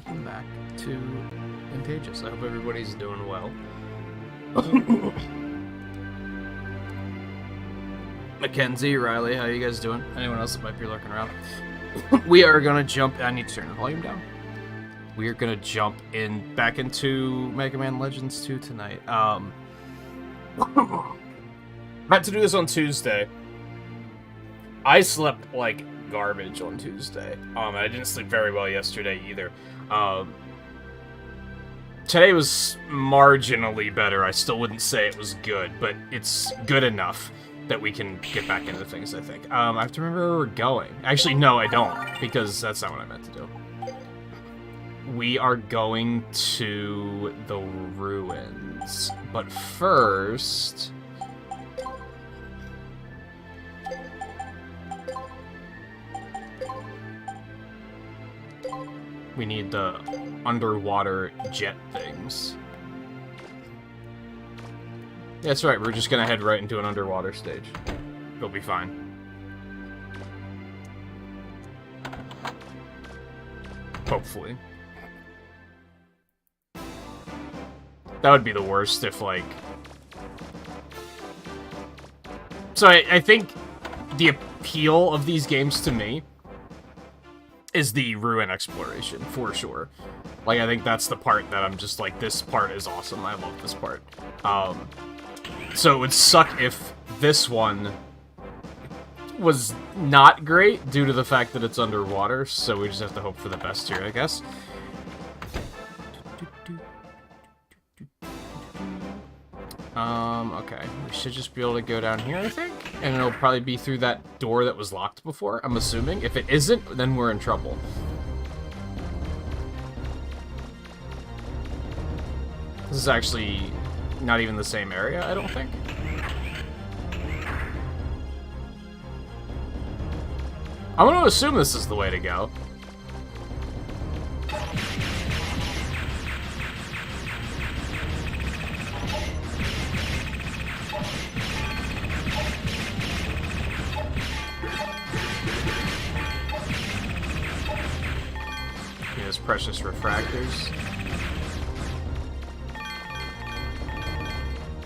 welcome back to Nintagious. I hope everybody's doing well. Mackenzie, Riley, how you guys doing? Anyone else that might be lurking around? We are gonna jump. I need to turn the volume down. We are gonna jump back into Mega Man Legends 2 tonight. I had to do this on Tuesday. I slept like garbage on Tuesday. I didn't sleep very well yesterday either. Today was marginally better. I still wouldn't say it was good, but it's good enough that we can get back into things, I think. I have to remember where we're going. Actually, no, I don't, because that's not what I meant to do. We are going to the ruins, but first... we need the underwater jet things. Yeah, that's right, we're just gonna head right into an underwater stage. It'll be fine. Hopefully. That would be the worst if, like... So I think the appeal of these games to me is the ruin exploration, for sure. Like, I think that's the part that I'm just like, this part is awesome, I love this part. So it would suck if this one was not great due to the fact that it's underwater, so we just have to hope for the best here, I guess. Okay. We should just be able to go down here, I think? And it'll probably be through that door that was locked before, I'm assuming. If it isn't, then we're in trouble. This is actually not even the same area, I don't think. I'm gonna assume this is the way to go. Those precious refractors.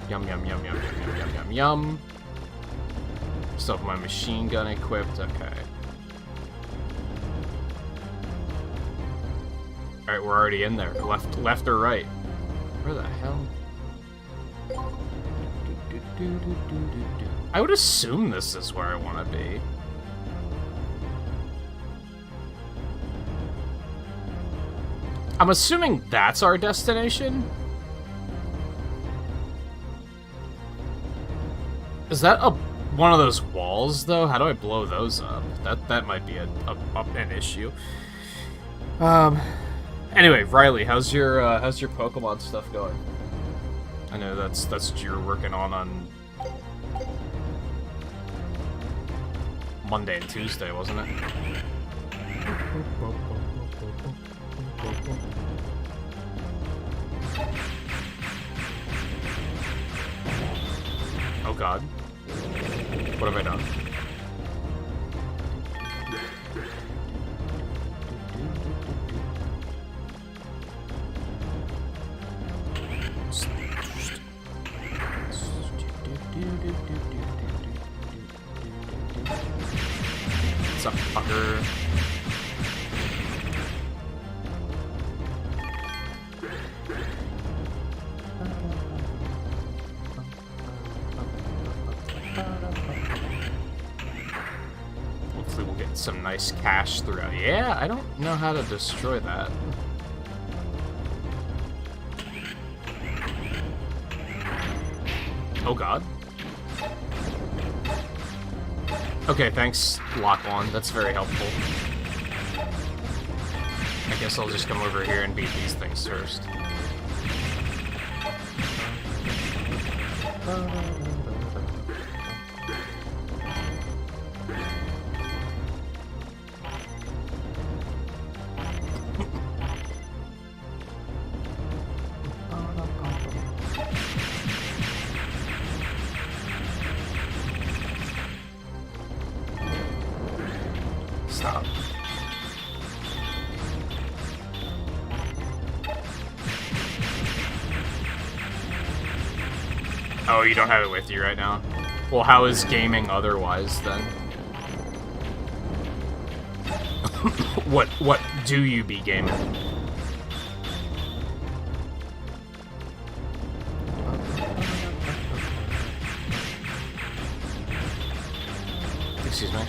Yum, yum, yum, yum, yum, yum, yum, yum, yum. Still have my machine gun equipped, okay. Alright, we're already in there. Left or right? Where the hell? I would assume this is where I want to be. I'm assuming that's our destination? Is that one of those walls, though? How do I blow those up? That might be an issue. Anyway, Riley, how's your Pokemon stuff going? I know that's what you're working on Monday and Tuesday, wasn't it? Oh god. What have I done? What's up, fucker? Hopefully we'll get some nice cash throughout. Yeah, I don't know how to destroy that. Oh god. Okay, thanks, Lock On. That's very helpful. I guess I'll just come over here and beat these things first. Stop. Oh, you don't have it with you right now? Well, how is gaming otherwise, then? What do you be gaming? Excuse me.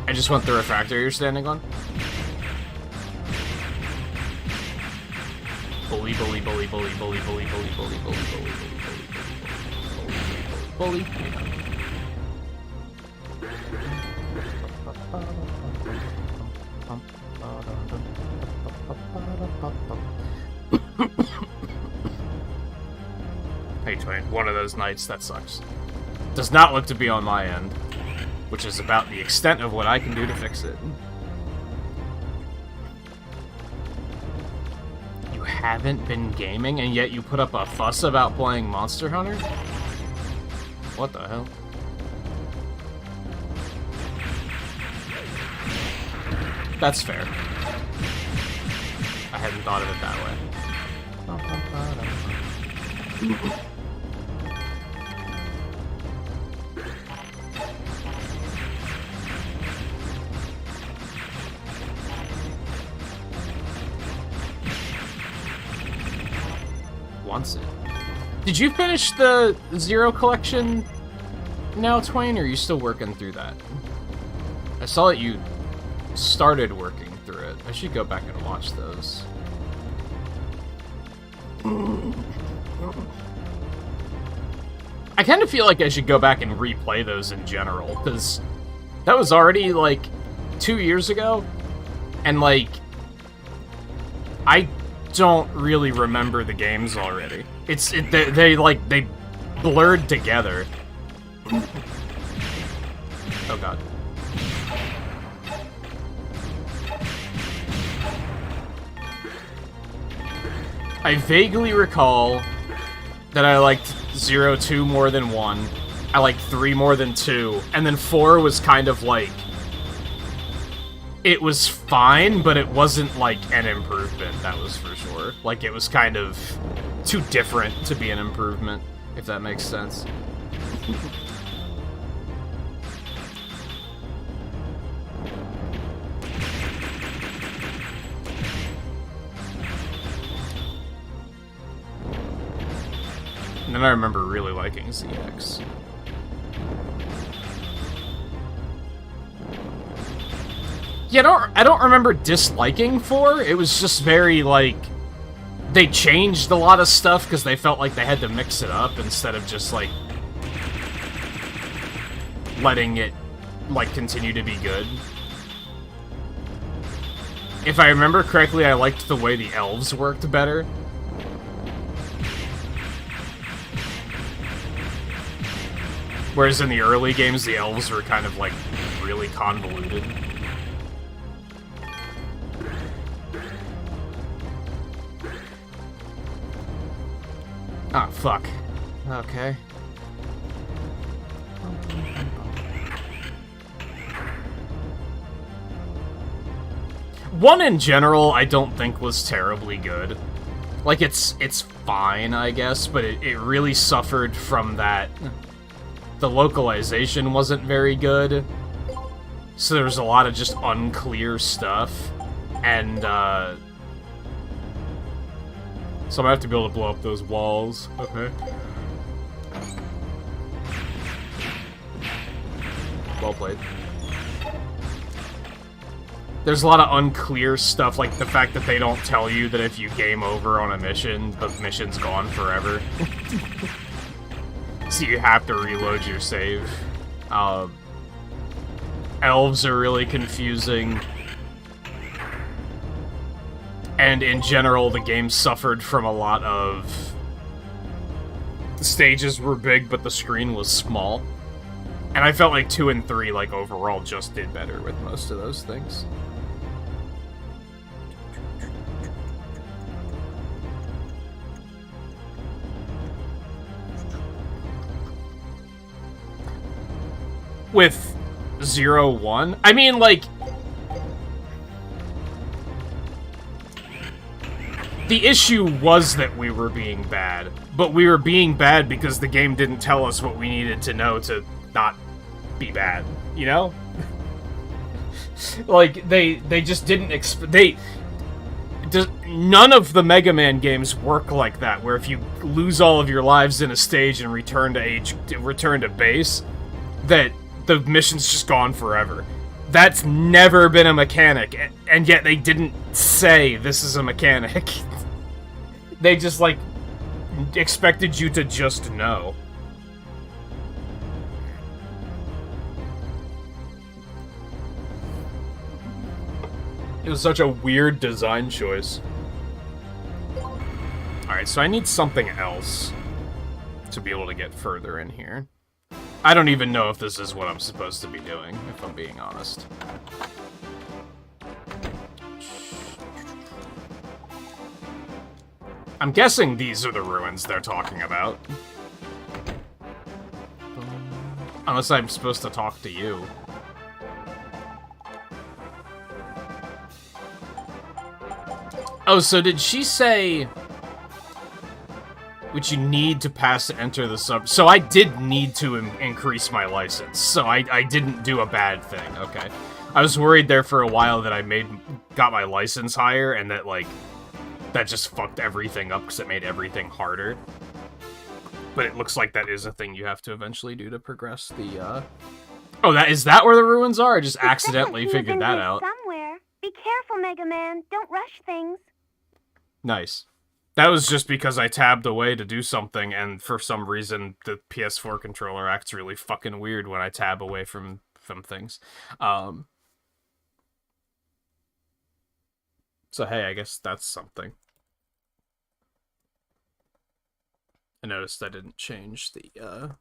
I just want the refractor you're standing on. Bully, bully, bully, bully, bully, bully, bully, bully, bully, bully, bully, bully, bully, bully. Hey, Twain, one of those nights, that sucks. Does not look to be on my end, which is about the extent of what I can do to fix it. You haven't been gaming, and yet you put up a fuss about playing Monster Hunter? What the hell? That's fair. I hadn't thought of it that way. Wants it. Did you finish the Zero collection now, Twain, or are you still working through that? I saw that you started working through it. I should go back and watch those. I kind of feel like I should go back and replay those in general, because that was already, like, 2 years ago, and, like, I don't really remember the games already. They blurred together. Oh god. I vaguely recall that I liked 0, 2 more than 1. I liked 3 more than 2. And then 4 was kind of like... It was fine, but it wasn't like an improvement, that was for sure. Like, it was kind of too different to be an improvement, if that makes sense. And then I remember really liking ZX. Yeah, I don't remember disliking 4. It was just very, like... They changed a lot of stuff because they felt like they had to mix it up instead of just, like... letting it, like, continue to be good. If I remember correctly, I liked the way the elves worked better. Whereas in the early games, the elves were kind of, like, really convoluted. Ah, fuck. Okay. One in general, I don't think was terribly good. Like, it's fine, I guess, but it really suffered from that. The localization wasn't very good. So there was a lot of just unclear stuff. And, so I'm gonna have to be able to blow up those walls. Okay. Well played. There's a lot of unclear stuff, like the fact that they don't tell you that if you game over on a mission, the mission's gone forever. So you have to reload your save. Elves are really confusing. And in general, the game suffered from a lot of... The stages were big, but the screen was small. And I felt like 2 and 3, like, overall just did better with most of those things. with 0-1. I mean, like, the issue was that we were being bad, but we were being bad because the game didn't tell us what we needed to know to not be bad, you know? Like, they just didn't none of the Mega Man games work like that, where if you lose all of your lives in a stage and return to base, that the mission's just gone forever. That's never been a mechanic, and yet they didn't say this is a mechanic. They just, like, expected you to just know. It was such a weird design choice. Alright, so I need something else to be able to get further in here. I don't even know if this is what I'm supposed to be doing, if I'm being honest. I'm guessing these are the ruins they're talking about. Unless I'm supposed to talk to you. Oh, so did she say... which you need to pass to enter the sub... So I did need to increase my license, so I didn't do a bad thing, okay. I was worried there for a while that I got my license higher, and that, like, that just fucked everything up because it made everything harder. But it looks like that is a thing you have to eventually do to progress the, Oh, is that where the ruins are? I just accidentally figured that out. Somewhere. Be careful, Mega Man. Don't rush things. Nice. That was just because I tabbed away to do something, and for some reason the PS4 controller acts really fucking weird when I tab away from things. So hey, I guess that's something. I noticed I didn't change the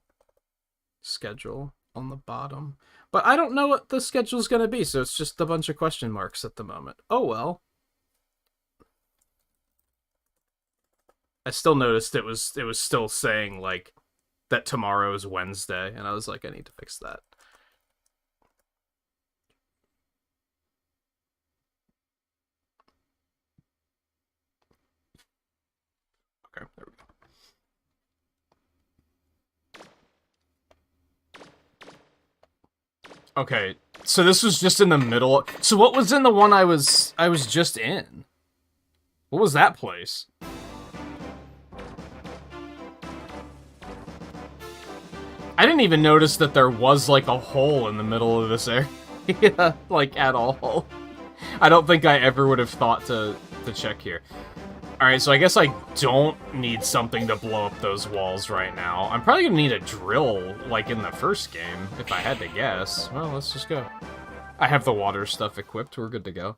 schedule on the bottom. But I don't know what the schedule's gonna be, so it's just a bunch of question marks at the moment. Oh well. I still noticed it was still saying, like, that tomorrow is Wednesday, and I was like, I need to fix that. Okay, there we go. Okay, so this was just in the middle. So what was in the one I was just in? What was that place? I didn't even notice that there was, like, a hole in the middle of this area, like, at all. I don't think I ever would have thought to check here. Alright, so I guess I don't need something to blow up those walls right now. I'm probably gonna need a drill, like in the first game, if I had to guess. Well, let's just go. I have the water stuff equipped, we're good to go.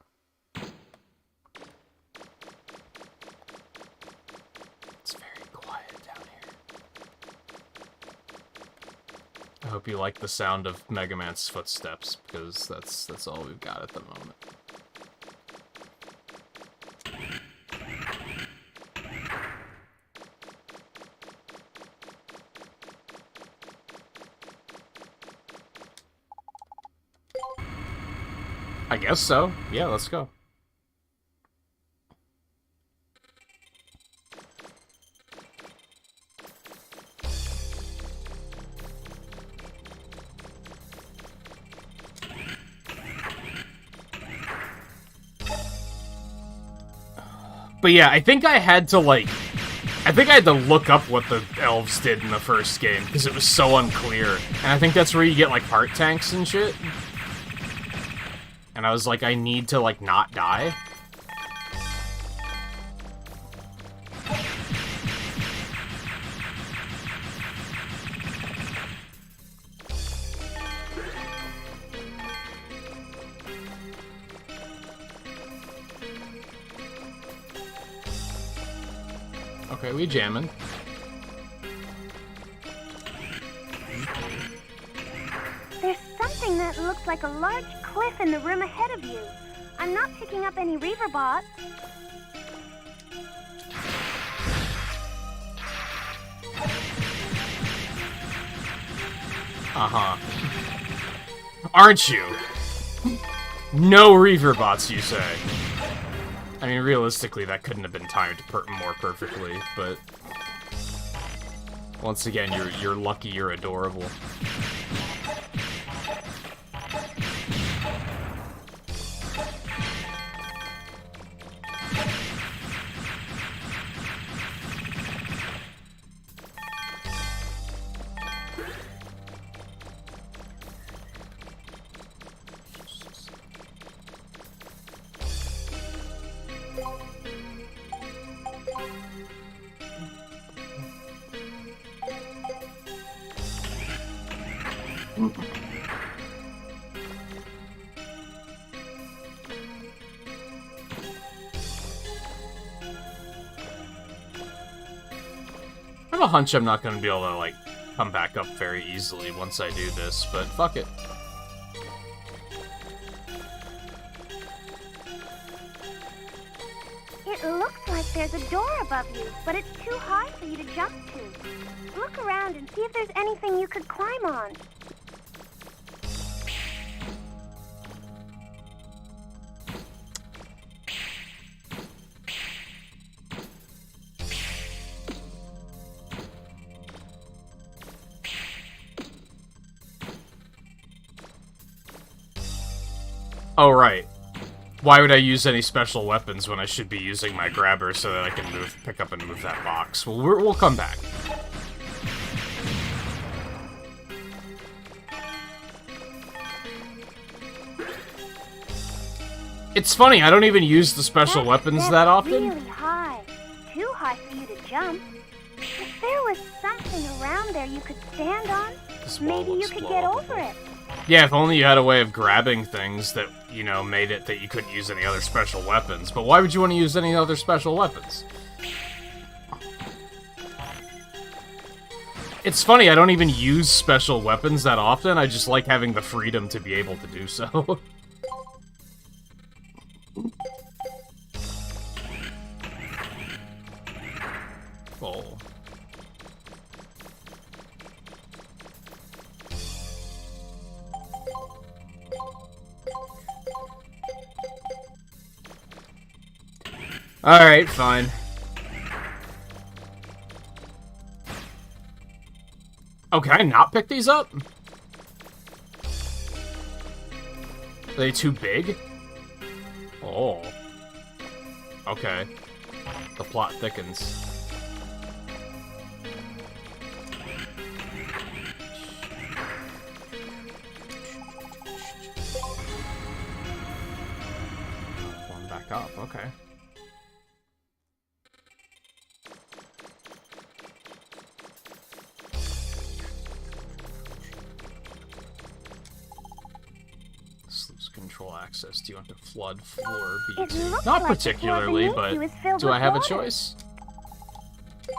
I hope you like the sound of Mega Man's footsteps, because that's all we've got at the moment. I guess so. Yeah, let's go. But yeah, I think I had to, like... I think I had to look up what the elves did in the first game, because it was so unclear. And I think that's where you get, like, heart tanks and shit. And I was like, I need to, like, not die. Okay, we jamming. There's something that looks like a large cliff in the room ahead of you. I'm not picking up any reaver bots. Uh-huh. Aren't you? No Reaver bots, you say? I mean, realistically, that couldn't have been timed more perfectly, but... Once again, you're lucky you're adorable. I have a hunch I'm not going to be able to, like, come back up very easily once I do this, but fuck it. It looks like there's a door above you, but it's too high for you to jump to. Look around and see if there's anything you could climb on. Oh, right. Why would I use any special weapons when I should be using my grabber so that I can pick up and move that box? Well, we'll come back. It's funny, I don't even use the special weapons that often. Really high. Too high for you to jump. If there was something around there you could stand on, maybe you could get over it. Yeah, if only you had a way of grabbing things that, you know, made it that you couldn't use any other special weapons. But why would you want to use any other special weapons? It's funny, I don't even use special weapons that often, I just like having the freedom to be able to do so. Oh. Alright, fine. Oh, can I not pick these up? Are they too big? Oh. Okay. The plot thickens. Going back up, okay. Control access. Do you want to flood floor B2? Not particularly, but do I have a choice?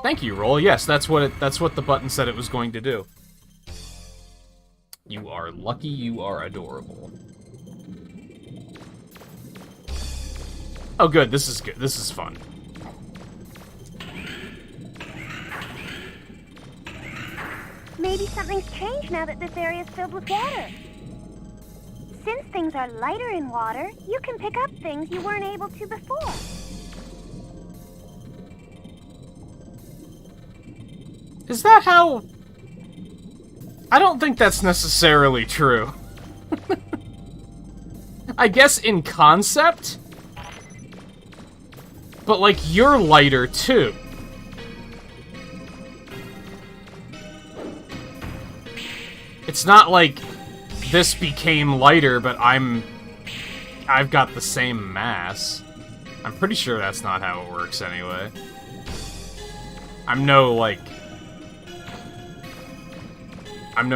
Thank you, Roll. Yes, that's what the button said it was going to do. You are lucky, you are adorable. Oh good, this is good. This is fun. Maybe something's changed now that this area is filled with water. Since things are lighter in water, you can pick up things you weren't able to before. Is that how... I don't think that's necessarily true. I guess in concept, but, like, you're lighter, too. It's not like this became lighter, but I've got the same mass. I'm pretty sure that's not how it works anyway. I'm no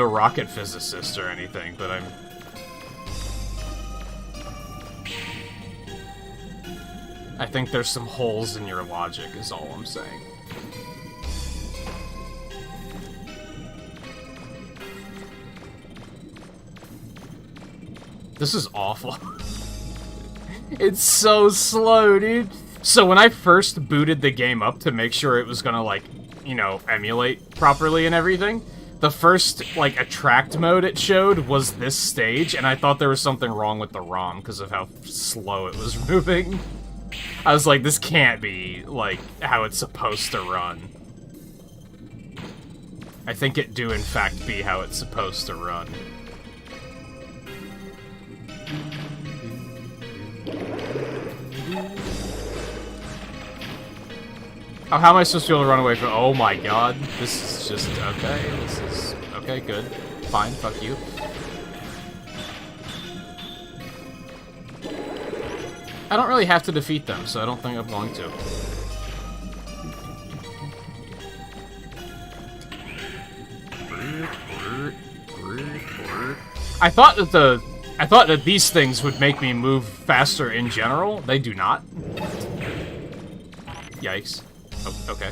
rocket physicist or anything, but I think there's some holes in your logic, is all I'm saying. This is awful. It's so slow, dude. So when I first booted the game up to make sure it was gonna, like, you know, emulate properly and everything, the first, like, attract mode it showed was this stage, and I thought there was something wrong with the ROM because of how slow it was moving. I was like, this can't be, like, how it's supposed to run. I think it do, in fact, be how it's supposed to run. Oh, how am I supposed to be able to run away from... Oh my god. This is just... Okay, this is... Okay, good. Fine, fuck you. I don't really have to defeat them, so I don't think I'm going to. I thought that these things would make me move faster in general. They do not. Yikes. Oh, okay.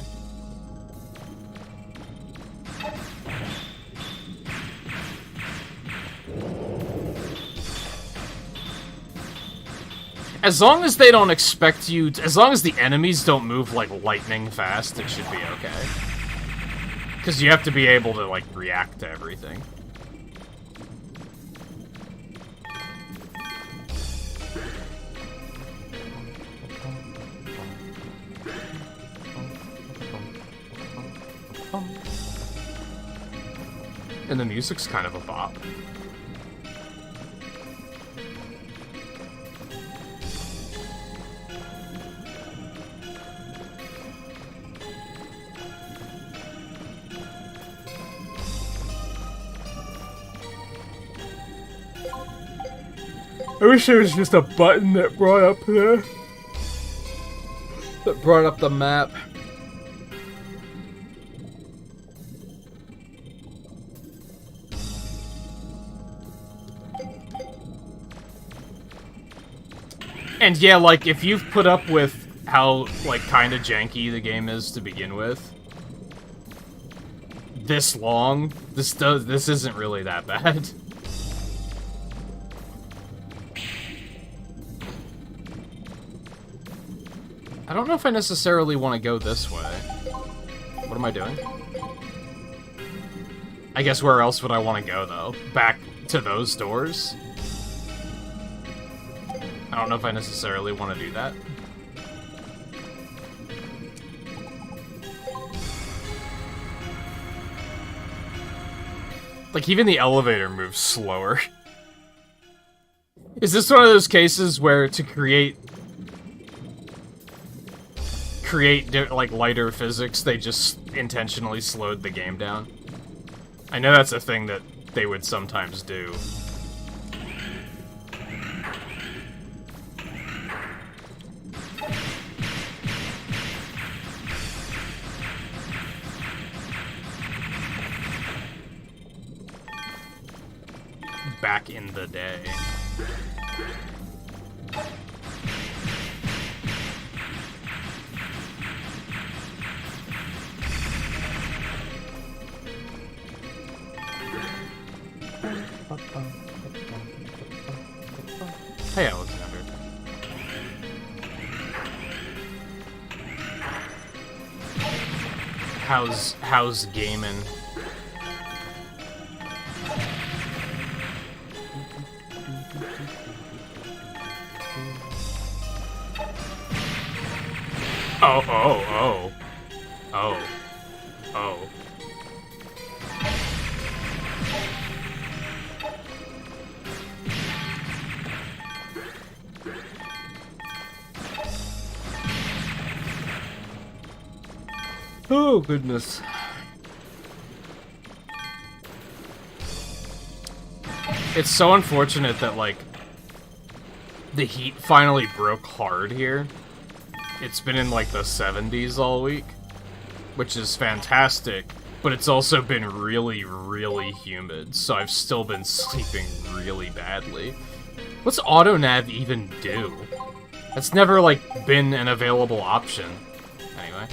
As long as they don't expect you to, as long as the enemies don't move like lightning fast, it should be okay. Because you have to be able to, like, react to everything. And the music's kind of a bop. I wish there was just a button that brought up there. That brought up the map. And yeah, like, if you've put up with how, like, kind of janky the game is to begin with, this long, this isn't really that bad. I don't know if I necessarily want to go this way. What am I doing? I guess where else would I want to go, though? Back to those doors? I don't know if I necessarily want to do that. Like, even the elevator moves slower. Is this one of those cases where to create like lighter physics, they just intentionally slowed the game down? I know that's a thing that they would sometimes do. Back in the day. Hey, Alexander. How's gaming? Oh. Oh, goodness. It's so unfortunate that, like, the heat finally broke hard here. It's been in, like, the 70s all week, which is fantastic, but it's also been really, really humid, so I've still been sleeping really badly. What's auto-nav even do? It's never, like, been an available option. Anyway.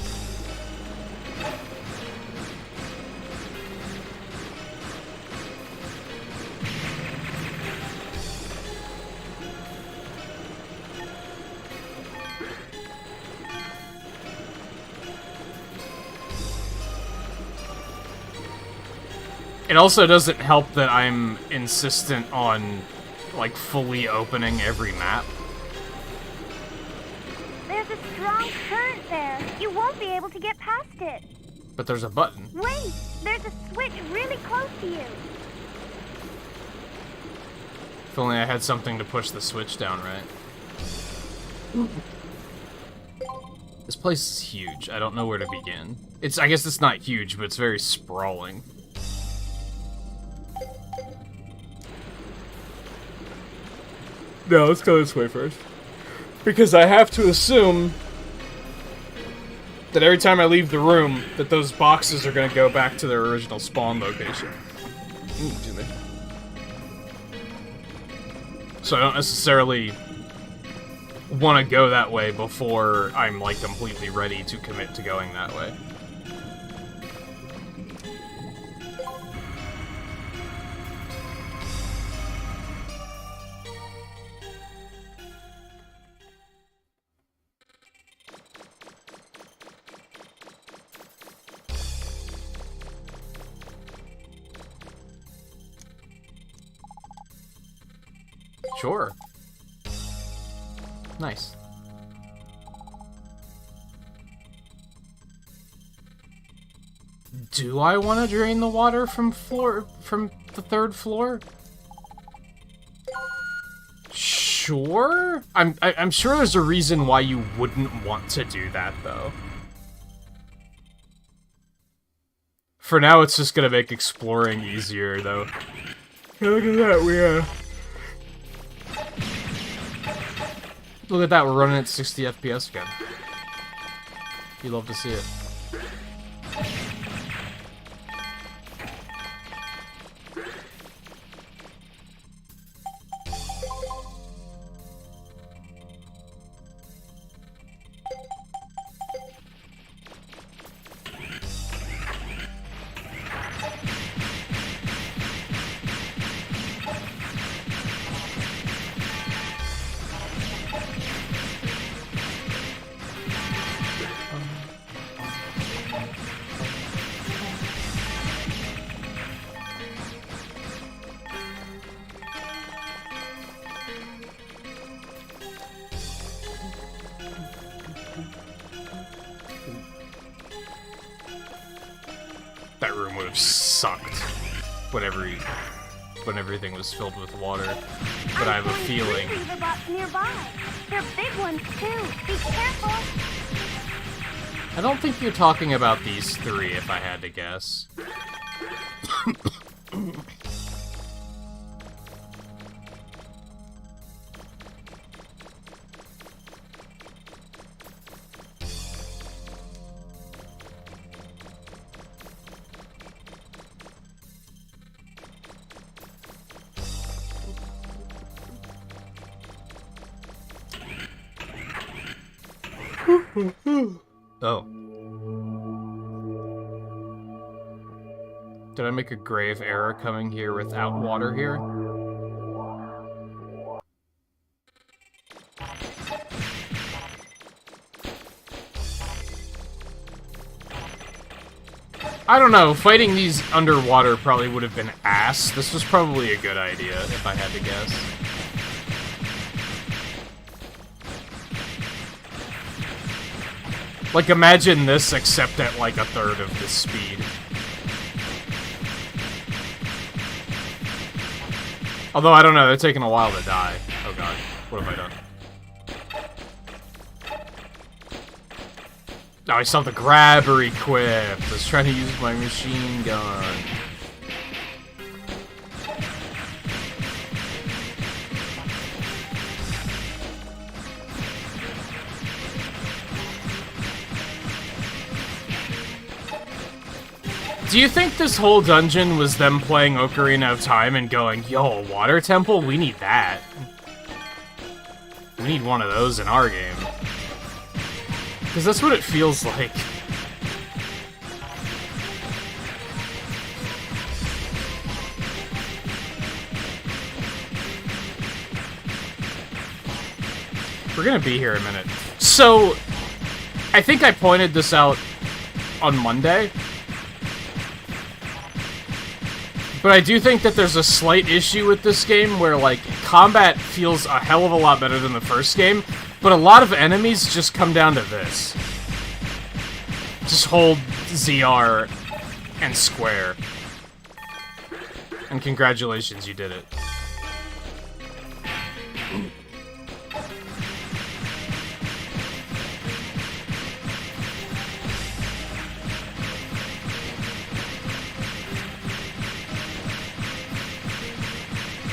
It also doesn't help that I'm insistent on, like, fully opening every map. There's a strong current there. You won't be able to get past it. But there's a button. Wait, there's a switch really close to you. If only I had something to push the switch down, right? This place is huge. I don't know where to begin. I guess it's not huge, but it's very sprawling. No, let's go this way first. Because I have to assume that every time I leave the room, that those boxes are going to go back to their original spawn location. Excuse me. So I don't necessarily want to go that way before I'm, like, completely ready to commit to going that way. Sure. Nice. Do I want to drain the water from the third floor? Sure. I'm sure there's a reason why you wouldn't want to do that, though. For now, it's just gonna make exploring easier, though. Hey, look at that, Look at that, we're running at 60 FPS again. You love to see it. That room would have sucked when everything was filled with water. But I have a feeling. Nearby. They're big ones too. Be careful. I don't think you're talking about these three, if I had to guess. Oh. Did I make a grave error coming here without water here? I don't know, fighting these underwater probably would have been ass. This was probably a good idea, if I had to guess. Like, imagine this except at, like, 1/3 of the speed. Although, I don't know, they're taking a while to die. Oh god, what have I done? Oh, I still have the grabber equipped. I was trying to use my machine gun. Do you think this whole dungeon was them playing Ocarina of Time and going, yo, a water temple? We need that. We need one of those in our game. Because that's what it feels like. We're gonna be here a minute. So, I think I pointed this out on Monday. But I do think that there's a slight issue with this game where, like, combat feels a hell of a lot better than the first game, but a lot of enemies just come down to this. Just hold ZR and square. And congratulations, you did it.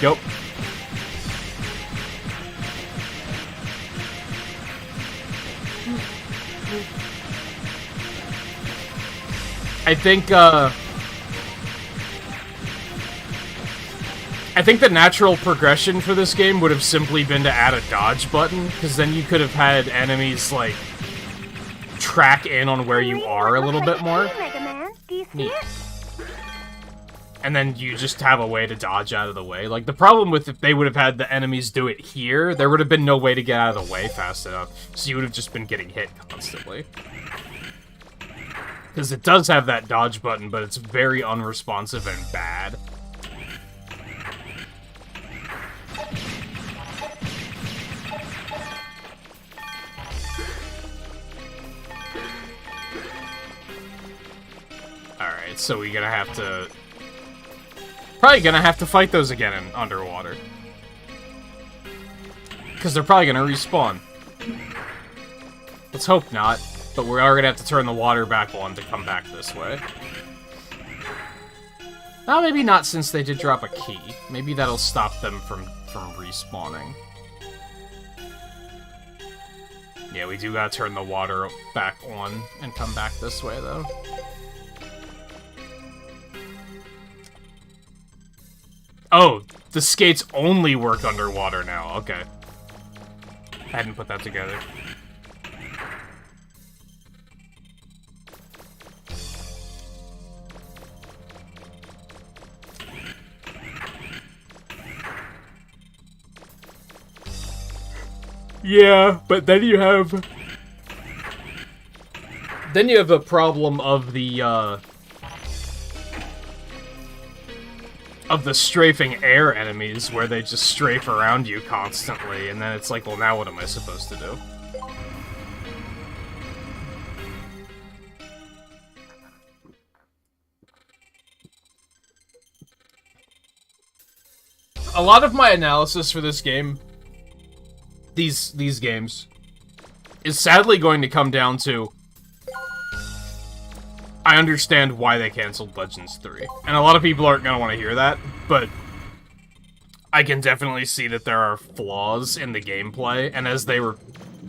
Yep. I think the natural progression for this game would have simply been to add a dodge button, because then you could have had enemies, like, track in on where you are a little bit more. Neat. And then you just have a way to dodge out of the way. Like, the problem with if they would have had the enemies do it here, there would have been no way to get out of the way fast enough, so you would have just been getting hit constantly. Because it does have that dodge button, but it's very unresponsive and bad. Alright, so we're gonna have to... Probably gonna have to fight those again in underwater. Because they're probably gonna respawn. Let's hope not, but we are gonna have to turn the water back on to come back this way. Well, maybe not, since they did drop a key. Maybe that'll stop them from respawning. Yeah, we do gotta turn the water back on and come back this way, though. Oh, the skates only work underwater now. Okay. I hadn't put that together. Yeah, but then you have... Then you have a problem of the strafing air enemies, where they just strafe around you constantly, and then it's like, well, now what am I supposed to do? A lot of my analysis for this game, these games, is sadly going to come down to, I understand why they canceled Legends 3. And a lot of people aren't going to want to hear that, but I can definitely see that there are flaws in the gameplay, and as they were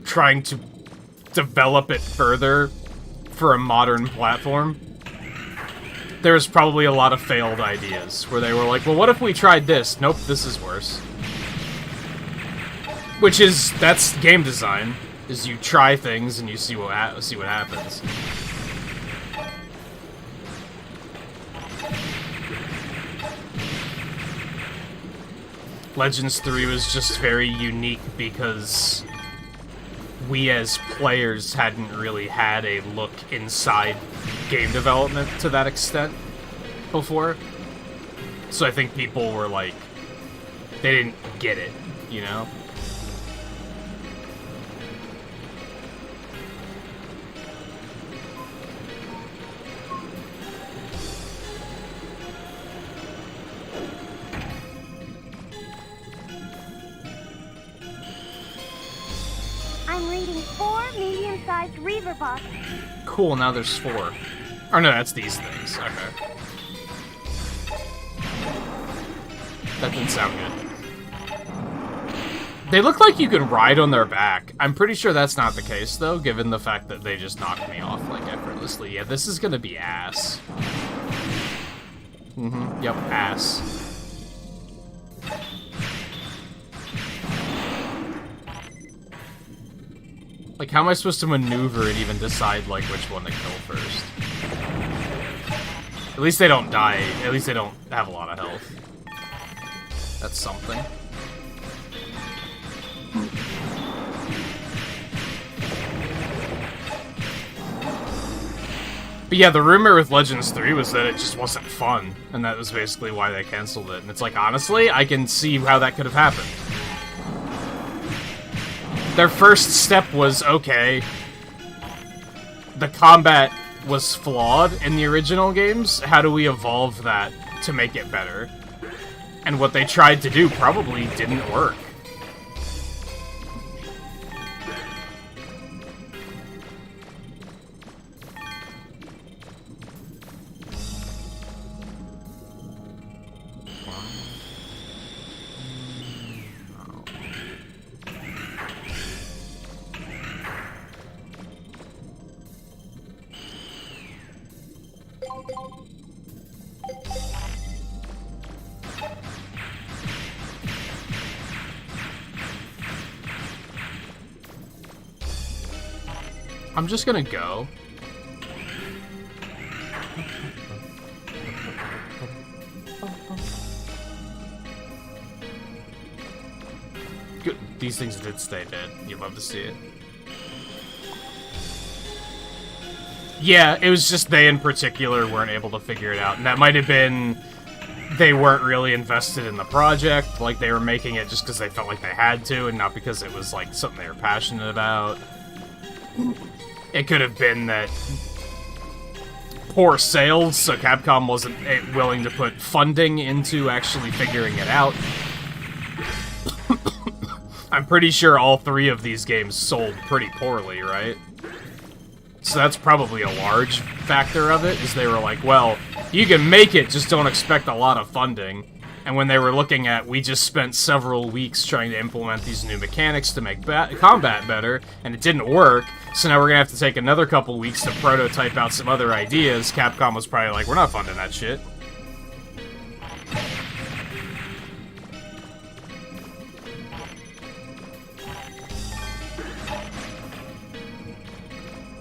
trying to develop it further for a modern platform, there's probably a lot of failed ideas, where they were like, well, what if we tried this? Nope, this is worse. Which is, that's game design, is you try things and you see what happens. Legends 3 was just very unique because we as players hadn't really had a look inside game development to that extent before. So I think people were like, they didn't get it, you know? I'm reading 4 medium-sized reaver boxes. Cool, now there's 4. Or no, that's these things. Okay. That didn't sound good. They look like you can ride on their back. I'm pretty sure that's not the case, though, given the fact that they just knocked me off, like, effortlessly. Yeah, this is gonna be ass. Mm-hmm. Yep, ass. Like, how am I supposed to maneuver and even decide, like, which one to kill first? At least they don't die. At least they don't have a lot of health. That's something. But yeah, the rumor with Legends 3 was that it just wasn't fun, and that was basically why they canceled it. And it's like, honestly, I can see how that could have happened. Their first step was, okay, the combat was flawed in the original games. How do we evolve that to make it better? And what they tried to do probably didn't work. I'm just gonna go. Good. These things did stay dead. You'd love to see it. Yeah, it was just they in particular weren't able to figure it out. And that might have been they weren't really invested in the project. Like, they were making it just because they felt like they had to, and not because it was, like, something they were passionate about. It could have been that poor sales, so Capcom wasn't willing to put funding into actually figuring it out. I'm pretty sure all three of these games sold pretty poorly, right? So that's probably a large factor of it, is they were like, well, you can make it, just don't expect a lot of funding. And when they were looking at, we just spent several weeks trying to implement these new mechanics to make combat better, and it didn't work, so now we're gonna have to take another couple weeks to prototype out some other ideas, Capcom was probably like, we're not funding that shit.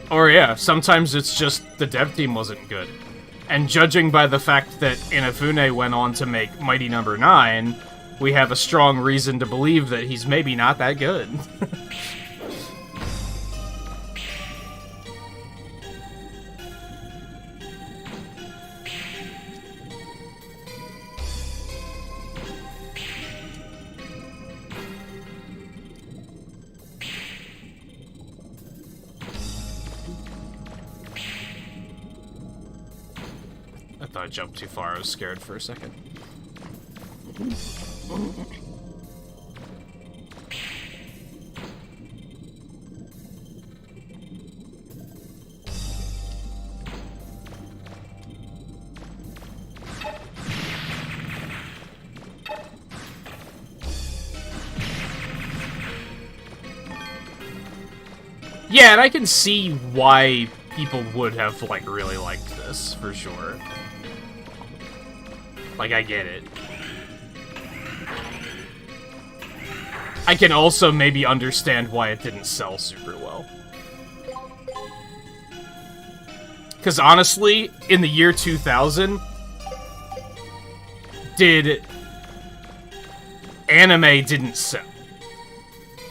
Or yeah, sometimes it's just the dev team wasn't good. And judging by the fact that Inafune went on to make Mighty Number 9, we have a strong reason to believe that he's maybe not that good. I thought I jumped too far, I was scared for a second. Yeah, and I can see why people would have, like, really liked this, for sure. Like, I get it. I can also maybe understand why it didn't sell super well. Because honestly, in the year 2000, anime didn't sell.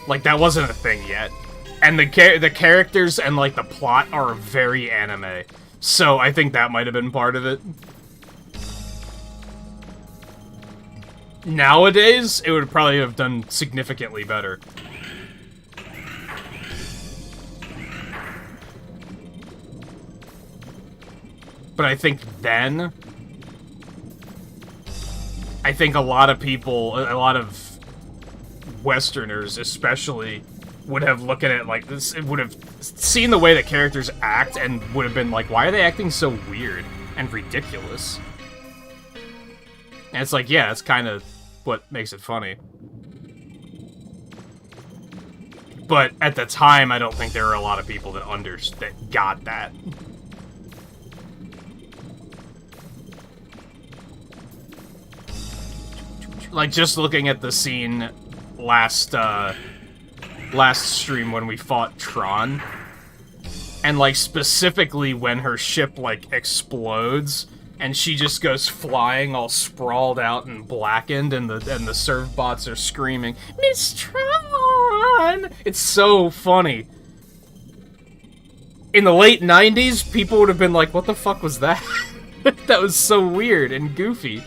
Like, that wasn't a thing yet. And the characters and, like, the plot are very anime. So I think that might have been part of it. Nowadays, it would probably have done significantly better. But I think then, I think a lot of people, a lot of Westerners especially, would have looked at it like this, would have seen the way that characters act and would have been like, why are they acting so weird and ridiculous? And it's like, yeah, that's kind of what makes it funny. But at the time, I don't think there were a lot of people that got that. Like, just looking at the scene last stream when we fought Tron, and, like, specifically when her ship, like, explodes, and she just goes flying all sprawled out and blackened, and the serve bots are screaming, "Miss Tron!" It's so funny. in the late 90s, people would have been like, what the fuck was that? That was so weird and goofy.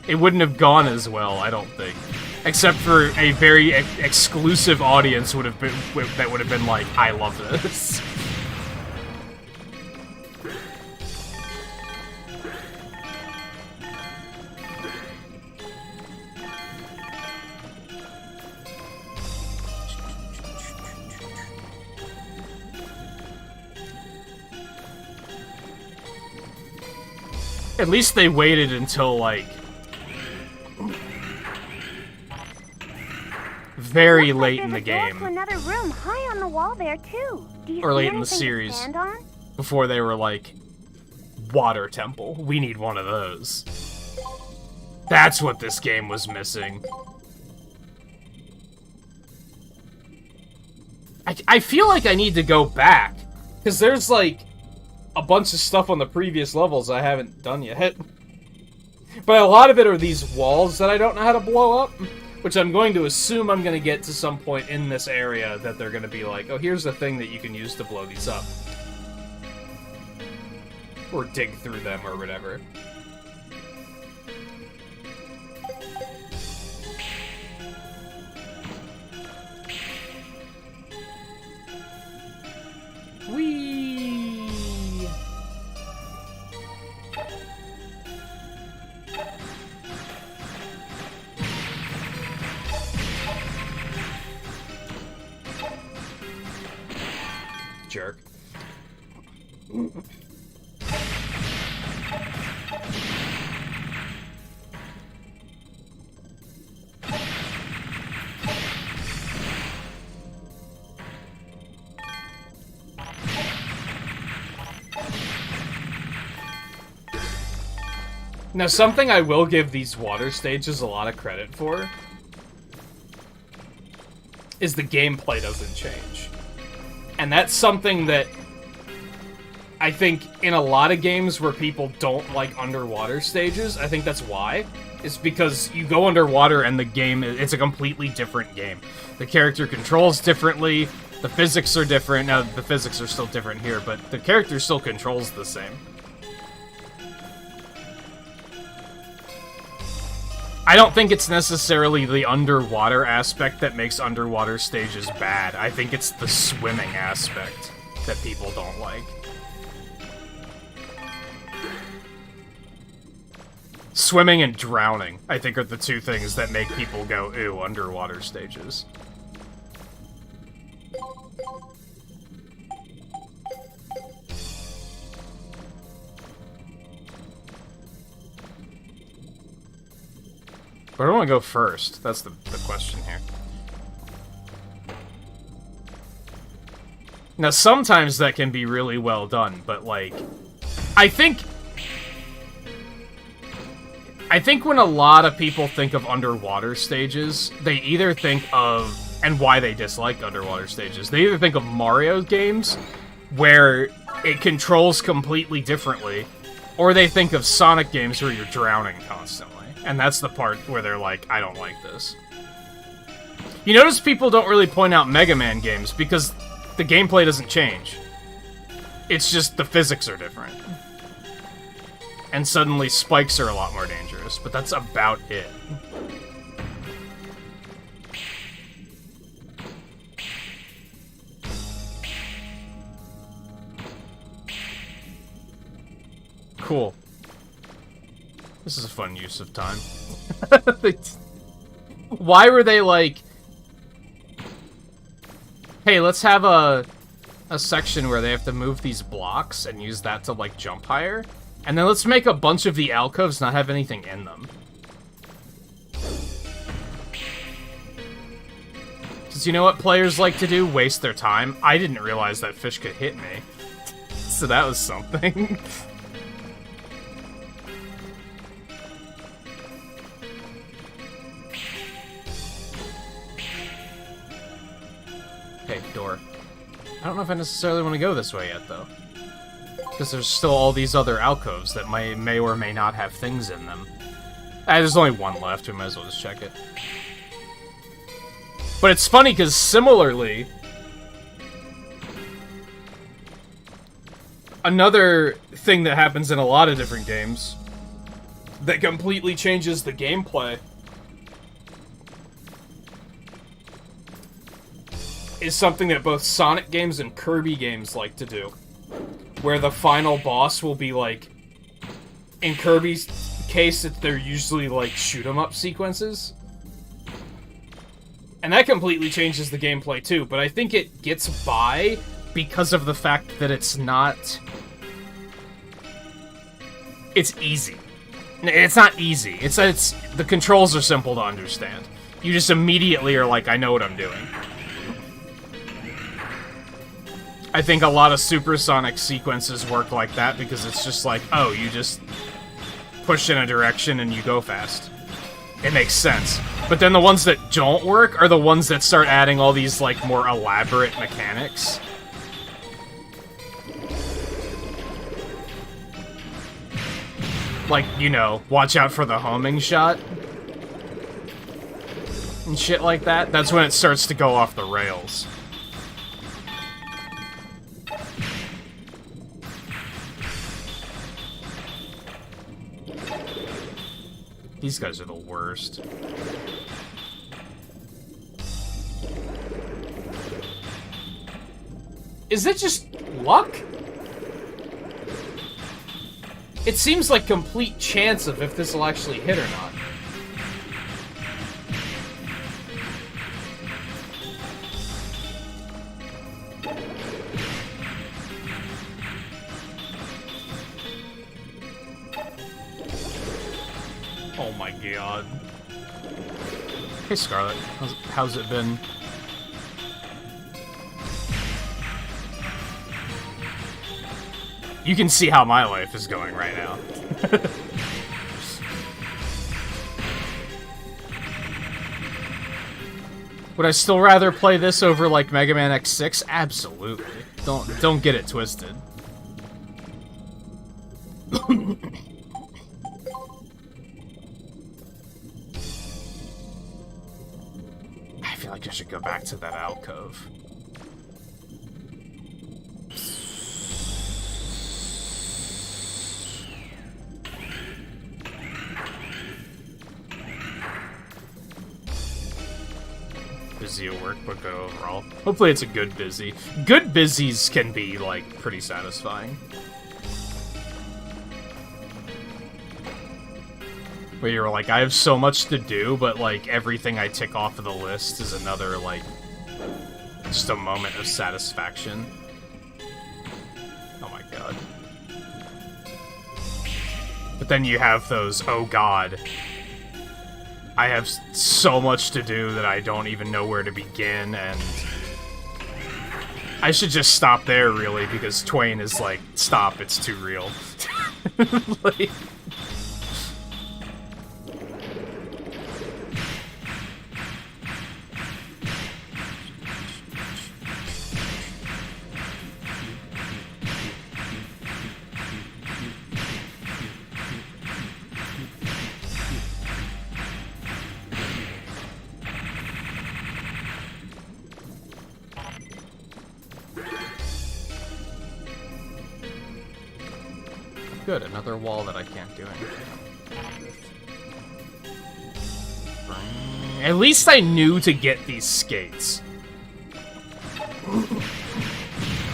It wouldn't have gone as well, I don't think. Except for a very exclusive audience would have been that would have been like, I love this. At least they waited until, like, very late in the game. To another room high on the wall there too. Do you or see late in the anything to series. stand on? Before they were like, water temple. We need one of those. That's what this game was missing. I feel like I need to go back. Because there's, like, a bunch of stuff on the previous levels I haven't done yet. But a lot of it are these walls that I don't know how to blow up, which I'm going to assume I'm going to get to some point in this area that they're going to be like, oh, here's the thing that you can use to blow these up. Or dig through them or whatever. Whee! Jerk. Now, something I will give these water stages a lot of credit for is the gameplay doesn't change. And that's something that I think in a lot of games where people don't like underwater stages, I think that's why. It's because you go underwater and the game, it's a completely different game. The character controls differently, the physics are different. Now, the physics are still different here, but the character still controls the same. I don't think it's necessarily the underwater aspect that makes underwater stages bad. I think it's the swimming aspect that people don't like. Swimming and drowning, I think, are the two things that make people go, ew, underwater stages. Where do I want to go first? That's the question here. Now, sometimes that can be really well done, but, like, I think when a lot of people think of underwater stages, they either think of, and why they dislike underwater stages, they either think of Mario games, where it controls completely differently, or they think of Sonic games where you're drowning constantly. And that's the part where they're like, I don't like this. You notice people don't really point out Mega Man games because the gameplay doesn't change. It's just the physics are different. And suddenly spikes are a lot more dangerous, but that's about it. Cool. This is a fun use of time. Why were they like, hey, let's have a section where they have to move these blocks and use that to, like, jump higher? And then let's make a bunch of the alcoves not have anything in them. Because you know what players like to do? Waste their time. I didn't realize that fish could hit me. So that was something. Okay, door. I don't know if I necessarily want to go this way yet, though. Because there's still all these other alcoves that may or may not have things in them. There's only one left, we might as well just check it. But it's funny, because similarly, Another thing that happens in a lot of different games that completely changes the gameplay is something that both Sonic games and Kirby games like to do, where the final boss will be like, in Kirby's case, they're usually like shoot-'em-up sequences. And that completely changes the gameplay too, but I think it gets by because of the fact that it's not... It's easy. It's not easy. It's the controls are simple to understand. You just immediately are like, I know what I'm doing. I think a lot of supersonic sequences work like that because it's just like, oh, you just push in a direction and you go fast. It makes sense. But then the ones that don't work are the ones that start adding all these, like, more elaborate mechanics. Like, you know, watch out for the homing shot. And shit like that. That's when it starts to go off the rails. These guys are the worst. Is it just luck? It seems like complete chance of if this will actually hit or not. Oh my god. Hey Scarlet, how's it been? You can see how my life is going right now. Would I still rather play this over like Mega Man X6? Absolutely. Don't get it twisted. I feel like I should go back to that alcove. Busy at work, but good overall. Hopefully it's a good busy. Good busies can be, like, pretty satisfying. Where you're like, I have so much to do, but, like, everything I tick off of the list is another, like, just a moment of satisfaction. Oh my god. But then you have those, oh god, I have so much to do that I don't even know where to begin, and I should just stop there, really, because Twain is like, stop, it's too real. Like... Good, another wall that I can't do anything. At least I knew to get these skates.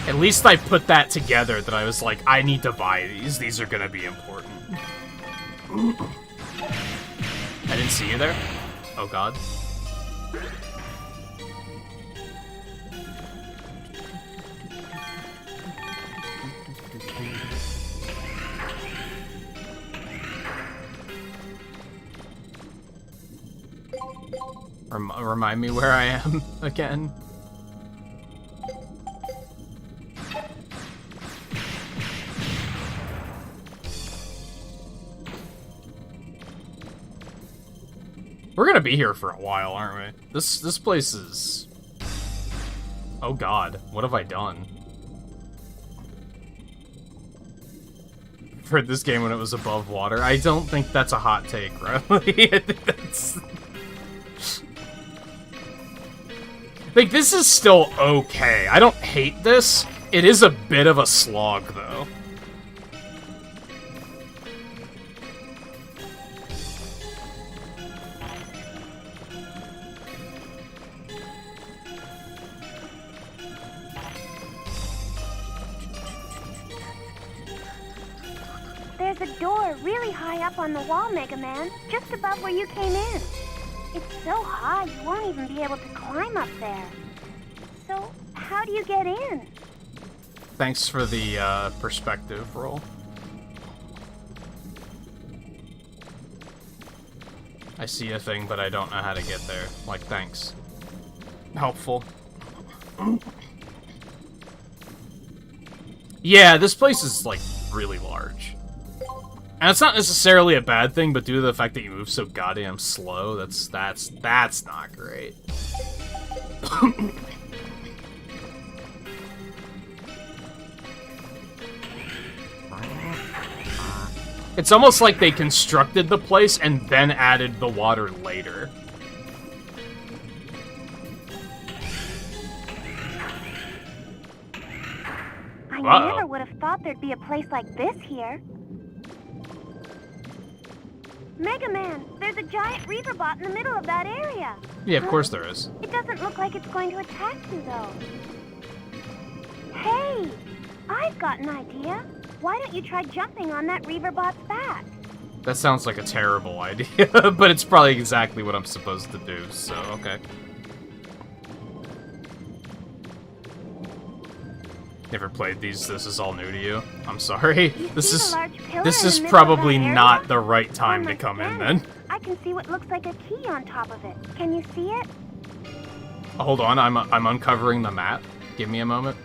At least I put that together, that I was like, I need to buy these. These are gonna be important. I didn't see you there? Oh god. Remind me where I am again. We're gonna be here for a while, aren't we? This place is... Oh god, what have I done? For this game when it was above water. I don't think that's a hot take, Riley. I think that's... Like, this is still okay. I don't hate this. It is a bit of a slog, though. There's a door really high up on the wall, Mega Man, just above where you came in. It's so high you won't even be able to climb up there. So, how do you get in? Thanks for the perspective roll. I see a thing, but I don't know how to get there. Like, thanks. Helpful. Yeah, this place is, like, really large. And it's not necessarily a bad thing, but due to the fact that you move so goddamn slow, that's not great. It's almost like they constructed the place and then added the water later. I never would have thought there'd be a place like this here. Mega Man, there's a giant reaver bot in the middle of that area. Yeah, of course there is. It doesn't look like it's going to attack you, though. Hey, I've got an idea. Why don't you try jumping on that reaver bot's back? That sounds like a terrible idea, but it's probably exactly what I'm supposed to do, so okay. Never played these. This is all new to you. I'm sorry. This is probably not the right time to come in then. I can see what looks like a key on top of it. Can you see it? Hold on, I'm uncovering the map. Give me a moment.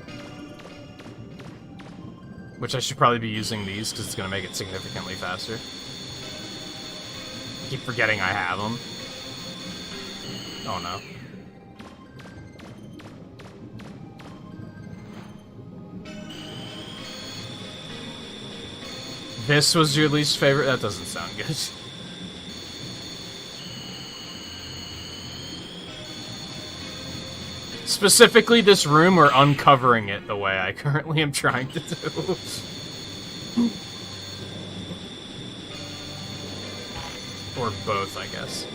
Which I should probably be using these because it's going to make it significantly faster. I keep forgetting I have them. Oh no. This was your least favorite? That doesn't sound good. Specifically this room, or uncovering it the way I currently am trying to do. Or both, I guess.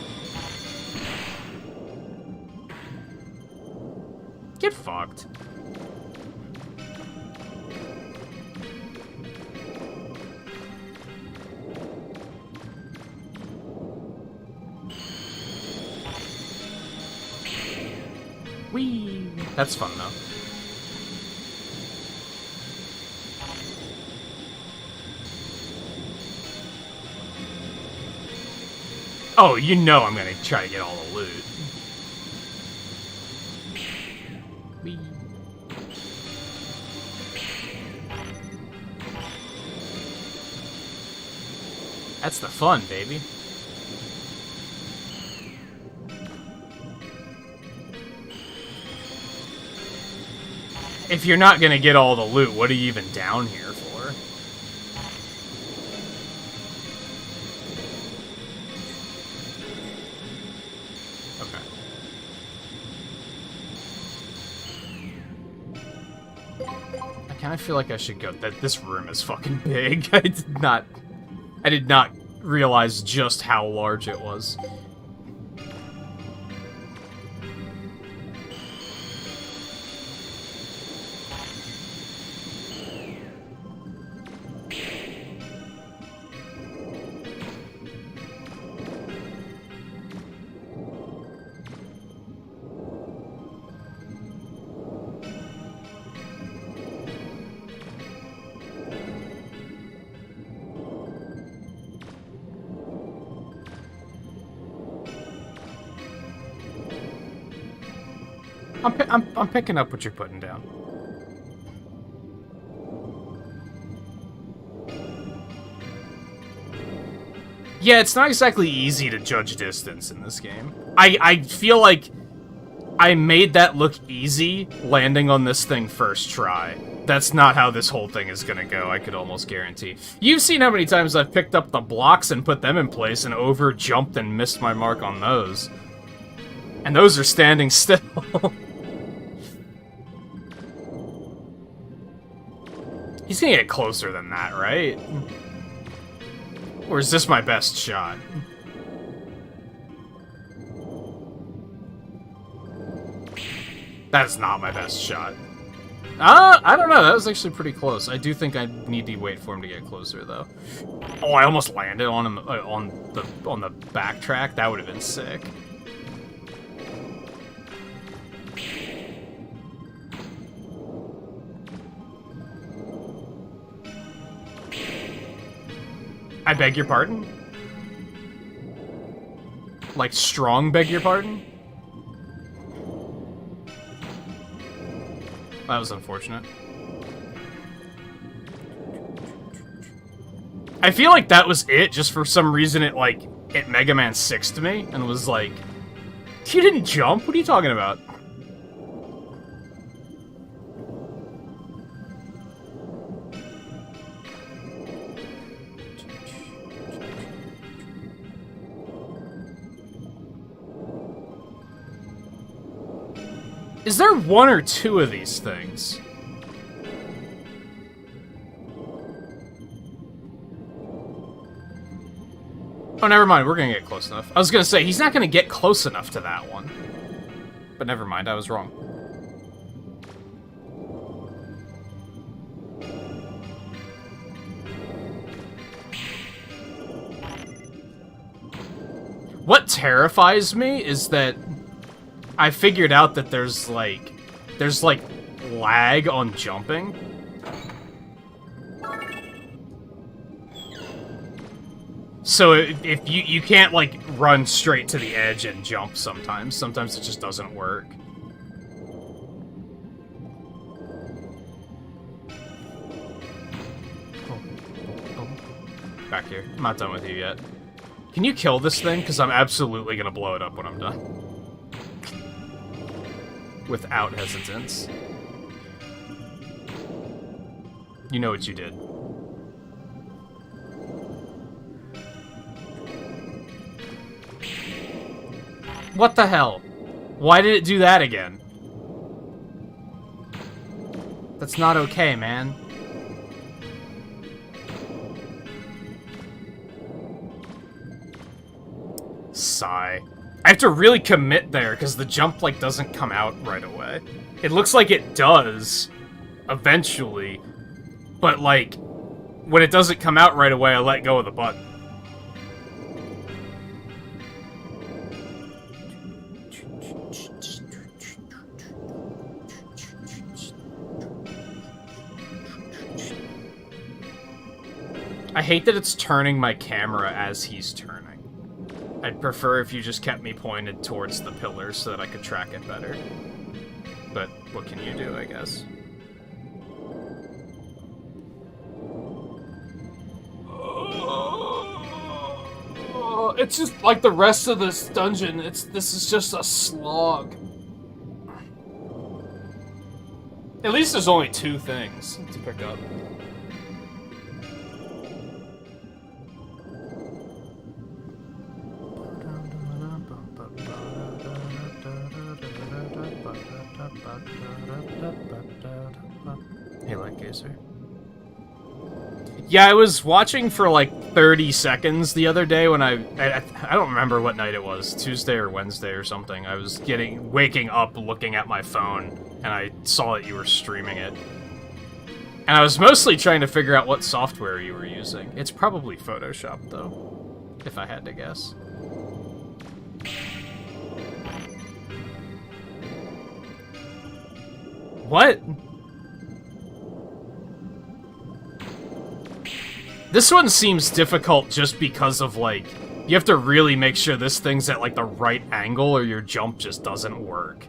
Get fucked. Whee! That's fun, though. Oh, you know I'm gonna try to get all the loot. Whee! That's the fun, baby. If you're not gonna get all the loot, what are you even down here for? Okay. I kinda feel like I should go. This room is fucking big. I did not realize just how large it was. I'm picking up what you're putting down. Yeah, it's not exactly easy to judge distance in this game. I feel like I made that look easy landing on this thing first try. That's not how this whole thing is gonna go, I could almost guarantee. You've seen how many times I've picked up the blocks and put them in place and over-jumped and missed my mark on those. And those are standing still. He's gonna get closer than that, right? Or is this my best shot? That is not my best shot. I don't know. That was actually pretty close. I do think I need to wait for him to get closer, though. Oh, I almost landed on him on the backtrack. That would have been sick. I beg your pardon? Like, strong beg your pardon? That was unfortunate. I feel like that was it, just for some reason it Mega Man 6'd me, and was like, you didn't jump? What are you talking about? Is there one or two of these things? Oh, never mind. We're gonna get close enough. I was gonna say, he's not gonna get close enough to that one. But never mind, I was wrong. What terrifies me is that I figured out that there's like lag on jumping. So if you can't like run straight to the edge and jump sometimes. Sometimes it just doesn't work. Back here. I'm not done with you yet. Can you kill this thing? Because I'm absolutely gonna blow it up when I'm done. Without hesitance. You know what you did. What the hell? Why did it do that again? That's not okay, man. Sigh. I have to really commit there, because the jump, like, doesn't come out right away. It looks like it does, eventually, but, like, when it doesn't come out right away, I let go of the button. I hate that it's turning my camera as he's turning. I'd prefer if you just kept me pointed towards the pillars so that I could track it better. But what can you do, I guess? It's just like the rest of this dungeon. This is just a slog. At least there's only 2 things to pick up. Hey, Light Gazer. Yeah, I was watching for like 30 seconds the other day when I don't remember what night it was, Tuesday or Wednesday or something. I was waking up looking at my phone, and I saw that you were streaming it. And I was mostly trying to figure out what software you were using. It's probably Photoshop, though, if I had to guess. What? This one seems difficult just because of, like, you have to really make sure this thing's at, like, the right angle or your jump just doesn't work.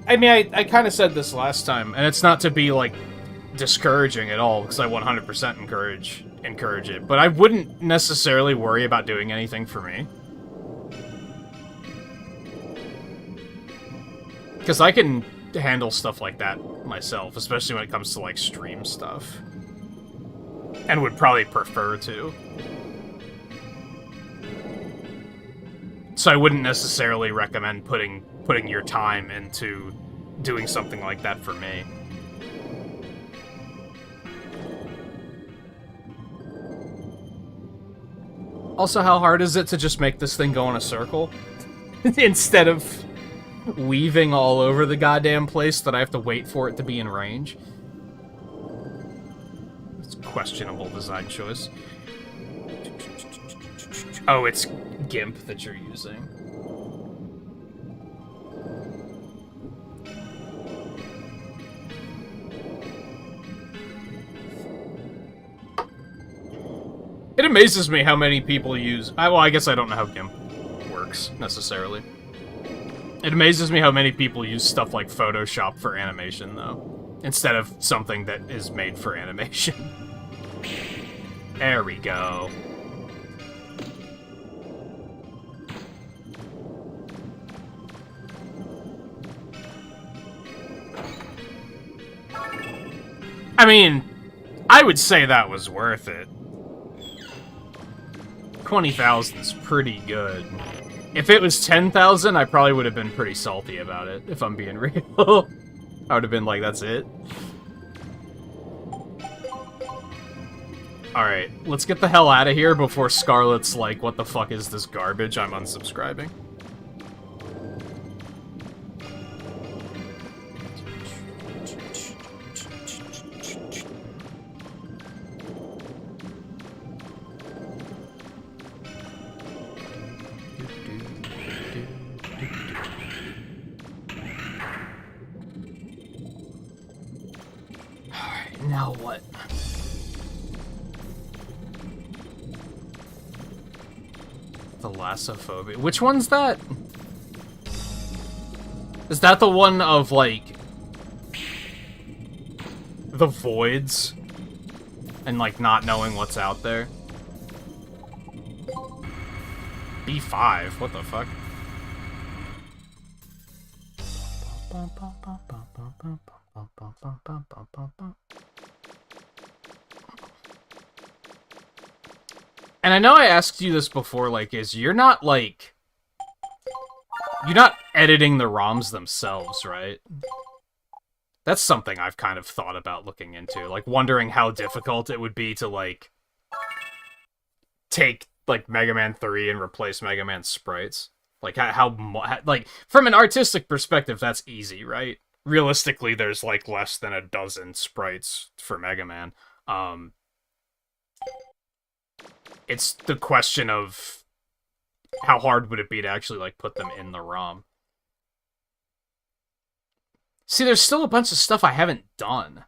I mean, I kind of said this last time, and it's not to be, like, discouraging at all, because I 100% encourage it, but I wouldn't necessarily worry about doing anything for me. Because I can handle stuff like that myself, especially when it comes to, like, stream stuff. And would probably prefer to. So I wouldn't necessarily recommend putting your time into doing something like that for me. Also, how hard is it to just make this thing go in a circle? Instead of weaving all over the goddamn place that I have to wait for it to be in range? It's a questionable design choice. Oh, it's GIMP that you're using. It amazes me how many people use... well, I guess I don't know how GIMP works, necessarily. It amazes me how many people use stuff like Photoshop for animation, though, instead of something that is made for animation. There we go. I mean, I would say that was worth it. 20,000's pretty good. If it was 10,000, I probably would have been pretty salty about it, if I'm being real. I would have been like, that's it? Alright, let's get the hell out of here before Scarlet's like, what the fuck is this garbage? I'm unsubscribing. Now what? Thalassophobia. Which one's that? Is that the one of, like, the voids? And, like, not knowing what's out there? B5? What the fuck? And I know I asked you this before, like, you're not, like... You're not editing the ROMs themselves, right? That's something I've kind of thought about looking into. Like, wondering how difficult it would be to, like... take, like, Mega Man 3 and replace Mega Man sprites. Like, like, from an artistic perspective, that's easy, right? Realistically, there's, like, less than a dozen sprites for Mega Man. It's the question of how hard would it be to actually, like, put them in the ROM. See, there's still a bunch of stuff I haven't done.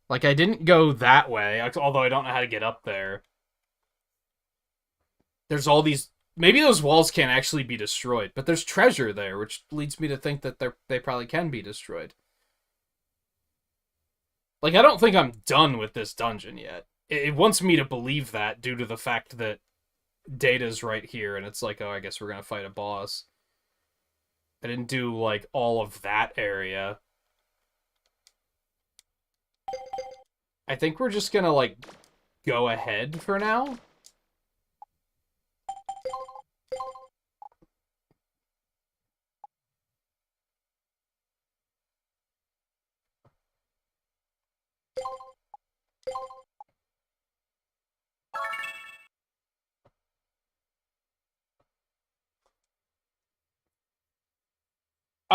Like, I didn't go that way, although I don't know how to get up there. There's all these... Maybe those walls can't actually be destroyed, but there's treasure there, which leads me to think that they probably can be destroyed. Like, I don't think I'm done with this dungeon yet. It wants me to believe that due to the fact that Data's right here, and it's like, oh, I guess we're gonna fight a boss. I didn't do, like, all of that area. I think we're just gonna, like, go ahead for now.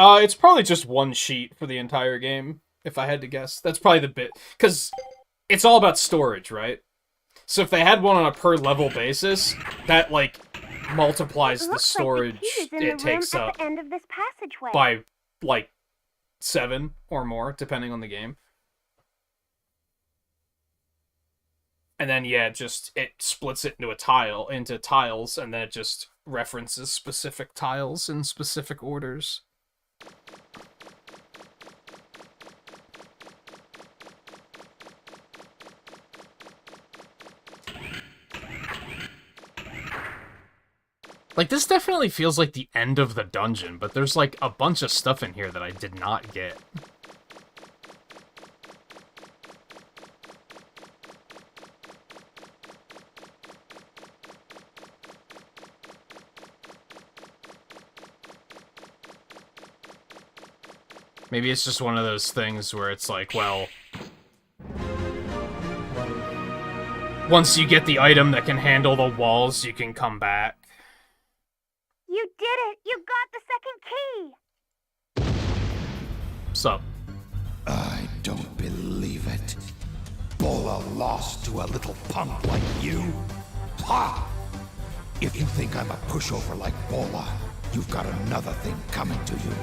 It's probably just one sheet for the entire game, if I had to guess. That's probably the bit, because it's all about storage, right? So if they had one on a per level basis, that, like, multiplies the storage it takes up by, like, 7 or more, depending on the game. And then, yeah, it splits it into tiles, and then it just references specific tiles in specific orders. Like, this definitely feels like the end of the dungeon, but there's, like, a bunch of stuff in here that I did not get. Maybe it's just one of those things where it's like, well, once you get the item that can handle the walls, you can come back. You did it! You got the second key! Sup? I don't believe it. Bola lost to a little punk like you? Ha! If you think I'm a pushover like Bola, you've got another thing coming to you.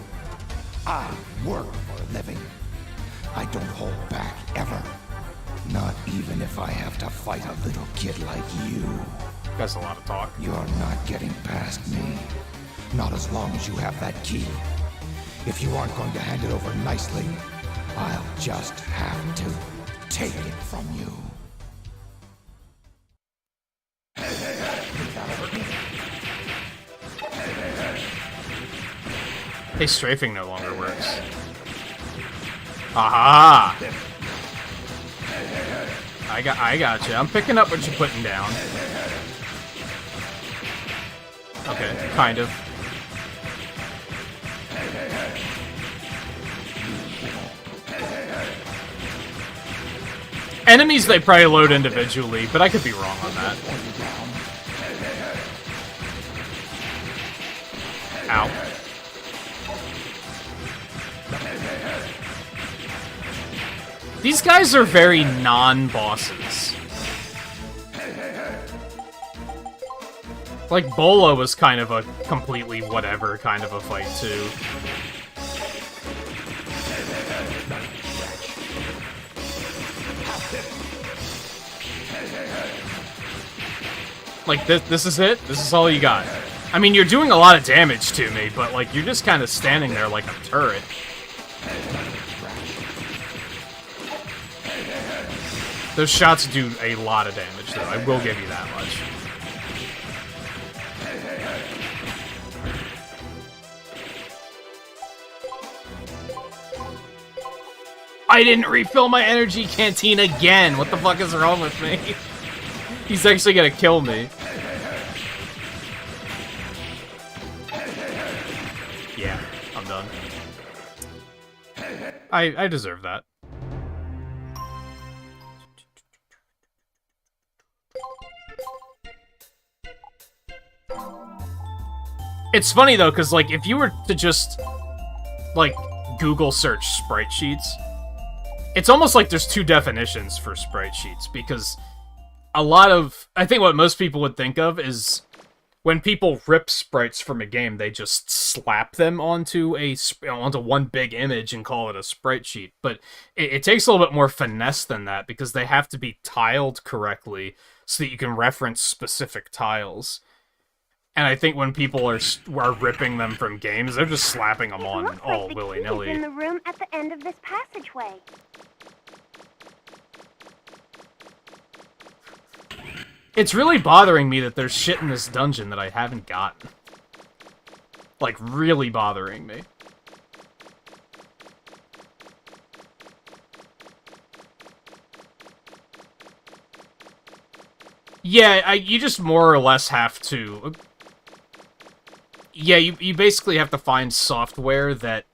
I work for a living. I don't hold back, ever. Not even if I have to fight a little kid like you. That's a lot of talk. You're not getting past me. Not as long as you have that key. If you aren't going to hand it over nicely, I'll just have to take it from you. Hey, strafing no longer works. Aha! I got you. I'm picking up what you're putting down. Okay, kind of. Enemies they probably load individually, but I could be wrong on that. Ow. These guys are very non-bosses. Like, Bola was kind of a completely whatever kind of a fight, too. Like, this is it? This is all you got? I mean, you're doing a lot of damage to me, but, like, you're just kind of standing there like a turret. Those shots do a lot of damage, though. I will give you that much. I didn't refill my energy canteen again! What the fuck is wrong with me? He's actually gonna kill me. Yeah, I'm done. I deserve that. It's funny, though, because, like, if you were to just, like, Google search sprite sheets, it's almost like there's two definitions for sprite sheets, because a lot of... I think what most people would think of is when people rip sprites from a game, they just slap them onto one big image and call it a sprite sheet. But it takes a little bit more finesse than that, because they have to be tiled correctly so that you can reference specific tiles. And I think when people are ripping them from games, they're just slapping them on all willy-nilly. In the room at the end of this passageway. It's really bothering me that there's shit in this dungeon that I haven't gotten. Like, really bothering me. Yeah, you just more or less have to... Yeah, you basically have to find software that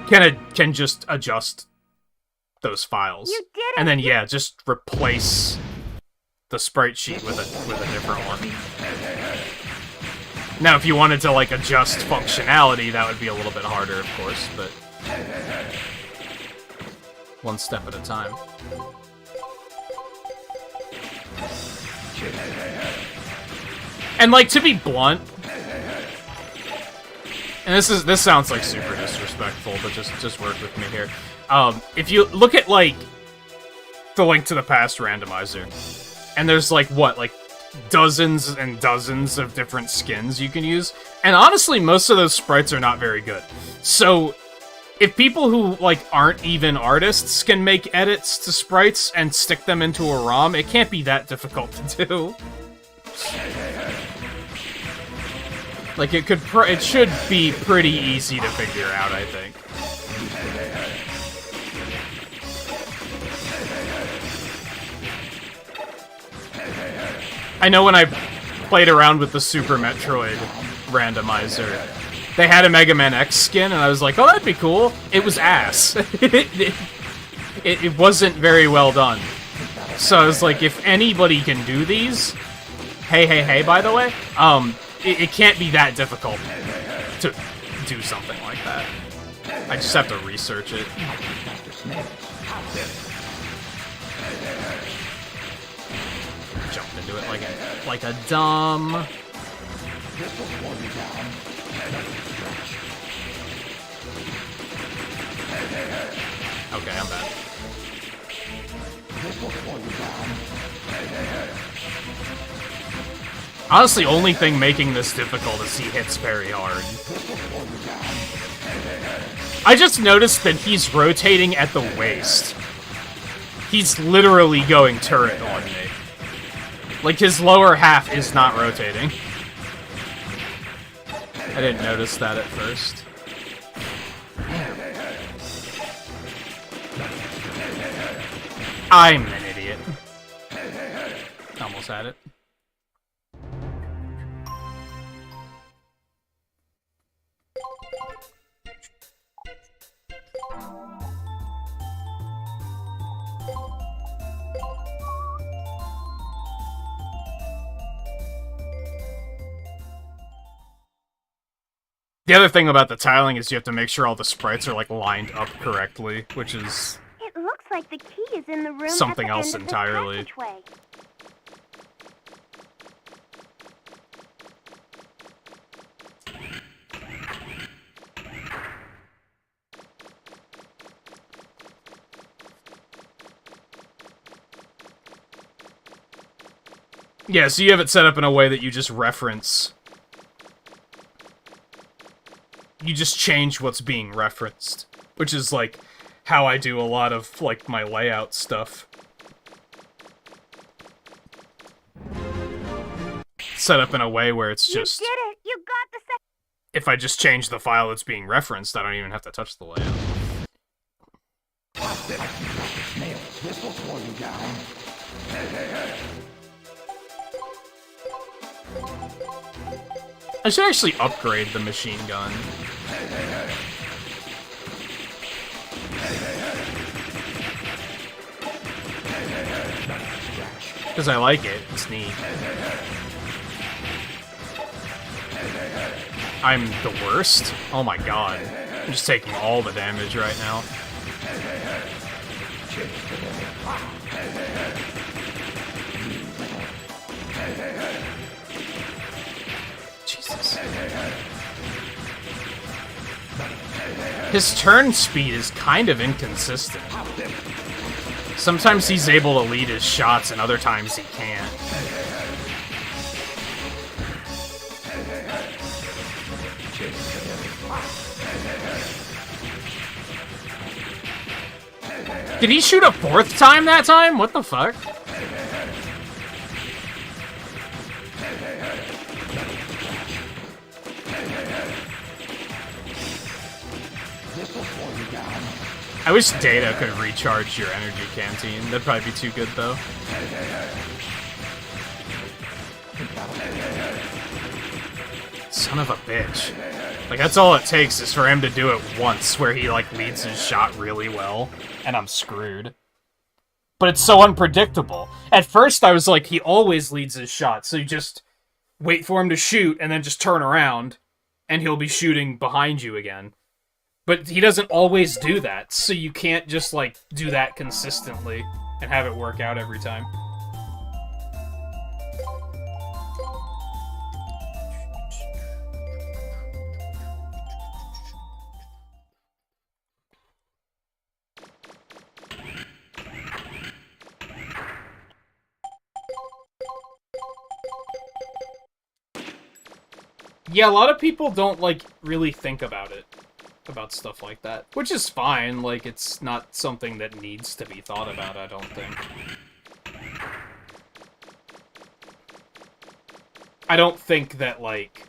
can just adjust those files. You did it! And then, yeah, just replace the sprite sheet with a different one. Now, if you wanted to, like, adjust functionality, that would be a little bit harder, of course, but... one step at a time. And, like, to be blunt, and this sounds like super disrespectful, but just work with me here. If you look at, like, the Link to the Past randomizer, and there's, like, what, like, dozens and dozens of different skins you can use, and honestly, most of those sprites are not very good. So, if people who, like, aren't even artists can make edits to sprites and stick them into a ROM, it can't be that difficult to do. Like, it should be pretty easy to figure out, I think. I know when I played around with the Super Metroid randomizer. They had a Mega Man X skin, and I was like, oh, that'd be cool. It was ass. It wasn't very well done. So I was like, if anybody can do these, hey, by the way, it can't be that difficult to do something like that. I just have to research it. Jumped into it like a dumb. Okay, I'm bad. Honestly, only thing making this difficult is he hits very hard. I just noticed that he's rotating at the waist. He's literally going turret on me. Like, his lower half is not rotating. I didn't notice that at first. I'm an idiot. Almost had it. The other thing about the tiling is you have to make sure all the sprites are, like, lined up correctly, which is... It looks like the key is in the room something at the else end of this entirely. passageway. Yeah, so you have it set up in a way that you just reference... You just change what's being referenced. Which is, like, how I do a lot of, like, my layout stuff. Set up in a way where it's just... You did it! You got the second... If I just change the file that's being referenced, I don't even have to touch the layout. This will slow you down. I should actually upgrade the machine gun. Because I like it. It's neat. I'm the worst? Oh my god. I'm just taking all the damage right now. Jesus. His turn speed is kind of inconsistent. Sometimes he's able to lead his shots, and other times he can't. Did he shoot a fourth time that time? What the fuck? I wish Data could recharge your energy canteen. That'd probably be too good, though. Son of a bitch. Like, that's all it takes is for him to do it once, where he, like, leads his shot really well, and I'm screwed. But it's so unpredictable. At first, I was like, he always leads his shot, so you just wait for him to shoot, and then just turn around, and he'll be shooting behind you again. But he doesn't always do that, so you can't just, like, do that consistently and have it work out every time. Yeah, a lot of people don't, like, really think about it. About stuff like that. Which is fine, like, it's not something that needs to be thought about, I don't think. I don't think that, like,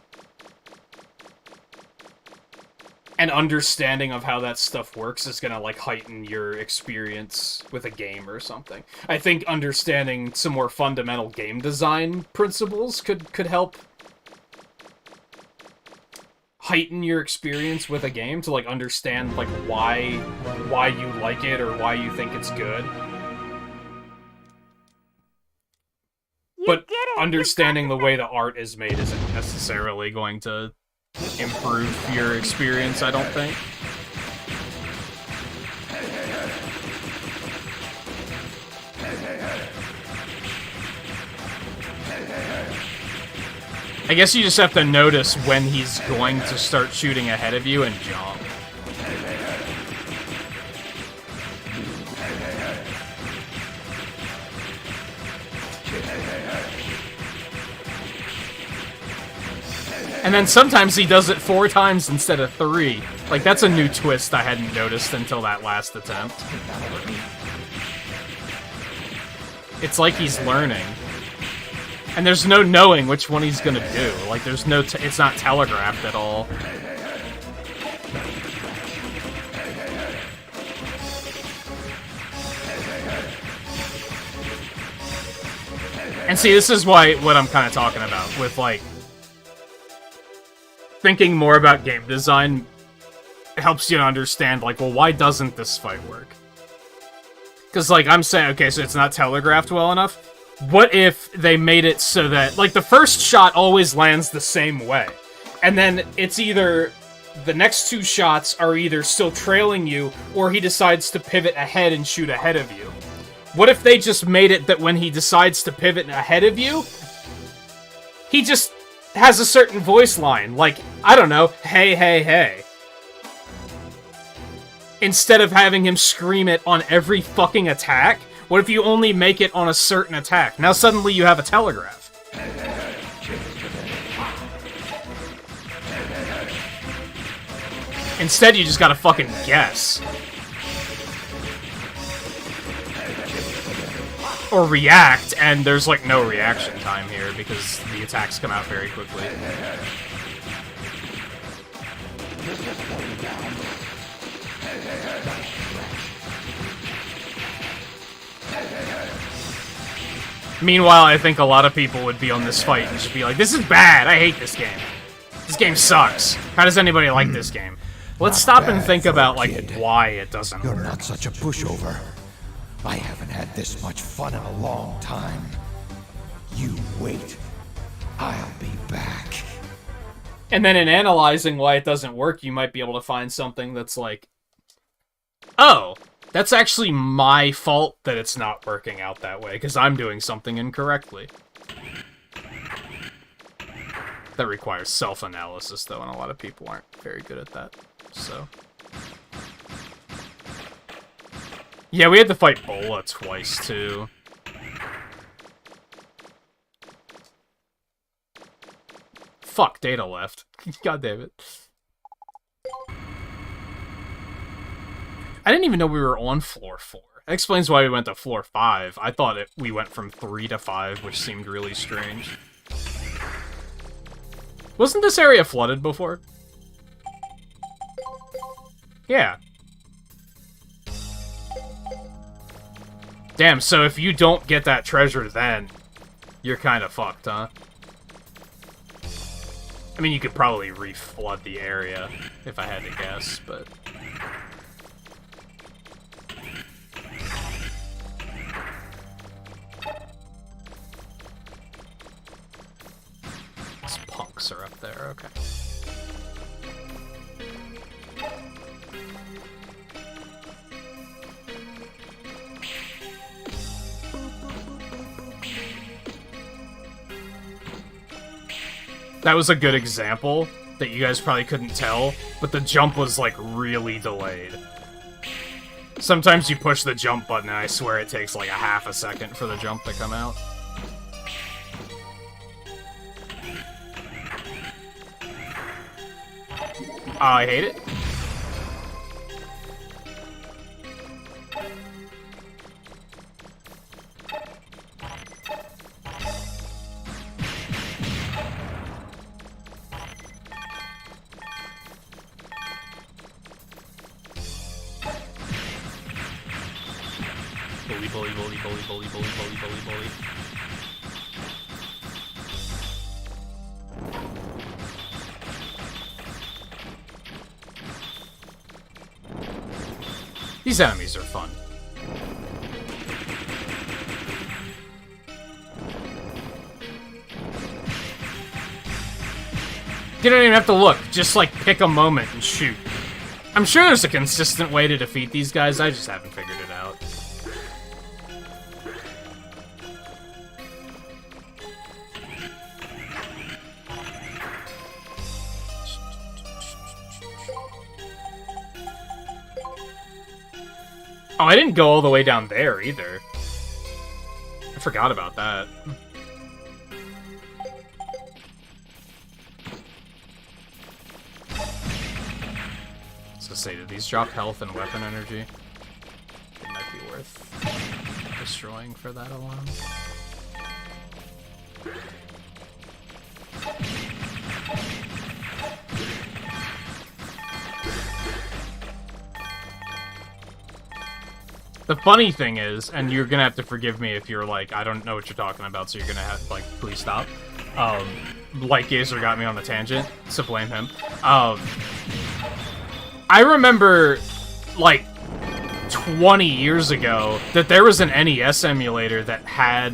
an understanding of how that stuff works is gonna, like, heighten your experience with a game or something. I think understanding some more fundamental game design principles could help heighten your experience with a game to like understand like why you like it or why you think it's good. But understanding the way the art is made isn't necessarily going to improve your experience, I don't think. I guess you just have to notice when he's going to start shooting ahead of you and jump. And then sometimes he does it 4 times instead of 3. Like, that's a new twist I hadn't noticed until that last attempt. It's like he's learning. And there's no knowing which one he's gonna do. Like, there's no... it's not telegraphed at all. And see, this is what I'm kind of talking about. With, like... thinking more about game design helps you to understand, like, well, why doesn't this fight work? Because, like, I'm saying, okay, so it's not telegraphed well enough. What if they made it so that, like, the first shot always lands the same way? And then it's either... the next 2 shots are either still trailing you, or he decides to pivot ahead and shoot ahead of you. What if they just made it that when he decides to pivot ahead of you, he just has a certain voice line, like, I don't know, hey, hey, hey. Instead of having him scream it on every fucking attack, what if you only make it on a certain attack? Now suddenly you have a telegraph. Instead, you just gotta fucking guess. Or react, and there's, like, no reaction time here, because the attacks come out very quickly. Meanwhile, I think a lot of people would be on this fight and just be like, this is bad, I hate this game. This game sucks. How does anybody like this game? Let's stop and think about, like, why it doesn't work. You're not such a pushover. I haven't had this much fun in a long time. You wait. I'll be back. And then in analyzing why it doesn't work, you might be able to find something that's like, oh, that's actually my fault that it's not working out that way, because I'm doing something incorrectly. That requires self-analysis, though, and a lot of people aren't very good at that, so... Yeah, we had to fight Bola twice, too. Fuck, Data left. God damn it. I didn't even know we were on floor 4. That explains why we went to floor 5. I thought we went from 3 to 5, which seemed really strange. Wasn't this area flooded before? Yeah. Damn, so if you don't get that treasure then, you're kind of fucked, huh? I mean, you could probably re-flood the area, if I had to guess, but... These punks are up there, okay. That was a good example that you guys probably couldn't tell, but the jump was, like, really delayed. Sometimes you push the jump button and I swear it takes, like, a half a second for the jump to come out. Oh, I hate it. Bully, bully, bully, bully, bully, bully, bully, bully, bully. These enemies are fun. You don't even have to look. Just, like, pick a moment and shoot. I'm sure there's a consistent way to defeat these guys. I just haven't figured it out. Oh, I didn't go all the way down there, either. I forgot about that. So say, did these drop health and weapon energy? It might be worth destroying for that alone. The funny thing is, and you're gonna have to forgive me if you're like, I don't know what you're talking about, so you're gonna have, like, please stop. Light Gazer got me on the tangent, so blame him. I remember, like, 20 years ago, that there was an NES emulator that had,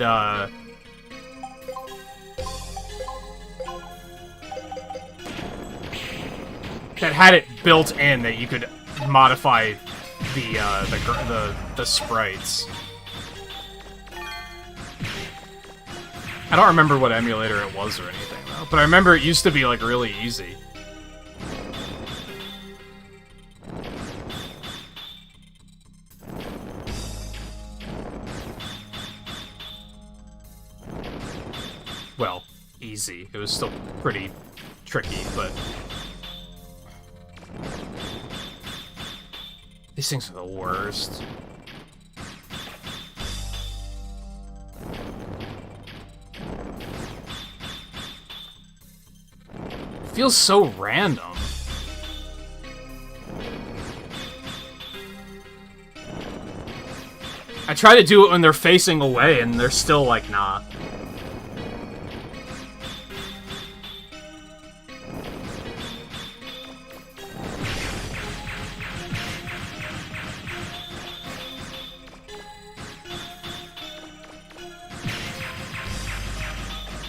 it built in that you could modify the sprites. I don't remember what emulator it was or anything, though, but I remember it used to be, like, really easy. Well, easy. It was still pretty tricky, but... These things are the worst. It feels so random. I try to do it when they're facing away, and they're still like, nah.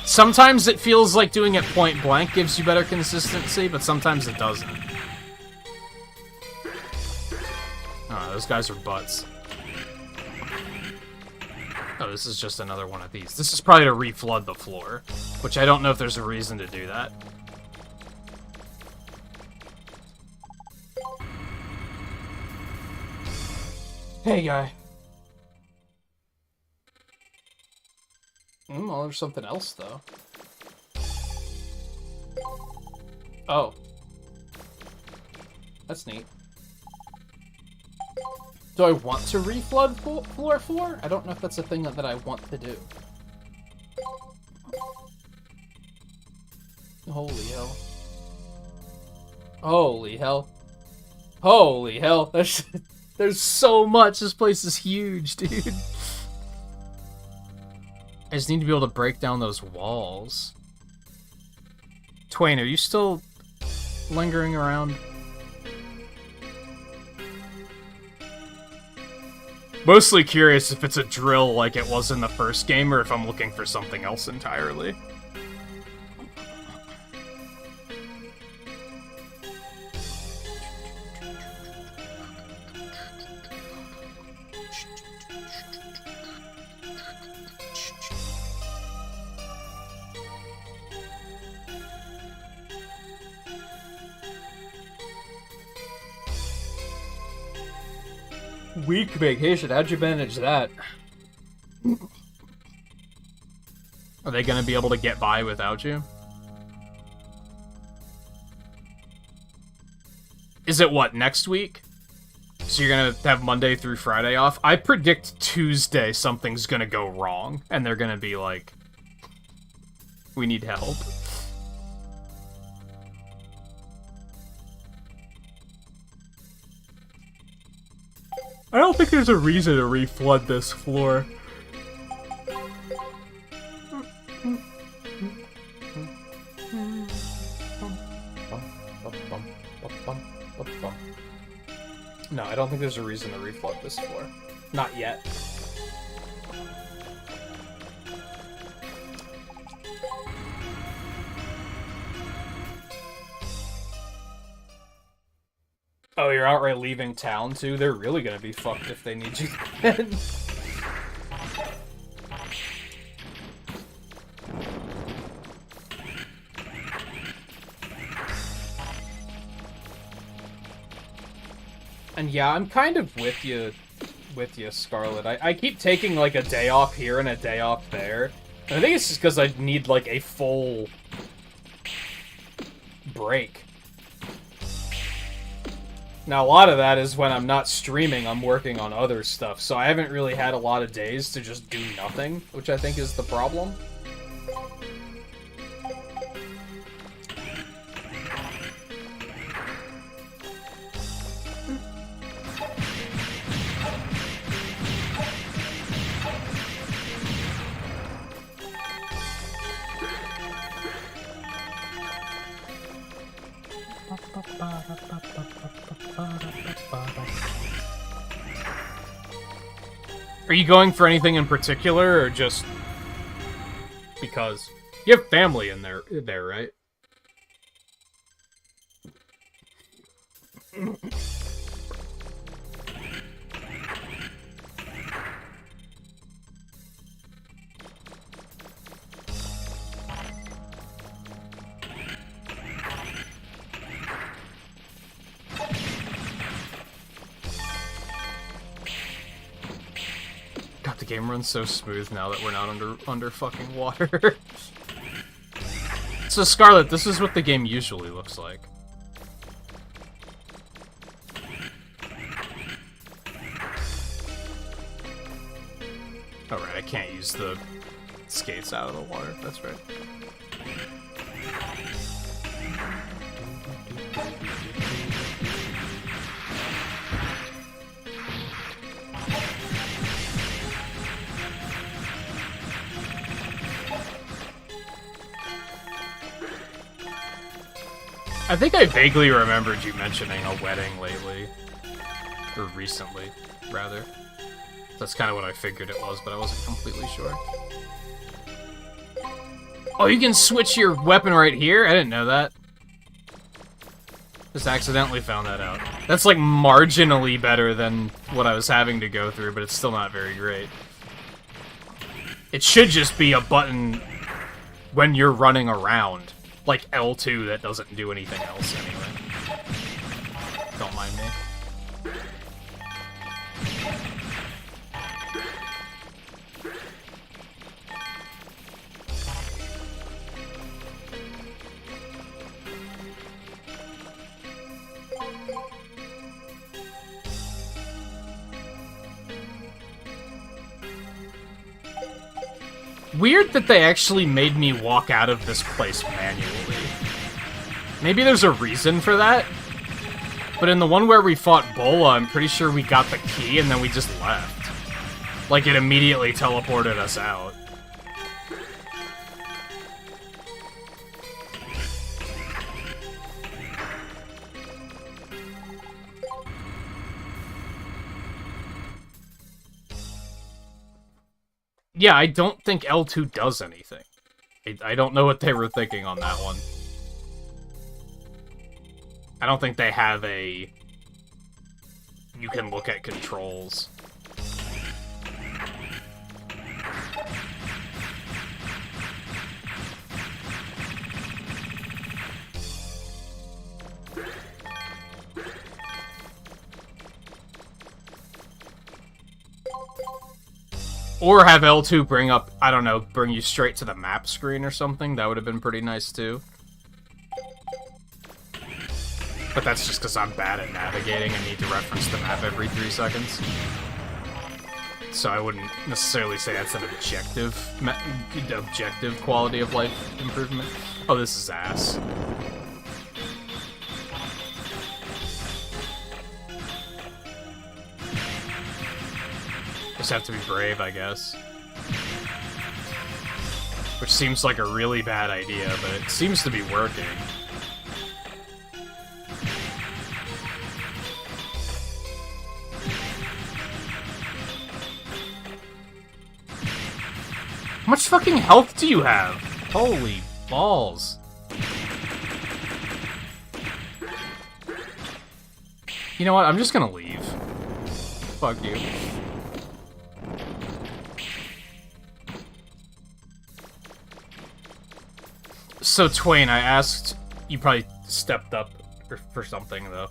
Sometimes it feels like doing it point blank gives you better consistency, but sometimes it doesn't. Oh, those guys are butts. Oh, this is just another one of these. This is probably to reflood the floor, which I don't know if there's a reason to do that. Hey, guy. Well, there's something else, though. Oh. That's neat. Do I want to reflood floor 4? I don't know if that's a thing that I want to do. Holy hell. Holy hell. Holy hell. There's so much. This place is huge, dude. I just need to be able to break down those walls. Twain, are you still lingering around? Mostly curious if it's a drill like it was in the first game, or if I'm looking for something else entirely. Week vacation, how'd you manage that? Are they gonna be able to get by without you? Is it what, next week? So you're gonna have Monday through Friday off? I predict Tuesday something's gonna go wrong, and they're gonna be like, we need help. I don't think there's a reason to reflood this floor. No, I don't think there's a reason to reflood this floor. Not yet. Oh, you're outright leaving town, too? They're really gonna be fucked if they need you then. And yeah, I'm kind of with you, Scarlet. I keep taking, like, a day off here and a day off there. And I think it's just because I need, like, a full break. Now, a lot of that is when I'm not streaming, I'm working on other stuff, so I haven't really had a lot of days to just do nothing, which I think is the problem. Are you going for anything in particular, or just because? You have family in there, right? God, the game runs so smooth now that we're not under fucking water. So Scarlet, this is what the game usually looks like. Alright, I can't use the skates out of the water, that's right. I think I vaguely remembered you mentioning a wedding lately. Or recently, rather. That's kind of what I figured it was, but I wasn't completely sure. Oh, you can switch your weapon right here? I didn't know that. Just accidentally found that out. That's like marginally better than what I was having to go through, but it's still not very great. It should just be a button when you're running around. Like L2 that doesn't do anything else anyway. Don't mind me. Weird that they actually made me walk out of this place manually. Maybe there's a reason for that. But in the one where we fought Bola, I'm pretty sure we got the key and then we just left. Like, it immediately teleported us out. Yeah, I don't think L2 does anything. I don't know what they were thinking on that one. I don't think they have a... You can look at controls. Or have L2 bring up, I don't know, bring you straight to the map screen or something. That would have been pretty nice, too. But that's just because I'm bad at navigating and need to reference the map every 3 seconds. So I wouldn't necessarily say that's an objective quality of life improvement. Oh, this is ass. Just have to be brave, I guess. Which seems like a really bad idea, but it seems to be working. much fucking health do you have? Holy balls. You know what? I'm just gonna leave. Fuck you. So, Twain, I asked... You probably stepped up for something, though.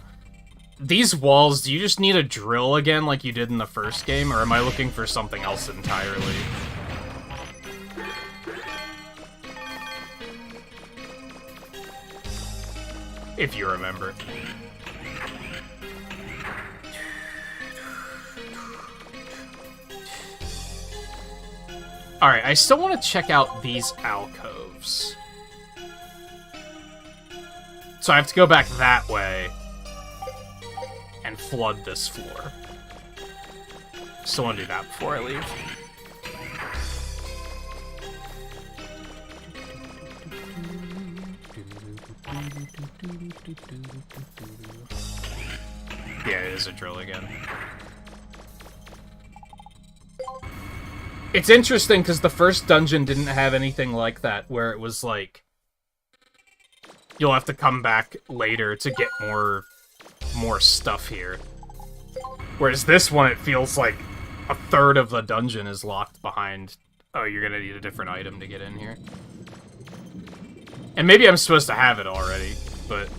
These walls, do you just need a drill again like you did in the first game, or am I looking for something else entirely? If you remember. Alright, I still want to check out these alcoves. So I have to go back that way and flood this floor. Still want to do that before I leave. Yeah, it is a drill again. It's interesting because the first dungeon didn't have anything like that, where it was like you'll have to come back later to get more stuff here. Whereas this one, it feels like a third of the dungeon is locked behind. Oh, you're gonna need a different item to get in here. And maybe I'm supposed to have it already, but...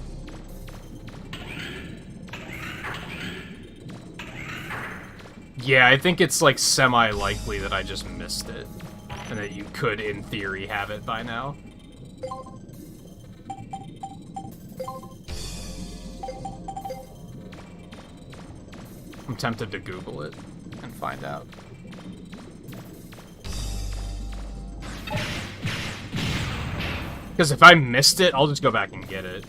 Yeah, I think it's, like, semi-likely that I just missed it. And that you could, in theory, have it by now. I'm tempted to Google it and find out. Because if I missed it, I'll just go back and get it.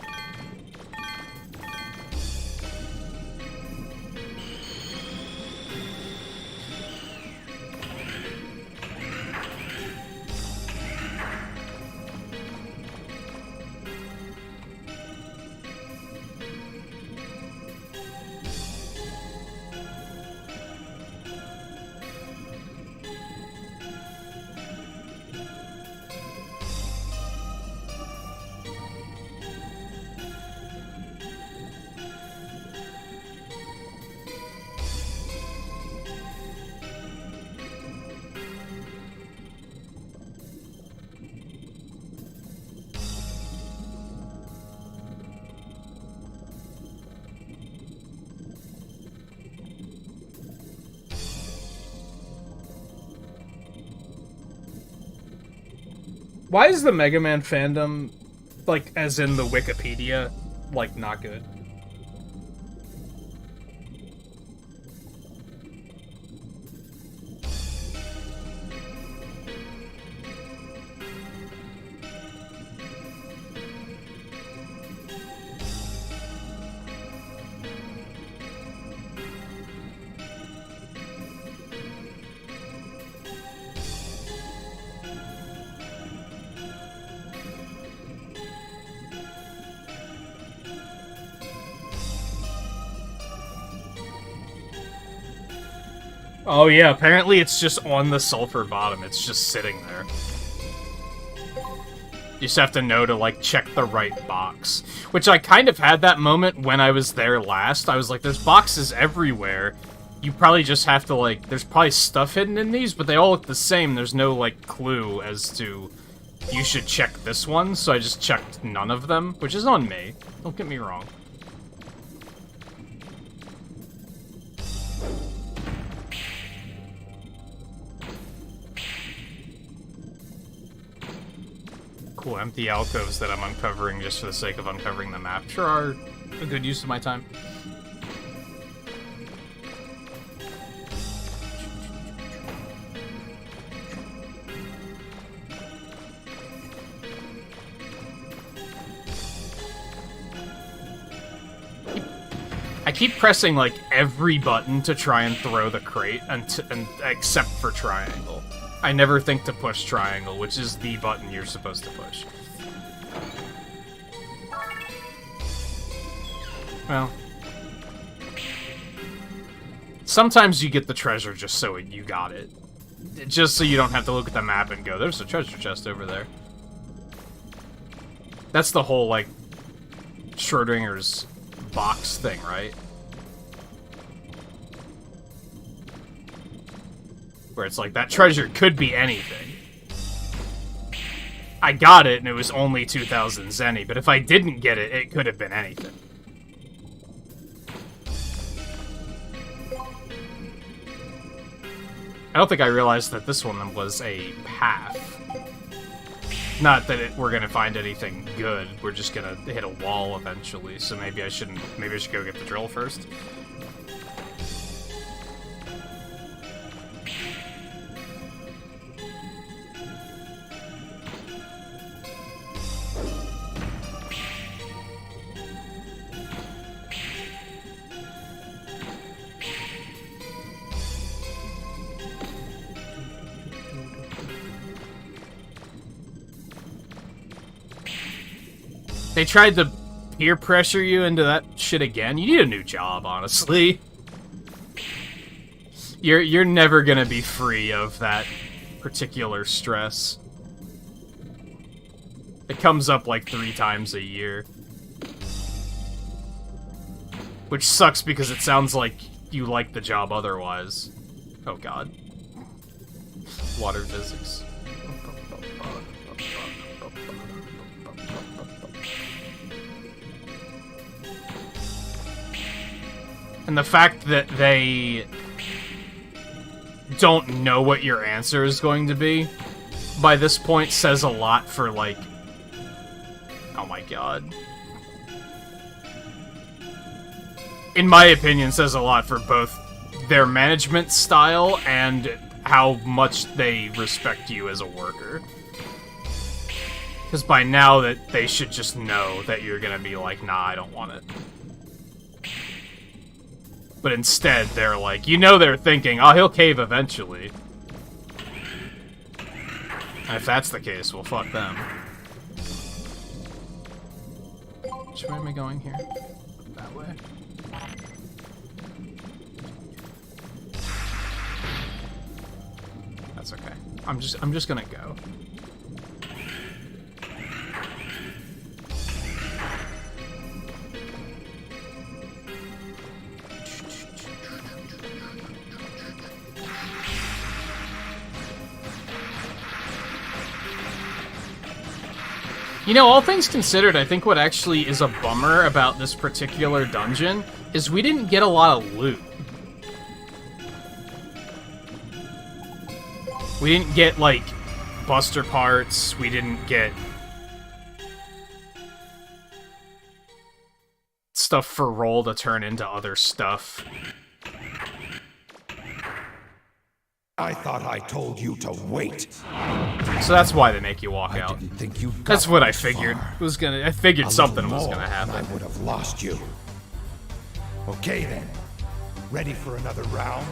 Why is the Mega Man fandom, like, as in the Wikipedia, like, not good? Oh yeah, apparently it's just on the sulfur bottom. It's just sitting there. You just have to know to, like, check the right box. Which I kind of had that moment when I was there last. I was like, there's boxes everywhere. You probably just have to, like, there's probably stuff hidden in these, but they all look the same. There's no, like, clue as to you should check this one, so I just checked none of them, which is on me. Don't get me wrong. Cool empty alcoves that I'm uncovering just for the sake of uncovering the map sure are a good use of my time. I keep pressing, like, every button to try and throw the crate, except for triangle. I never think to push triangle, which is the button you're supposed to push. Well. Sometimes you get the treasure just so you got it. Just so you don't have to look at the map and go, there's a treasure chest over there. That's the whole, like, Schrodinger's box thing, right? Where it's like, that treasure could be anything. I got it, and it was only 2,000 zenny, but if I didn't get it, it could have been anything. I don't think I realized that this one was a path. Not that we're gonna find anything good, we're just gonna hit a wall eventually, so maybe I should go get the drill first. They tried to peer pressure you into that shit again. You need a new job, honestly. You're never gonna be free of that particular stress. It comes up like 3 times a year. Which sucks because it sounds like you like the job otherwise. Oh god. Water physics. And the fact that they don't know what your answer is going to be by this point says a lot for, like... Oh my god. In my opinion, says a lot for both their management style and how much they respect you as a worker. Because by now, that they should just know that you're gonna be like, nah, I don't want it. But instead, they're like, you know they're thinking, oh, he'll cave eventually. And if that's the case, well, fuck them. Which way am I going here? That way. That's okay. I'm just gonna go. You know, all things considered, I think what actually is a bummer about this particular dungeon is we didn't get a lot of loot. We didn't get, like, buster parts, we didn't get stuff for roll to turn into other stuff. I thought I told you to wait. So that's why they make you walk out. Didn't think you got That's what I this figured far. was gonna. I figured A something little was more gonna and happen. I would have lost you. Okay then. Ready for another round?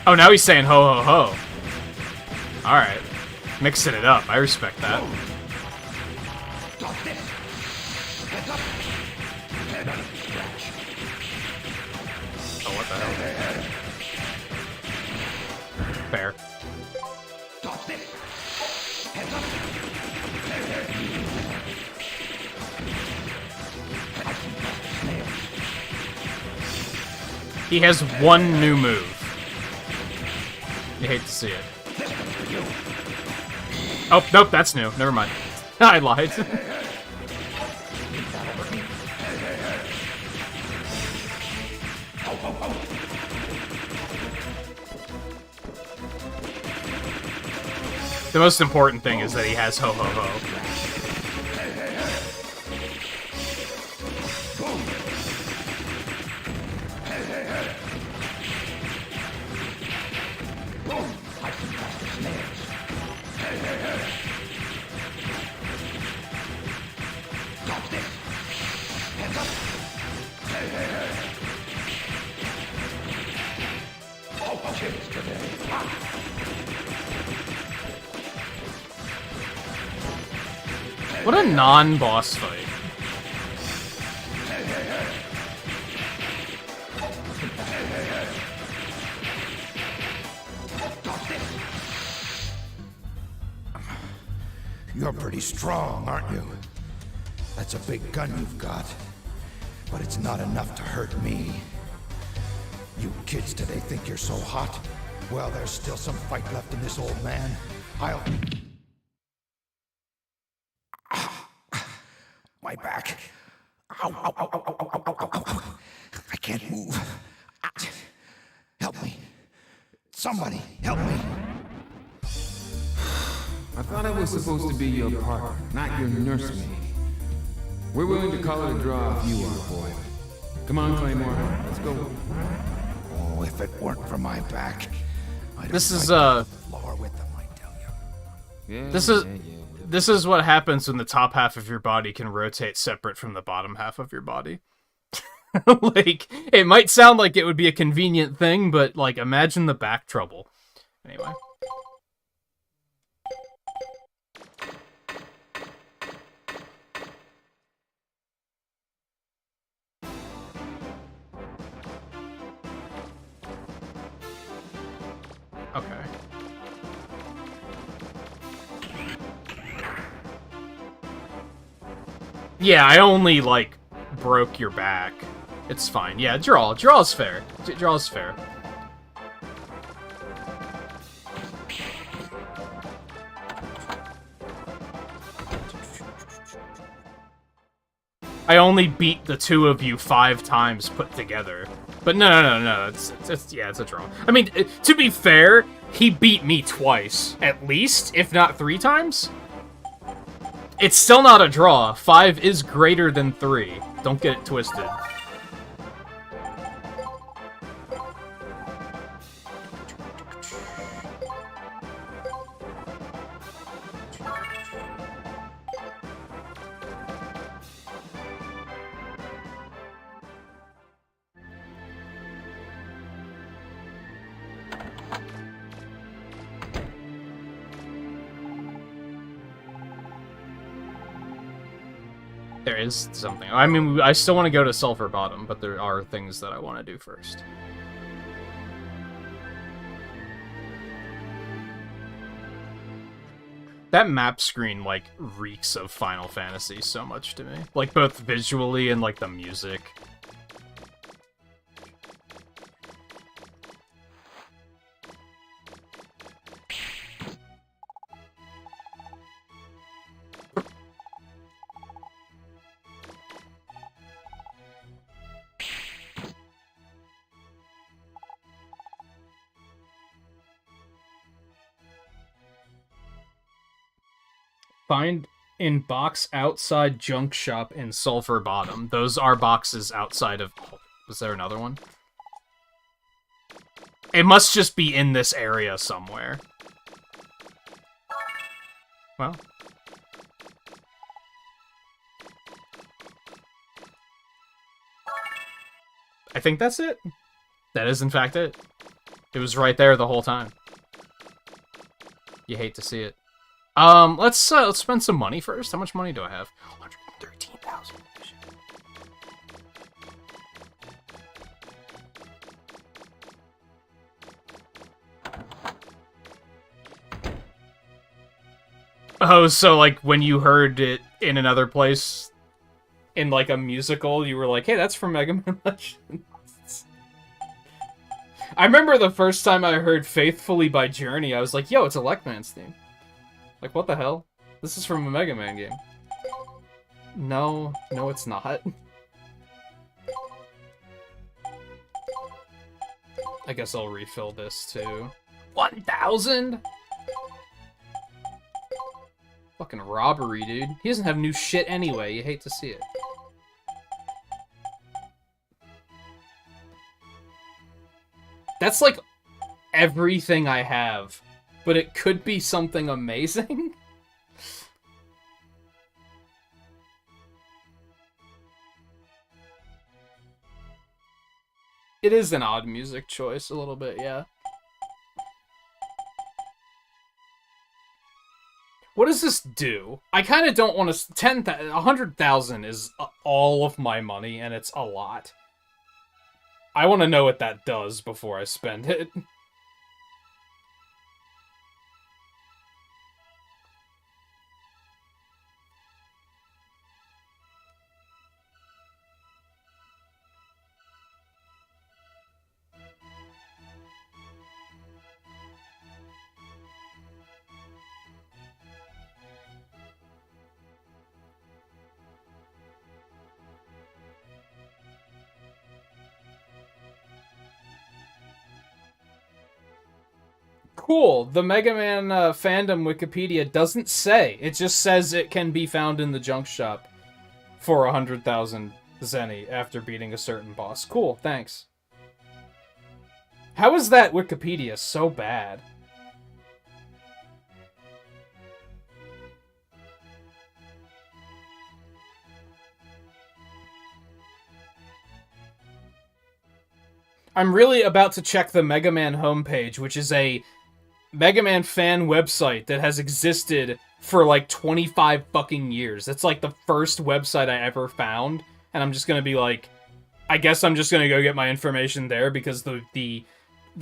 Oh, now he's saying ho ho ho. All right, mixing it up. I respect that. Oh, what the hell? Fair. He has one new move. You hate to see it. Oh, nope, that's new. Never mind. I lied. The most important thing is that he has ho ho ho. What a non-boss fight. You're pretty strong, aren't you? That's a big gun you've got. But it's not enough to hurt me. You kids today think you're so hot? Well, there's still some fight left in this old man. My back. Ow, ow, ow, ow, ow, ow, ow, ow, ow. I can't move. Help me. Somebody, help me. I thought I was supposed to be your partner, not your nursemaid. We're willing to call it a draw if you are, boy. Come on, Claymore. Let's go. Oh, if it weren't for my back, I'd This is floor with them, I tell you. Yeah, this is what happens when the top half of your body can rotate separate from the bottom half of your body. Like, it might sound like it would be a convenient thing, but, like, imagine the back trouble. Anyway. Okay. Yeah, I only, like, broke your back. It's fine. Yeah, draw. Draw's fair. Draw's fair. I only beat the two of you 5 times put together. But no. It's a draw. I mean, to be fair, he beat me twice, at least, if not 3 times. It's still not a draw. 5 is greater than 3. Don't get it twisted. There is something. I mean, I still want to go to Sulphur Bottom, but there are things that I want to do first. That map screen, like, reeks of Final Fantasy so much to me. Like, both visually and, like, the music. Find in box outside junk shop in Sulphur Bottom. Those are boxes outside of... Oh, was there another one? It must just be in this area somewhere. Well. I think that's it. That is in fact it. It was right there the whole time. You hate to see it. Let's spend some money first. How much money do I have? 113,000. Oh, so like when you heard it in another place, in like a musical, you were like, "Hey, that's from Mega Man Legends." I remember the first time I heard "Faithfully" by Journey, I was like, "Yo, it's a Lekman's theme." Like, what the hell? This is from a Mega Man game. No, it's not. I guess I'll refill this too. 1,000? Fucking robbery, dude. He doesn't have new shit anyway. You hate to see it. That's like everything I have. But it could be something amazing. It is an odd music choice, a little bit, yeah. What does this do? I kind of don't want to... 100,000 is all of my money, and it's a lot. I want to know what that does before I spend it. Cool. The Mega Man fandom Wikipedia doesn't say. It just says it can be found in the junk shop for 100,000 Zenny after beating a certain boss. Cool, thanks. How is that Wikipedia so bad? I'm really about to check the Mega Man homepage, which is a Mega Man fan website that has existed for like 25 fucking years. That's like the first website I ever found, and I'm just gonna be like, I guess I'm just gonna go get my information there because the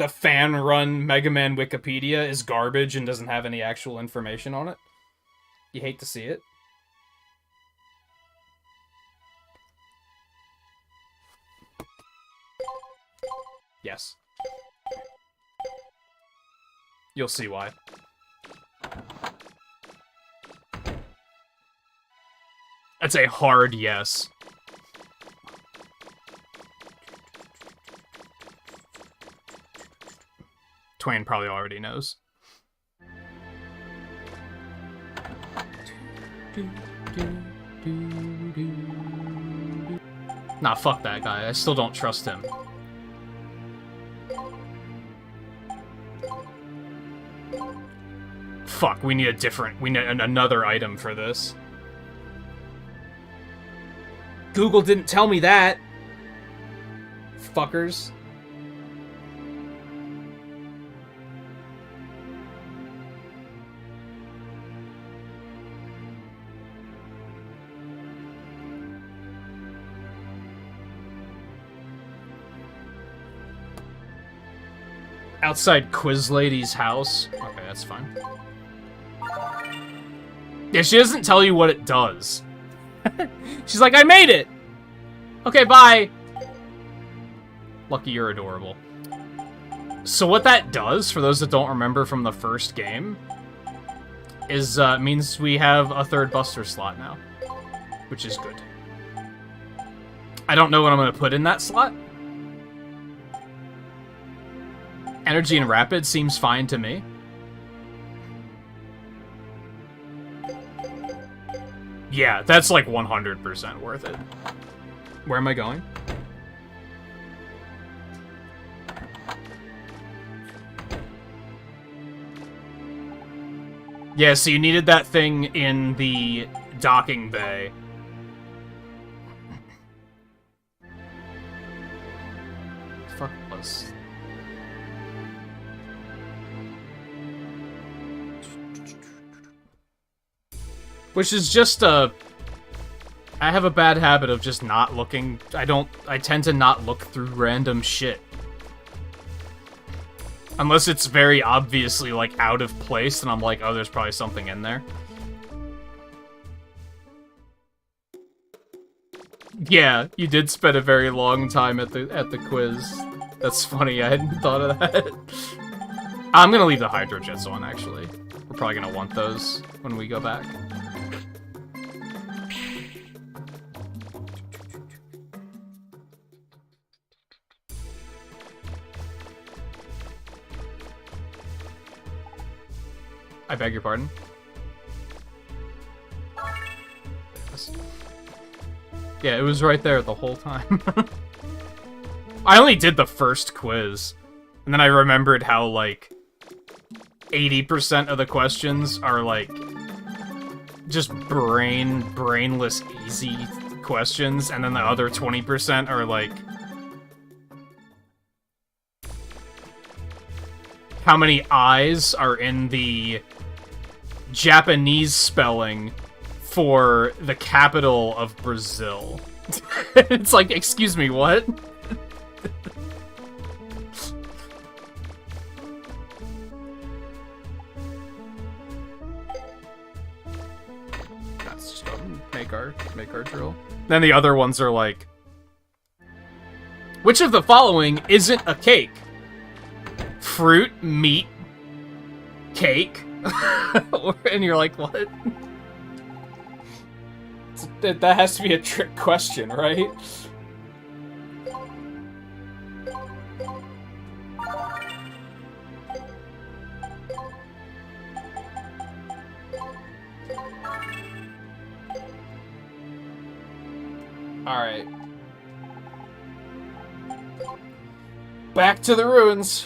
fan-run Mega Man Wikipedia is garbage and doesn't have any actual information on it. You hate to see it. Yes. You'll see why. That's a hard yes. Twain probably already knows. Nah, fuck that guy. I still don't trust him. Fuck, we need a different... We need another item for this. Google didn't tell me that! Fuckers. Outside Quiz Lady's house. Okay, that's fine. Yeah, she doesn't tell you what it does. She's like, I made it! Okay, bye! Lucky you're adorable. So what that does, for those that don't remember from the first game, is means we have a third Buster slot now. Which is good. I don't know what I'm going to put in that slot. Energy and Rapid seems fine to me. Yeah, that's like 100% worth it. Where am I going? Yeah, so you needed that thing in the docking bay. Fuck was... Which is just I have a bad habit of just not looking. I tend to not look through random shit. Unless it's very obviously, like, out of place, and I'm like, oh, there's probably something in there. Yeah, you did spend a very long time at the quiz. That's funny, I hadn't thought of that. I'm gonna leave the Hydrojets on, actually. We're probably gonna want those when we go back. I beg your pardon? Yeah, it was right there the whole time. I only did the first quiz, and then I remembered how, like, 80% of the questions are, like, just brainless, easy questions, and then the other 20% are, like, how many I's are in the Japanese spelling for the capital of Brazil. It's like, excuse me, what? That's just make our drill. Then the other ones are like, which of the following isn't a cake? Fruit, meat, cake. And you're like, what? That has to be a trick question, right? Alright. Back to the ruins.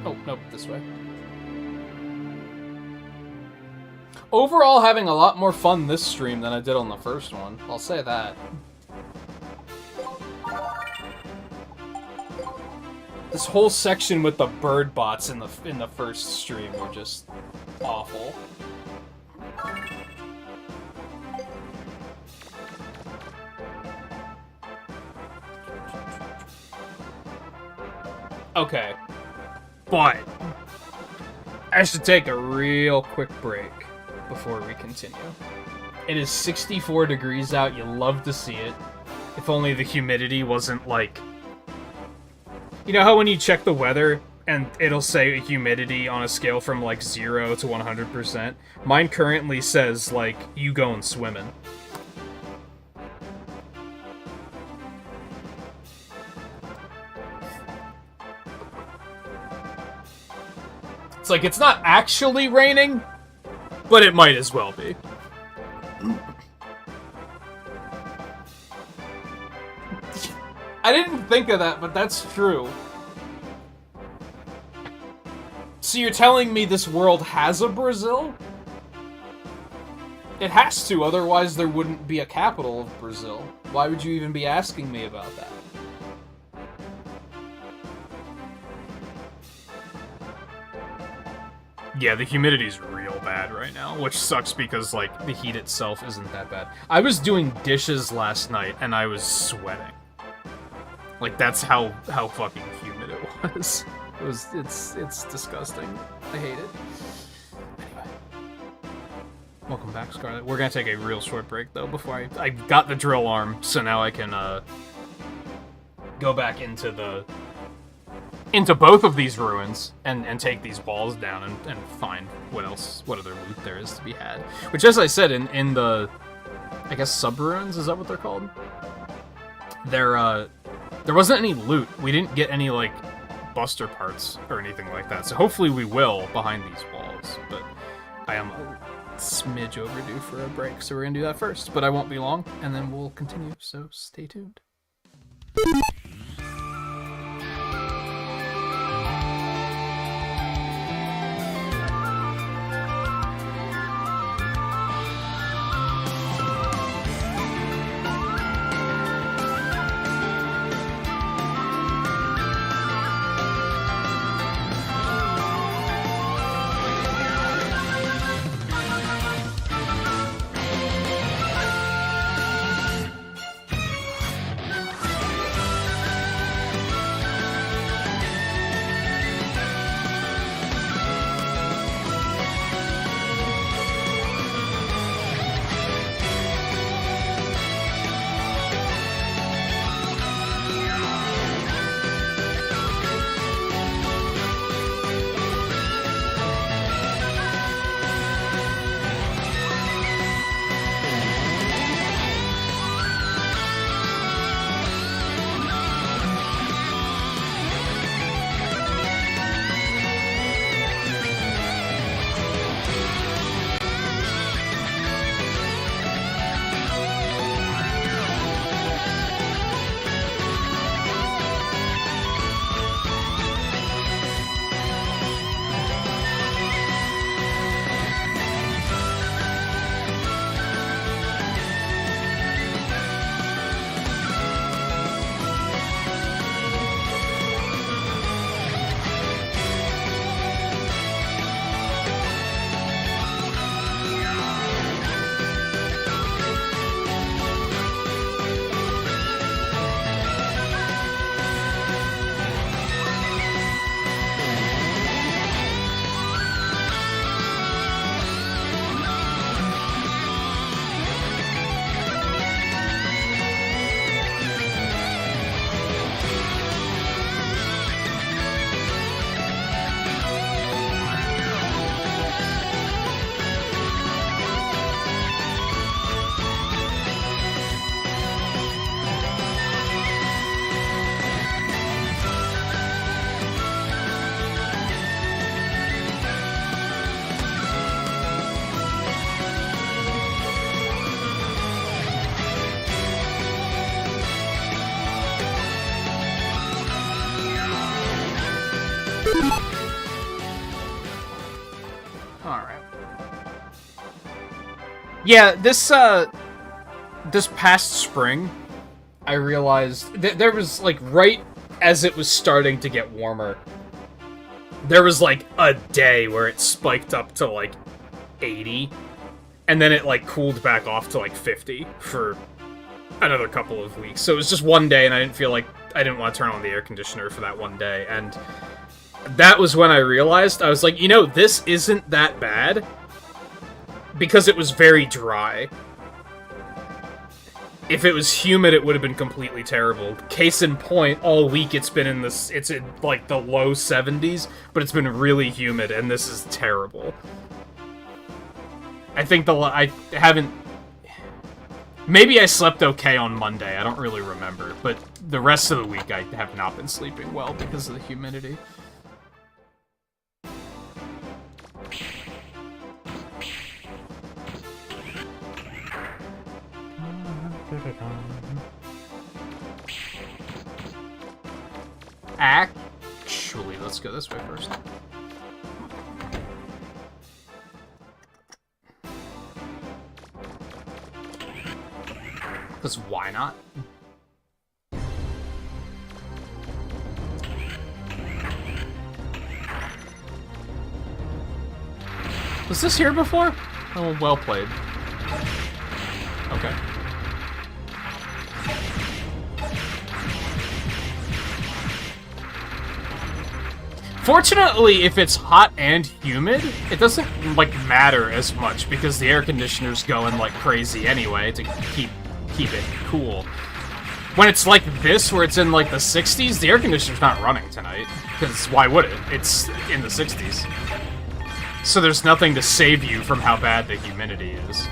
Oh, nope, this way. Overall, having a lot more fun this stream than I did on the first one. I'll say that. This whole section with the bird bots in the first stream were just awful. Okay. But I should take a real quick break before we continue. It is 64 degrees out. You love to see it. If only the humidity wasn't like... You know how when you check the weather and it'll say humidity on a scale from like 0 to 100%? Mine currently says like, you going swimming. It's like, it's not actually raining, but it might as well be. I didn't think of that, but that's true. So you're telling me this world has a Brazil? It has to, otherwise there wouldn't be a capital of Brazil. Why would you even be asking me about that? Yeah, the humidity's real bad right now, which sucks because, like, the heat itself isn't that bad. I was doing dishes last night, and I was sweating. Like, that's how fucking humid it was. It's disgusting. I hate it. Anyway. Welcome back, Scarlet. We're gonna take a real short break, though, before I got the drill arm, so now I can, go back into both of these ruins and take these walls down and find what other loot there is to be had. Which, as I said, in the, I guess, sub-ruins, is that what they're called? There wasn't any loot. We didn't get any, like, buster parts or anything like that. So hopefully we will behind these walls. But I am a smidge overdue for a break, so we're gonna do that first. But I won't be long, and then we'll continue, so stay tuned. Yeah, this past spring, I realized there was, like, right as it was starting to get warmer, there was, like, a day where it spiked up to, like, 80, and then it, like, cooled back off to, like, 50 for another couple of weeks. So it was just one day, and I didn't feel like I didn't want to turn on the air conditioner for that one day, and that was when I realized, I was like, you know, this isn't that bad, because it was very dry. If it was humid, it would have been completely terrible. Case in point, all week it's been in this, it's in, like, the low 70s, but it's been really humid, and this is terrible. I think I haven't... Maybe I slept okay on Monday, I don't really remember, but the rest of the week I have not been sleeping well because of the humidity. Actually, let's go this way first. Because why not? Was this here before? Oh, well played. Okay. Fortunately, if it's hot and humid, it doesn't, like, matter as much, because the air conditioner's going like crazy anyway to keep it cool. When it's like this, where it's in, like, the 60s, the air conditioner's not running tonight, because why would it? It's in the 60s. So there's nothing to save you from how bad the humidity is.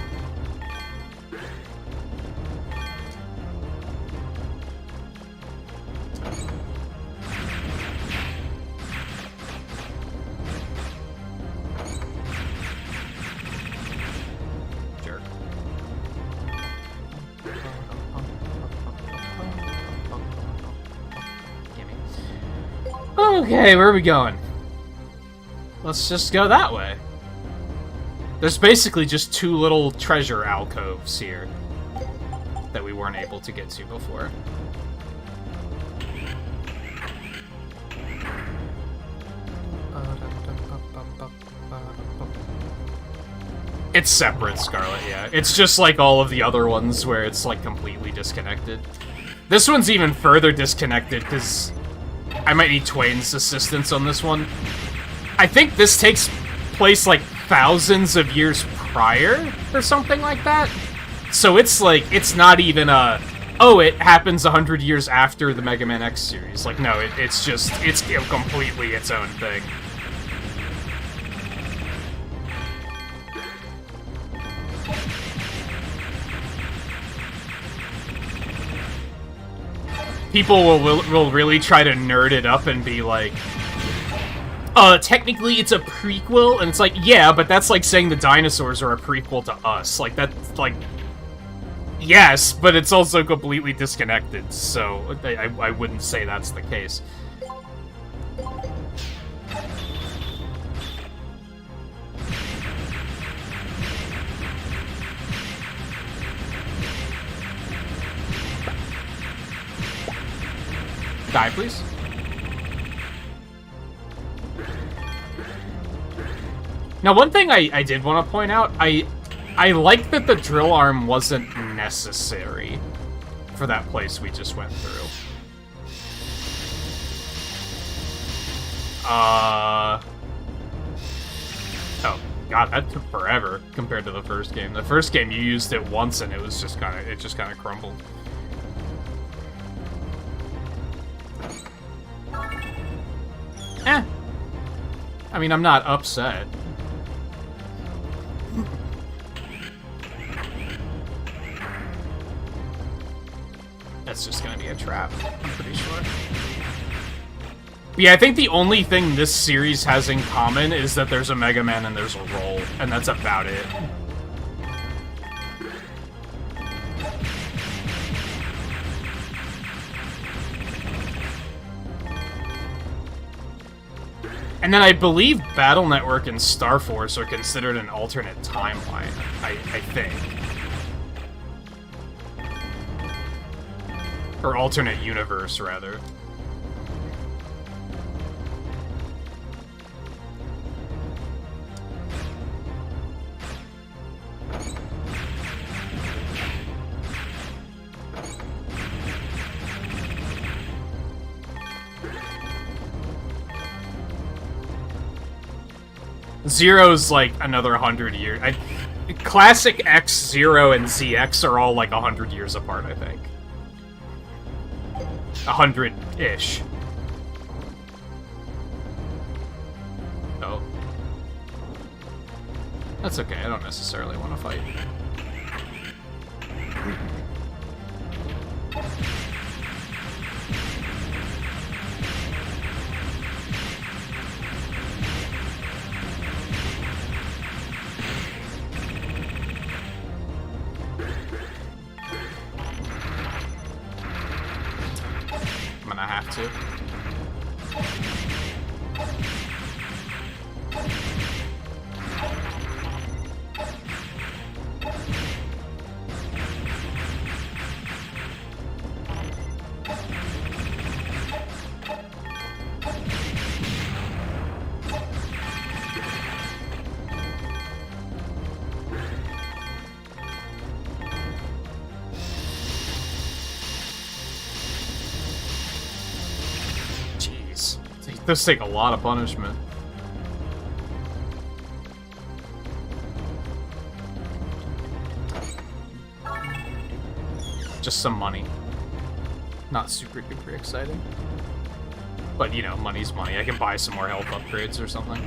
Okay, where are we going? Let's just go that way. There's basically just two little treasure alcoves here that we weren't able to get to before. It's separate, Scarlet, yeah. It's just like all of the other ones where it's, like, completely disconnected. This one's even further disconnected, because I might need Twain's assistance on this one. I think this takes place, like, thousands of years prior, or something like that. So it's, like, it's not even a, oh, it happens 100 years after the Mega Man X series. Like, no, it's just, it's completely its own thing. People will really try to nerd it up and be like, technically it's a prequel, and it's like, yeah, but that's like saying the dinosaurs are a prequel to us. Like, that's like, yes, but it's also completely disconnected, so I wouldn't say that's the case. Die, please. Now, one thing I did want to point out, I like that the drill arm wasn't necessary for that place we just went through. Oh, God, that took forever compared to the first game. The first game, you used it once and it was just kind of crumbled. I mean, I'm not upset. That's just gonna be a trap, I'm pretty sure. But yeah, I think the only thing this series has in common is that there's a Mega Man and there's a roll, and that's about it. And then I believe Battle Network and Star Force are considered an alternate timeline, I think. Or alternate universe, rather. Zero's like another 100 years. Classic X, Zero, and ZX are all like 100 years apart, I think. 100-ish. Oh. That's okay, I don't necessarily want to fight. I have to. This take a lot of punishment. Just some money. Not super duper exciting. But, you know, money's money. I can buy some more health upgrades or something.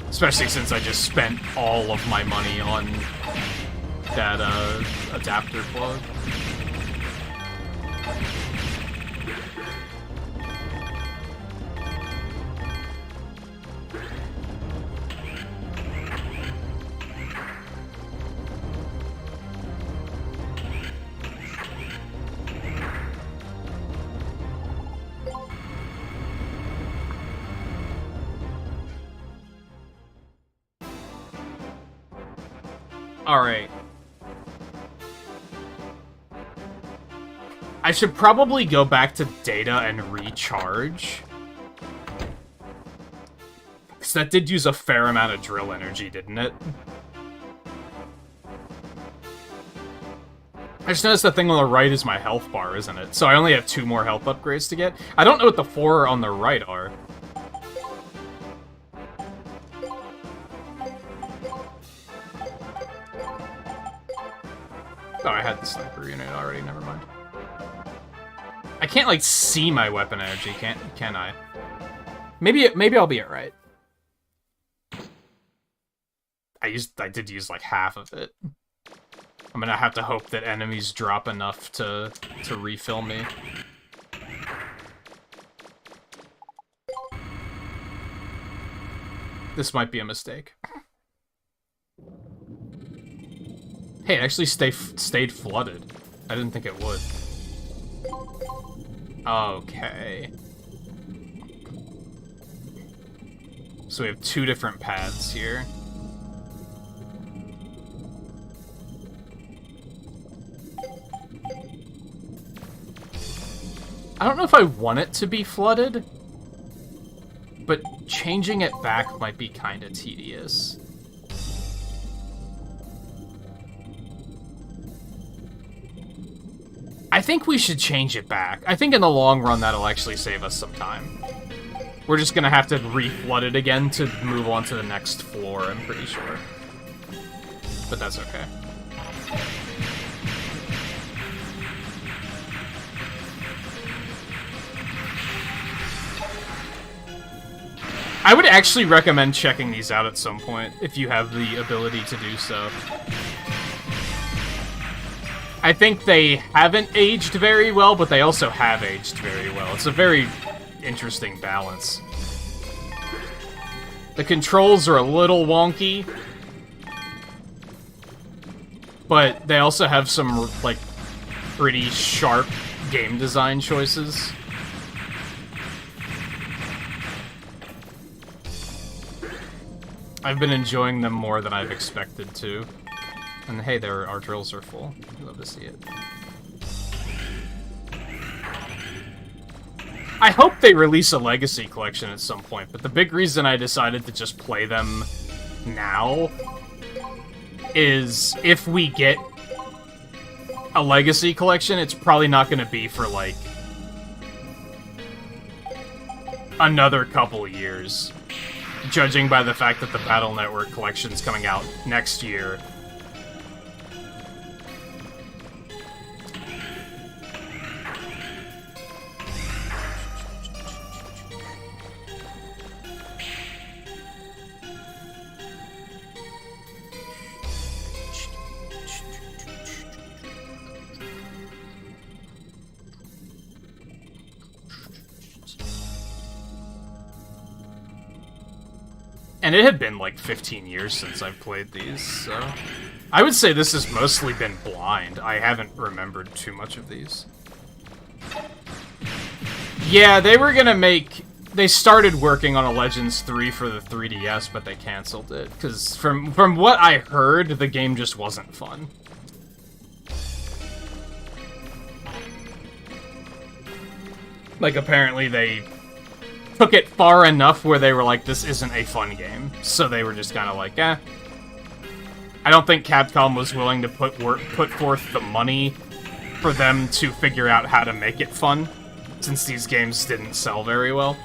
Especially since I just spent all of my money on that adapter plug. Alright. I should probably go back to data and recharge. Because that did use a fair amount of drill energy, didn't it? I just noticed the thing on the right is my health bar, isn't it? So I only have 2 more health upgrades to get. I don't know what the 4 on the right are. Oh, I had the sniper unit already, never mind. I can't, like, see my weapon energy, can I? Maybe I'll be alright. I did use, like, half of it. I'm gonna have to hope that enemies drop enough to refill me. This might be a mistake. Hey, it actually stayed flooded. I didn't think it would. Okay. So we have 2 different paths here. I don't know if I want it to be flooded, but changing it back might be kind of tedious. I think we should change it back. I think in the long run that'll actually save us some time. We're just gonna have to re-flood it again to move on to the next floor, I'm pretty sure. But that's okay. I would actually recommend checking these out at some point, if you have the ability to do so. I think they haven't aged very well, but they also have aged very well. It's a very interesting balance. The controls are a little wonky, but they also have some, like, pretty sharp game design choices. I've been enjoying them more than I've expected to. And hey, our drills are full. Love to see it. I hope they release a Legacy collection at some point, but the big reason I decided to just play them now is if we get a Legacy collection, it's probably not going to be for, like, another couple years. Judging by the fact that the Battle Network collection's coming out next year. And it had been like 15 years since I've played these, so... I would say this has mostly been blind. I haven't remembered too much of these. Yeah, they were gonna make... They started working on a Legends 3 for the 3DS, but they canceled it. Because from what I heard, the game just wasn't fun. Like, apparently they took it far enough where they were like, this isn't a fun game. So they were just kind of like, eh. I don't think Capcom was willing to put forth the money for them to figure out how to make it fun, since these games didn't sell very well.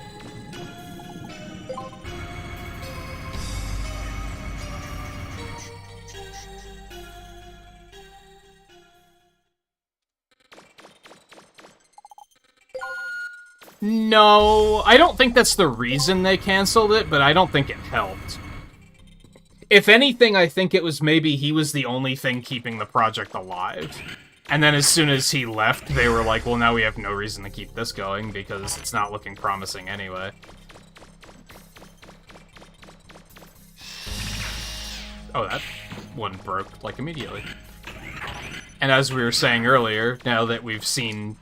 No, I don't think that's the reason they canceled it, but I don't think it helped. If anything, I think it was maybe he was the only thing keeping the project alive. And then as soon as he left, they were like, well, now we have no reason to keep this going, because it's not looking promising anyway. Oh, that one broke, like, immediately. And as we were saying earlier, now that we've seen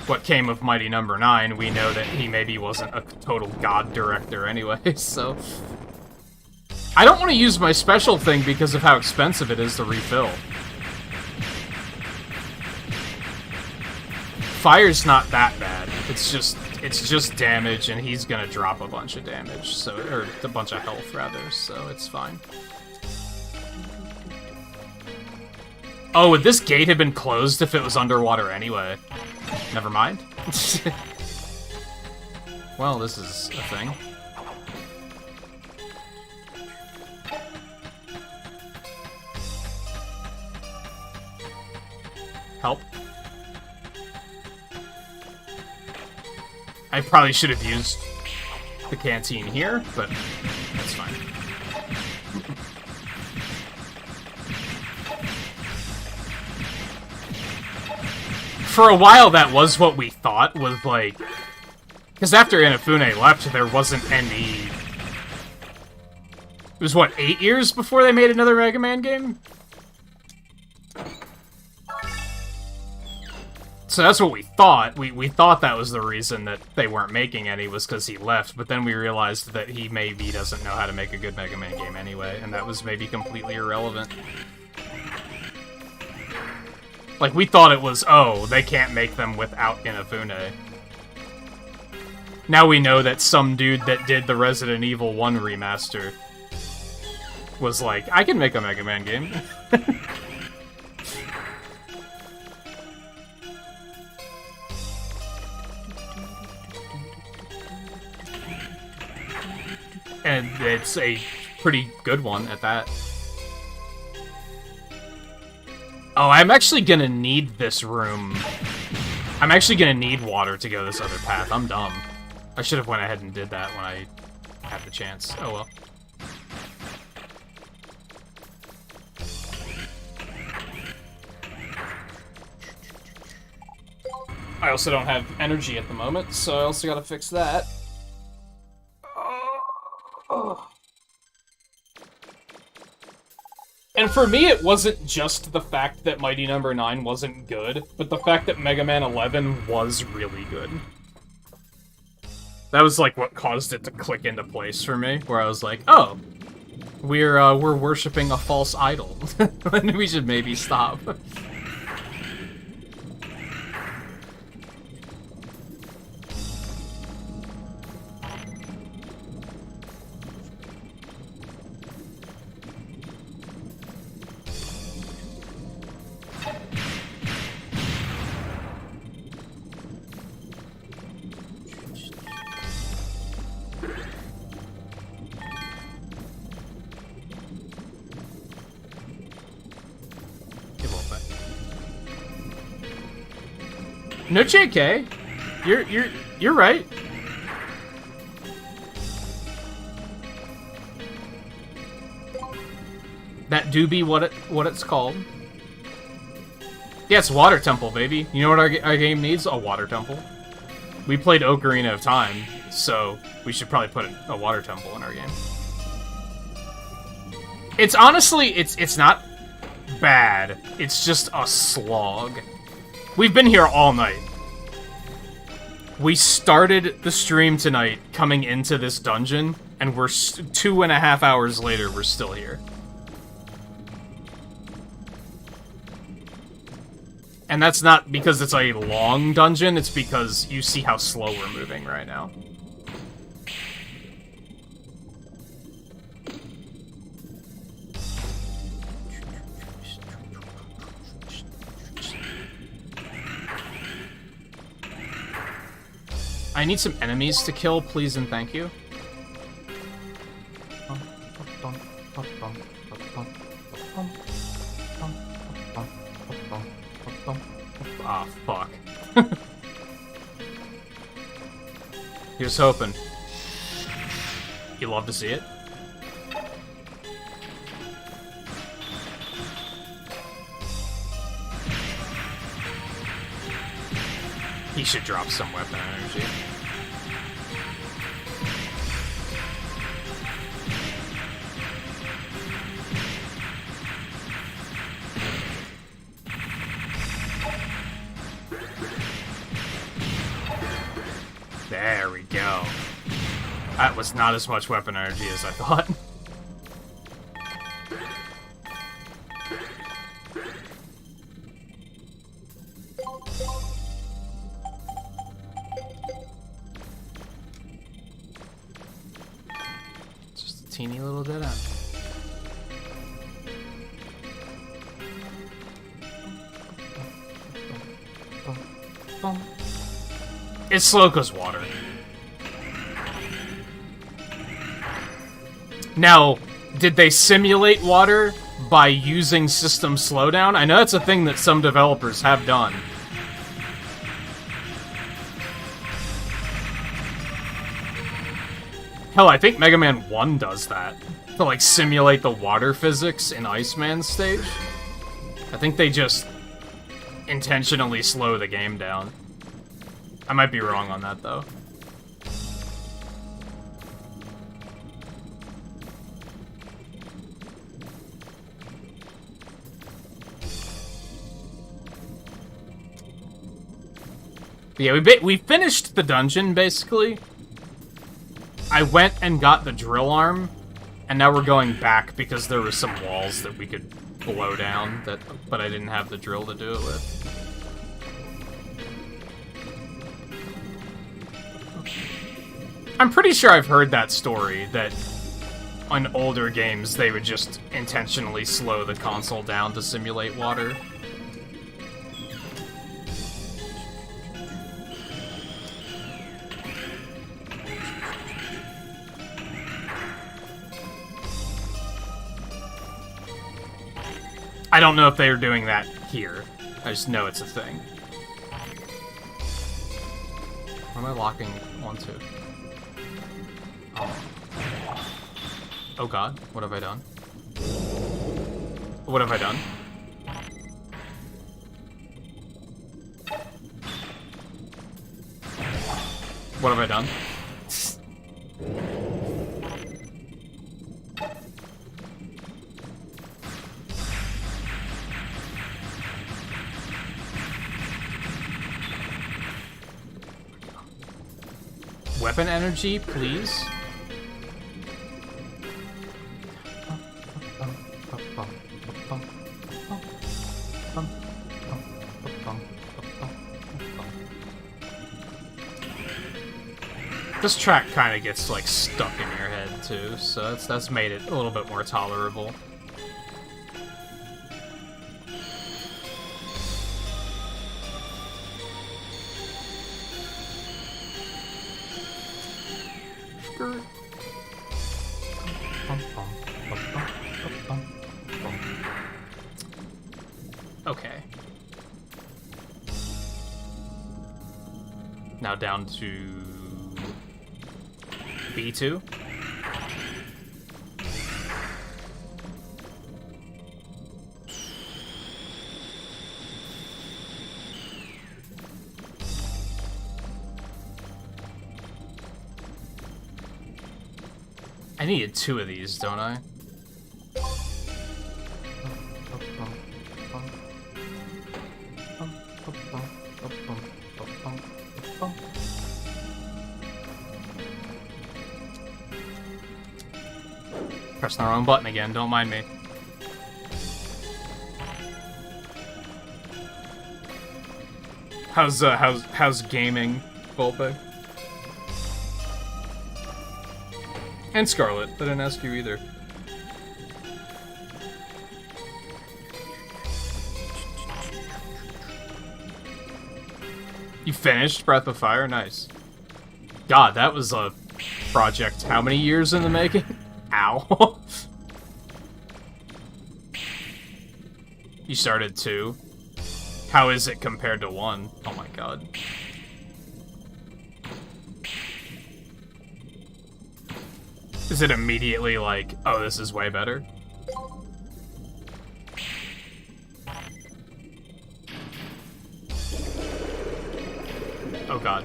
what came of Mighty Number 9, we know that he maybe wasn't a total god director anyway, so... I don't want to use my special thing because of how expensive it is to refill. Fire's not that bad. It's just damage, and he's gonna drop a bunch of damage, so... or a bunch of health, rather, so it's fine. Oh, would this gate have been closed if it was underwater anyway? Never mind. Well, this is a thing. Help. I probably should have used the canteen here, but that's fine. For a while, that was what we thought, was like... Because after Inafune left, there wasn't any... It was, what, 8 years before they made another Mega Man game? So that's what we thought. We thought that was the reason that they weren't making any, was because he left, but then we realized that he maybe doesn't know how to make a good Mega Man game anyway, and that was maybe completely irrelevant. Like, we thought it was, oh, they can't make them without Inafune. Now we know that some dude that did the Resident Evil 1 remaster was like, I can make a Mega Man game. And it's a pretty good one at that. Oh, I'm actually gonna need this room. I'm actually gonna need water to go this other path. I'm dumb. I should have went ahead and did that when I had the chance. Oh well. I also don't have energy at the moment, so I also gotta fix that. And for me, it wasn't just the fact that Mighty Number 9 wasn't good, but the fact that Mega Man 11 was really good. That was like what caused it to click into place for me, where I was like, oh, we're worshiping a false idol. And we should maybe stop. No JK. You're right. That do be what it's called. Yeah, it's Water Temple, baby. You know what our game needs? A Water Temple. We played Ocarina of Time, so we should probably put a Water Temple in our game. It's honestly, it's not bad. It's just a slog. We've been here all night. We started the stream tonight coming into this dungeon, and we're 2.5 hours later, we're still here. And that's not because it's a long dungeon, it's because you see how slow we're moving right now. I need some enemies to kill, please and thank you. Ah, fuck. He was hoping. You love to see it? He should drop some weapon energy. There we go. That was not as much weapon energy as I thought. Just a teeny little dead end. It's slow because water. Now, did they simulate water by using system slowdown? I know that's a thing that some developers have done. Hell, I think Mega Man 1 does that. To, like, simulate the water physics in Iceman's stage. I think they just intentionally slow the game down. I might be wrong on that, though. But yeah, we finished the dungeon, basically. I went and got the drill arm, and now we're going back because there were some walls that we could blow down, but I didn't have the drill to do it with. I'm pretty sure I've heard that story, that on older games they would just intentionally slow the console down to simulate water. I don't know if they are doing that here. I just know it's a thing. What am I locking onto? Oh god, what have I done? What have I done? What have I done? weapon energy, please? This track kind of gets like stuck in your head too, so that's made it a little bit more tolerable. Okay. Now down to B2. I needed 2 of these, don't I? Pressing the wrong button again, don't mind me. How's gaming, Volpe? And Scarlet, I didn't ask you either. You finished Breath of Fire? Nice. God, that was a project how many years in the making? Ow. You started 2. How is it compared to 1? Oh my god. Is it immediately like, oh, this is way better? Oh god.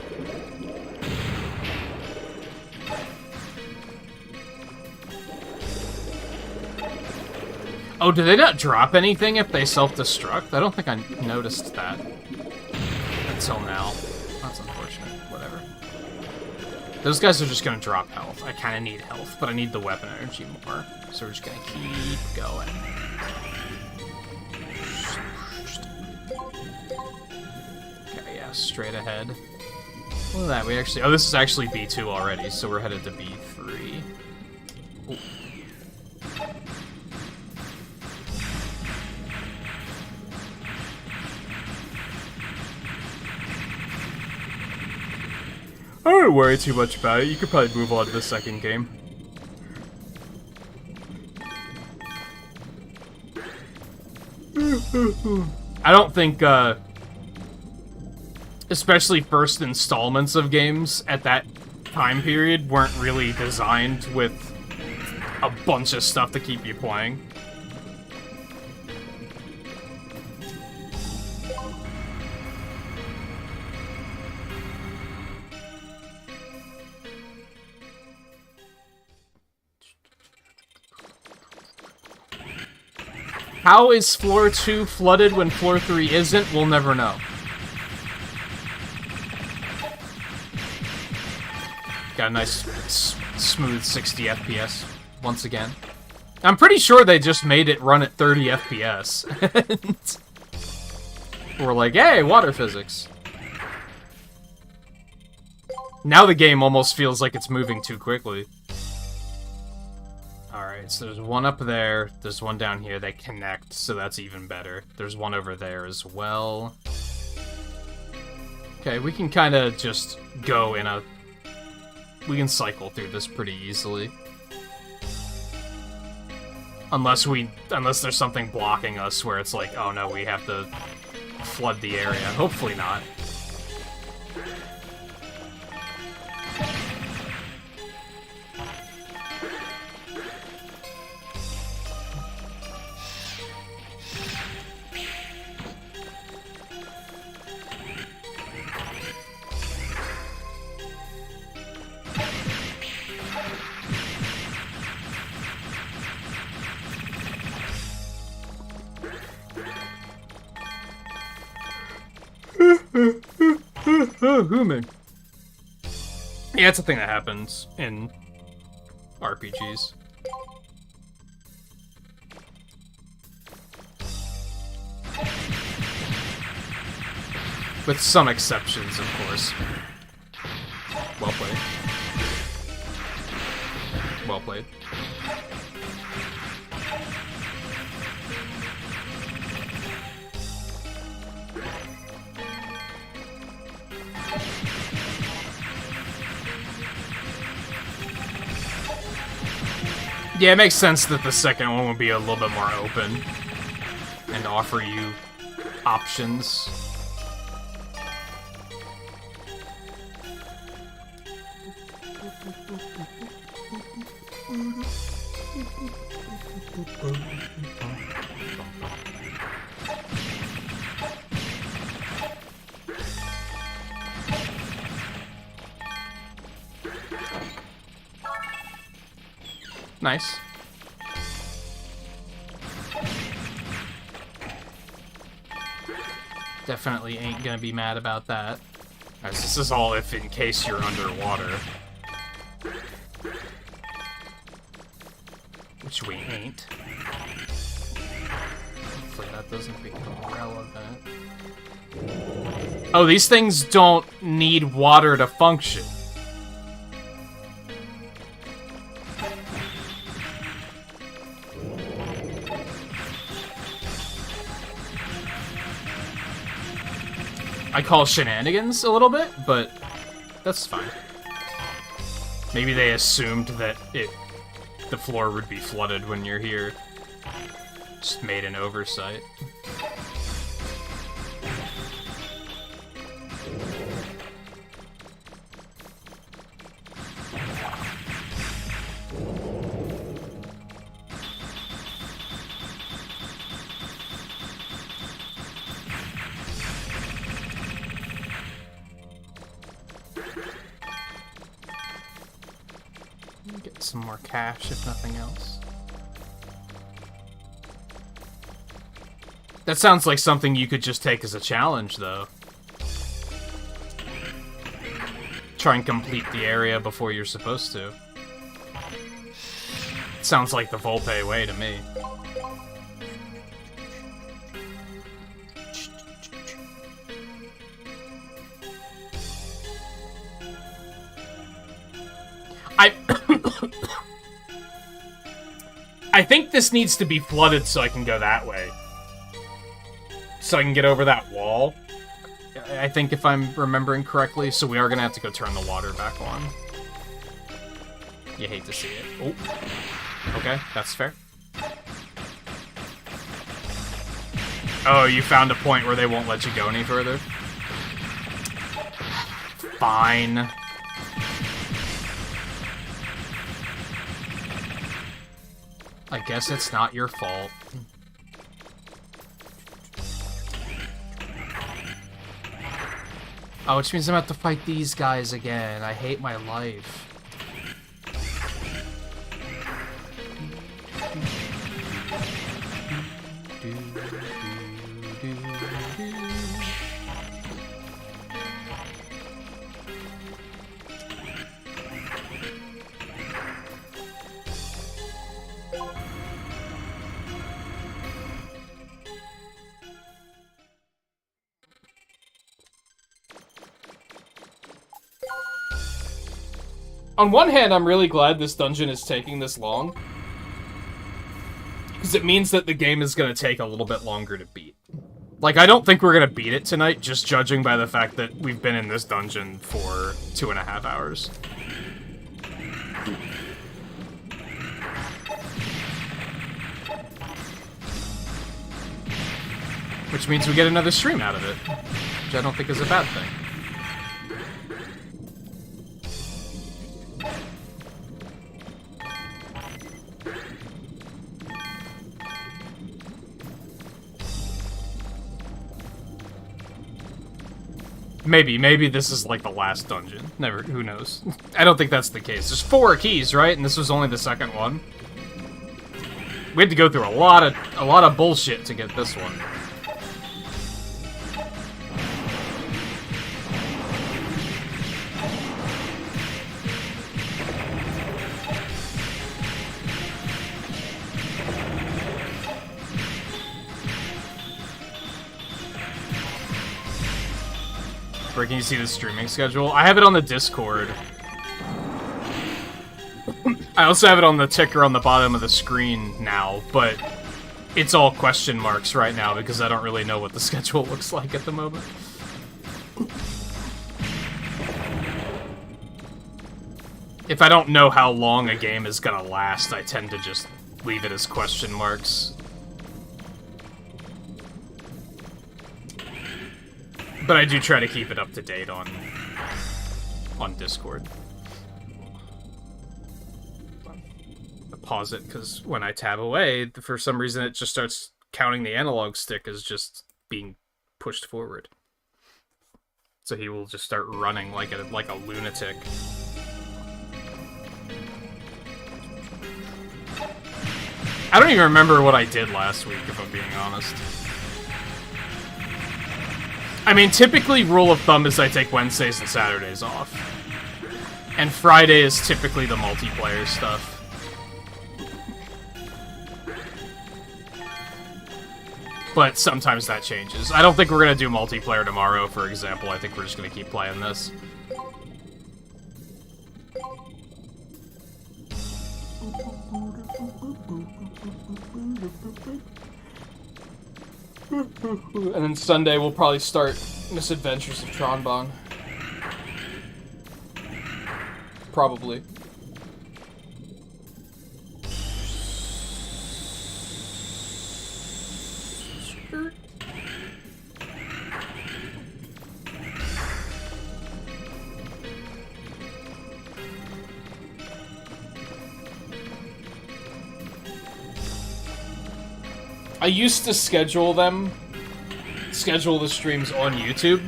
Oh, do they not drop anything if they self-destruct? I don't think I noticed that until now. That's unfortunate. Whatever. Those guys are just gonna drop health. I kind of need health, but I need the weapon energy more. So we're just gonna keep going. Okay, yeah, straight ahead. Look at that, we actually... Oh, this is actually B2 already, so we're headed to B3. Ooh. I wouldn't worry too much about it. You could probably move on to the second game. I don't think, especially first installments of games at that time period weren't really designed with a bunch of stuff to keep you playing. How is floor 2 flooded when floor 3 isn't? We'll never know. Got a nice, smooth 60 FPS once again. I'm pretty sure they just made it run at 30 FPS. We're like, hey, water physics. Now the game almost feels like it's moving too quickly. Alright, so there's one up there, there's one down here, they connect, so that's even better. There's one over there as well. Okay, we can kind of just go in a... We can cycle through this pretty easily. Unless there's something blocking us where it's like, oh no, we have to flood the area. Hopefully not. Yeah, it's a thing that happens in RPGs. With some exceptions, of course. Well played. Well played. Yeah, it makes sense that the second one would be a little bit more open and offer you options. Nice. Definitely ain't gonna be mad about that. As this is all if in case you're underwater. Which we ain't. Hopefully that doesn't become relevant. Oh, these things don't need water to function. I call shenanigans a little bit, but that's fine. Maybe they assumed that the floor would be flooded when you're here. Just made an oversight. Get some more cash, if nothing else. That sounds like something you could just take as a challenge, though. Try and complete the area before you're supposed to. Sounds like the Volpe way to me. I think this needs to be flooded so I can go that way. So I can get over that wall. I think if I'm remembering correctly, so we are gonna have to go turn the water back on. You hate to see it. Oh. Okay, that's fair. Oh, you found a point where they won't let you go any further? Fine. I guess it's not your fault. Oh, which means I'm about to fight these guys again. I hate my life. On one hand, I'm really glad this dungeon is taking this long. Because it means that the game is going to take a little bit longer to beat. Like, I don't think we're going to beat it tonight, just judging by the fact that we've been in this dungeon for 2.5 hours. Which means we get another stream out of it. Which I don't think is a bad thing. Maybe this is like the last dungeon. Never, who knows? I don't think that's the case. There's 4 keys, right? And this was only the second one. We had to go through a lot of bullshit to get this one. Where can you see the streaming schedule? I have it on the Discord. I also have it on the ticker on the bottom of the screen now, but it's all question marks right now because I don't really know what the schedule looks like at the moment. If I don't know how long a game is gonna last, I tend to just leave it as question marks. But I do try to keep it up to date on Discord. I pause it because when I tab away, for some reason it just starts counting the analog stick as just being pushed forward. So he will just start running like a lunatic. I don't even remember what I did last week, if I'm being honest. I mean, typically, rule of thumb is I take Wednesdays and Saturdays off. And Friday is typically the multiplayer stuff. But sometimes that changes. I don't think we're gonna do multiplayer tomorrow, for example. I think we're just gonna keep playing this. And then Sunday we'll probably start Misadventures of Tronbong. Probably. I used to schedule the streams on YouTube,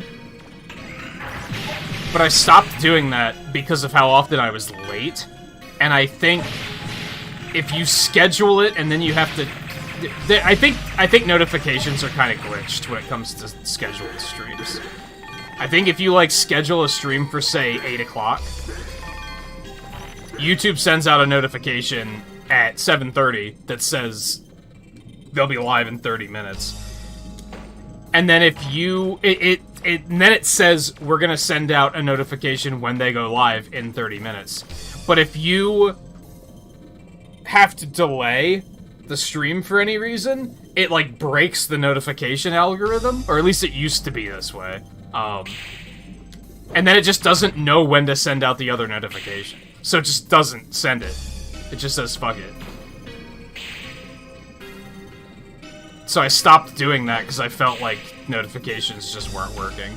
but I stopped doing that because of how often I was late, and I think if you schedule it and then you have to... I think notifications are kind of glitched when it comes to scheduled streams. I think if you, like, schedule a stream for, say, 8 o'clock, YouTube sends out a notification at 7:30 that says they'll be live in 30 minutes. And then if you... then it says we're gonna send out a notification when they go live in 30 minutes. But if you have to delay the stream for any reason, it, like, breaks the notification algorithm. Or at least it used to be this way. And then it just doesn't know when to send out the other notification. So it just doesn't send it. It just says, fuck it. So I stopped doing that because I felt like notifications just weren't working.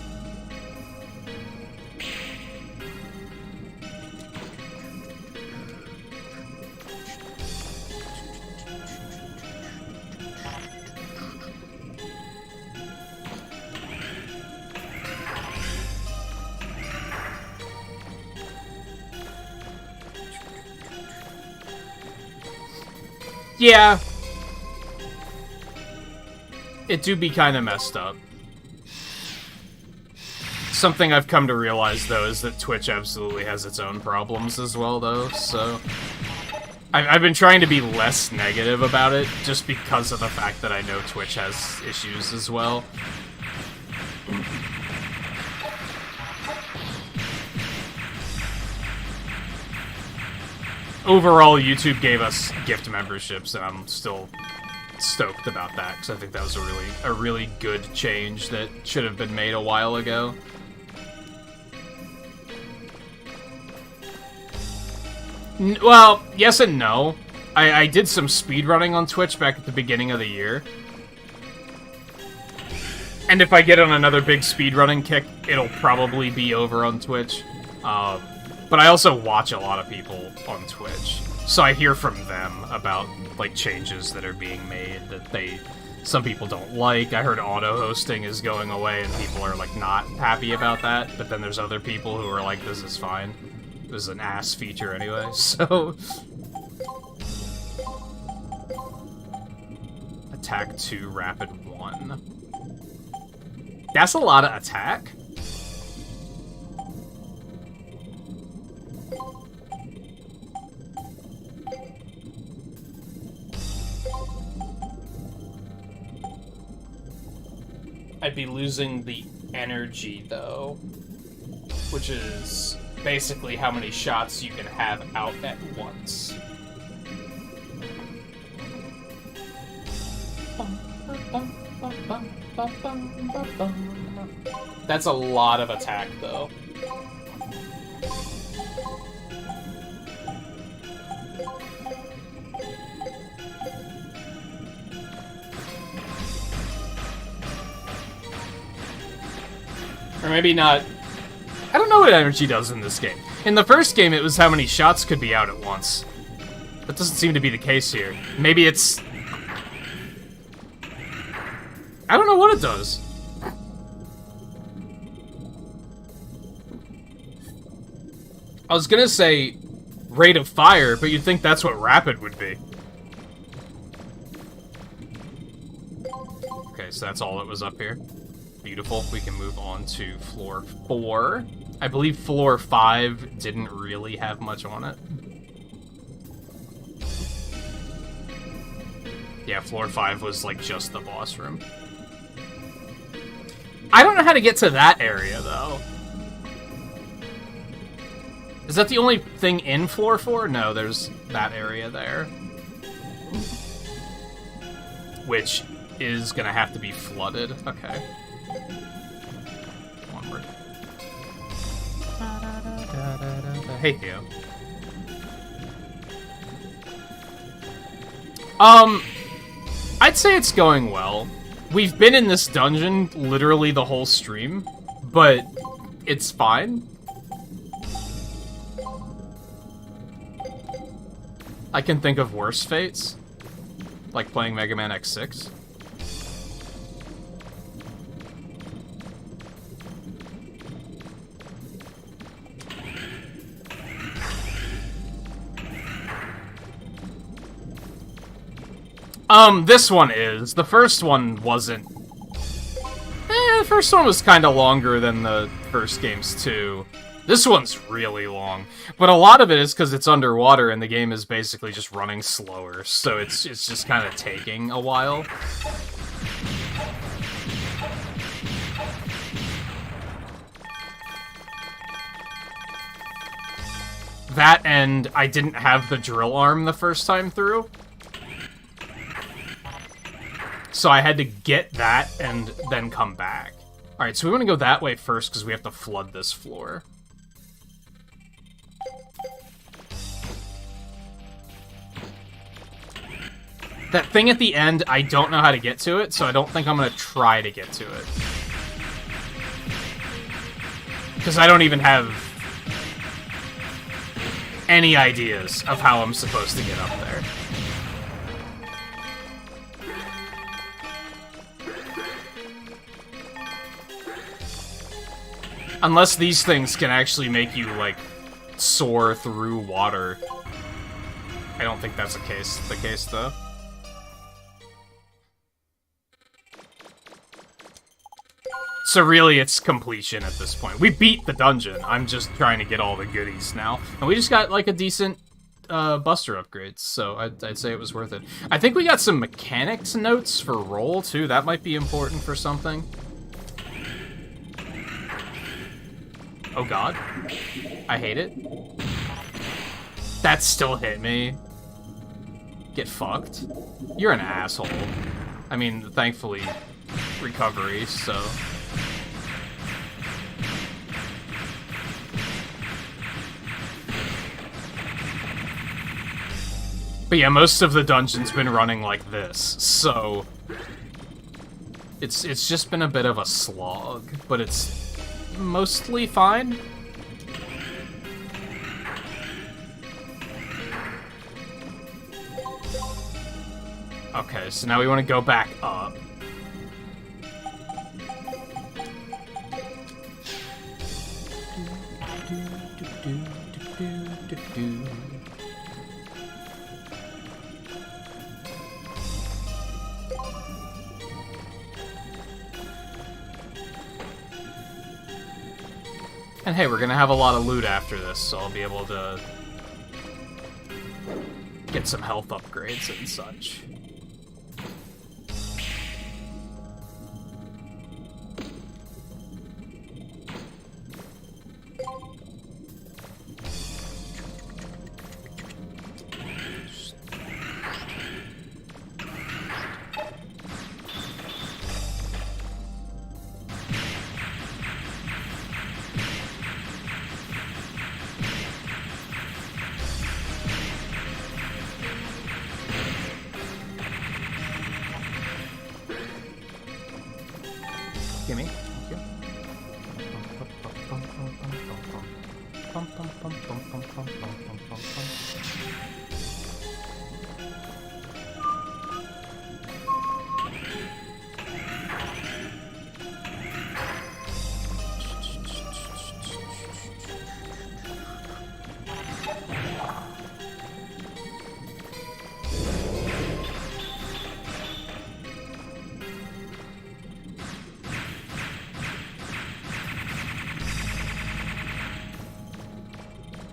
Yeah. It do be kind of messed up. Something I've come to realize, though, is that Twitch absolutely has its own problems as well, though, so... I've been trying to be less negative about it, just because of the fact that I know Twitch has issues as well. Overall, YouTube gave us gift memberships, and I'm still stoked about that, because I think that was a really good change that should have been made a while ago. Well, yes and no. I did some speedrunning on Twitch back at the beginning of the year. And if I get on another big speedrunning kick, it'll probably be over on Twitch. But I also watch a lot of people on Twitch, so I hear from them about, like, changes that are being made that some people don't like. I heard auto-hosting is going away and people are, like, not happy about that, but then there's other people who are like, this is fine. This is an ass feature anyway, so... Attack 2, Rapid 1. That's a lot of attack. I'd be losing the energy, though. which is basically how many shots you can have out at once. That's a lot of attack, though. Or maybe not. I don't know what energy does in this game. In the first game, it was how many shots could be out at once. That doesn't seem to be the case here. Maybe it's... I don't know what it does. I was gonna say rate of fire, but you'd think that's what rapid would be. Okay, so that's all that was up here. Beautiful. We can move on to floor 4. I believe floor 5 didn't really have much on it. Yeah, floor 5 was like just the boss room. I don't know how to get to that area, though. Is that the only thing in floor 4? No, there's that area there. Which is gonna have to be flooded. Okay. Onward. Hey, Theo. I'd say it's going well. We've been in this dungeon literally the whole stream, but it's fine. I can think of worse fates, like playing Mega Man X6. This one is. The first one wasn't. The first one was kind of longer than the first games, too. This one's really long. But a lot of it is because it's underwater and the game is basically just running slower, so it's just kind of taking a while. That and I didn't have the drill arm the first time through. So I had to get that and then come back. Alright, so we want to go that way first because we have to flood this floor. That thing at the end, I don't know how to get to it, so I don't think I'm going to try to get to it. Because I don't even have any ideas of how I'm supposed to get up there. Unless these things can actually make you, like, soar through water. I don't think that's the case, though. So really, it's completion at this point. We beat the dungeon. I'm just trying to get all the goodies now. And we just got, like, a decent Buster upgrades, so I'd say it was worth it. I think we got some mechanics notes for roll, too. That might be important for something. Oh god. I hate it. That still hit me. Get fucked. You're an asshole. I mean, thankfully, recovery, so... But yeah, most of the dungeon's been running like this, so... It's just been a bit of a slog, but it's mostly fine. Okay, so now we want to go back up. And hey, we're gonna have a lot of loot after this, so I'll be able to get some health upgrades and such.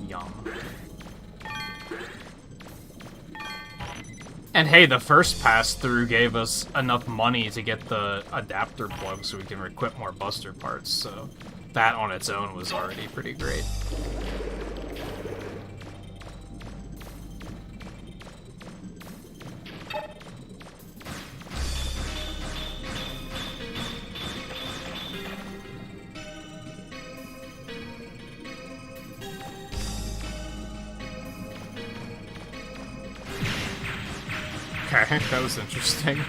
Yum. And hey, the first pass through gave us enough money to get the adapter plug so we can equip more buster parts, so that on its own was already pretty great. Okay, that was interesting.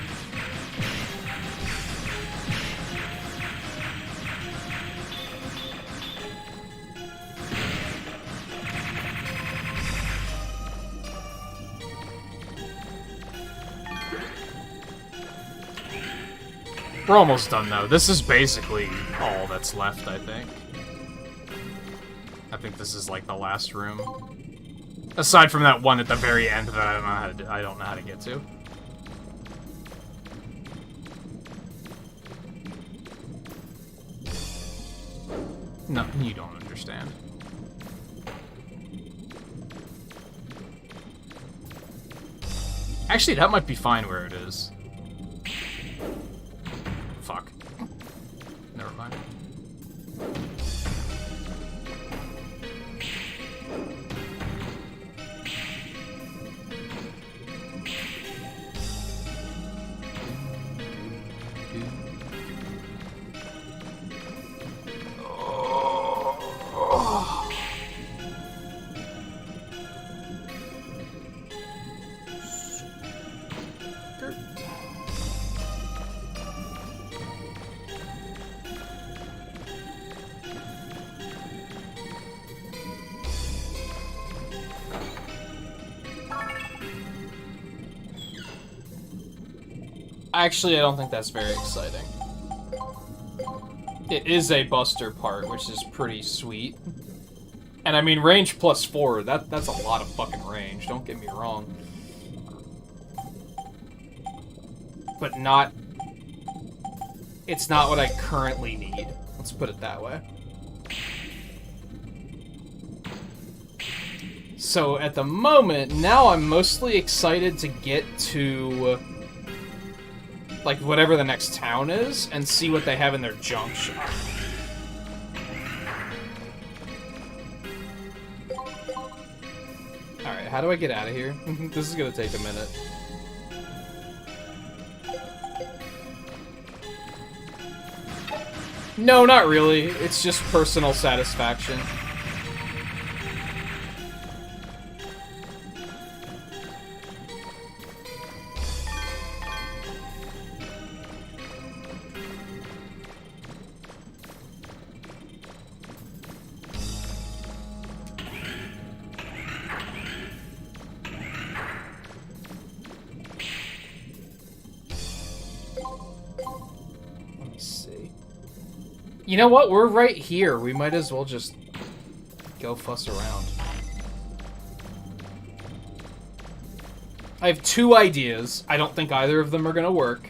We're almost done, though. This is basically all that's left, I think. I think this is, like, the last room. Aside from that one at the very end that I don't know how to get to. No, you don't understand. Actually, that might be fine where it is. Fuck. Never mind. Actually, I don't think that's very exciting. It is a buster part, which is pretty sweet. And I mean, range plus 4, that's a lot of fucking range, don't get me wrong. But not... It's not what I currently need. Let's put it that way. So, at the moment, now I'm mostly excited to get to... like, whatever the next town is, and see what they have in their junk shop. Alright, how do I get out of here? This is gonna take a minute. No, not really. It's just personal satisfaction. You know what? We're right here. We might as well just go fuss around. I have 2 ideas. I don't think either of them are gonna work.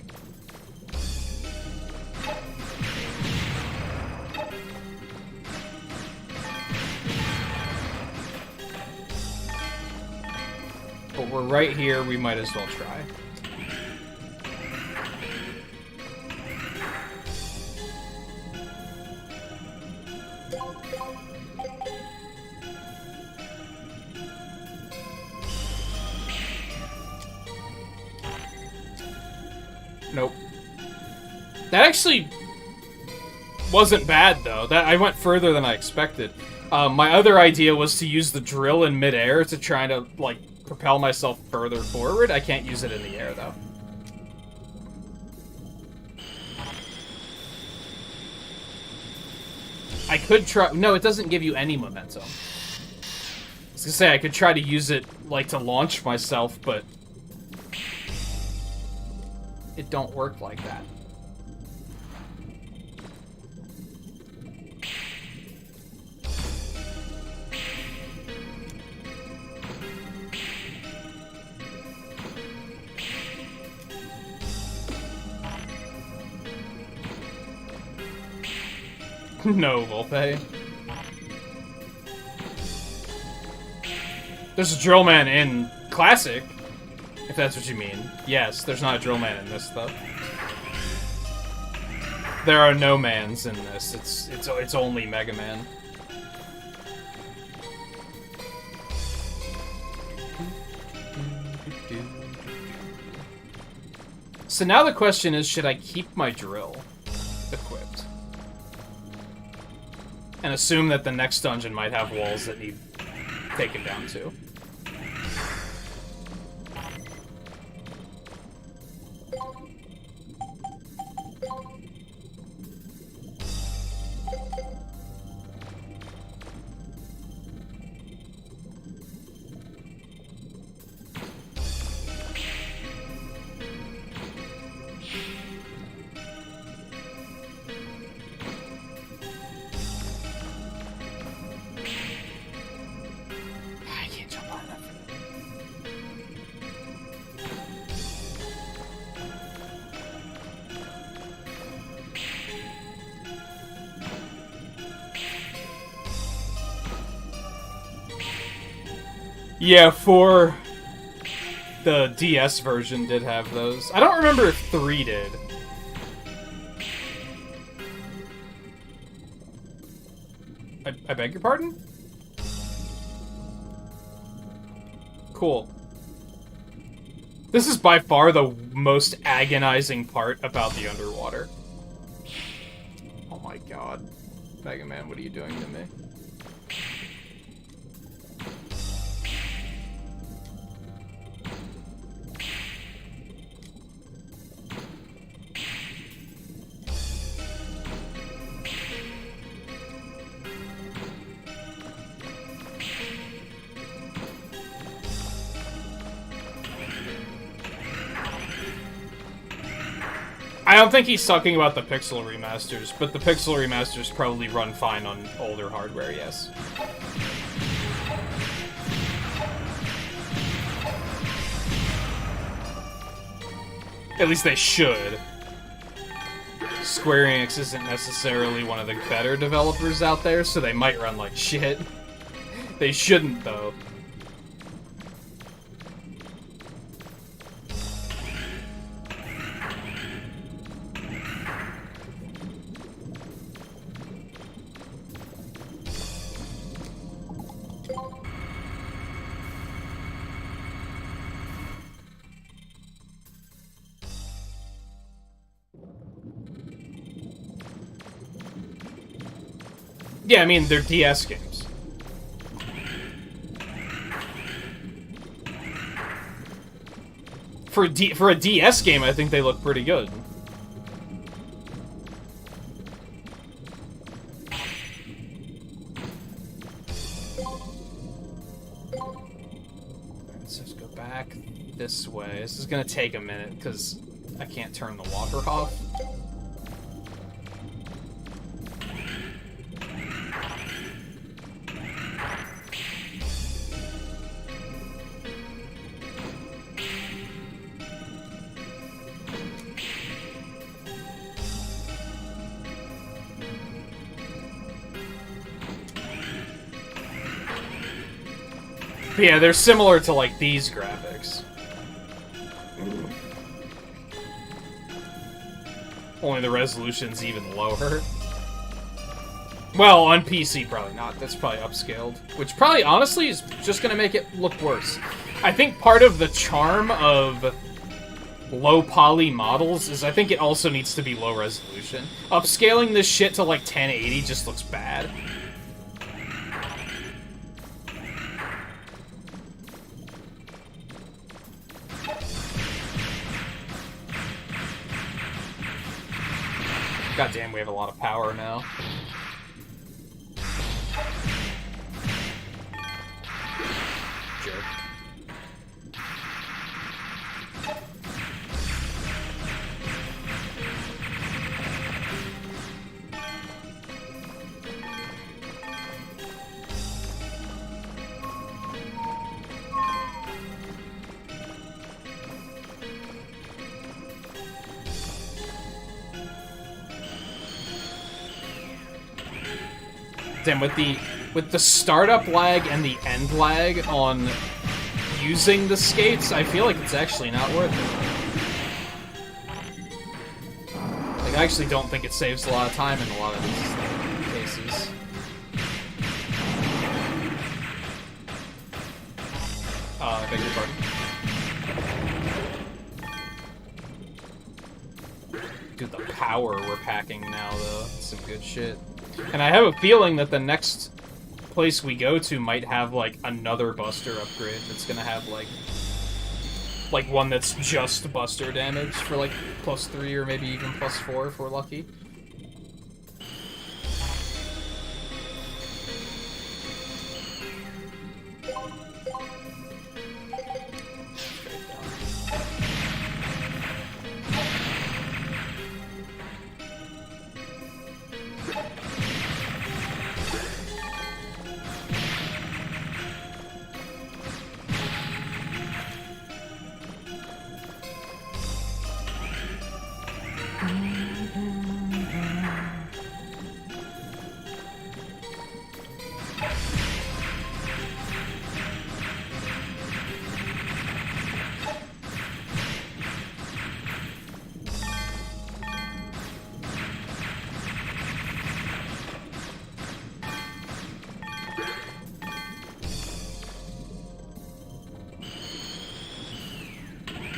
But we're right here. We might as well try. Nope. That actually wasn't bad, though. I went further than I expected. My other idea was to use the drill in midair to try to, like, propel myself further forward. I can't use it in the air, though. I could try... No, it doesn't give you any momentum. I was gonna say, I could try to use it, like, to launch myself, but... it don't work like that. No, Volpe. There's a drill man in Classic, if that's what you mean. Yes, there's not a drill man in this, though. There are no mans in this. It's only Mega Man. So now the question is, should I keep my drill equipped? And assume that the next dungeon might have walls that need taken down too. Yeah, for the DS version did have those. I don't remember if 3 did. I beg your pardon? Cool. This is by far the most agonizing part about the underwater. Oh my god. Mega Man, what are you doing to me? I don't think he's talking about the pixel remasters, but the pixel remasters probably run fine on older hardware, yes. At least they should. Square Enix isn't necessarily one of the better developers out there, so they might run like shit. They shouldn't, though. Yeah, I mean, they're DS games. For a DS game, I think they look pretty good. Let's just go back this way. This is gonna take a minute, because I can't turn the water off. But yeah, they're similar to, like, these graphics. Only the resolution's even lower. Well, on PC, probably not. That's probably upscaled. Which probably, honestly, is just gonna make it look worse. I think part of the charm of low-poly models is I think it also needs to be low resolution. Upscaling this shit to, like, 1080 just looks bad. God damn, we have a lot of power now. Damn, with the startup lag and the end lag on using the skates, I feel like it's actually not worth it. Like, I actually don't think it saves a lot of time in a lot of these cases. I beg your pardon. Dude, the power we're packing now, though. That's some good shit. And I have a feeling that the next place we go to might have, like, another Buster upgrade that's gonna have, like one that's just Buster damage for, like, +3 or maybe even +4 if we're lucky.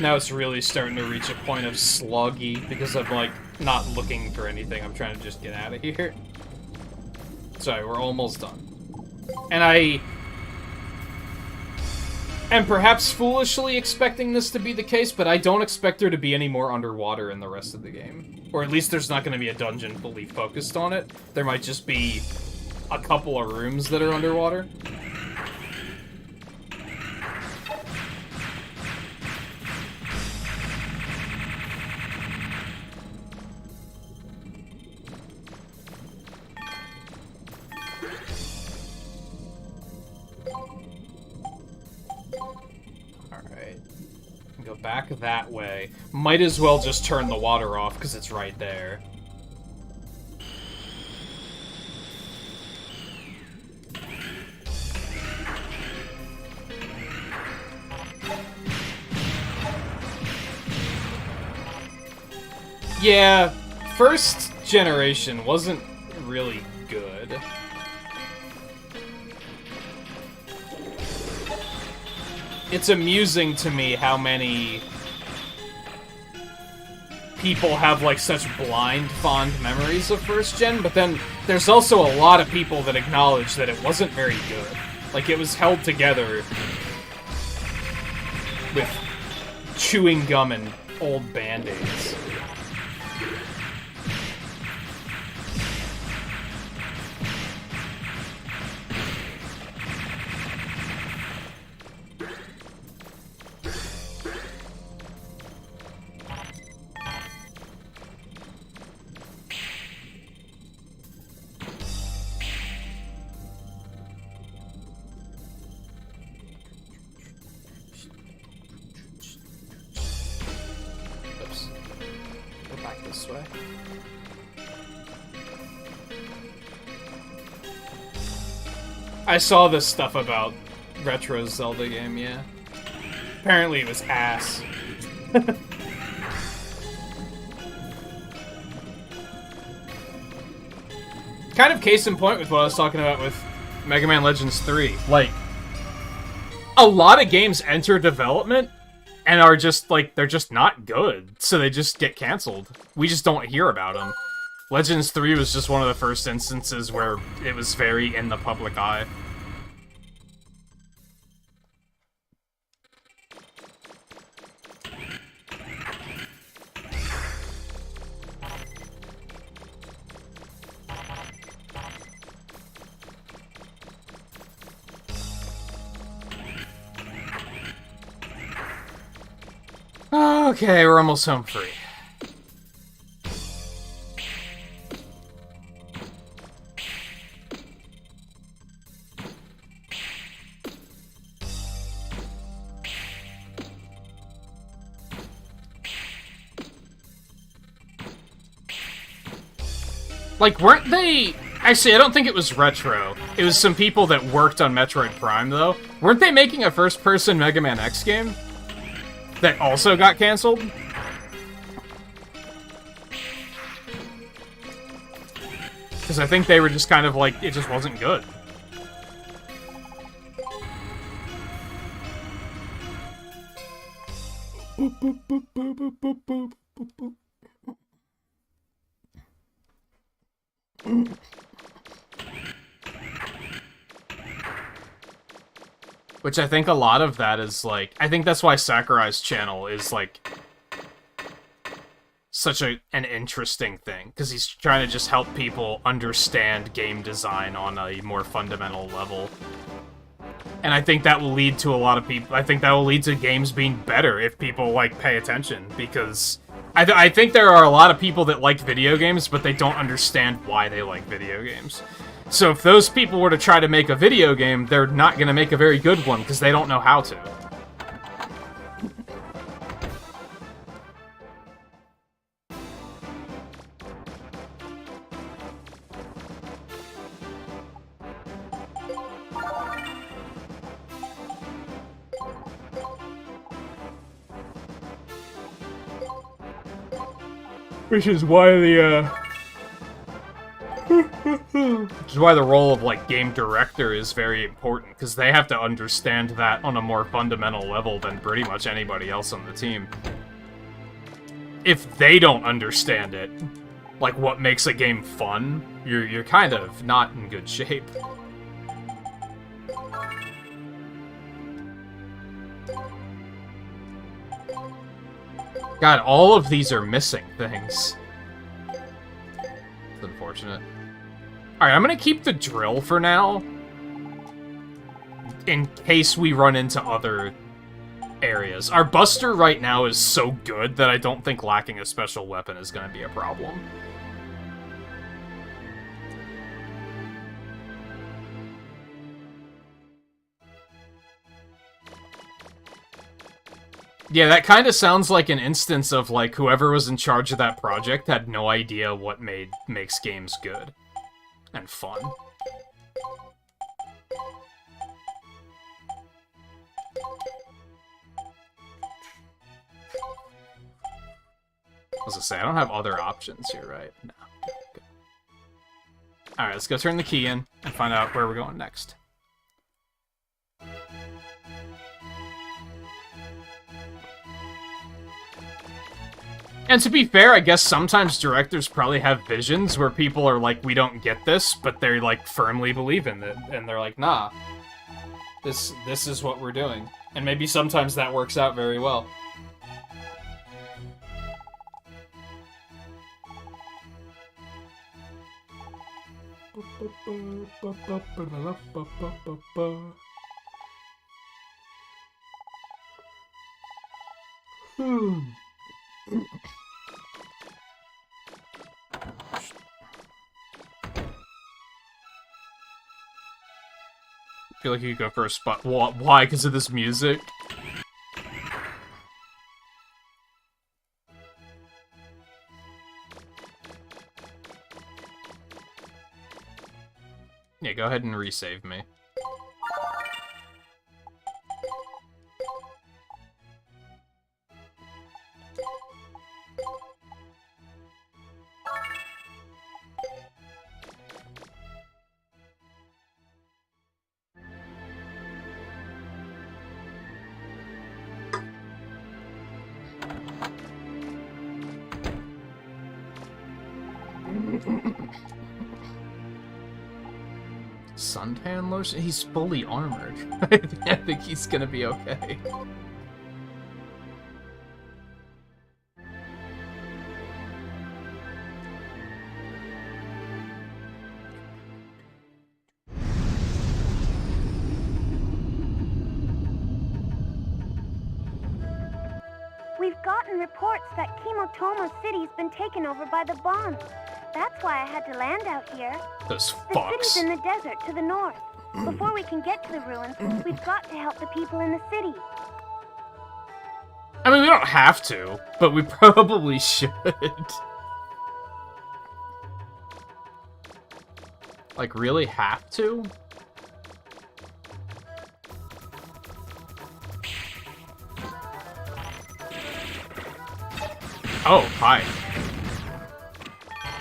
Now it's really starting to reach a point of sluggy because I'm, like, not looking for anything. I'm trying to just get out of here. Sorry, we're almost done. And I am perhaps foolishly expecting this to be the case, but I don't expect there to be any more underwater in the rest of the game. Or at least there's not going to be a dungeon fully focused on it. There might just be a couple of rooms that are underwater. Back that way. Might as well just turn the water off, because it's right there. Yeah, first generation wasn't really good. It's amusing to me how many people have, like, such blind, fond memories of first gen, but then there's also a lot of people that acknowledge that it wasn't very good. Like, it was held together with chewing gum and old Band-Aids. I saw this stuff about retro Zelda game, yeah. Apparently it was ass. Kind of case in point with what I was talking about with Mega Man Legends 3. Like, a lot of games enter development and are just, like, they're just not good. So they just get canceled. We just don't hear about them. Legends 3 was just one of the first instances where it was very in the public eye. Okay, we're almost home free. Like, weren't they Actually, I don't think it was Retro. It was some people that worked on Metroid Prime, though. Weren't they making a first-person Mega Man X game? That also got canceled? Because I think they were just kind of like, it just wasn't good. Which I think a lot of that is like, I think that's why Sakurai's channel is like such an interesting thing, because he's trying to just help people understand game design on a more fundamental level. And I think that will lead to a lot of people, I think that will lead to games being better if people like pay attention, because I think there are a lot of people that like video games, but they don't understand why they like video games. So if those people were to try to make a video game, they're not going to make a very good one, because they don't know how to. Which is why the, which is why the role of, like, game director is very important, because they have to understand that on a more fundamental level than pretty much anybody else on the team. If they don't understand it, like what makes a game fun, you're kind of not in good shape. God, all of these are missing things. It's unfortunate. Alright, I'm gonna keep the drill for now, in case we run into other areas. Our Buster right now is so good that I don't think lacking a special weapon is gonna be a problem. Yeah, that kind of sounds like an instance of, like, whoever was in charge of that project had no idea what makes games good and fun. I was gonna say, I don't have other options here, right? No. Good. Alright, let's go turn the key in and find out where we're going next. And to be fair, I guess sometimes directors probably have visions where people are like, we don't get this, but they like firmly believe in it, and they're like, nah, this is what we're doing. And maybe sometimes that works out very well. I feel like you could go for a spot. Why? Because of this music? Yeah, go ahead and resave me. Suntan lotion? He's fully armored. I think he's gonna be okay. We've gotten reports that Kimotomo City's been taken over by the Bonds. That's why I had to land out here. Those The fucks. city's in the desert to the north. Before we can get to the ruins, we've got to help the people in the city. I mean, we don't have to, but we probably should. Like, really have to? Oh, hi.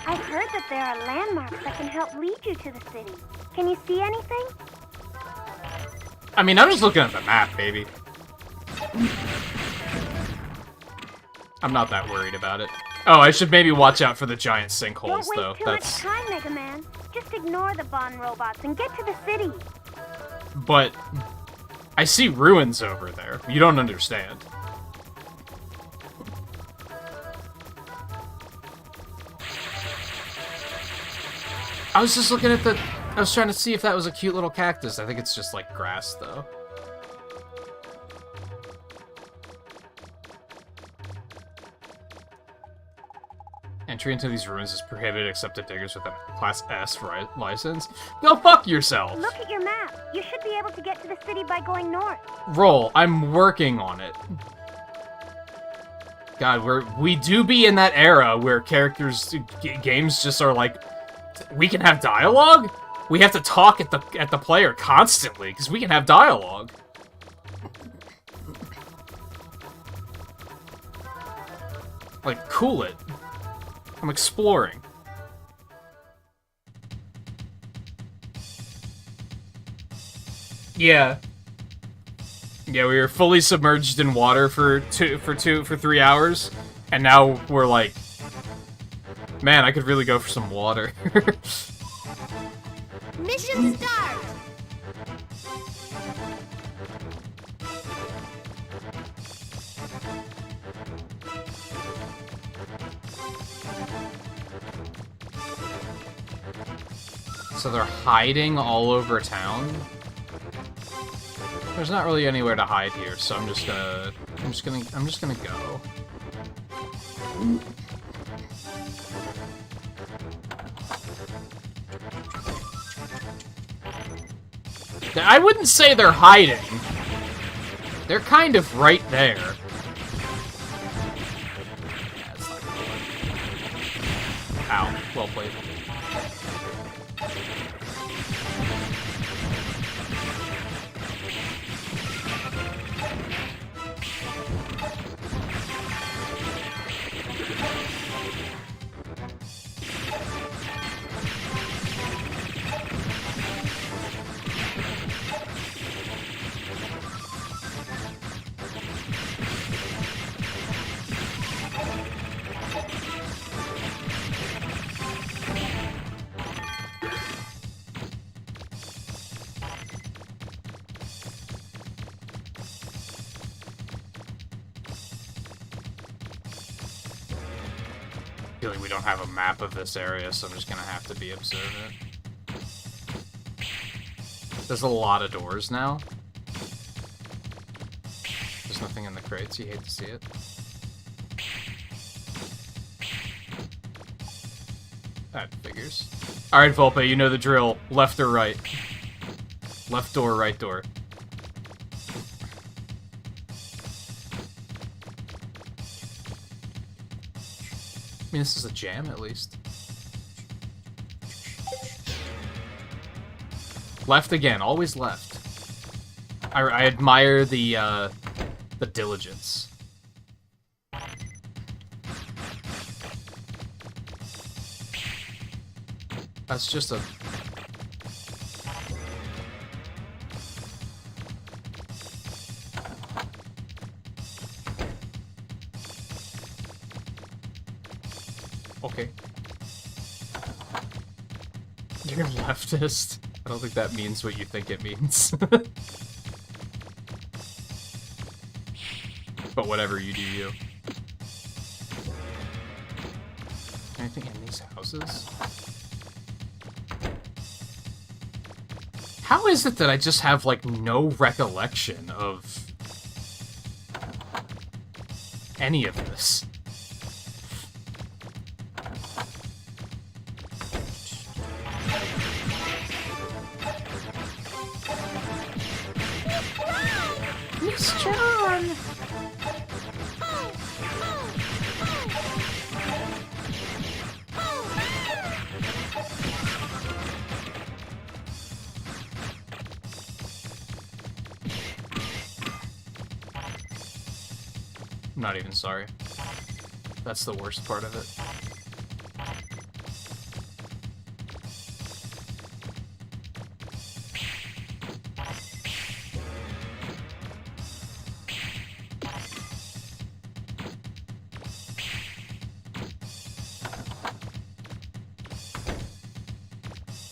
I've heard that there are landmarks that can help lead you to the city. Can you see anything? I mean, I'm just looking at the map, baby. I'm not that worried about it. Oh, I should maybe watch out for the giant sinkholes, Don't though. waste too much time, Mega Man. Just ignore the Bond robots and get to the city. But I see ruins over there. You don't understand. I was just looking at the... I was trying to see if that was a cute little cactus. I think it's just, like, grass, though. Entry into these ruins is prohibited except to diggers with a Class S license. Go fuck yourself! Look at your map. You should be able to get to the city by going north. Roll. I'm working on it. God, we do be in that era where games just are like, we can have dialogue? We have to talk at the player constantly, because we can have dialogue. Like, cool it. I'm exploring. Yeah. Yeah, we were fully submerged in water for 3 hours, and now we're like, man, I could really go for some water. Mission start! So they're hiding all over town? There's not really anywhere to hide here, so I'm just gonna go. I wouldn't say they're hiding. They're kind of right there. Yeah, it's not gonna work. Ow, well played. Feeling we don't have a map of this area, so I'm just gonna have to be observant. There's a lot of doors now. There's nothing in the crates, you hate to see it. That figures. Alright, Volpe, you know the drill. Left or right? Left door, right door. I mean, this is a jam, at least. Left again, always left. I admire the diligence. That's just a... Okay. You're a leftist. I don't think that means what you think it means. But whatever, you do you. Anything in these houses? How is it that I just have, like, no recollection of any of this? Miss John! I'm not even sorry. That's the worst part of it.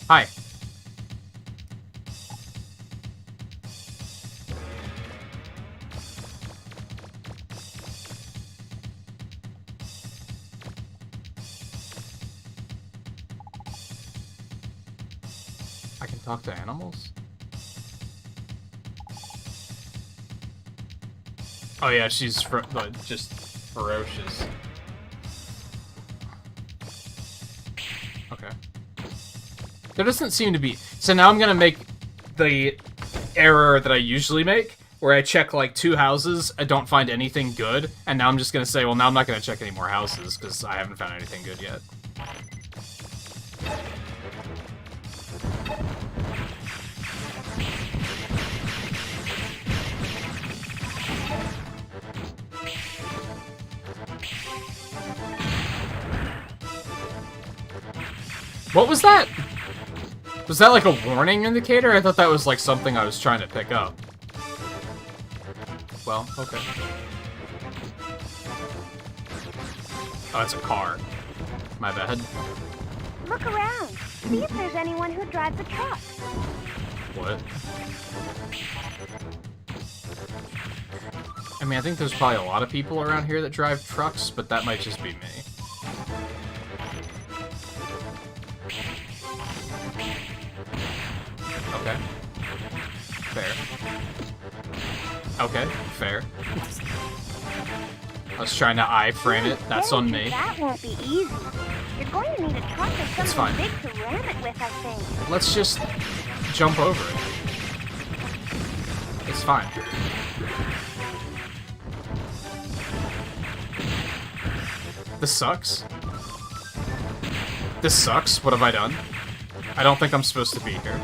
Hi. I can talk to animals? Oh yeah, she's just ferocious. Okay. There doesn't seem to be... So now I'm gonna make the error that I usually make, where I check like 2 houses, I don't find anything good, and now I'm just gonna say, well, now I'm not gonna check any more houses, because I haven't found anything good yet. What was that? Was that like a warning indicator? I thought that was like something I was trying to pick up. Well, okay. Oh, it's a car. My bad. Look around. See if there's anyone who drives a truck. What? I mean, I think there's probably a lot of people around here that drive trucks, but that might just be me. Okay. Fair. Okay, fair. I was trying to iframe it. That's on me. That won't be easy. You're going to need a truck or It's something fine. big to ram it with, I think. Let's just jump over it. It's fine. This sucks. This sucks. What have I done? I don't think I'm supposed to be here.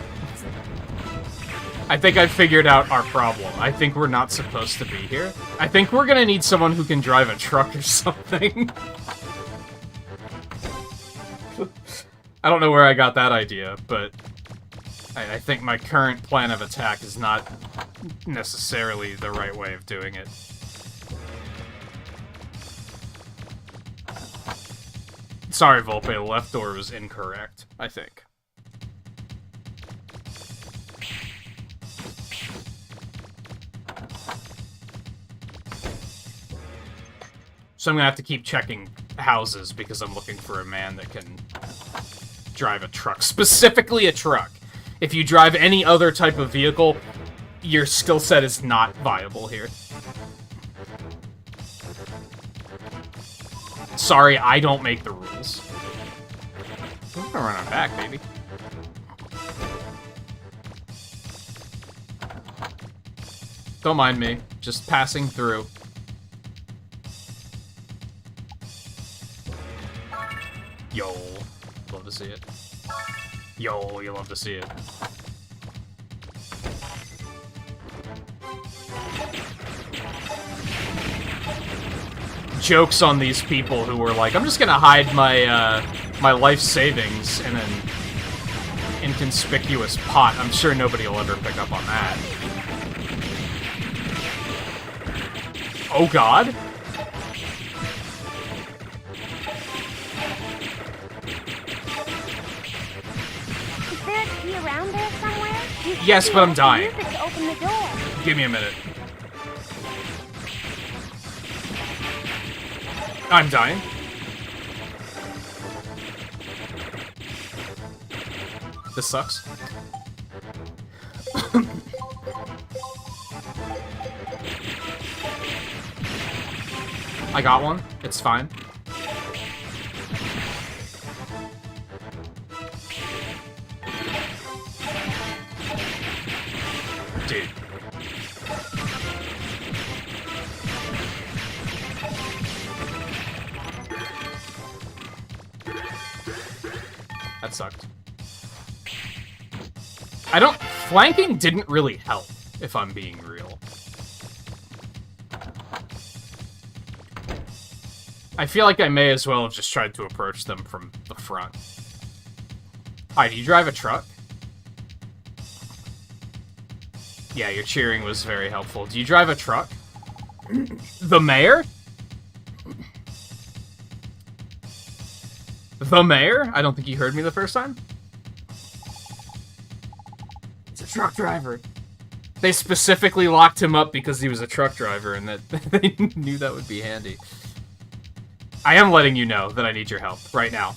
I think I figured out our problem. I think we're not supposed to be here. I think we're gonna need someone who can drive a truck or something. I don't know where I got that idea, but I think my current plan of attack is not necessarily the right way of doing it. Sorry, Volpe, the left door was incorrect, I think. So I'm gonna have to keep checking houses because I'm looking for a man that can drive a truck. Specifically a truck. If you drive any other type of vehicle, your skill set is not viable here. Sorry, I don't make the rules. I'm gonna run on back, baby. Don't mind me, just passing through. Yo, love to see it. Yo, you love to see it. Jokes on these people who were like, I'm just gonna hide my, my life savings in an inconspicuous pot. I'm sure nobody will ever pick up on that. Oh god? Is there a key around there somewhere? You should Yes, be but I'm able to dying. use it to open the door. Give me a minute. I'm dying. This sucks. I got one. It's fine. Dude. That sucked. Flanking didn't really help, if I'm being real. I feel like I may as well have just tried to approach them from the front. Hi, do you drive a truck? Yeah, your cheering was very helpful. Do you drive a truck? The mayor? The mayor? I don't think you heard me the first time. It's a truck driver. They specifically locked him up because he was a truck driver and that they knew that would be handy. I am letting you know that I need your help right now.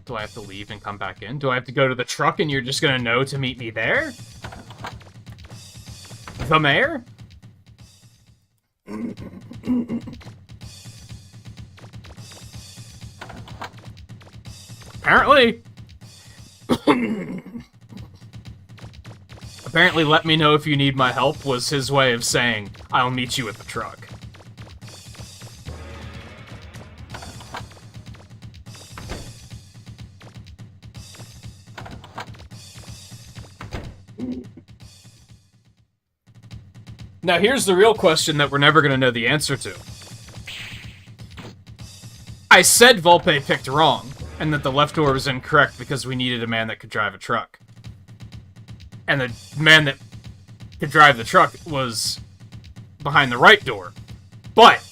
Do I have to leave and come back in? Do I have to go to the truck and you're just gonna know to meet me there? The mayor? Apparently. Apparently, let me know if you need my help was his way of saying, I'll meet you at the truck. Now, here's the real question that we're never going to know the answer to. I said Volpe picked wrong, and that the left door was incorrect because we needed a man that could drive a truck. And the man that could drive the truck was behind the right door. But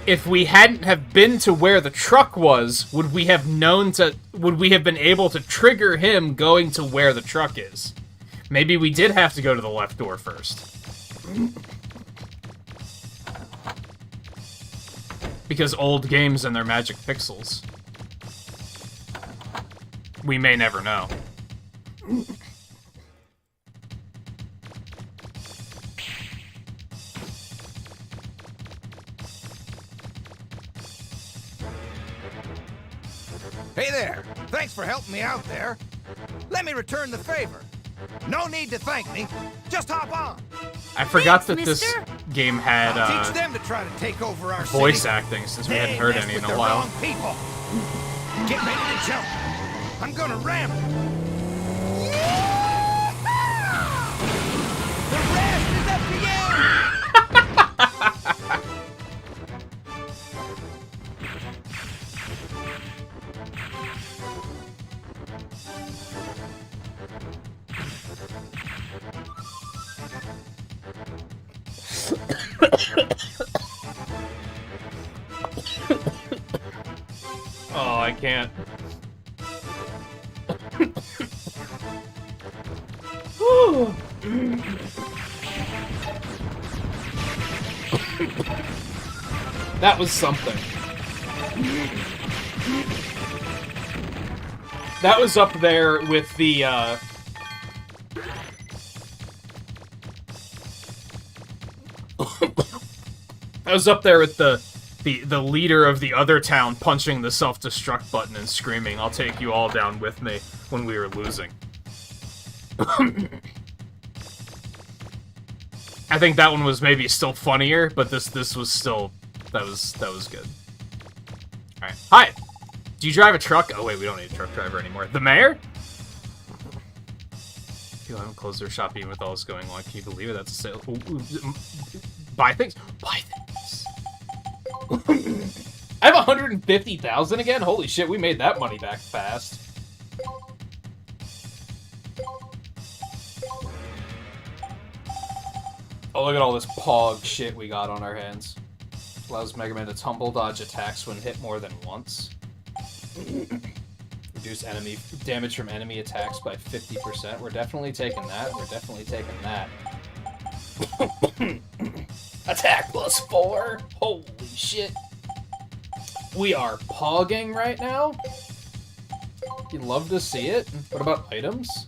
if we hadn't have been to where the truck was, would we have been able to trigger him going to where the truck is? Maybe we did have to go to the left door first. Because old games and their magic pixels. We may never know. Hey there! Thanks for helping me out there. Let me return the favor. No need to thank me. Just hop on. I forgot that Thanks, this mister. game had I'll teach them to try to take over our voice city. acting since we They hadn't heard mess any in with a the while. wrong people. Get ready to jump. I'm gonna ram it. The rest is up to you. Oh, I can't. That was something. That was up there with the, that was up there with the leader of the other town punching the self-destruct button and screaming, "I'll take you all down with me," when we were losing. I think that one was maybe still funnier, but this was still, that was good. Alright. Hi! Do you drive a truck? Oh wait, we don't need a truck driver anymore. The mayor? People haven't closed their shop even with all this going on. Can you believe it? That's a sale. Buy things? Buy things. I have 150,000 again? Holy shit, we made that money back fast. Oh, look at all this pog shit we got on our hands. Allows Mega Man to tumble dodge attacks when hit more than once. Reduce enemy damage from enemy attacks by 50%. We're definitely taking that. We're definitely taking that. Attack +4. Holy shit. We are pogging right now. You'd love to see it. What about items?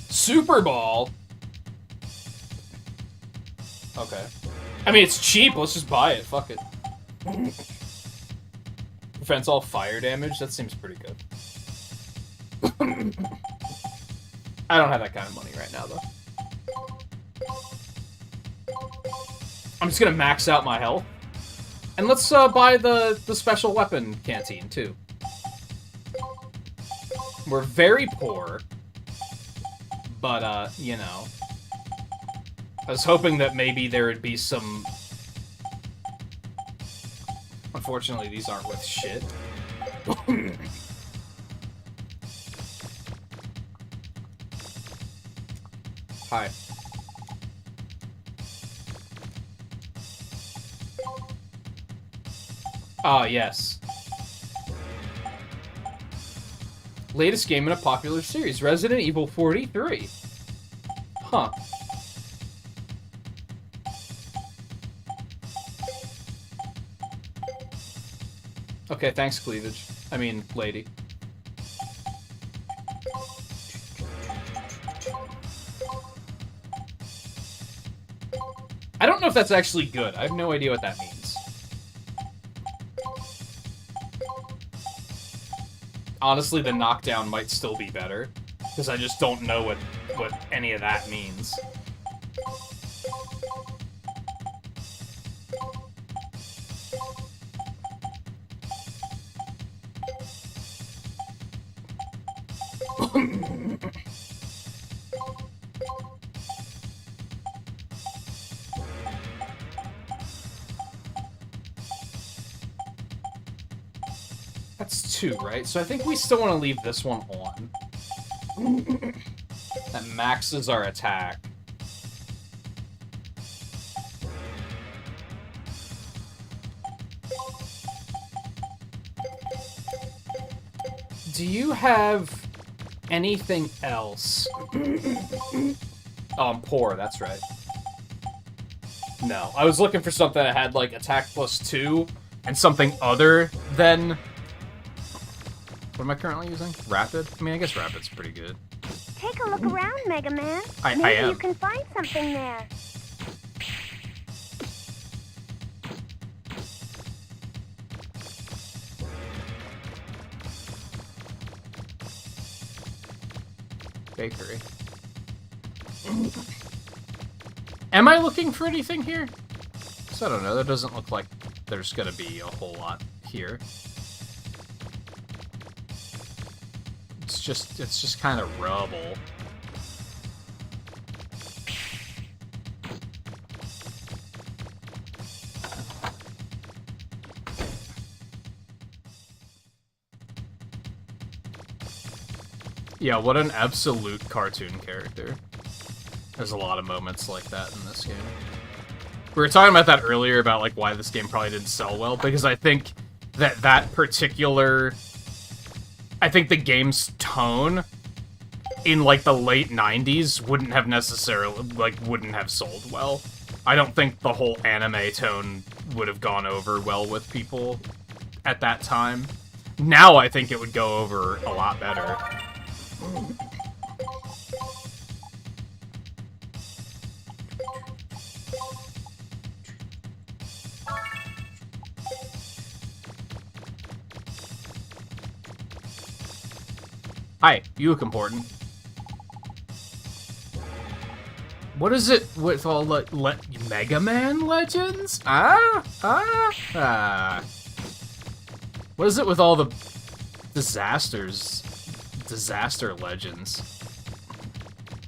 Super Ball. Okay. I mean, it's cheap. Let's just buy it. Fuck it. Prevents all fire damage. That seems pretty good. I don't have that kind of money right now, though. I'm just gonna max out my health. And let's buy the special weapon canteen, too. We're very poor. But, you know. I was hoping that maybe there would be some... Unfortunately, these aren't worth shit. Hi. Ah, yes. Latest game in a popular series, Resident Evil 43. Huh. Okay, thanks, Cleavage. I mean, lady. I don't know if that's actually good. I have no idea what that means. Honestly, the knockdown might still be better, because I just don't know what any of that means. That's 2, right? So I think we still want to leave this one on. That maxes our attack. Do you have anything else? Oh, I'm poor, that's right. No, I was looking for something that had, like, attack +2 and something other than... What am I currently using? Rapid? I mean, I guess Rapid's pretty good. Take a look around, Mega Man. I Maybe am. you can find something there. Bakery. Am I looking for anything here? So I don't know. There doesn't look like there's gonna be a whole lot here. It's just kind of rubble. Yeah, what an absolute cartoon character. There's a lot of moments like that in this game. We were talking about that earlier, about like why this game probably didn't sell well, because I think that particular... I think the game's tone in, like, the late 90s wouldn't have necessarily, like, wouldn't have sold well. I don't think the whole anime tone would have gone over well with people at that time. Now I think it would go over a lot better. Hi, you look important. What is it with all the Mega Man legends? What is it with all the disaster legends?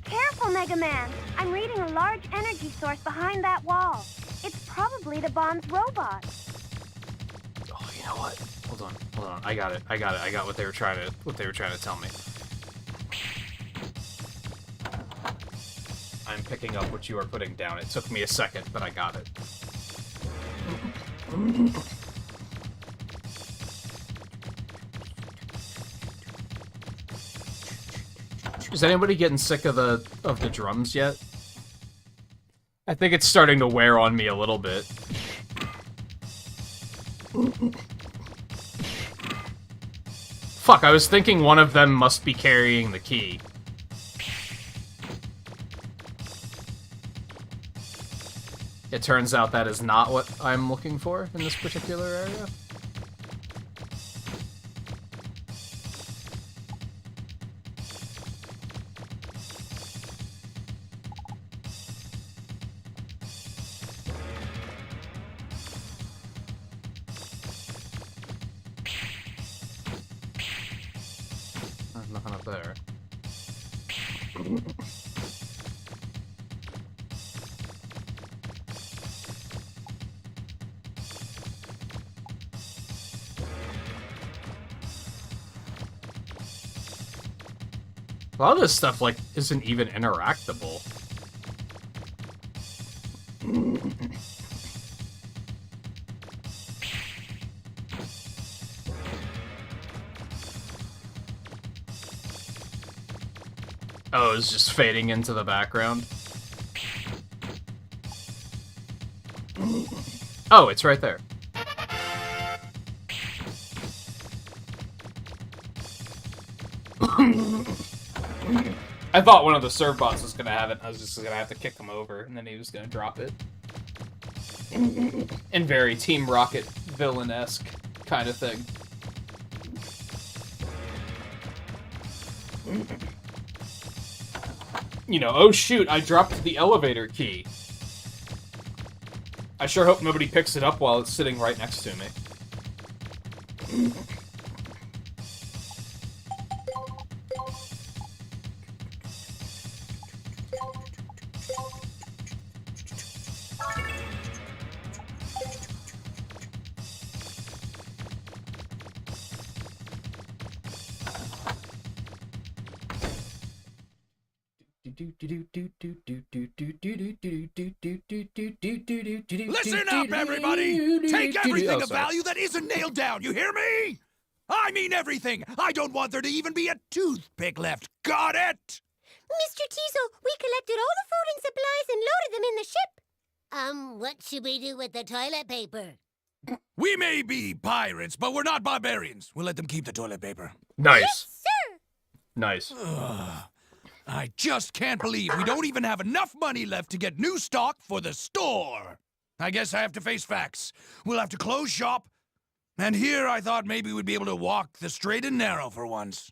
Careful, Mega Man. I'm reading a large energy source behind that wall. It's probably the bomb's robot. Oh, you know what? Hold on. I got it. I got what they were trying to tell me. I'm picking up what you are putting down. It took me a second, but I got it. Is anybody getting sick of the drums yet? I think it's starting to wear on me a little bit. Fuck, I was thinking one of them must be carrying the key. It turns out that is not what I'm looking for in this particular area. nothing up there. A lot of this stuff, like, isn't even interactable. Oh, it's just fading into the background. Oh, it's right there. I thought one of the serve bots was gonna have it. I was just gonna have to kick him over, and then he was gonna drop it. In very Team Rocket villain-esque kind of thing. You know, oh shoot, I dropped the elevator key. I sure hope nobody picks it up while it's sitting right next to me. Listen up, everybody! Take everything of value that isn't nailed down, you hear me? I mean everything! I don't want there to even be a toothpick left, got it? Mr. Teasel, we collected all the food and supplies and loaded them in the ship. What should we do with the toilet paper? We may be pirates, but we're not barbarians. We'll let them keep the toilet paper. Nice. Yes, sir. Nice. I just can't believe we don't even have enough money left to get new stock for the store. I guess I have to face facts. We'll have to close shop. And here I thought maybe we'd be able to walk the straight and narrow for once.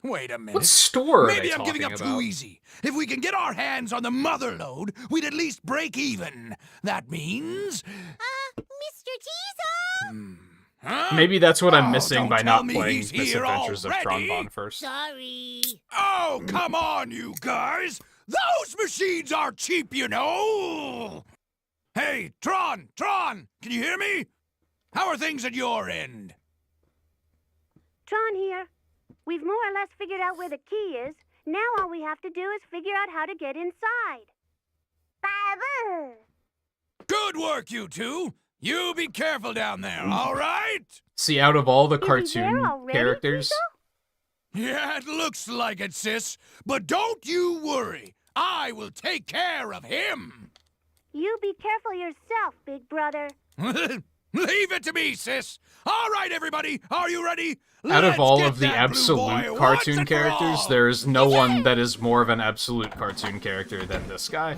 Wait a minute. What store are Maybe they I'm giving up talking about? too easy. If we can get our hands on the mother lode, we'd at least break even. That means... Mr. Teasel! Huh? Maybe that's what I'm Oh, missing don't by tell not me playing he's Misadventures here of already. Tronbon first. Sorry. Oh, come on, you guys! Those machines are cheap, you know! Hey, Tron! Can you hear me? How are things at your end? Tron here. We've more or less figured out where the key is. Now all we have to do is figure out how to get inside. Baba! Good work, you two! You be careful down there, all right? See, out of all the Is he cartoon there already, characters, Yeah, it looks like it, sis. But don't you worry. I will take care of him. You be careful yourself, big brother. Leave it to me, sis. All right, everybody, are you ready? out of Let's all get of the that blue absolute boy once cartoon and for characters, all. there is no one that is more of an absolute cartoon character than this guy.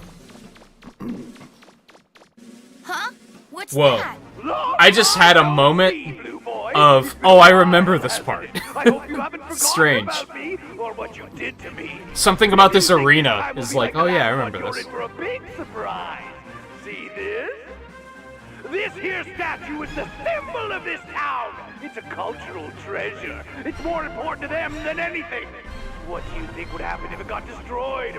Huh? What's Whoa. that? I just had a moment of, oh, I remember this part. I hope you haven't forgotten Strange. about me or what you did to me. Something about this arena I will is be like, the oh yeah, I last one remember you're this. in for a big surprise. See this? This here statue is the symbol of this town. It's a cultural treasure. It's more important to them than anything. What do you think would happen if it got destroyed?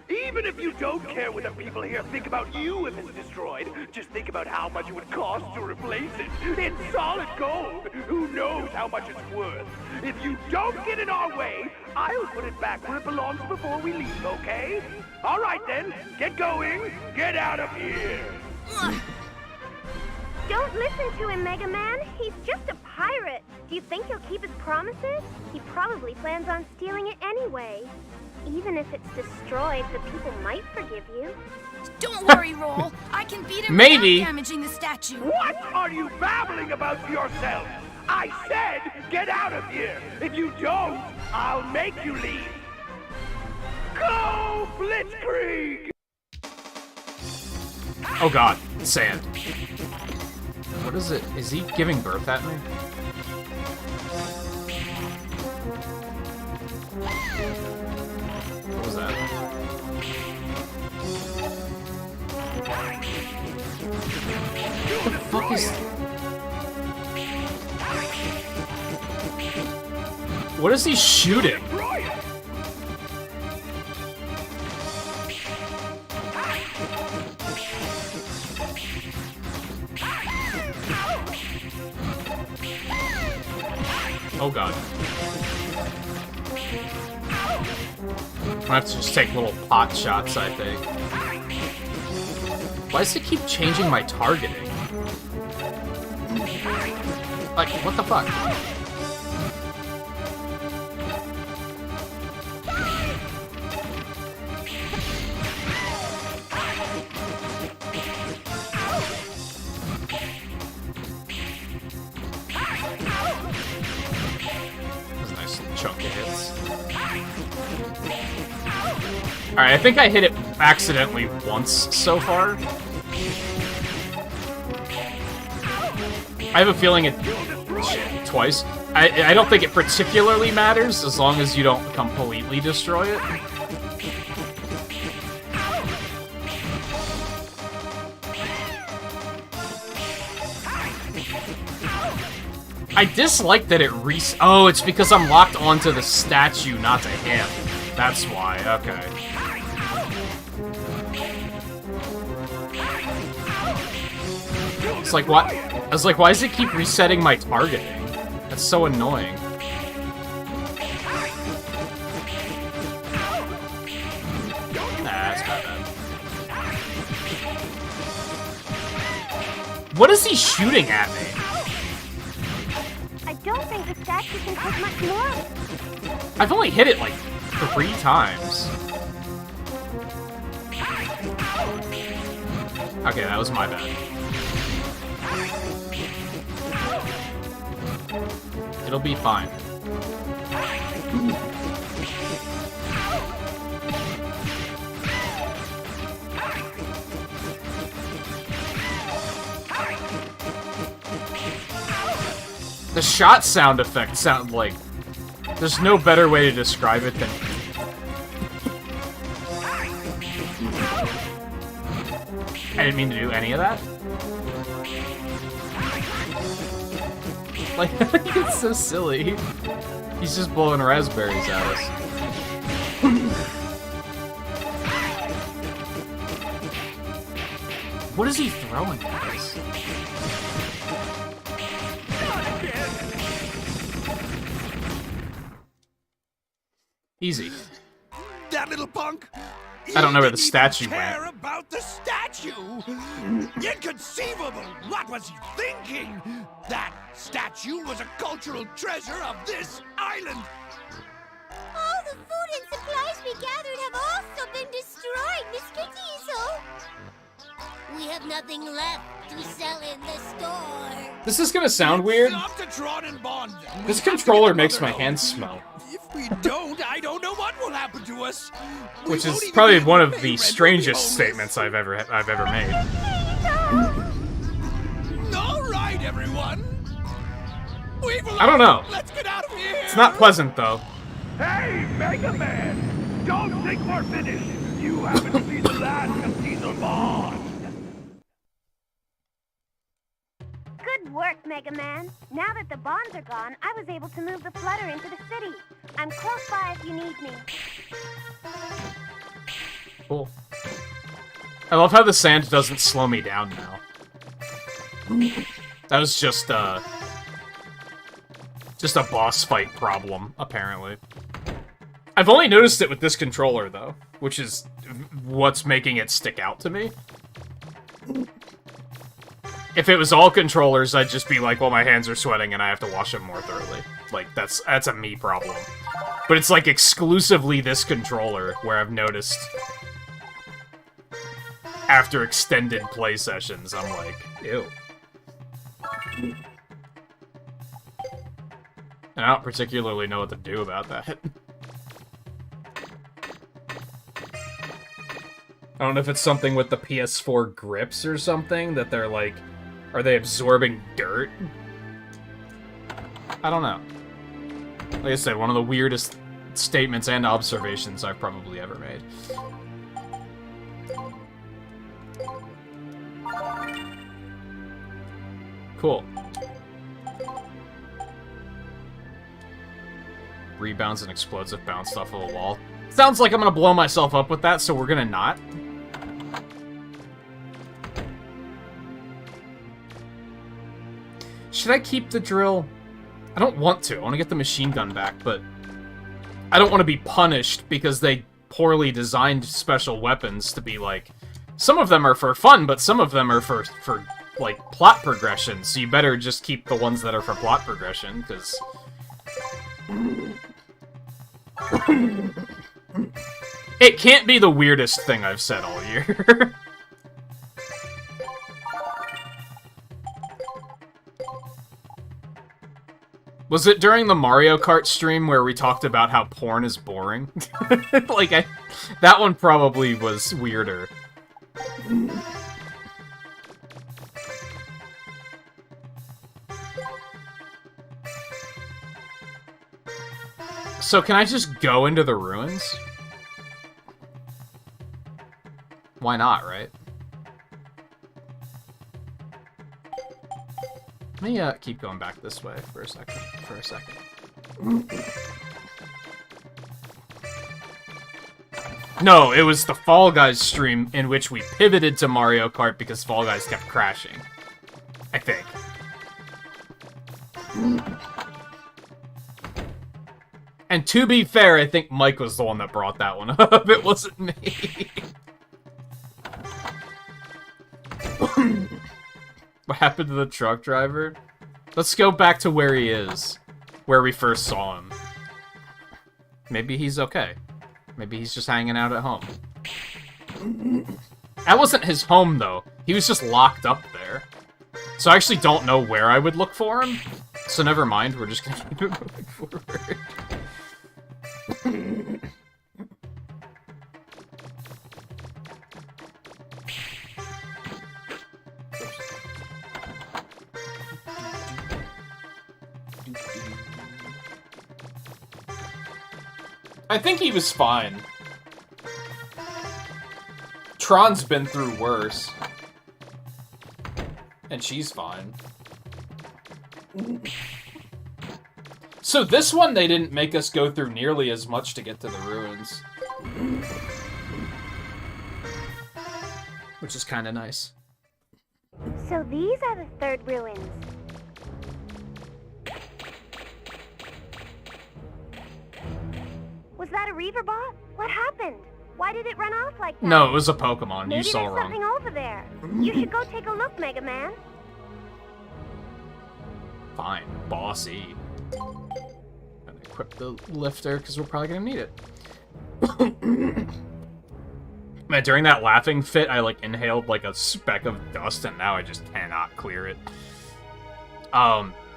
Even if you don't care what the people here think about you if it's destroyed, just think about how much it would cost to replace it. In solid gold. Who knows how much it's worth? If you don't get in our way, I'll put it back where it belongs before we leave, okay? All right then, get going. Get out of here. Don't listen to him, Mega Man. He's just a pirate. Do you think he'll keep his promises? He probably plans on stealing it anyway. Even if it's destroyed, the people might forgive you. Don't worry, Roll. I can beat him Maybe. without damaging the statue. What are you babbling about to yourself? I said get out of here. If you don't, I'll make you leave. Go, Blitzkrieg! Oh god, sand. What is it? Is he giving birth at me? What was that? What the fuck is... What is he shooting? Oh god. I have to just take little pot shots, I think. Why does it keep changing my targeting? Like, what the fuck? That's a nice little chunk of hits. Alright, I think I hit it accidentally once so far. I have a feeling it... Shit, twice. I don't think it particularly matters as long as you don't completely destroy it. I dislike that it Oh, it's because I'm locked onto the statue, not to him. That's why, okay. It's like, what? I was like, why does it keep resetting my targeting? That's so annoying. Nah, that's not bad. What is he shooting at me? I don't think the statue can take much more. I've only hit it like 3 times. Okay, that was my bad. It'll be fine. The shot sound effect sound like... There's no better way to describe it than... I didn't mean to do any of that. Like, it's so silly. He's just blowing raspberries at us. What is he throwing at us? Easy. That little punk. I don't know where the He statue didn't care went. about the statue. Inconceivable. What was he thinking? That statue was a cultural treasure of this island. All the food and supplies we gathered have also been destroyed, Miss Kitty, so... We have nothing left to sell in the store. This is gonna sound weird. Stop the Tron and Bond. This controller makes my hands smell. If we don't, I don't know what will happen to us. We Which won't is even probably be able one to of pay the rent, strangest we'll be statements I've ever made. homeless. All right, everyone. We've I don't know. Let's get out of here. It's not pleasant though. Hey, Mega Man! Don't think we're finished! You happen to be the last of Diesel Bond! Good work, Mega Man. Now that the bonds are gone, I was able to move the flutter into the city. I'm close by if you need me. Cool. I love how the sand doesn't slow me down now. That was just a boss fight problem, apparently. I've only noticed it with this controller, though, which is what's making it stick out to me. If it was all controllers, I'd just be like, well, my hands are sweating and I have to wash them more thoroughly. Like, that's a me problem. But it's, like, exclusively this controller where I've noticed... After extended play sessions, I'm like, ew. And I don't particularly know what to do about that. I don't know if it's something with the PS4 grips or something, that they're like... Are they absorbing dirt? I don't know. Like I said, one of the weirdest statements and observations I've probably ever made. Cool. rebounds and explodes if bounced off of a wall. Sounds like I'm gonna blow myself up with that, so we're gonna not. Should I keep the drill? I don't want to. I want to get the machine gun back, but I don't want to be punished because they poorly designed special weapons to be like... Some of them are for fun, but some of them are for like, plot progression, so you better just keep the ones that are for plot progression, because... It can't be the weirdest thing I've said all year. Was it during the Mario Kart stream where we talked about how porn is boring? Like, that one probably was weirder. So can I just go into the ruins? Why not, right? Let me keep going back this way for a second. No, it was the Fall Guys stream in which we pivoted to Mario Kart because Fall Guys kept crashing. I think. And to be fair, I think Mike was the one that brought that one up. It wasn't me. What happened to the truck driver? Let's go back to where he is. Where we first saw him. Maybe he's okay. Maybe he's just hanging out at home. That wasn't his home, though. He was just locked up there. So I actually don't know where I would look for him. So never mind, we're just gonna keep it moving forward. I think he was fine. Tron's been through worse. And she's fine. So this one, they didn't make us go through nearly as much to get to the ruins. Which is kind of nice. So these are the third ruins. Was that a Reaver bot? What happened? Why did it run off like that? No, it was a Pokemon. Maybe You saw there's wrong. something over there. You should go take a look, Mega Man. Fine, bossy. Gonna equip the lifter because we're probably gonna need it. Man, during that laughing fit, I like inhaled like a speck of dust, and now I just cannot clear it.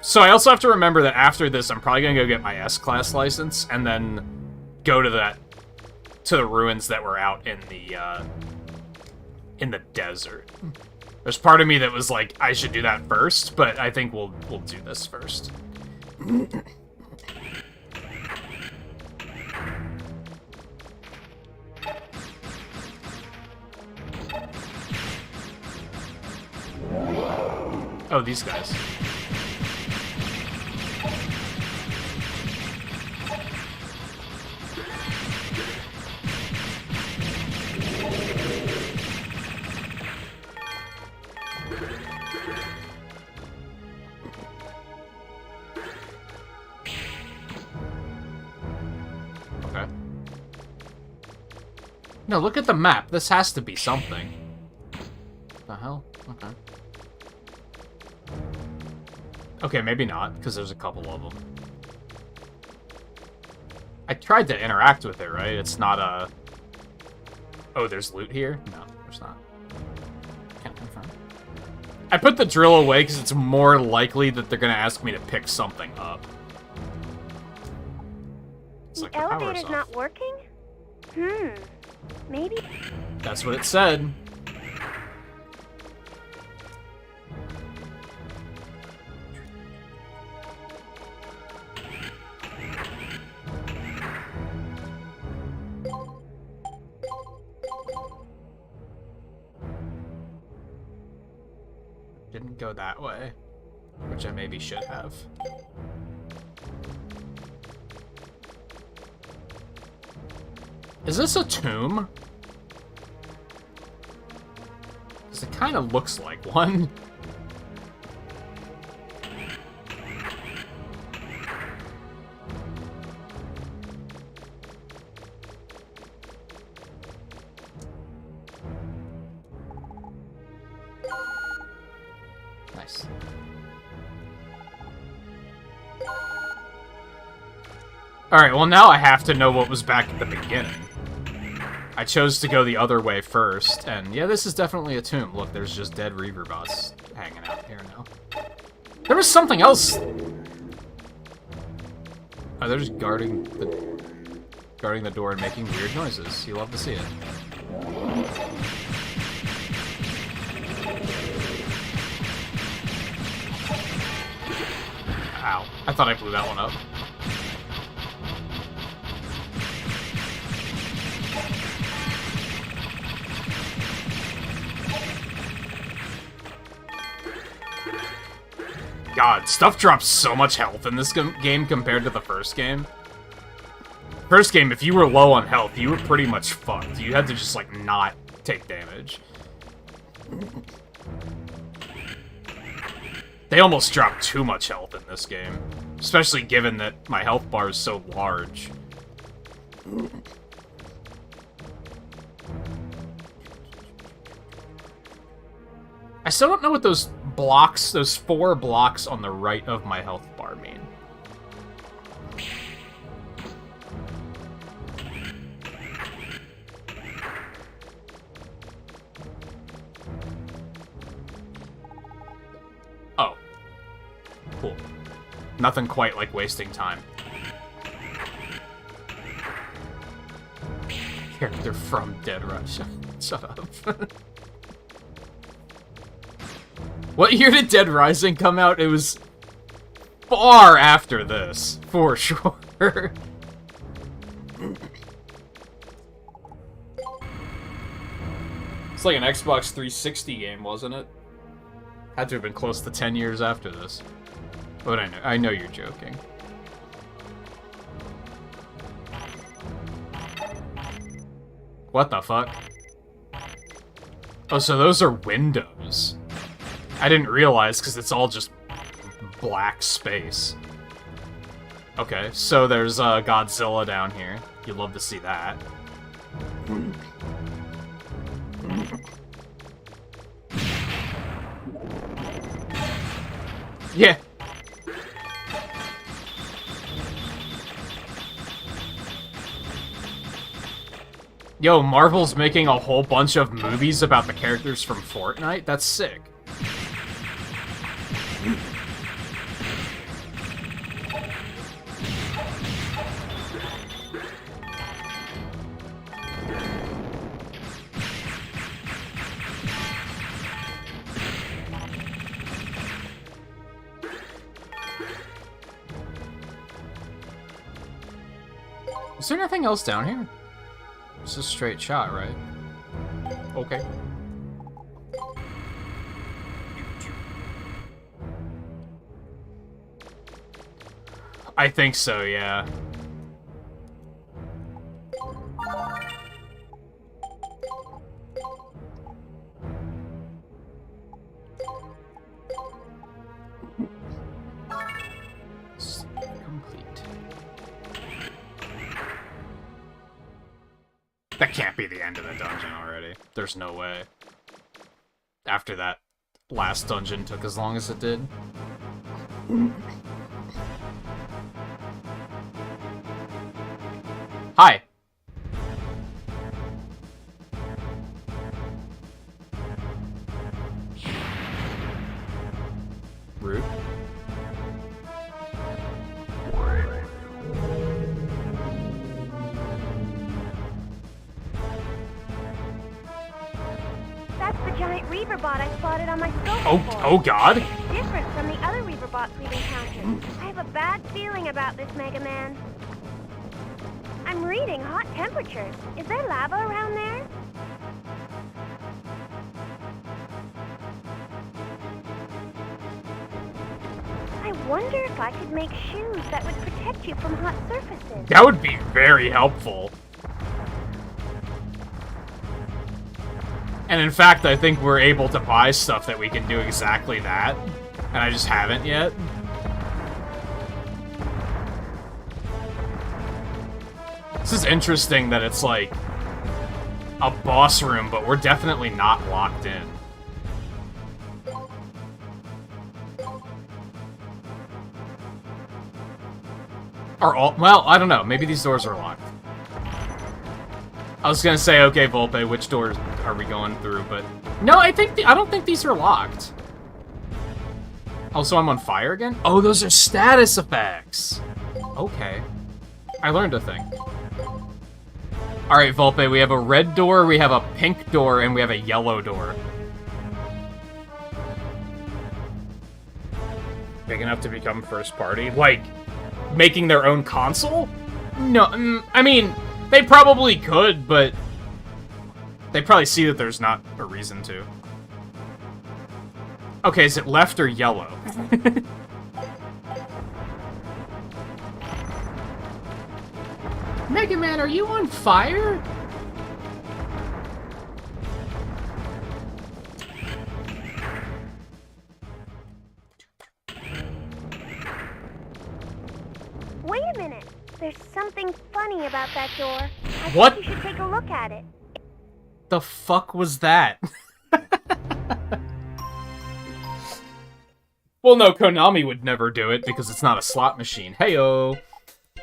So I also have to remember that after this, I'm probably gonna go get my S-Class license, and then go to the ruins that were out in the desert. There's part of me that was like, I should do that first, but I think we'll do this first. Oh, these guys. Okay. No, look at the map. This has to be something. The hell? Okay. Okay, maybe not, because there's a couple of them. I tried to interact with it, right? It's not a... Oh, there's loot here? No, there's not. Can't confirm. I put the drill away because it's more likely that they're going to ask me to pick something up. It's like The elevator's off. not working? Maybe... That's what it said. Didn't go that way, which I maybe should have. Is this a tomb? Because it kind of looks like one. Nice. Alright, well now I have to know what was back at the beginning. I chose to go the other way first, and yeah, this is definitely a tomb. Look, there's just dead Reaver bots hanging out here now. There was something else! Oh, they're just guarding the door and making weird noises. You love to see it. Ow. I thought I blew that one up. God, stuff drops so much health in this game compared to the first game. First game, if you were low on health, you were pretty much fucked. You had to just, like, not take damage. They almost dropped too much health in this game. Especially given that my health bar is so large. I still don't know what those blocks, those 4 blocks on the right of my health bar mean. Oh. Cool. Nothing quite like wasting time. Character from Dead Rush. Shut up. What year did Dead Rising come out? It was far after this, for sure. It's like an Xbox 360 game, wasn't it? Had to have been close to 10 years after this. But I know you're joking. What the fuck? Oh, so those are windows. I didn't realize, because it's all just black space. Okay, so there's Godzilla down here. You'd love to see that. Yeah. Yo, Marvel's making a whole bunch of movies about the characters from Fortnite? That's sick. Is there nothing else down here? It's a straight shot, right? Okay. I think so, yeah. Complete. That can't be the end of the dungeon already. There's no way. After that last dungeon took as long as it did. Hi. Rude. That's the giant Reaver bot I spotted on my scope. Oh God. Different from the other Reaver bots we've encountered. I have a bad feeling about this, Mega Man. I'm reading hot temperatures. Is there lava around there? I wonder if I could make shoes that would protect you from hot surfaces. That would be very helpful. And in fact, I think we're able to buy stuff that we can do exactly that. And I just haven't yet. This is interesting that it's like a boss room, but we're definitely not locked in. Are all... Well, I don't know. Maybe these doors are locked. I was gonna say, okay, Volpe, which doors are we going through? But no, I don't think these are locked. Oh, so I'm on fire again? Oh, those are status effects. Okay, I learned a thing. All right, Volpe, we have a red door, we have a pink door, and we have a yellow door. Big enough to become first party? Like, making their own console? No, I mean, they probably could, but they probably see that there's not a reason to. Okay, is it left or yellow? Mega Man, are you on fire? Wait a minute. There's something funny about that door. I What? think you should take a look at it. The fuck was that? Well, no, Konami would never do it because it's not a slot machine. Heyo.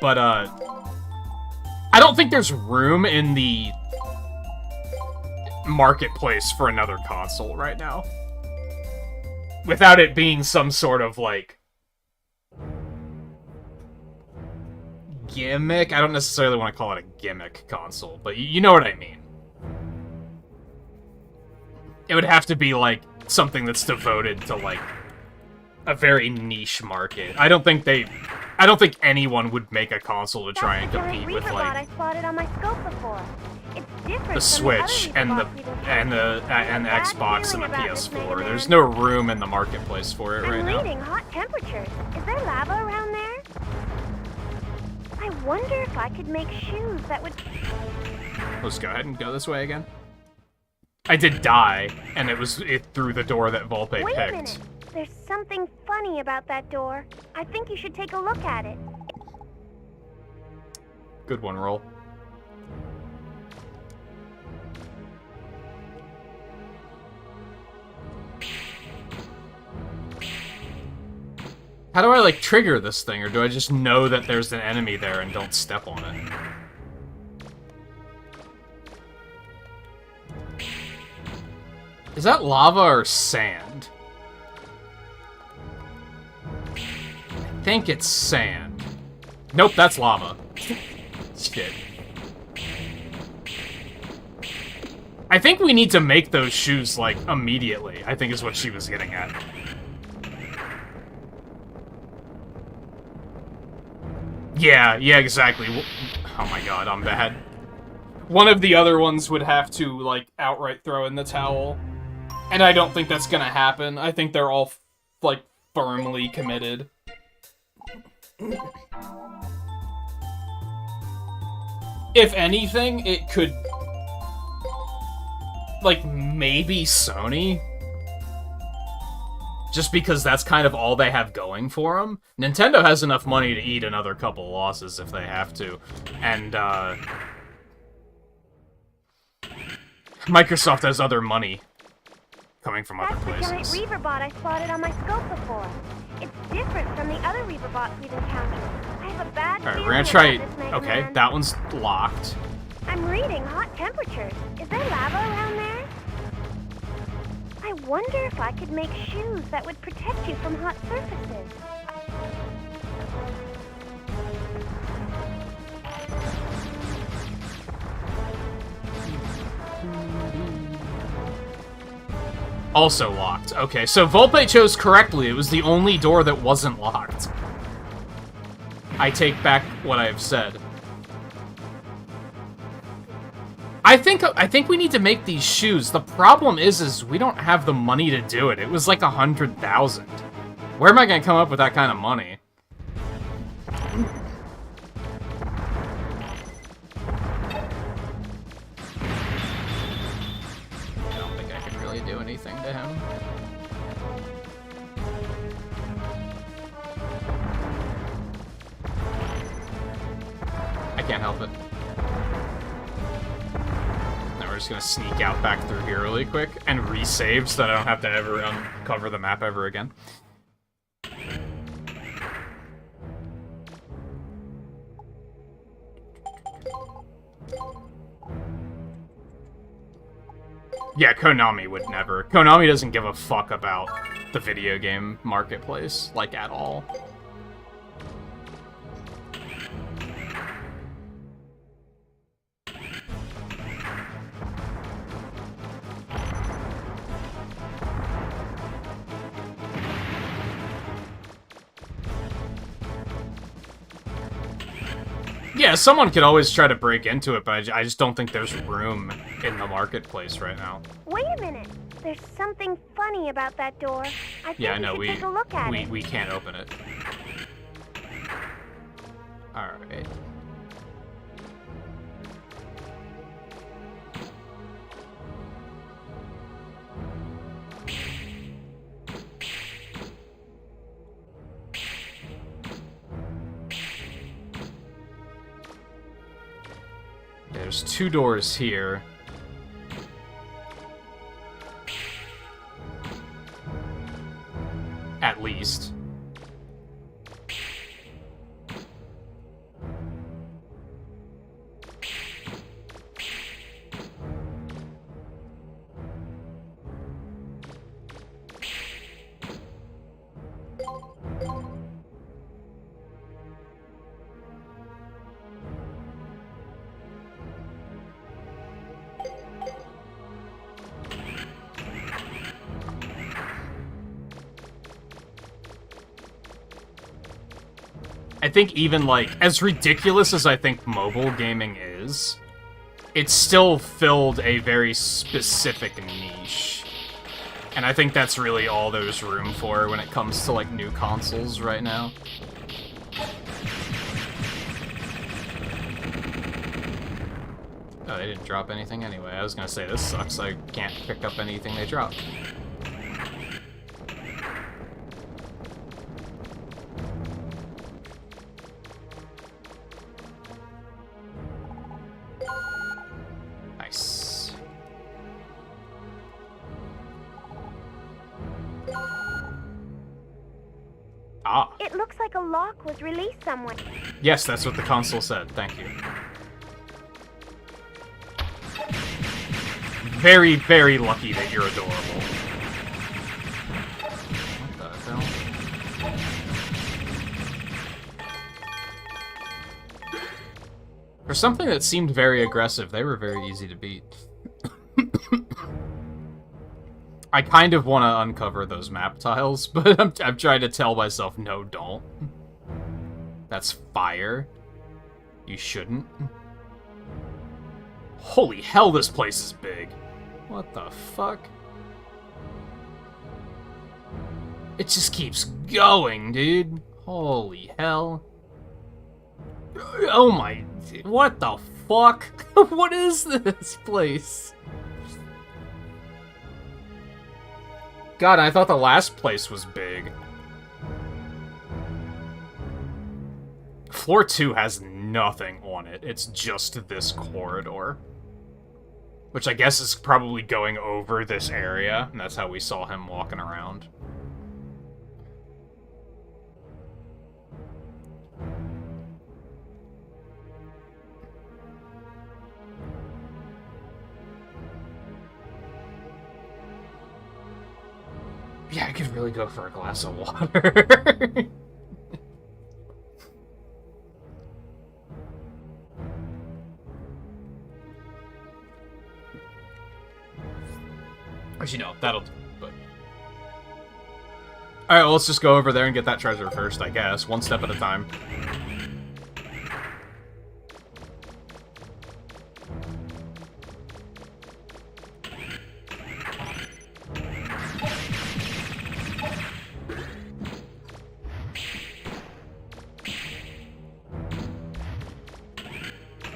But, I don't think there's room in the marketplace for another console right now. Without it being some sort of, like, gimmick. I don't necessarily want to call it a gimmick console, but you know what I mean. It would have to be, like, something that's devoted to, like, a very niche market. I don't think anyone would make a console to try and compete with, like, I spotted on my scope before. It's different the Switch and the Xbox and the PS4. There's no. no room in the marketplace for it right I'm now. reading hot temperatures. Is there lava around there? I wonder if I could make shoes that would... Let's go ahead and go this way again. I did die, and it was through the door that Volpe Wait picked. a minute. There's something funny about that door. I think you should take a look at it. Good one, Roll. How do I, like, trigger this thing, or do I just know that there's an enemy there and don't step on it? Is that lava or sand? I think it's sand. Nope, that's lava. Shit. I think we need to make those shoes, like, immediately, I think is what she was getting at. Yeah, exactly. Oh my god, I'm bad. One of the other ones would have to, like, outright throw in the towel. And I don't think that's gonna happen. I think they're all, like, firmly committed. If anything, it could... like, maybe Sony? Just because that's kind of all they have going for them. Nintendo has enough money to eat another couple losses if they have to. And, Microsoft has other money coming from other That's the giant places. Reaver bot I spotted on my scope before. It's different from the other Reaver bots we've encountered. I have a bad Alright, feeling we're gonna try... about this, Mega Okay, Man. that one's locked. I'm reading hot temperatures. Is there lava around there? I wonder if I could make shoes that would protect you from hot surfaces. Also locked. Okay, so Volpe chose correctly. It was the only door that wasn't locked. I take back what I've said. I think we need to make these shoes. The problem is we don't have the money to do it. It was like 100,000. Where am I gonna come up with that kind of money? I don't think can't help it. Now we're just gonna sneak out back through here really quick and resave so that I don't have to ever uncover the map ever again. Yeah, Konami would never. Konami doesn't give a fuck about the video game marketplace, like, at all. Yeah, someone could always try to break into it, but I just don't think there's room in the marketplace right now. Wait a minute. There's something funny about that door. I think Yeah, no, we should take a look at it. we can't open it. Alright. There's 2 doors here. At least. I think even, like, as ridiculous as I think mobile gaming is, it's still filled a very specific niche. And I think that's really all there's room for when it comes to, like, new consoles right now. Oh, they didn't drop anything anyway. I was gonna say, this sucks. I can't pick up anything they dropped. Nice. Ah. It looks like a lock was released somewhere. Yes, that's what the console said. Thank you. Very, very lucky that you're adorable. What the hell? For something that seemed very aggressive, they were very easy to beat. I kind of want to uncover those map tiles, but I'm trying to tell myself, no, don't. That's fire. You shouldn't. Holy hell, this place is big. What the fuck? It just keeps going, dude. Holy hell. Oh my... What the fuck? What is this place? God, I thought the last place was big. Floor 2 has nothing on it. It's just this corridor. Which I guess is probably going over this area, and that's how we saw him walking around. Yeah, I could really go for a glass of water. Actually, no, that'll do, but... Alright, well, let's just go over there and get that treasure first, I guess. One step at a time.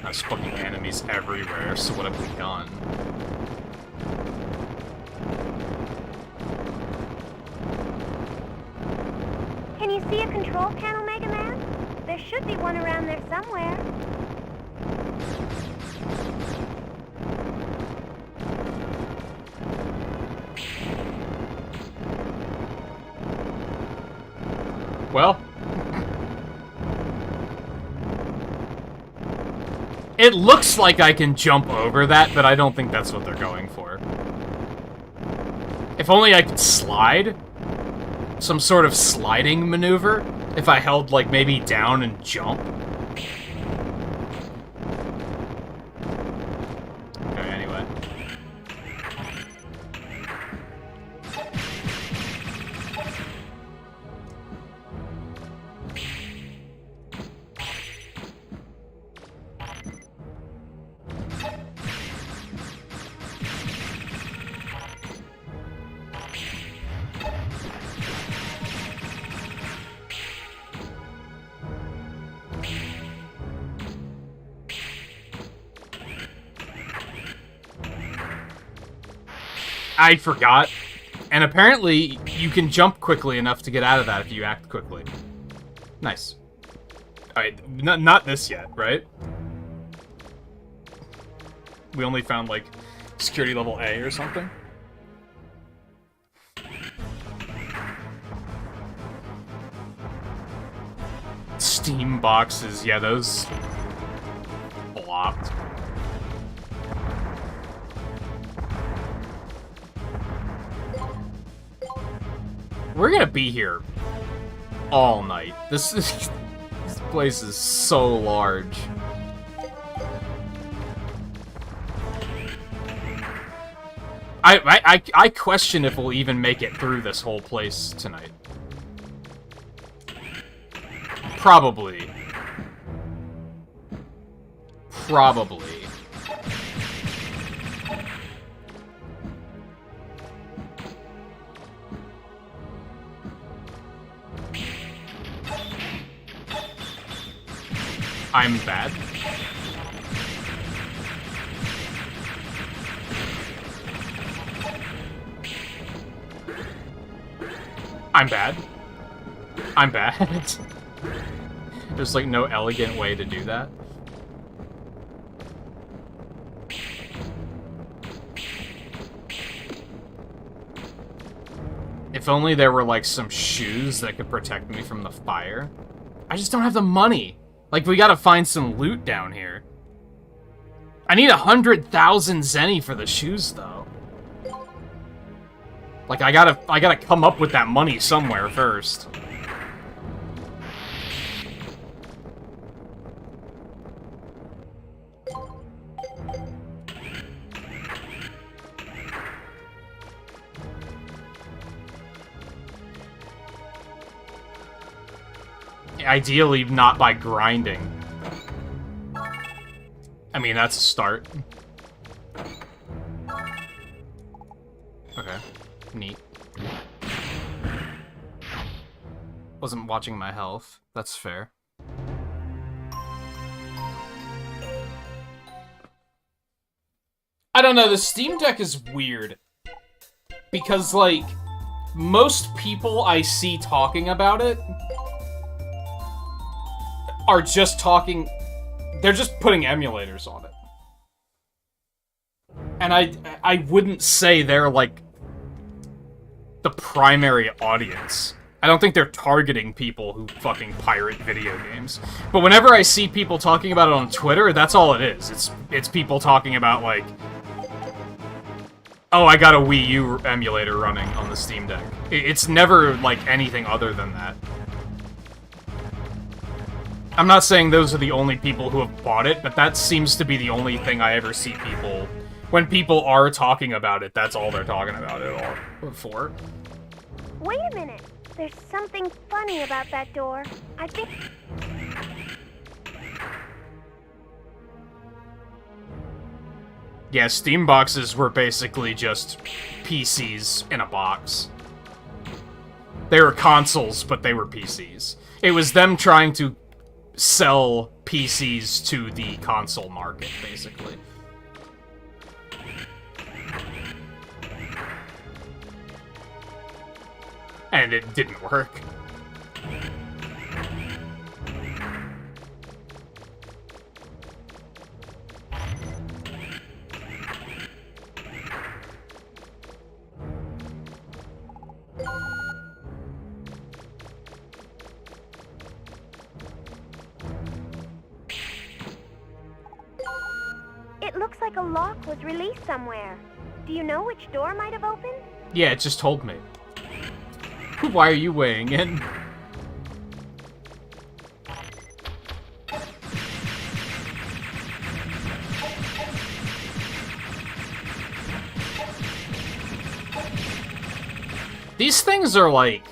There's fucking enemies everywhere, so what have we done? Can you see a control panel, Mega Man? There should be one around there somewhere. Well. It looks like I can jump over that, but I don't think that's what they're going for. If only I could slide. Some sort of sliding maneuver. If I held, like, maybe down and jump. Okay, anyway. I forgot. And apparently, you can jump quickly enough to get out of that if you act quickly. Nice. Alright, not this yet, right? We only found, like, security level A or something? Steam boxes, yeah, those... blocked. We're gonna be here all night. This place is so large. I question if we'll even make it through this whole place tonight. Probably. Probably. I'm bad. I'm bad. I'm bad. There's like no elegant way to do that. If only there were like some shoes that could protect me from the fire. I just don't have the money. Like, we gotta find some loot down here. I need 100,000 zenny for the shoes, though. Like, I gotta come up with that money somewhere first. Ideally, not by grinding. I mean, that's a start. Okay. Neat. Wasn't watching my health. That's fair. I don't know, the Steam Deck is weird. Because, like, most people I see talking about it are just talking... They're just putting emulators on it. And I wouldn't say they're, like, the primary audience. I don't think they're targeting people who fucking pirate video games. But whenever I see people talking about it on Twitter, that's all it is. It's people talking about, like... Oh, I got a Wii U emulator running on the Steam Deck. It's never, like, anything other than that. I'm not saying those are the only people who have bought it, but that seems to be the only thing I ever see people... When people are talking about it, that's all they're talking about it all for. Wait a minute. There's something funny about that door. I think... Yeah, Steam boxes were basically just PCs in a box. They were consoles, but they were PCs. It was them trying to sell PCs to the console market, basically. And it didn't work. like a lock was released somewhere. Do you know which door might have opened? Yeah, it just told me. Why are you weighing in? These things are like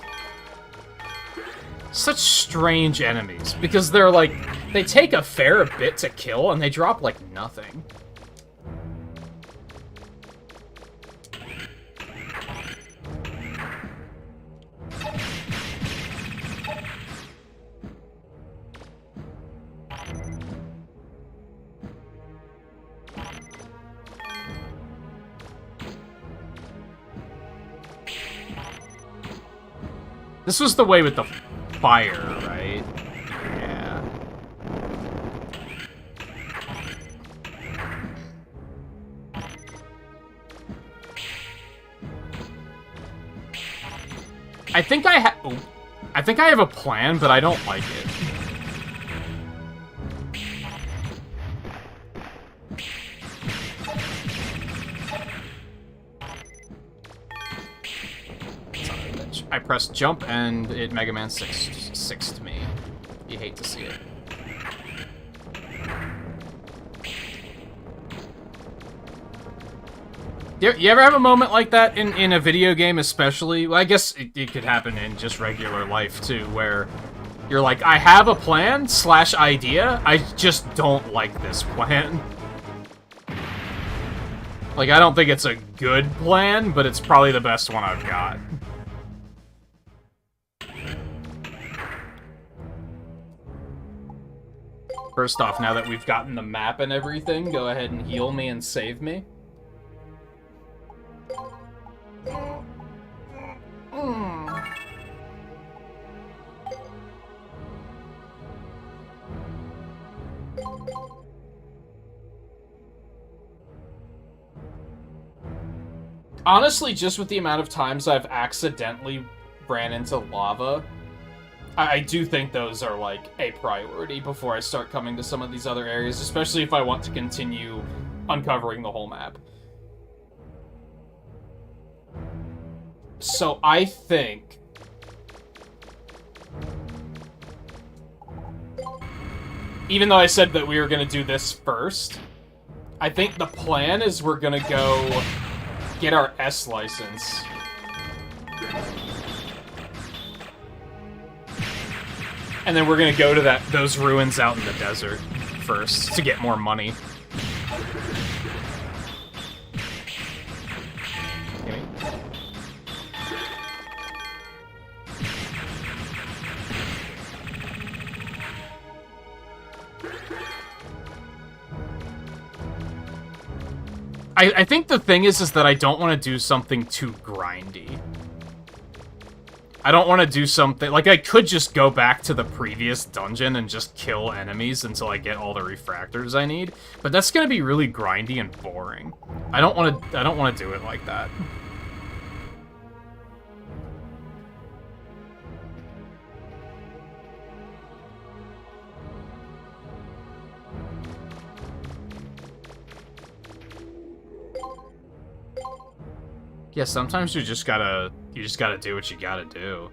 such strange enemies because they're like they take a fair bit to kill and they drop like nothing. This was the way with the fire, right? Yeah. I think I have a plan, but I don't like it. I pressed jump and it Mega Man 6'd me. You hate to see it. You ever have a moment like that in a video game especially? Well, I guess it could happen in just regular life too, where you're like, I have a plan / idea, I just don't like this plan. Like, I don't think it's a good plan, but it's probably the best one I've got. First off, now that we've gotten the map and everything, go ahead and heal me and save me. Honestly, just with the amount of times I've accidentally ran into lava, I do think those are, like, a priority before I start coming to some of these other areas, especially if I want to continue uncovering the whole map. So I think... even though I said that we were going to do this first, I think the plan is we're going to go get our S license. And then we're gonna go to those ruins out in the desert first to get more money. Okay. I think the thing is that I don't want to do something too grindy. I don't want to do something... like, I could just go back to the previous dungeon and just kill enemies until I get all the refractors I need, but that's going to be really grindy and boring. I don't want to do it like that. Yeah, sometimes you just gotta do what you gotta do.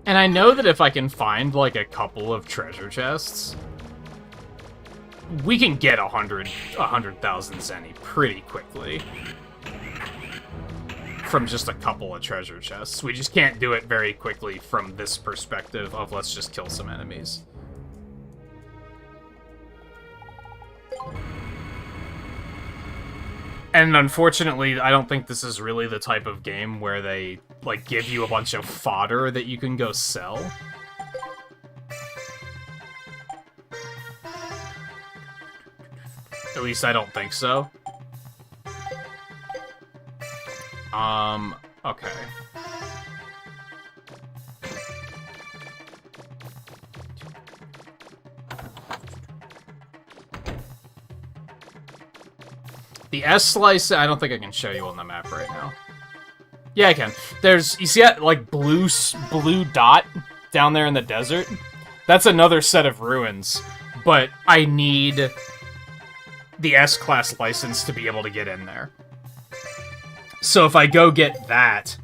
And I know that if I can find, like, a couple of treasure chests, we can get 100,000 zenny pretty quickly. From just a couple of treasure chests. We just can't do it very quickly from this perspective of let's just kill some enemies. And unfortunately, I don't think this is really the type of game where they, like, give you a bunch of fodder that you can go sell. At least I don't think so. Okay. The S-slice, I don't think I can show you on the map right now. Yeah, I can. There's, you see that, like, blue dot down there in the desert? That's another set of ruins, but I need the S-class license to be able to get in there. So if I go get that,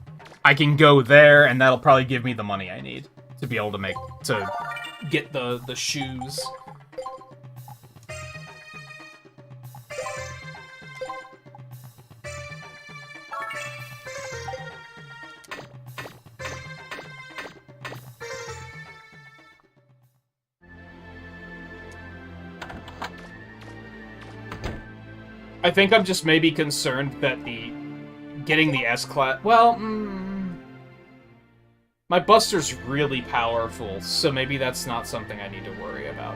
I can go there, and that'll probably give me the money I need to be able to get the shoes. I think I'm just maybe concerned that getting the S-class... Well, my Buster's really powerful, so maybe that's not something I need to worry about.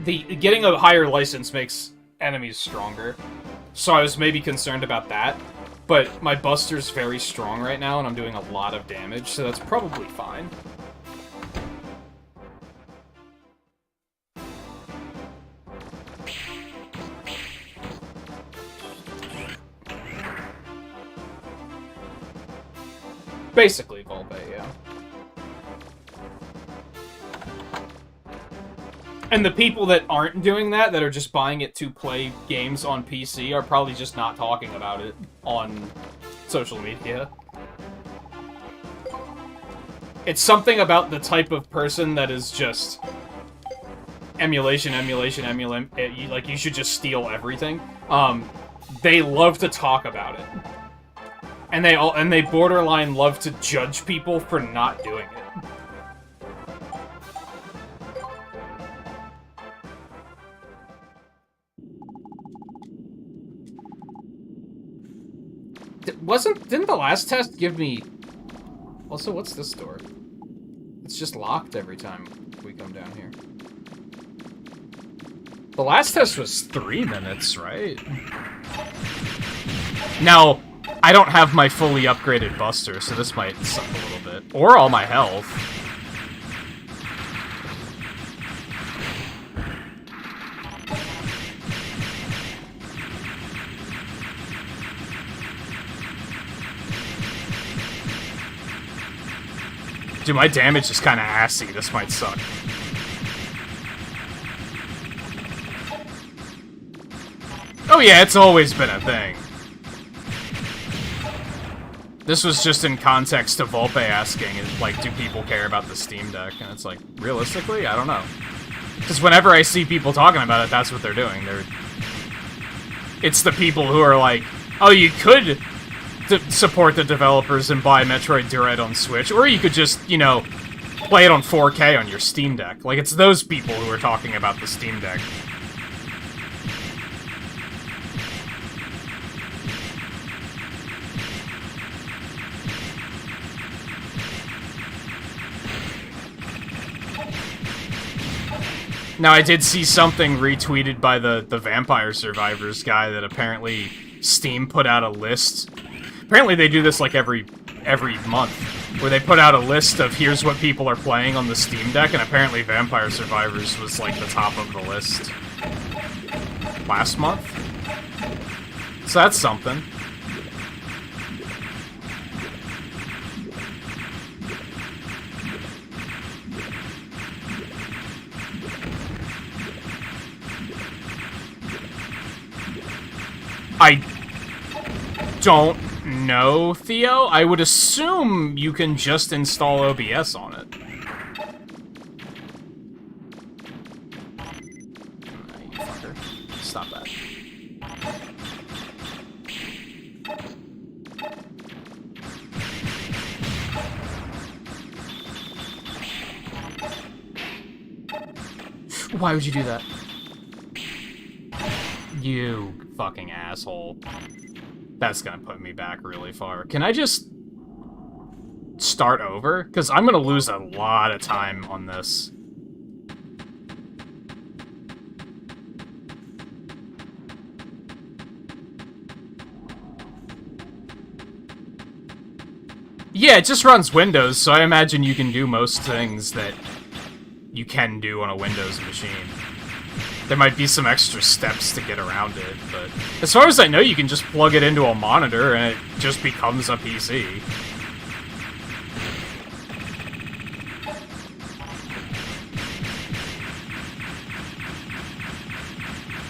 Getting a higher license makes enemies stronger, so I was maybe concerned about that, but my Buster's very strong right now, and I'm doing a lot of damage, so that's probably fine. Basically, Volpe, yeah. And the people that aren't doing that, that are just buying it to play games on PC, are probably just not talking about it on social media. It's something about the type of person that is just emulation, like, you should just steal everything. They love to talk about it. And they borderline love to judge people for not doing it. Didn't the last test give me... Also, what's this door? It's just locked every time we come down here. The last test was 3 minutes, right? Now, I don't have my fully upgraded Buster, so this might suck a little bit. Or all my health. Dude, my damage is kind of assy. This might suck. Oh yeah, it's always been a thing. This was just in context to Volpe asking, like, do people care about the Steam Deck? And it's like, realistically, I don't know. Because whenever I see people talking about it, that's what they're doing. It's the people who are like, oh, you could support the developers and buy Metroid Dread on Switch, or you could just, you know, play it on 4K on your Steam Deck. Like, it's those people who are talking about the Steam Deck. Now, I did see something retweeted by the Vampire Survivors guy that apparently Steam put out a list. Apparently they do this like every month, where they put out a list of here's what people are playing on the Steam Deck, and apparently Vampire Survivors was like the top of the list last month. So that's something. I don't know, Theo. I would assume you can just install OBS on it. You fucker. Stop that. Why would you do that? You fucking asshole. That's gonna put me back really far. Can I just start over? Because I'm gonna lose a lot of time on this. Yeah, it just runs Windows, so I imagine you can do most things that you can do on a Windows machine. There might be some extra steps to get around it, but as far as I know, you can just plug it into a monitor and it just becomes a PC.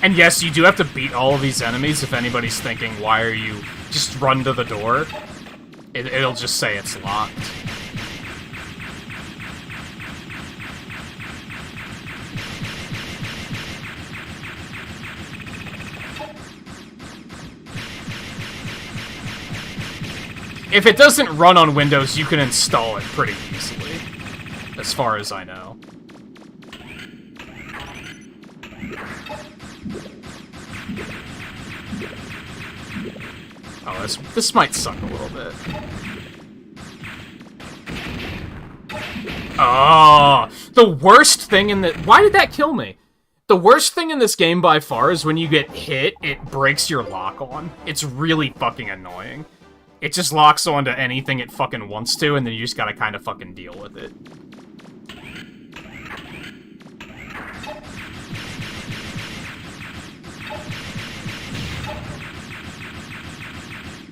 And yes, you do have to beat all of these enemies if anybody's thinking, why are you... Just run to the door. It'll just say it's locked. If it doesn't run on Windows, you can install it pretty easily, as far as I know. Oh, this might suck a little bit. Oh, the worst thing in the... Why did that kill me? The worst thing in this game by far is when you get hit, it breaks your lock on. It's really fucking annoying. It just locks onto anything it fucking wants to, and then you just gotta kind of fucking deal with it.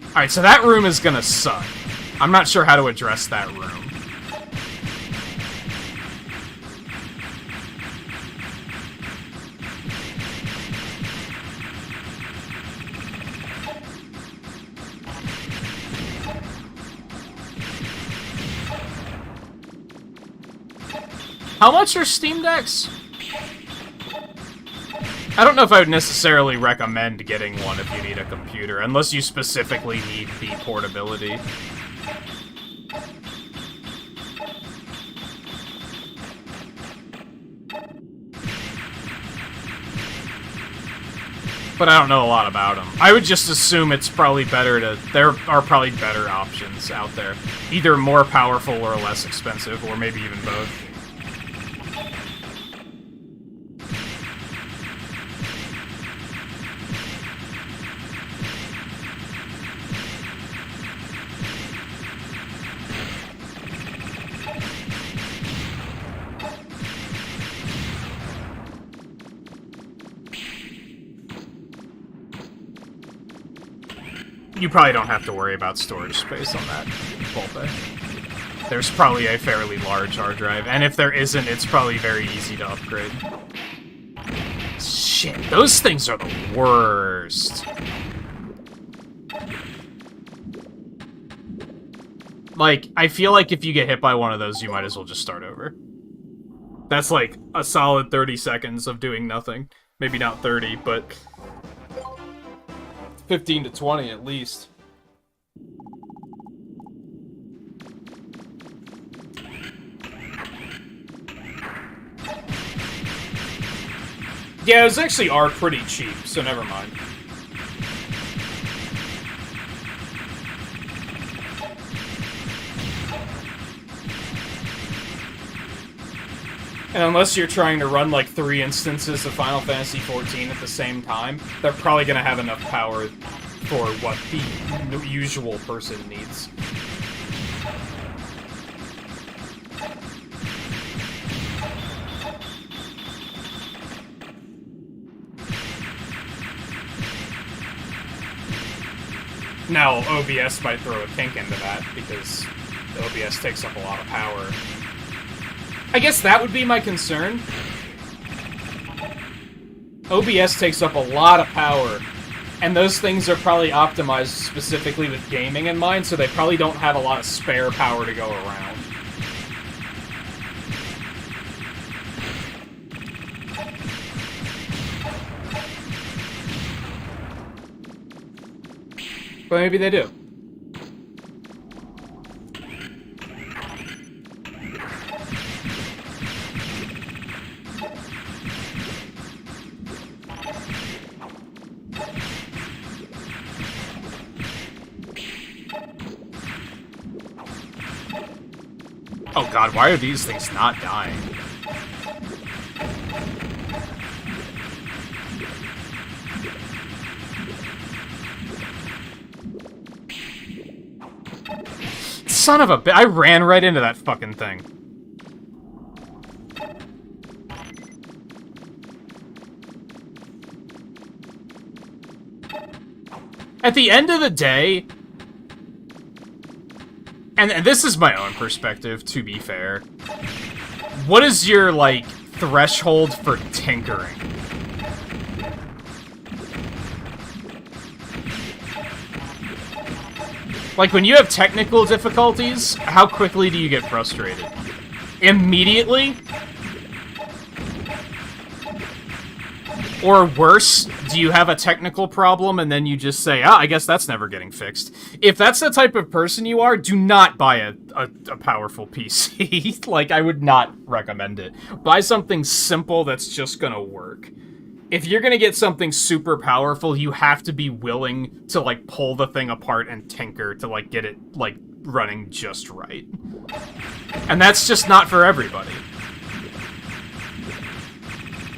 Alright, so that room is gonna suck. I'm not sure how to address that room. How much are Steam Decks? I don't know if I would necessarily recommend getting one if you need a computer, unless you specifically need the portability. But I don't know a lot about them. I would just assume it's probably better to... There are probably better options out there. Either more powerful or less expensive, or maybe even both. You probably don't have to worry about storage space on that Volpe. There's probably a fairly large hard drive, and if there isn't, it's probably very easy to upgrade. Shit, those things are the worst. Like, I feel like if you get hit by one of those, you might as well just start over. That's like a solid 30 seconds of doing nothing. Maybe not 30, but 15 to 20 at least. Yeah, those actually are pretty cheap, so never mind. And unless you're trying to run like 3 instances of Final Fantasy XIV at the same time, they're probably going to have enough power for what the usual person needs. Now, OBS might throw a kink into that, because OBS takes up a lot of power. I guess that would be my concern. OBS takes up a lot of power, and those things are probably optimized specifically with gaming in mind, so they probably don't have a lot of spare power to go around. But maybe they do. Oh god, why are these things not dying? Son of a bitch. I ran right into that fucking thing. At the end of the day, and this is my own perspective, to be fair, what is your, like, threshold for tinkering? Like, when you have technical difficulties, how quickly do you get frustrated? Immediately? Or worse, do you have a technical problem and then you just say, ah, I guess that's never getting fixed. If that's the type of person you are, do not buy a powerful PC. Like, I would not recommend it. Buy something simple that's just gonna work. If you're gonna get something super powerful, you have to be willing to, like, pull the thing apart and tinker to, like, get it, like, running just right. And that's just not for everybody.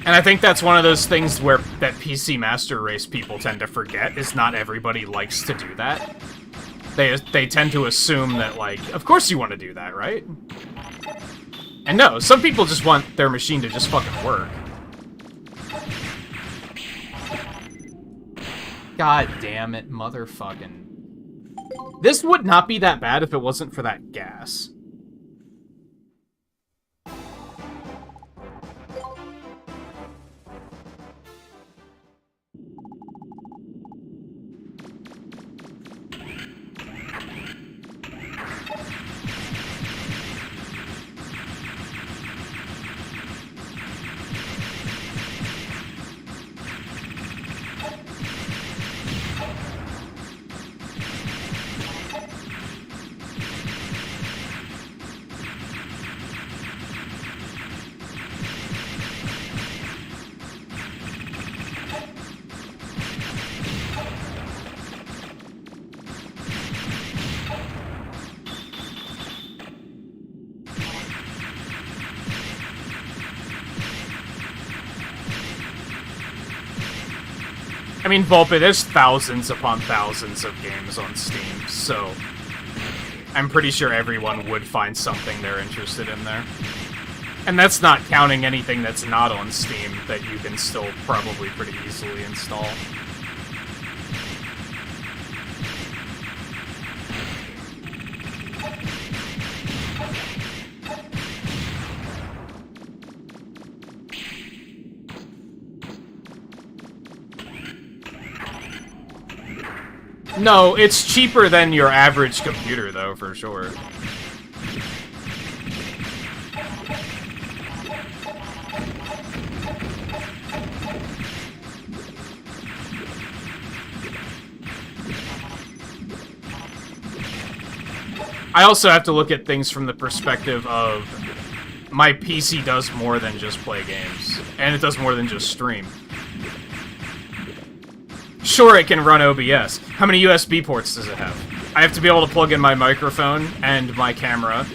And I think that's one of those things where that PC Master Race people tend to forget, is not everybody likes to do that. They tend to assume that, like, of course you want to do that, right? And no, some people just want their machine to just fucking work. God damn it, motherfucking... This would not be that bad if it wasn't for that gas. I mean, Volpe, there's thousands upon thousands of games on Steam, so I'm pretty sure everyone would find something they're interested in there. And that's not counting anything that's not on Steam that you can still probably pretty easily install. No, it's cheaper than your average computer, though, for sure. I also have to look at things from the perspective of my PC does more than just play games, and it does more than just stream. Sure, it can run OBS. How many USB ports does it have? I have to be able to plug in my microphone, and my camera,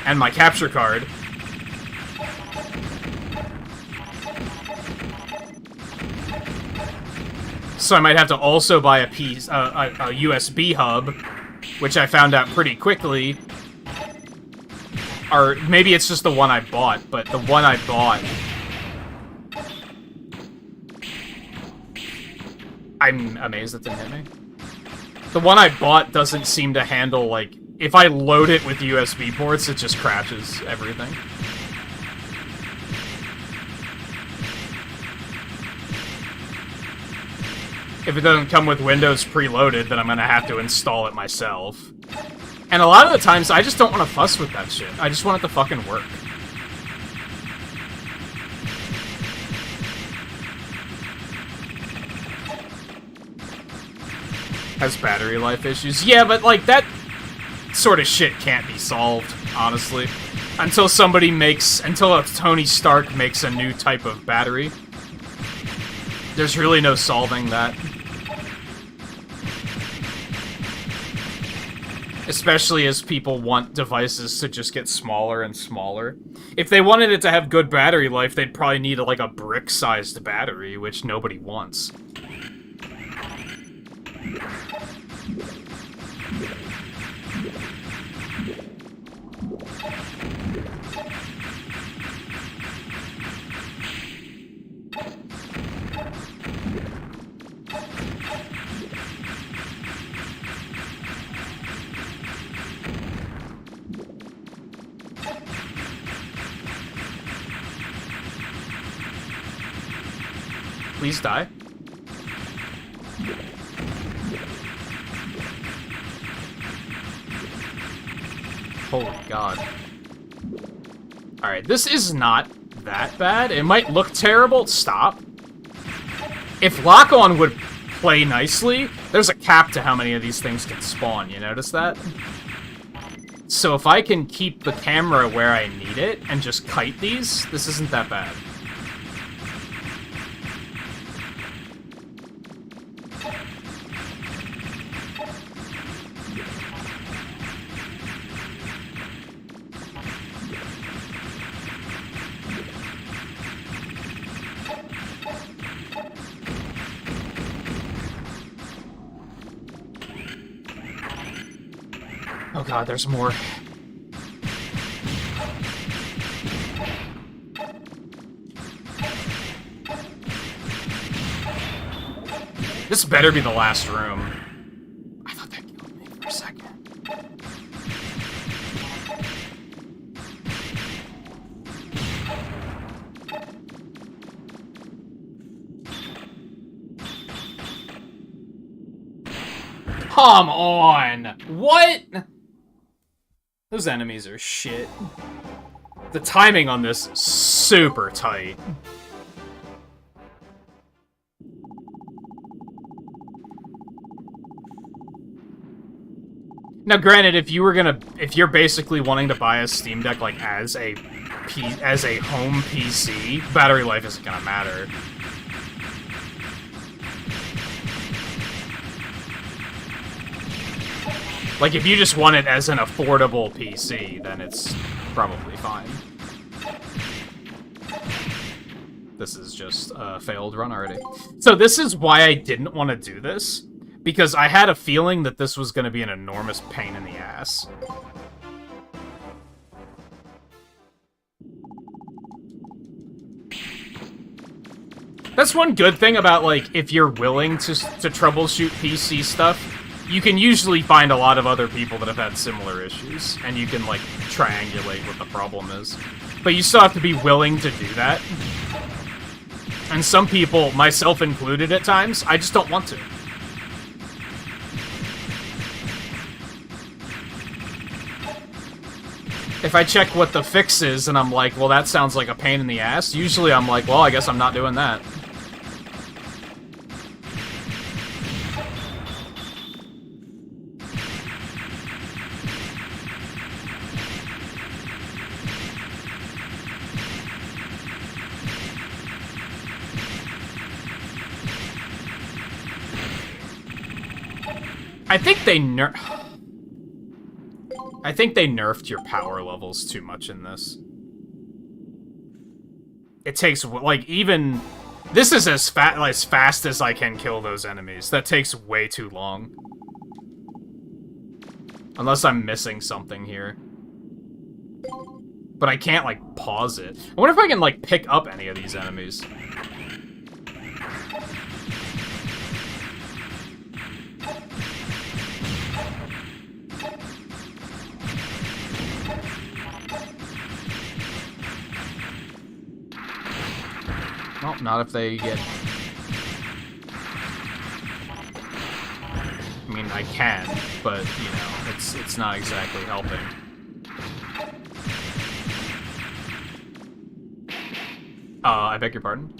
and my capture card. So I might have to also buy a USB hub, which I found out pretty quickly. Or maybe it's just the one I bought, but the one I bought... I'm amazed it didn't hit me. The one I bought doesn't seem to handle, like... If I load it with USB ports, it just crashes everything. If it doesn't come with Windows preloaded, then I'm gonna have to install it myself. And a lot of the times, I just don't want to fuss with that shit. I just want it to fucking work. Has battery life issues. Yeah, but, like, that sort of shit can't be solved, honestly. Until somebody makes... Until a Tony Stark makes a new type of battery. There's really no solving that. Especially as people want devices to just get smaller and smaller. If they wanted it to have good battery life, they'd probably need, like, a brick-sized battery, which nobody wants. Please die. Holy God. Alright, this is not that bad. It might look terrible. Stop. If lock-on would play nicely, there's a cap to how many of these things can spawn. You notice that? So if I can keep the camera where I need it and just kite these, this isn't that bad. Oh God, there's more. This better be the last room. I thought that killed me for a second. Come on! What? Those enemies are shit. The timing on this is super tight. Now, granted, if you're basically wanting to buy a Steam Deck like as a home PC, battery life isn't gonna matter. Like, if you just want it as an affordable PC, then it's probably fine. This is just a failed run already. So this is why I didn't want to do this, because I had a feeling that this was going to be an enormous pain in the ass. That's one good thing about, like, if you're willing to troubleshoot PC stuff. You can usually find a lot of other people that have had similar issues, and you can, like, triangulate what the problem is. But you still have to be willing to do that. And some people, myself included at times, I just don't want to. If I check what the fix is, and I'm like, well, that sounds like a pain in the ass, usually I'm like, well, I guess I'm not doing that. I think they nerfed your power levels too much in this. It takes, like, even... This is as fast as I can kill those enemies. That takes way too long. Unless I'm missing something here. But I can't, like, pause it. I wonder if I can, like, pick up any of these enemies. Well, not if they get... I mean, I can, but, you know, it's not exactly helping. I beg your pardon?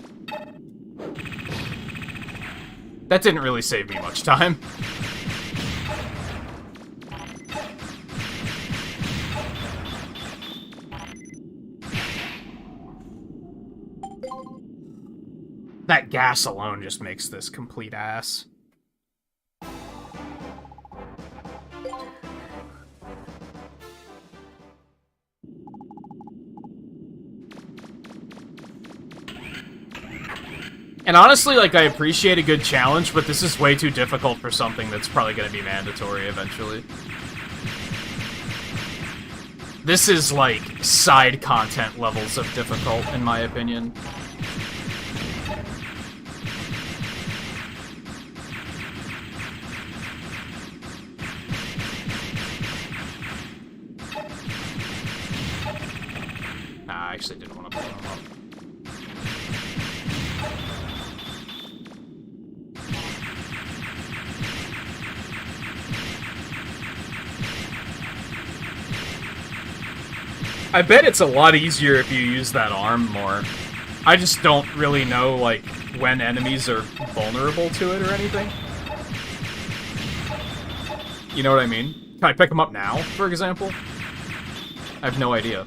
That didn't really save me much time. That gas alone just makes this complete ass. And honestly, like, I appreciate a good challenge, but this is way too difficult for something that's probably going to be mandatory eventually. This is, like, side content levels of difficult, in my opinion. Nah, I actually didn't want to blow him up. I bet it's a lot easier if you use that arm more. I just don't really know, like, when enemies are vulnerable to it or anything. You know what I mean? Can I pick them up now, for example? I have no idea.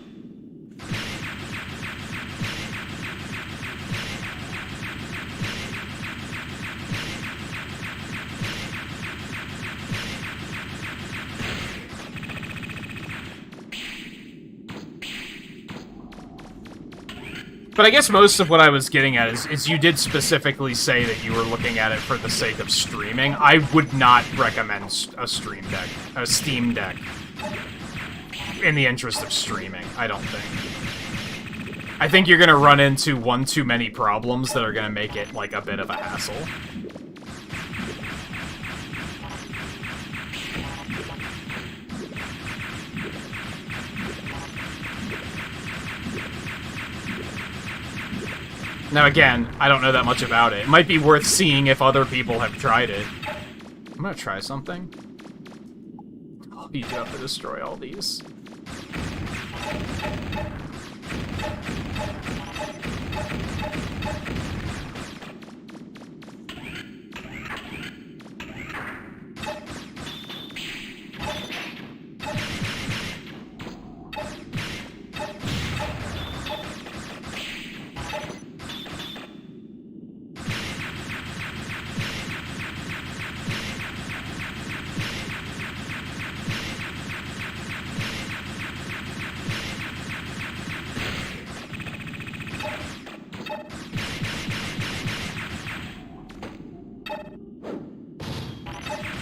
But I guess most of what I was getting at is you did specifically say that you were looking at it for the sake of streaming. I would not recommend a Steam Deck, in the interest of streaming, I don't think. I think you're gonna run into one too many problems that are gonna make it, like, a bit of a hassle. Now again, I don't know that much about it. It might be worth seeing if other people have tried it. I'm gonna try something. Oh, you do have to destroy all these.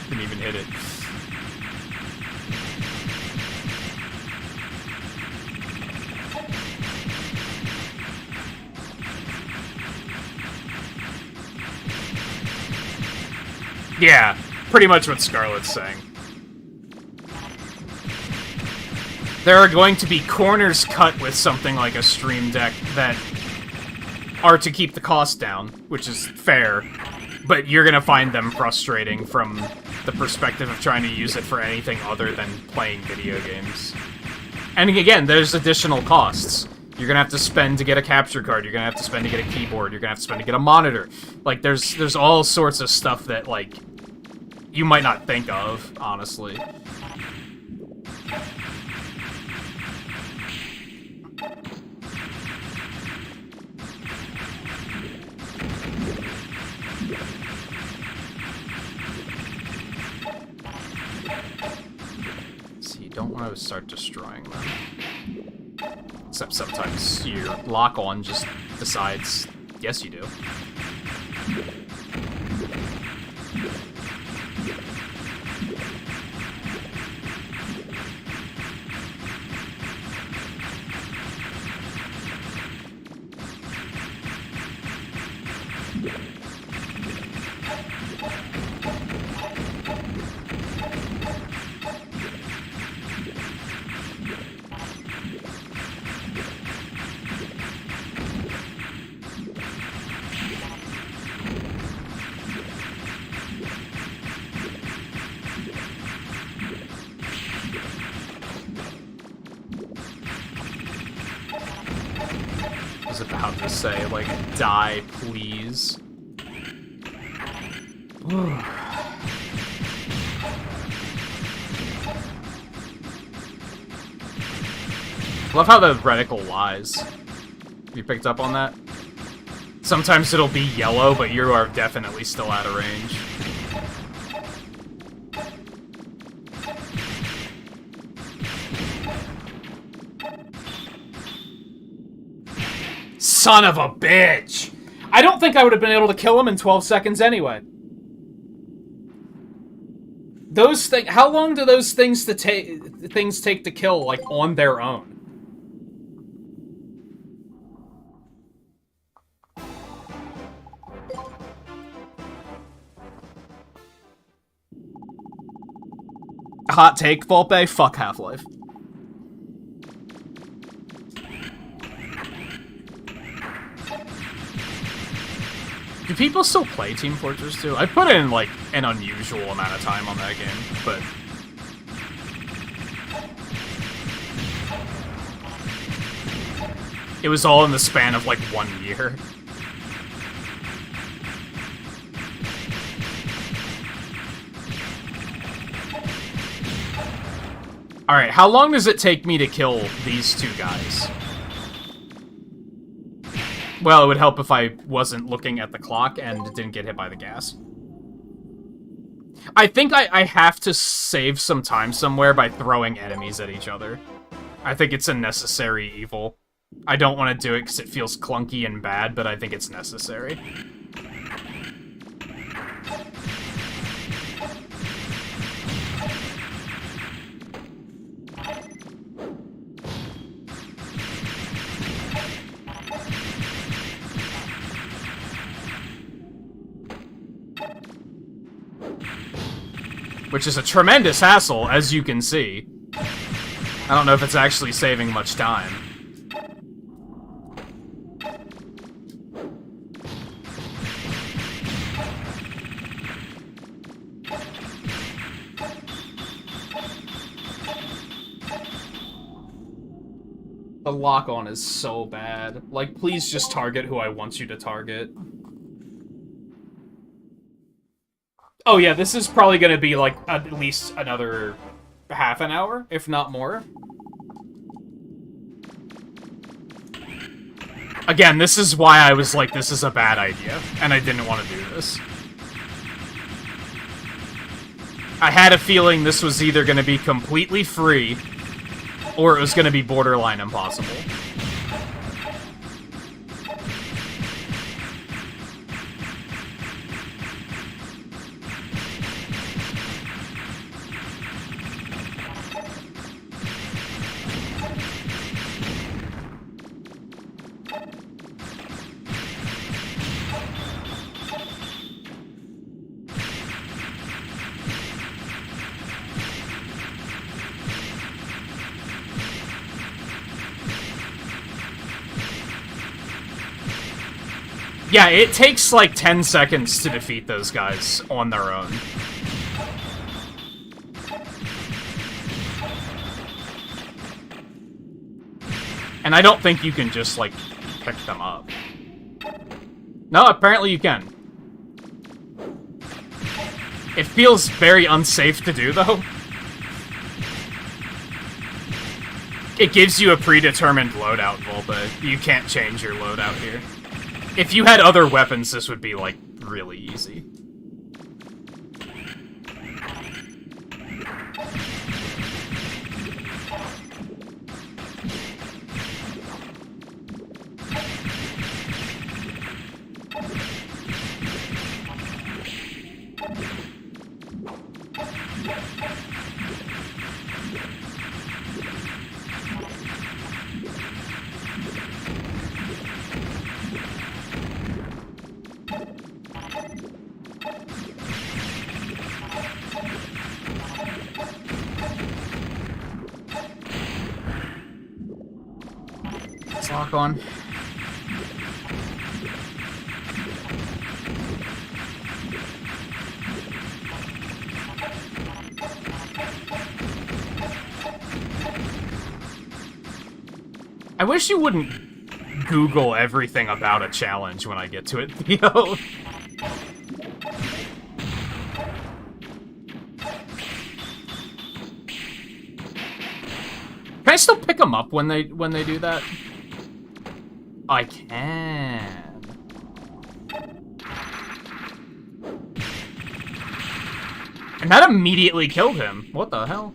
Didn't even hit it. Yeah, pretty much what Scarlet's saying. There are going to be corners cut with something like a Stream Deck that are to keep the cost down, which is fair, but you're gonna find them frustrating from the perspective of trying to use it for anything other than playing video games. And again, there's additional costs. You're gonna have to spend to get a capture card, you're gonna have to spend to get a keyboard, you're gonna have to spend to get a monitor. Like, there's all sorts of stuff that, like, you might not think of, honestly. So you don't want to start destroying them. Except sometimes your lock-on just decides, yes you do. I was about to say, like, die, please. Love how the reticle lies. You picked up on that? Sometimes it'll be yellow, but you are definitely still out of range. Son of a bitch! I don't think I would have been able to kill him in 12 seconds anyway. those things. How long do those things take to kill, like, on their own? Hot take, Volpe, fuck Half-Life. Do people still play Team Fortress 2? I put in, like, an unusual amount of time on that game, but... it was all in the span of, like, 1 year. Alright, how long does it take me to kill these two guys? Well, it would help if I wasn't looking at the clock and didn't get hit by the gas. I think I have to save some time somewhere by throwing enemies at each other. I think it's a necessary evil. I don't want to do it because it feels clunky and bad, but I think it's necessary. Which is a tremendous hassle, as you can see. I don't know if it's actually saving much time. The lock-on is so bad. Like, please just target who I want you to target. Oh yeah, this is probably gonna be, like, at least another half an hour, if not more. Again, this is why I was like, this is a bad idea, and I didn't want to do this. I had a feeling this was either gonna be completely free, or it was gonna be borderline impossible. Yeah, it takes like 10 seconds to defeat those guys on their own. And I don't think you can just, like, pick them up. No, apparently you can. It feels very unsafe to do, though. It gives you a predetermined loadout, Volpe. You can't change your loadout here. If you had other weapons, this would be, like, really easy. Let's lock on. I wish you wouldn't Google everything about a challenge when I get to it, Theo. Can I still pick them up when they do that? I can. And that immediately killed him. What the hell?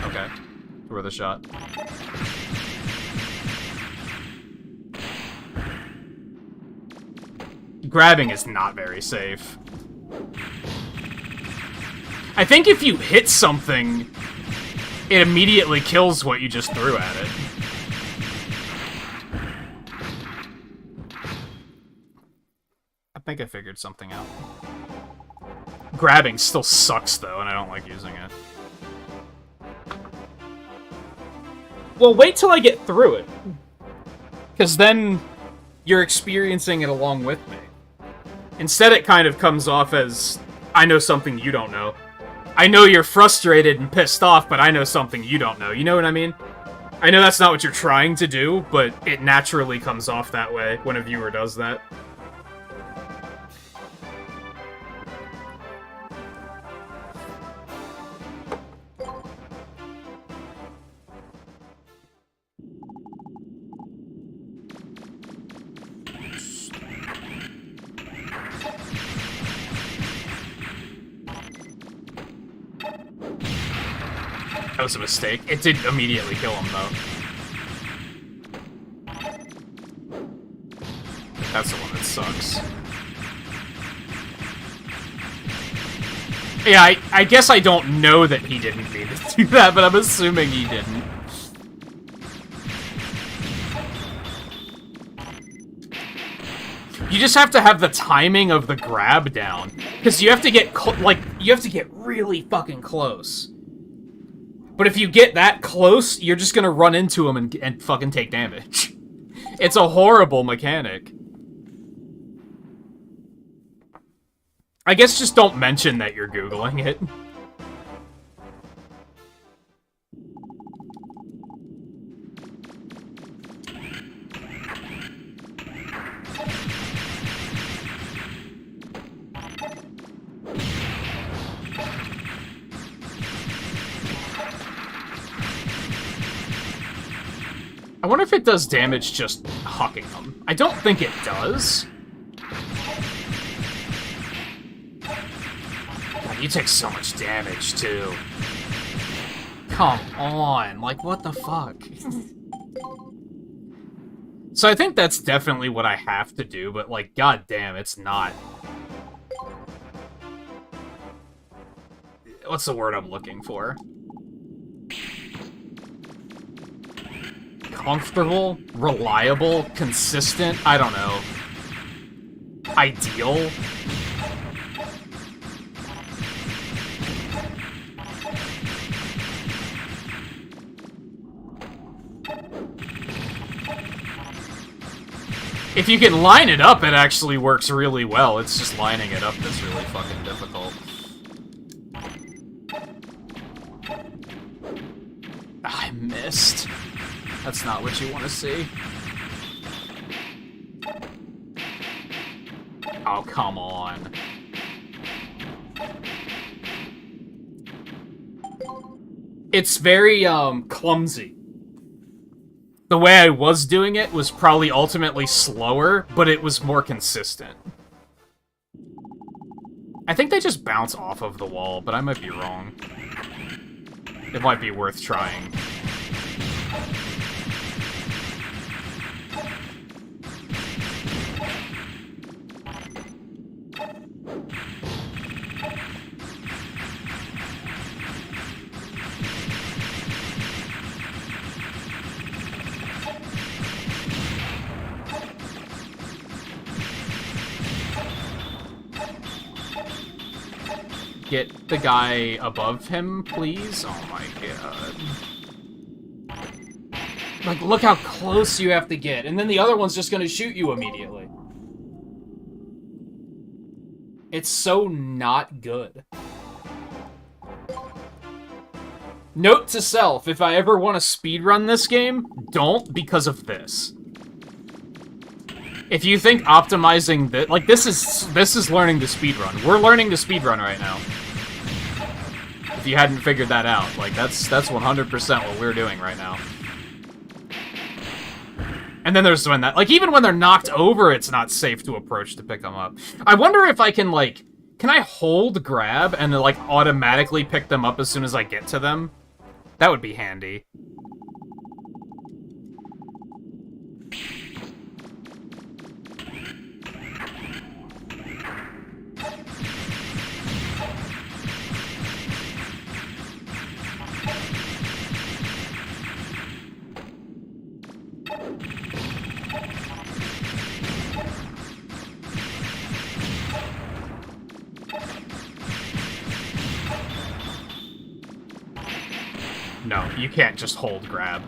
Okay. Worth a shot. Grabbing is not very safe. I think if you hit something, it immediately kills what you just threw at it. I think I figured something out. Grabbing still sucks, though, and I don't like using it. Well, wait till I get through it. Because then you're experiencing it along with me. Instead, it kind of comes off as, I know something you don't know. I know you're frustrated and pissed off, but I know something you don't know. You know what I mean? I know that's not what you're trying to do, but it naturally comes off that way when a viewer does that. That was a mistake. It did immediately kill him, though. That's the one that sucks. Yeah, I guess I don't know that he didn't mean to do that, but I'm assuming he didn't. You just have to have the timing of the grab down, because you have to get, you have to get really fucking close. But if you get that close, you're just gonna run into him and fucking take damage. It's a horrible mechanic. I guess just don't mention that you're Googling it. I wonder if it does damage just hucking them. I don't think it does. God, you take so much damage, too. Come on, like, what the fuck? So I think that's definitely what I have to do, but, like, goddamn, it's not. What's the word I'm looking for? Comfortable, reliable, consistent, I don't know. Ideal. If you can line it up, it actually works really well. It's just lining it up that's really fucking difficult. I missed. That's not what you want to see. Oh, come on. It's very, clumsy. The way I was doing it was probably ultimately slower, but it was more consistent. I think they just bounce off of the wall, but I might be wrong. It might be worth trying. Get the guy above him, please? Oh my god. Like, look how close you have to get, and then the other one's just gonna shoot you immediately. It's so not good. Note to self, if I ever want to speedrun this game, don't, because of this. If you think optimizing this, like, this is learning to speedrun. We're learning to speedrun right now. If you hadn't figured that out, like, that's 100% what we're doing right now. And then there's when that, like, even when they're knocked over, it's not safe to approach to pick them up. I wonder if I can, like, can I hold grab and, like, automatically pick them up as soon as I get to them? That would be handy. you can't just hold grab.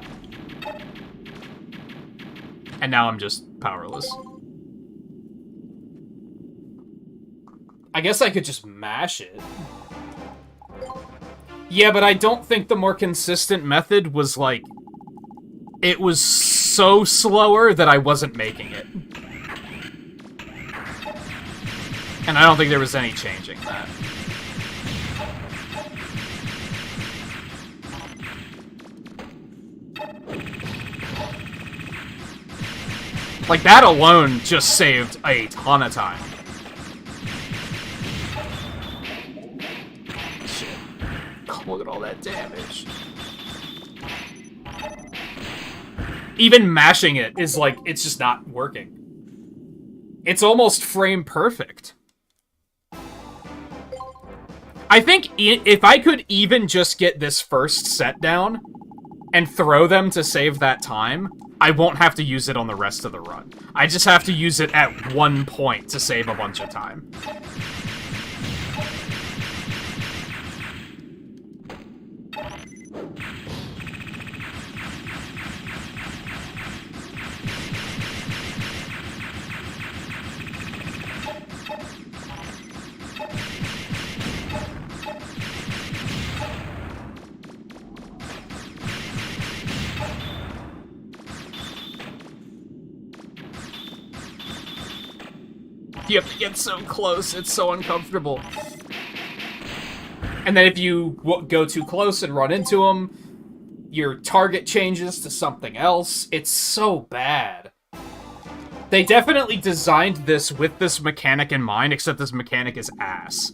And now I'm just powerless. I guess I could just mash it. Yeah, but I don't think the more consistent method was, like... It was so slower that I wasn't making it. And I don't think there was any changing that. Like, that alone just saved a ton of time. Shit. Oh, look at all that damage. Even mashing it is like, it's just not working. It's almost frame perfect. I think if I could even just get this first set down and throw them to save that time, I won't have to use it on the rest of the run. I just have to use it at one point to save a bunch of time. You have to get so close, it's so uncomfortable. And then if you go too close and run into them, your target changes to something else. It's so bad. They definitely designed this with this mechanic in mind, except this mechanic is ass.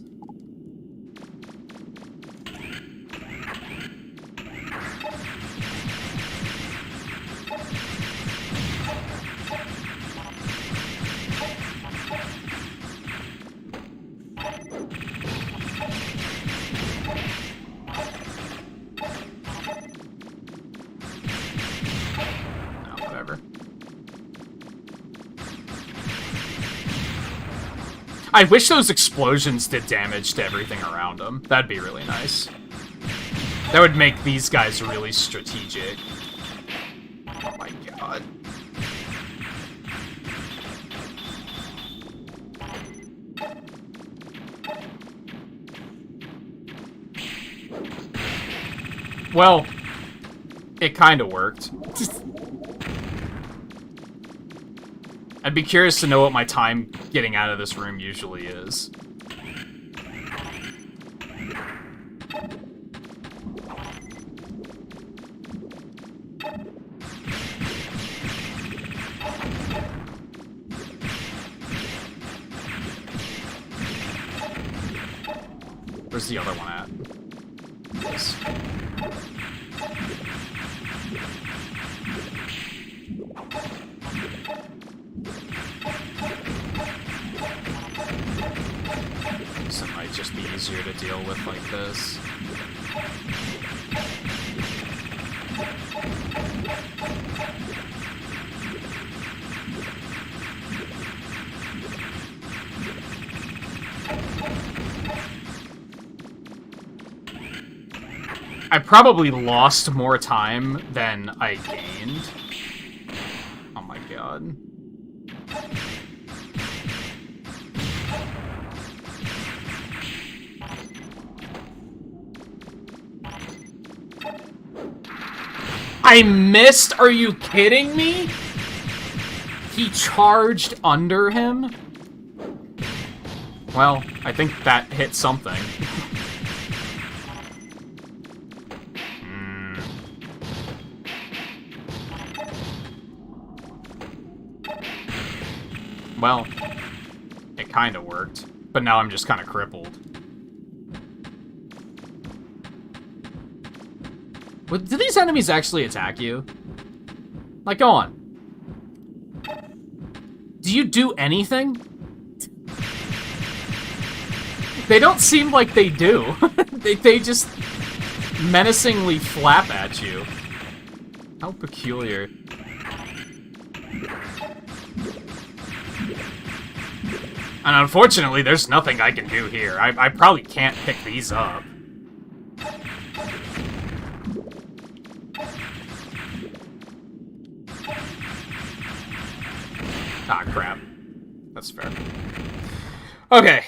I wish those explosions did damage to everything around them. That'd be really nice. That would make these guys really strategic. Oh my god. Well, it kind of worked. I'd be curious to know what my time getting out of this room usually is. Where's the other one at? Yes. It might just be easier to deal with like this. I probably lost more time than I gained. Oh my god. I missed? Are you kidding me? He charged under him? Well, I think that hit something. Well, it kind of worked, but now I'm just kind of crippled. But do these enemies actually attack you? Like, go on. Do you do anything? They don't seem like they do. they just menacingly flap at you. How peculiar. And unfortunately, there's nothing I can do here. I probably can't pick these up. Ah, crap. That's fair. Okay.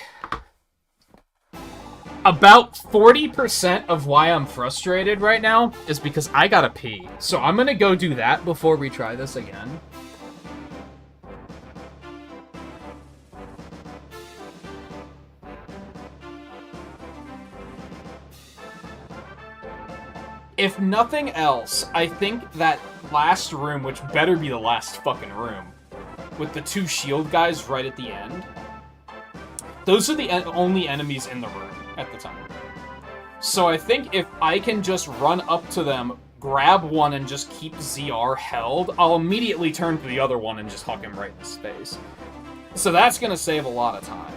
About 40% of why I'm frustrated right now is because I gotta pee. So I'm gonna go do that before we try this again. If nothing else, I think that last room, which better be the last fucking room, with the 2 shield guys right at the end, those are the only enemies in the room at the time. So I think if I can just run up to them, grab one, and just keep ZR held, I'll immediately turn to the other one and just huck him right in his face. So that's gonna save a lot of time.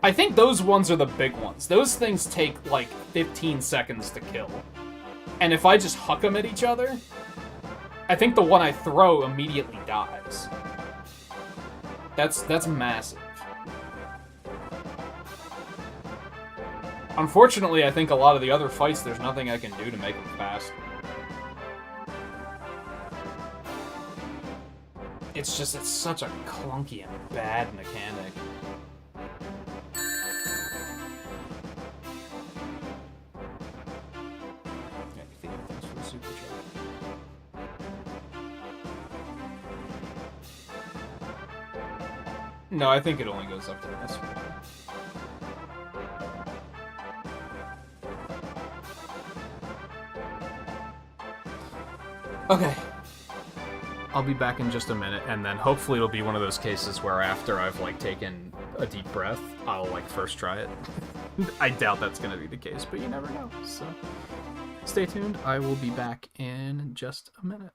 I think those ones are the big ones. Those things take, like, 15 seconds to kill. And if I just huck them at each other, I think the one I throw immediately dies. That's massive. Unfortunately, I think a lot of the other fights, there's nothing I can do to make them faster. It's just, it's such a clunky and bad mechanic. No, I think it only goes up to this one. Okay. I'll be back in just a minute, and then hopefully it'll be one of those cases where after I've, like, taken a deep breath, I'll, like, first try it. I doubt that's gonna be the case, but you never know, so... Stay tuned, I will be back in just a minute.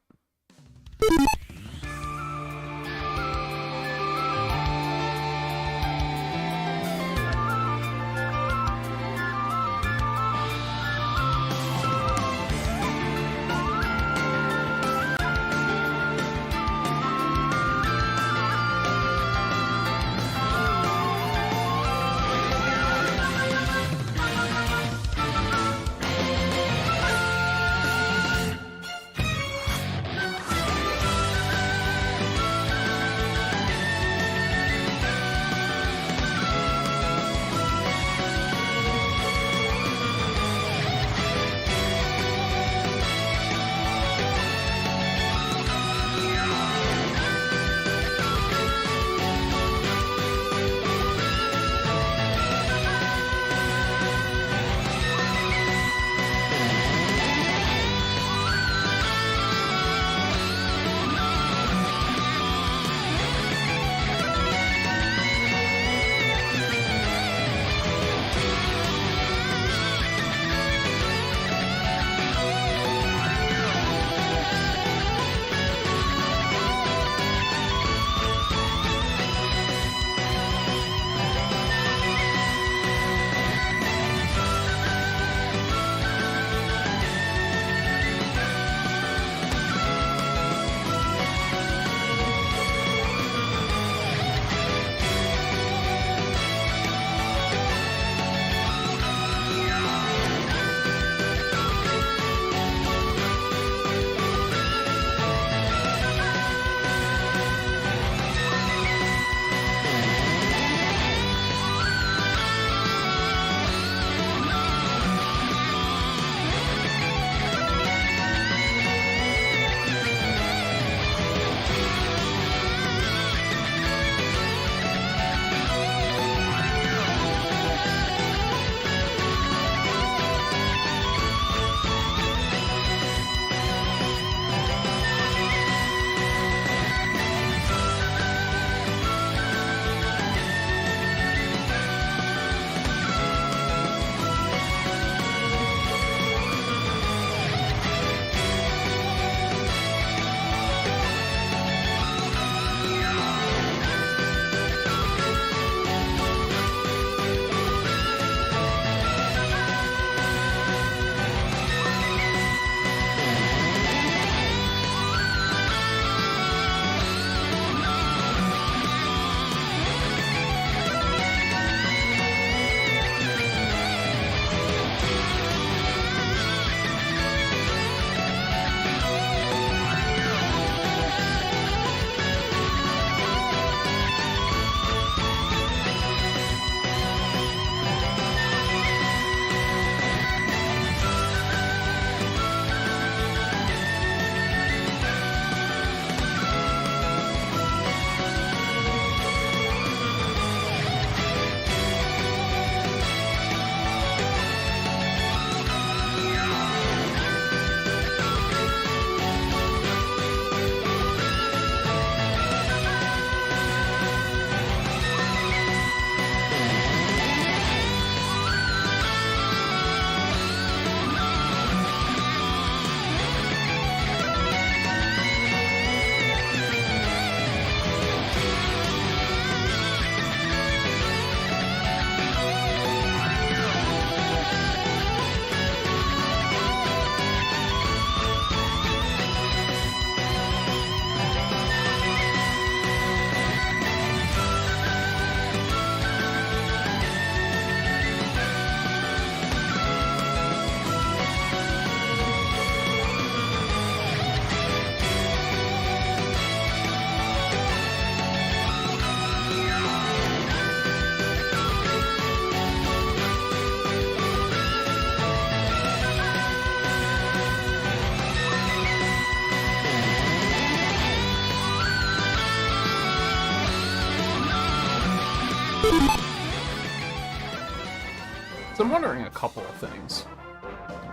So I'm wondering a couple of things.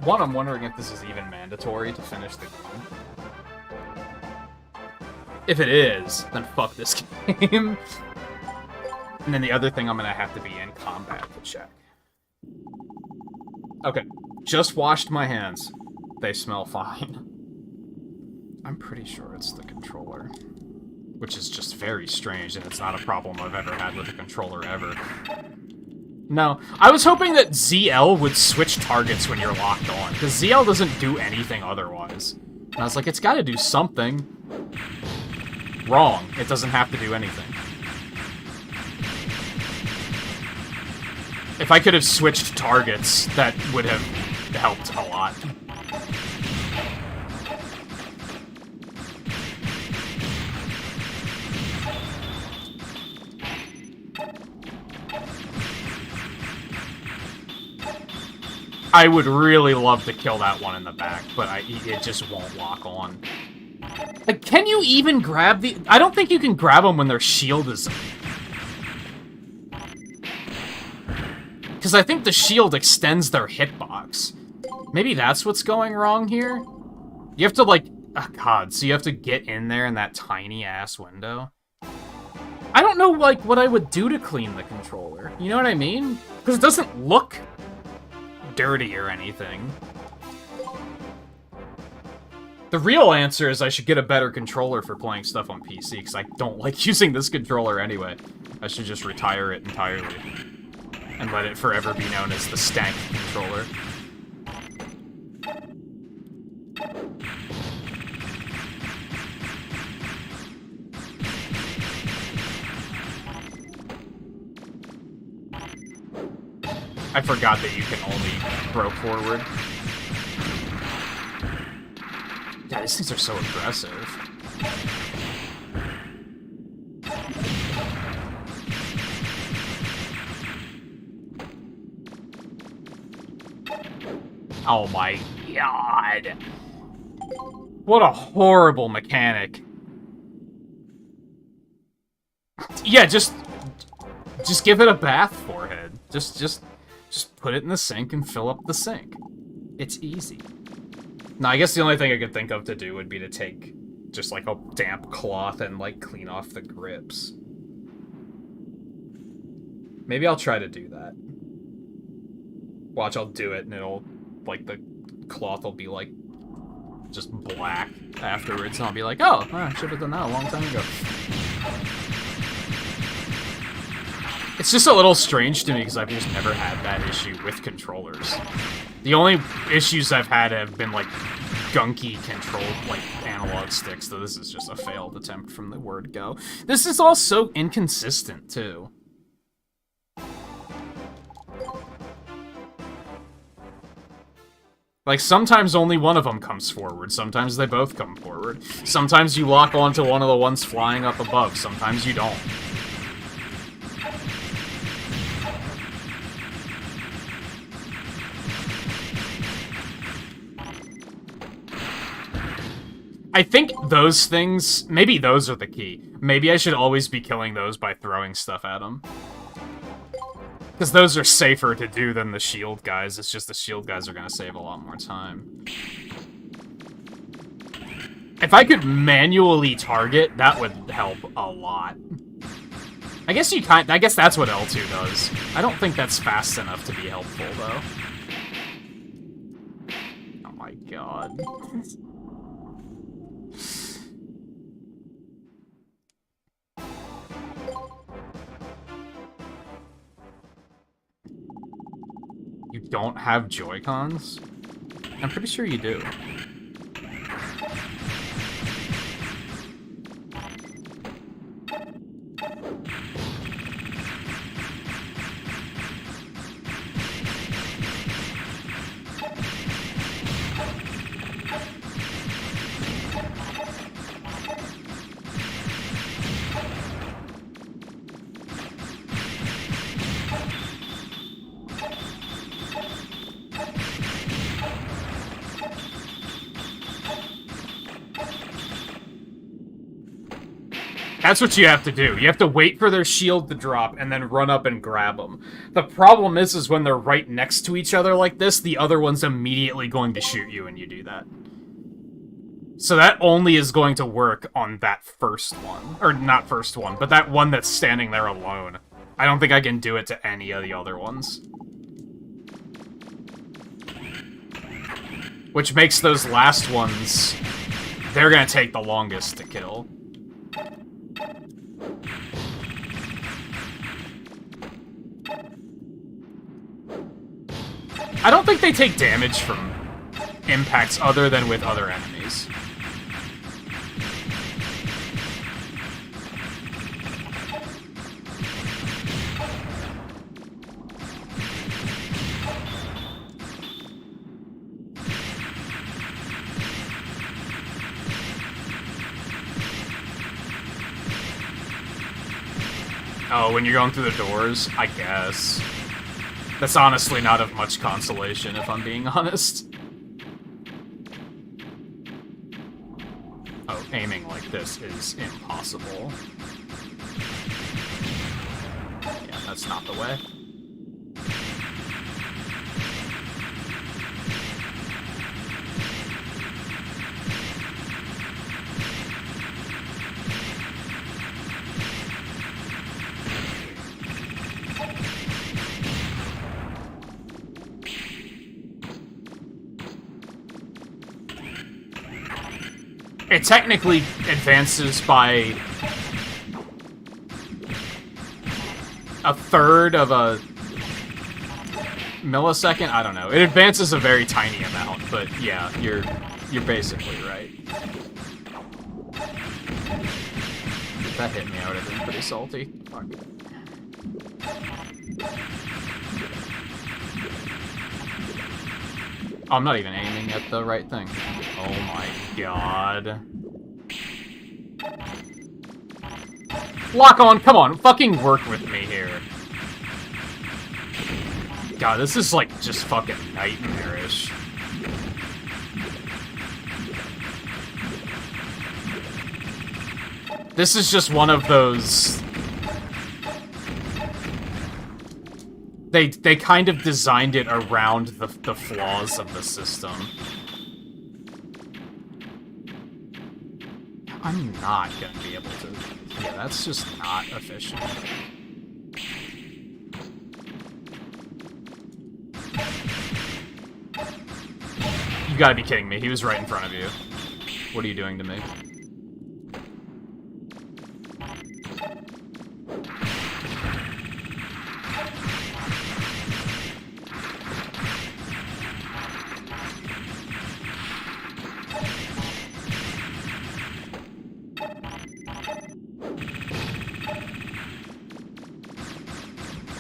One, I'm wondering if this is even mandatory to finish the game. If it is, then fuck this game. And then the other thing, I'm gonna have to be in combat to check. Okay, just washed my hands. They smell fine. I'm pretty sure it's the controller. Which is just very strange, and it's not a problem I've ever had with a controller ever. No, I was hoping that ZL would switch targets when you're locked on, because ZL doesn't do anything otherwise. And I was like, it's gotta do something. Wrong. It doesn't have to do anything. If I could have switched targets, that would have helped a lot. I would really love to kill that one in the back, but it just won't lock on. Like, can you even grab the... I don't think you can grab them when their shield is... Because I think the shield extends their hitbox. Maybe that's what's going wrong here? You have to, like... Oh, God, so you have to get in there in that tiny-ass window? I don't know, like, what I would do to clean the controller. You know what I mean? Because it doesn't look dirty or anything. The real answer is I should get a better controller for playing stuff on PC, because I don't like using this controller anyway. I should just retire it entirely. And let it forever be known as the stank controller. I forgot that you can only throw forward. Yeah, these things are so aggressive. Oh my god. What a horrible mechanic. Yeah, just give it a bath, forehead. Just put it in the sink and fill up the sink. It's easy. Now, I guess the only thing I could think of to do would be to take just like a damp cloth and like clean off the grips. Maybe I'll try to do that. Watch, I'll do it and it'll, like, the cloth will be like just black afterwards, and I'll be like, oh, I should have done that a long time ago. It's just a little strange to me because I've just never had that issue with controllers. The only issues I've had have been, like, gunky controlled, like, analog sticks, though this is just a failed attempt from the word go. This is all so inconsistent, too. Like, sometimes only one of them comes forward, sometimes they both come forward. Sometimes you lock onto one of the ones flying up above, sometimes you don't. I think those things, maybe those are the key. Maybe I should always be killing those by throwing stuff at them. Because those are safer to do than the shield guys. It's just the shield guys are going to save a lot more time. If I could manually target, that would help a lot. I guess I guess that's what L2 does. I don't think that's fast enough to be helpful, though. Oh my god. You don't have Joy-Cons? I'm pretty sure you do. That's what you have to do. You have to wait for their shield to drop and then run up and grab them. The problem is when they're right next to each other like this, the other one's immediately going to shoot you when you do that. So that only is going to work on that first one. Or not first one, but that one that's standing there alone. I don't think I can do it to any of the other ones. Which makes those last ones... they're gonna take the longest to kill. I don't think they take damage from impacts other than with other enemies. Oh, when you're going through the doors? I guess. That's honestly not of much consolation, if I'm being honest. Oh, aiming like this is impossible. Yeah, that's not the way. It technically advances by a third of a millisecond. I don't know. It advances a very tiny amount, but yeah, you're basically right. If that hit me, I would have been pretty salty. Fuck. Oh, I'm not even aiming at the right thing. Oh my god. Lock on, come on, fucking work with me here. God, this is like just fucking nightmarish. This is just one of those... They kind of designed it around the flaws of the system. I'm not gonna be able to... Yeah, that's just not efficient. You gotta be kidding me. He was right in front of you. What are you doing to me?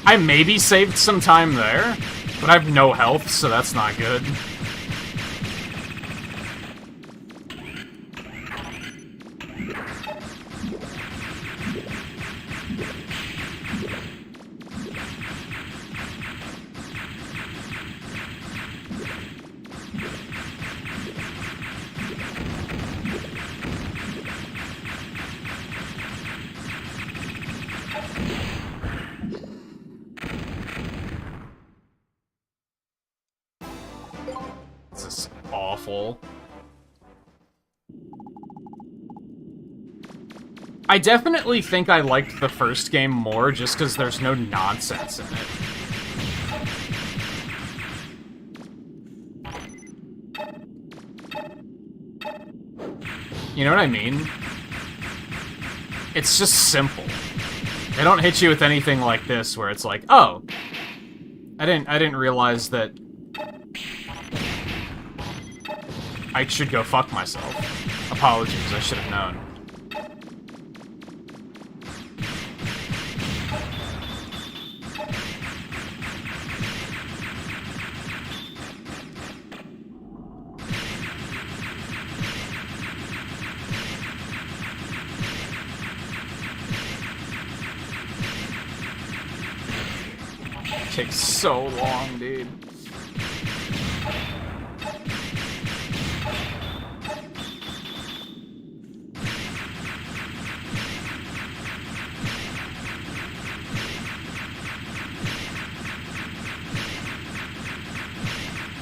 I maybe saved some time there, but I have no health, so that's not good. I definitely think I liked the first game more just because there's no nonsense in it. You know what I mean? It's just simple. They don't hit you with anything like this where it's like, oh, I didn't realize that I should go fuck myself. Apologies, I should have known. Takes so long, dude.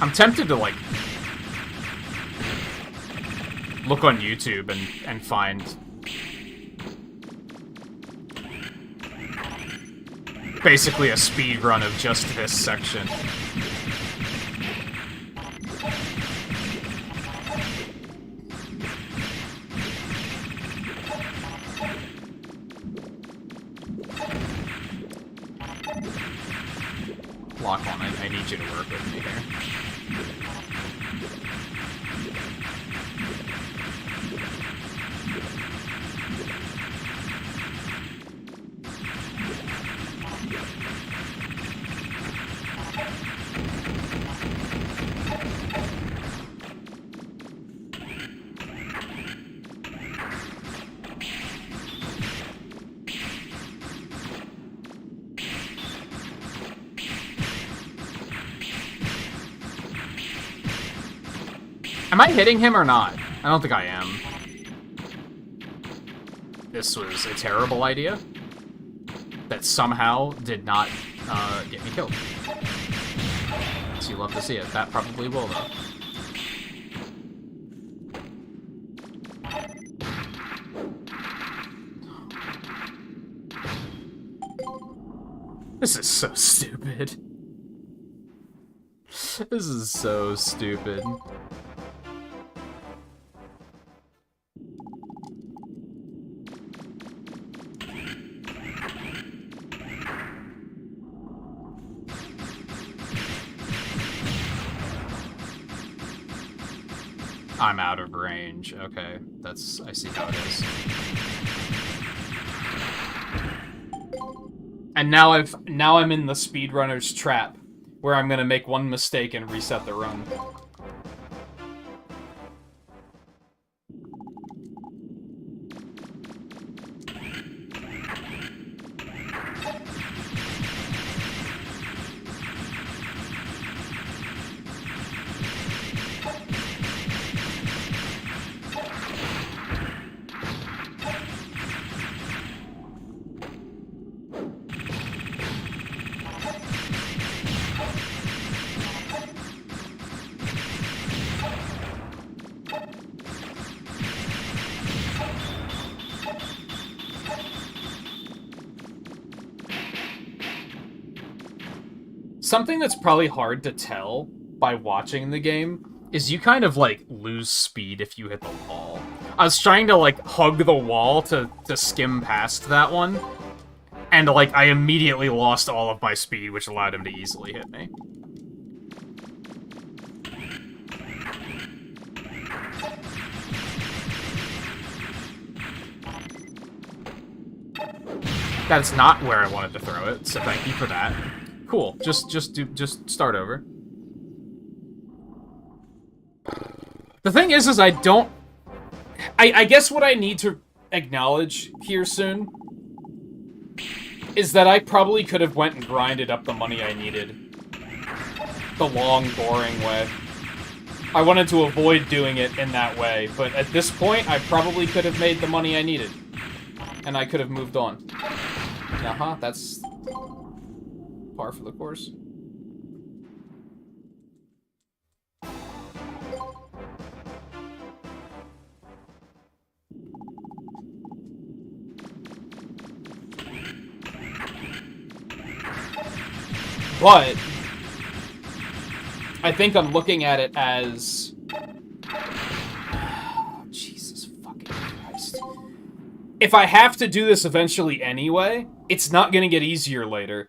I'm tempted to, like, look on YouTube and find basically a speed run of just this section. Lock on, I need you to work with me here. Am I hitting him or not? I don't think I am. This was a terrible idea that somehow did not get me killed. So you love to see it. That probably will, though. This is so stupid. This is so stupid. I'm out of range. Okay, that's... I see how it is. And now I'm in the speedrunner's trap, where I'm gonna make one mistake and reset the run. Something that's probably hard to tell by watching the game is you kind of, like, lose speed if you hit the wall. I was trying to, like, hug the wall to skim past that one, and, like, I immediately lost all of my speed, which allowed him to easily hit me. That's not where I wanted to throw it, so thank you for that. Cool. Just start over. The thing is I don't... I guess what I need to acknowledge here soon is that I probably could have went and grinded up the money I needed. The long, boring way. I wanted to avoid doing it in that way, but at this point, I probably could have made the money I needed. And I could have moved on. Uh-huh, that's... par for the course. But I think I'm looking at it as... Jesus fucking Christ. If I have to do this eventually anyway, it's not gonna get easier later.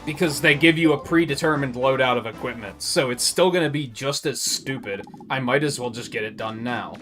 Because they give you a predetermined loadout of equipment, so it's still gonna be just as stupid. I might as well just get it done now.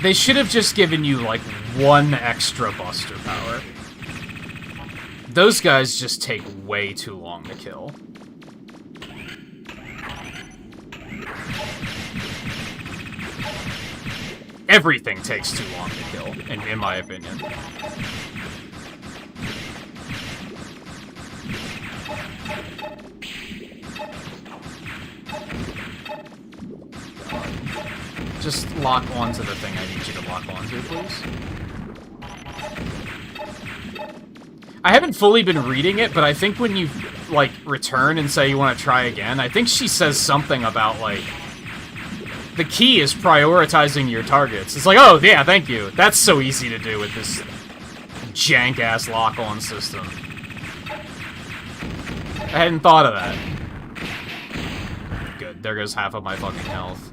They should have just given you, like, one extra buster power. Those guys just take way too long to kill. Everything takes too long to kill, in my opinion. Just lock onto the thing I need you to lock onto, please. I haven't fully been reading it, but I think when you, like, return and say you want to try again, I think she says something about, like, the key is prioritizing your targets. It's like, oh, yeah, thank you. That's so easy to do with this jank-ass lock-on system. I hadn't thought of that. Good, there goes half of my fucking health.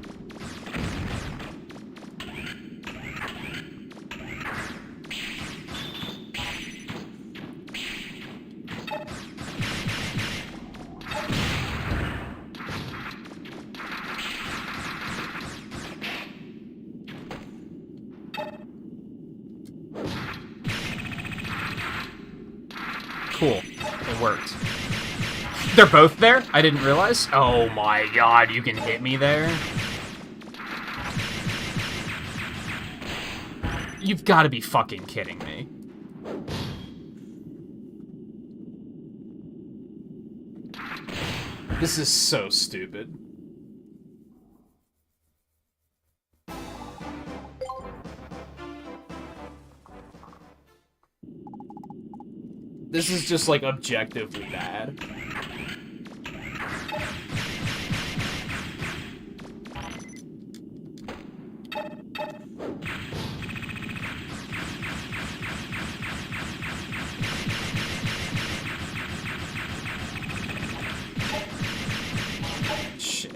Cool. It worked. They're both there? I didn't realize. Oh my god, you can hit me there? You've got to be fucking kidding me. This is so stupid. This is just, like, objectively bad. Shit.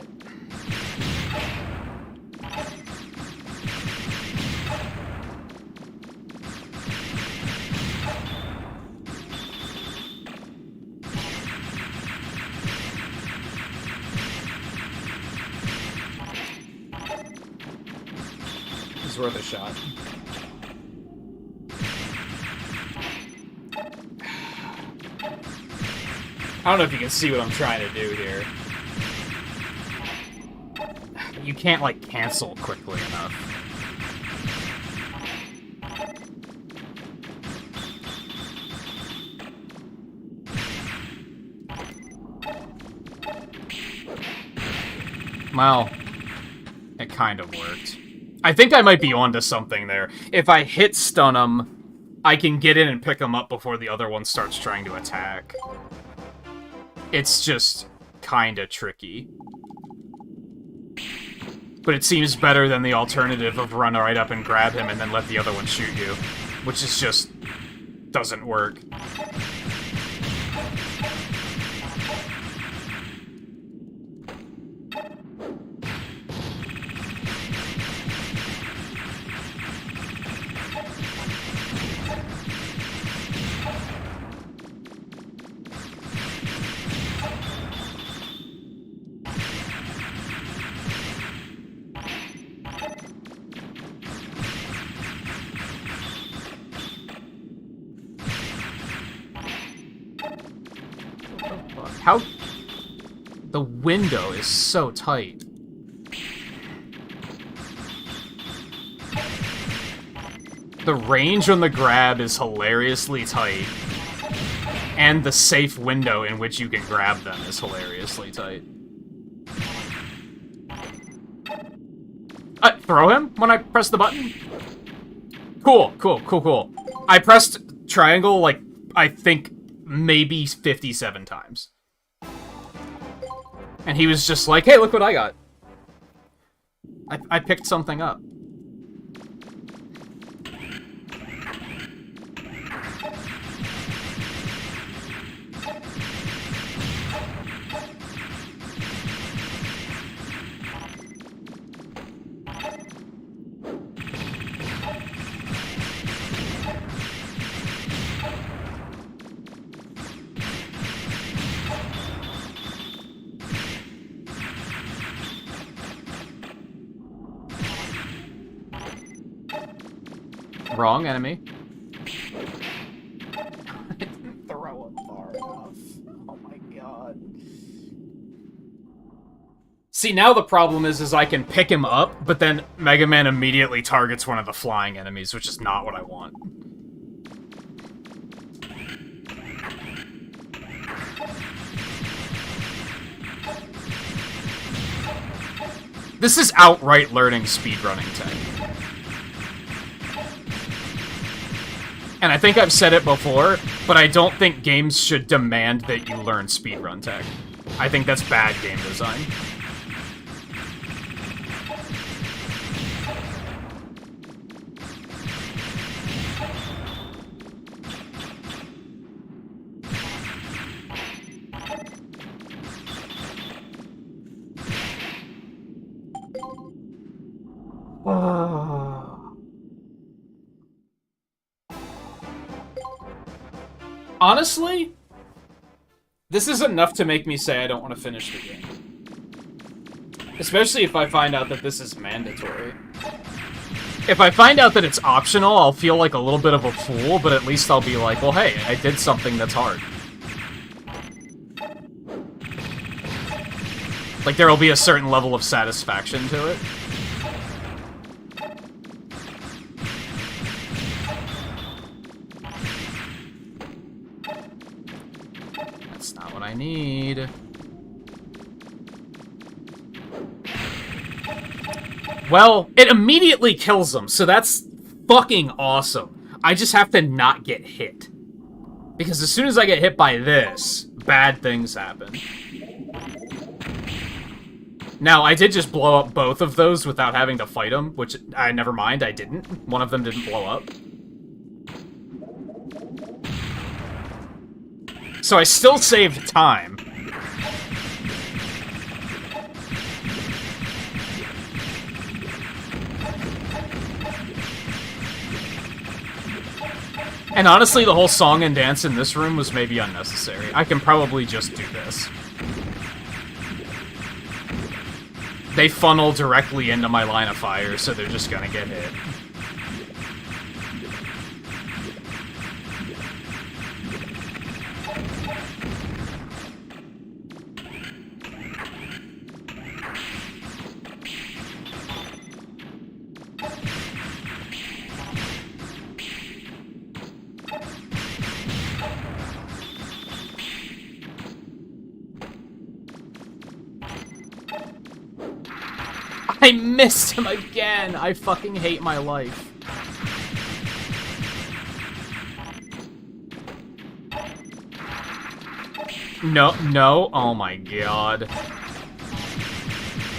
It's worth a shot. I don't know if you can see what I'm trying to do here. You can't, like, cancel quickly enough. Well, it kind of worked. I think I might be onto something there. If I hit stun him, I can get in and pick him up before the other one starts trying to attack. It's just kinda tricky. But it seems better than the alternative of run right up and grab him and then let the other one shoot you. Which is just... doesn't work. How... The window is so tight. The range on the grab is hilariously tight. And the safe window in which you can grab them is hilariously tight. Throw him when I press the button? Cool, cool, cool, cool. I pressed triangle, like, I think maybe 57 times. And he was just like, hey, look what I got. I picked something up. Wrong enemy. I didn't throw it far enough. Oh my god. See, now the problem is I can pick him up, but then Mega Man immediately targets one of the flying enemies, which is not what I want. This is outright learning speedrunning tech. And I think I've said it before, but I don't think games should demand that you learn speedrun tech. I think that's bad game design. Honestly, this is enough to make me say I don't want to finish the game. Especially if I find out that this is mandatory. If I find out that it's optional, I'll feel like a little bit of a fool, but at least I'll be like, well, hey, I did something that's hard. Like, there'll be a certain level of satisfaction to it. That's not what I need. Well, it immediately kills them, so that's fucking awesome. I just have to not get hit. Because as soon as I get hit by this, bad things happen. Now, I did just blow up both of those without having to fight them, which, never mind, I didn't. One of them didn't blow up. So I still saved time. And honestly, the whole song and dance in this room was maybe unnecessary. I can probably just do this. They funnel directly into my line of fire, so they're just gonna get hit. I missed him again! I fucking hate my life. No, oh my god.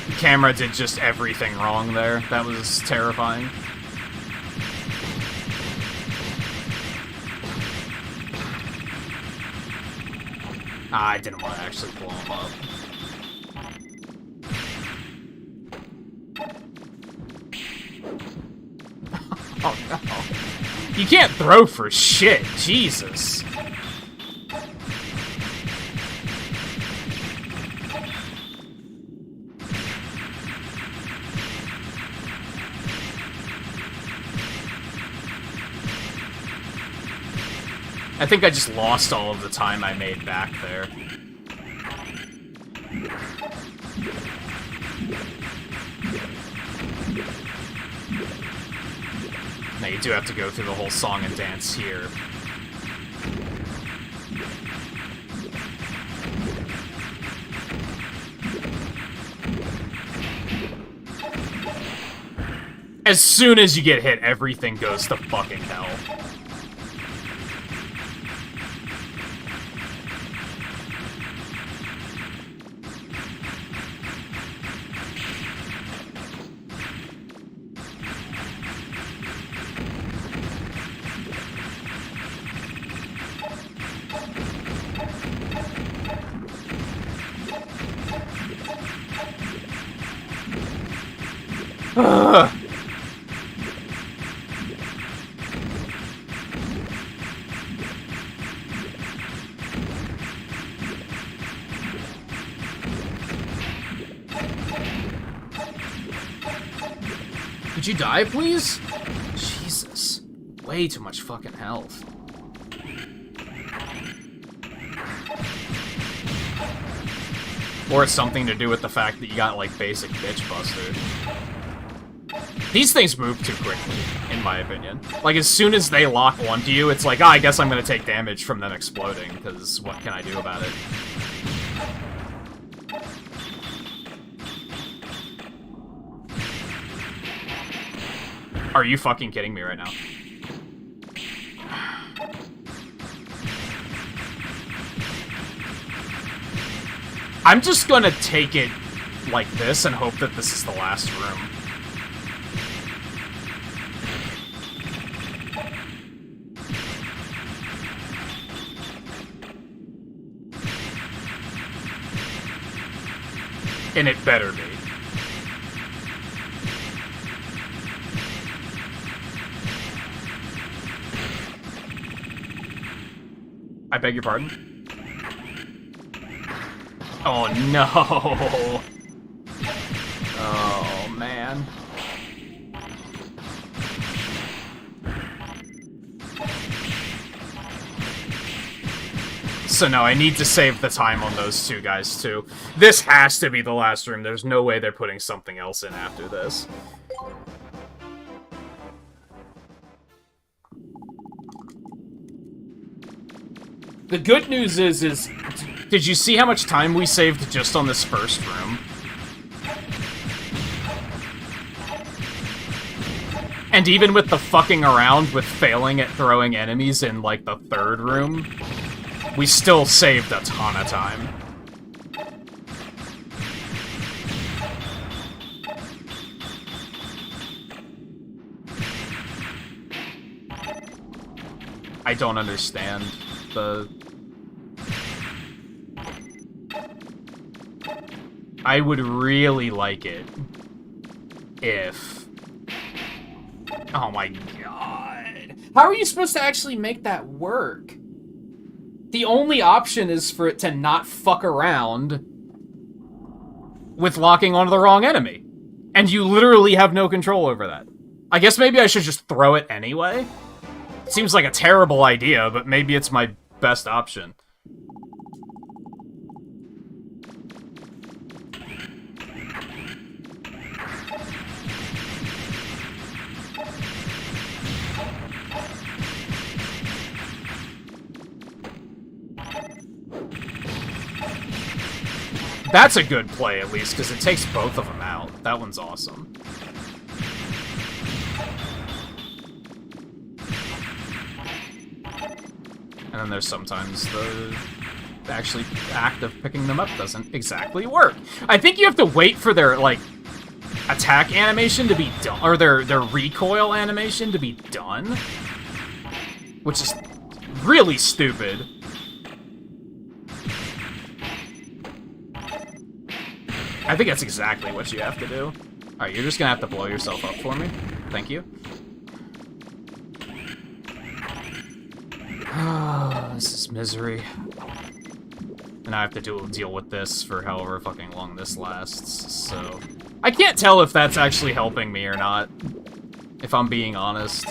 The camera did just everything wrong there. That was terrifying. I didn't want to actually blow him up. Oh no. You can't throw for shit, Jesus. I think I just lost all of the time I made back there. Now you do have to go through the whole song and dance here. As soon as you get hit, everything goes to fucking hell. Could you die, please? Jesus. Way too much fucking health. Or it's something to do with the fact that you got, like, basic bitch buster. These things move too quickly, in my opinion. Like, as soon as they lock onto you, it's like, I guess I'm gonna take damage from them exploding, because what can I do about it? Are you fucking kidding me right now? I'm just gonna take it like this and hope that this is the last room. And it better be. I beg your pardon? Oh no! Oh man. So no, I need to save the time on those two guys too. This has to be the last room. There's no way they're putting something else in after this. The good news is did you see how much time we saved just on this first room? And even with the fucking around with failing at throwing enemies in, like, the third room, we still saved a ton of time. I don't understand the... I would really like it if... Oh my god. How are you supposed to actually make that work? The only option is for it to not fuck around with locking onto the wrong enemy. And you literally have no control over that. I guess maybe I should just throw it anyway? Seems like a terrible idea, but maybe it's my best option. That's a good play, at least, because it takes both of them out. That one's awesome. And then there's sometimes the actually act of picking them up doesn't exactly work. I think you have to wait for their, like, attack animation to be done, or their recoil animation to be done, which is really stupid. I think that's exactly what you have to do. Alright, you're just gonna have to blow yourself up for me. Thank you. This is misery. And I have to deal with this for however fucking long this lasts, so... I can't tell if that's actually helping me or not, if I'm being honest.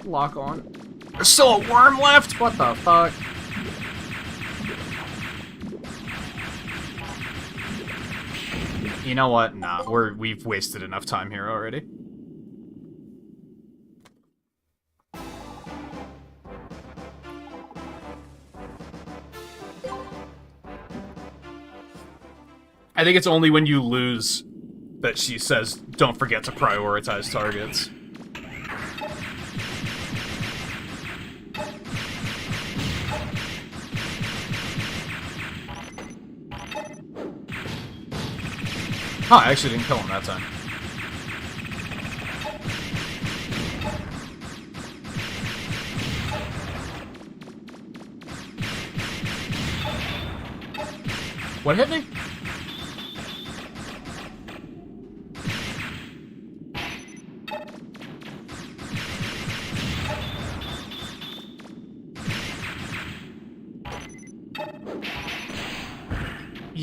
Lock on. There's still a worm left? What the fuck? You know what? Nah, we've wasted enough time here already. I think it's only when you lose that she says, don't forget to prioritize targets. Oh, I actually didn't kill him that time. What hit me?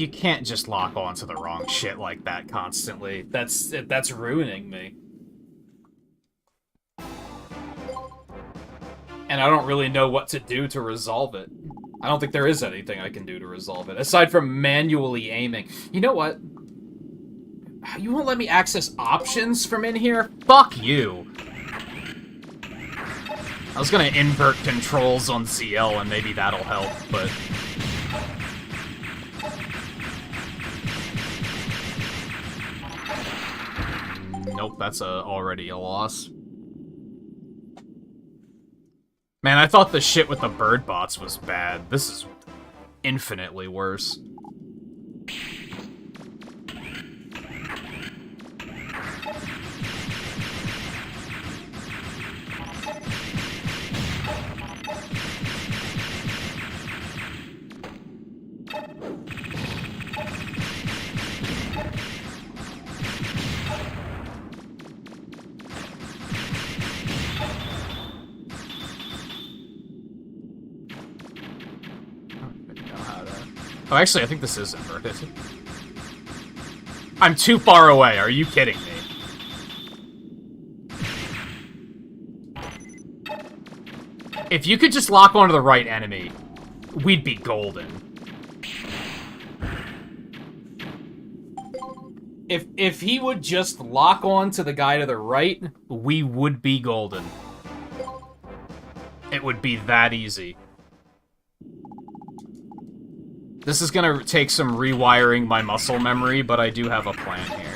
you can't just lock onto the wrong shit like that constantly. That's ruining me. And I don't really know what to do to resolve it. I don't think there is anything I can do to resolve it, aside from manually aiming. You know what? You won't let me access options from in here? Fuck you. I was gonna invert controls on ZL and maybe that'll help, but... Nope, that's already a loss. Man, I thought the shit with the bird bots was bad. This is infinitely worse. Oh, actually, I think this is inverted. I'm too far away. Are you kidding me? If you could just lock onto the right enemy, we'd be golden. If he would just lock on to the guy to the right, we would be golden. It would be that easy. This is gonna take some rewiring my muscle memory, but I do have a plan here.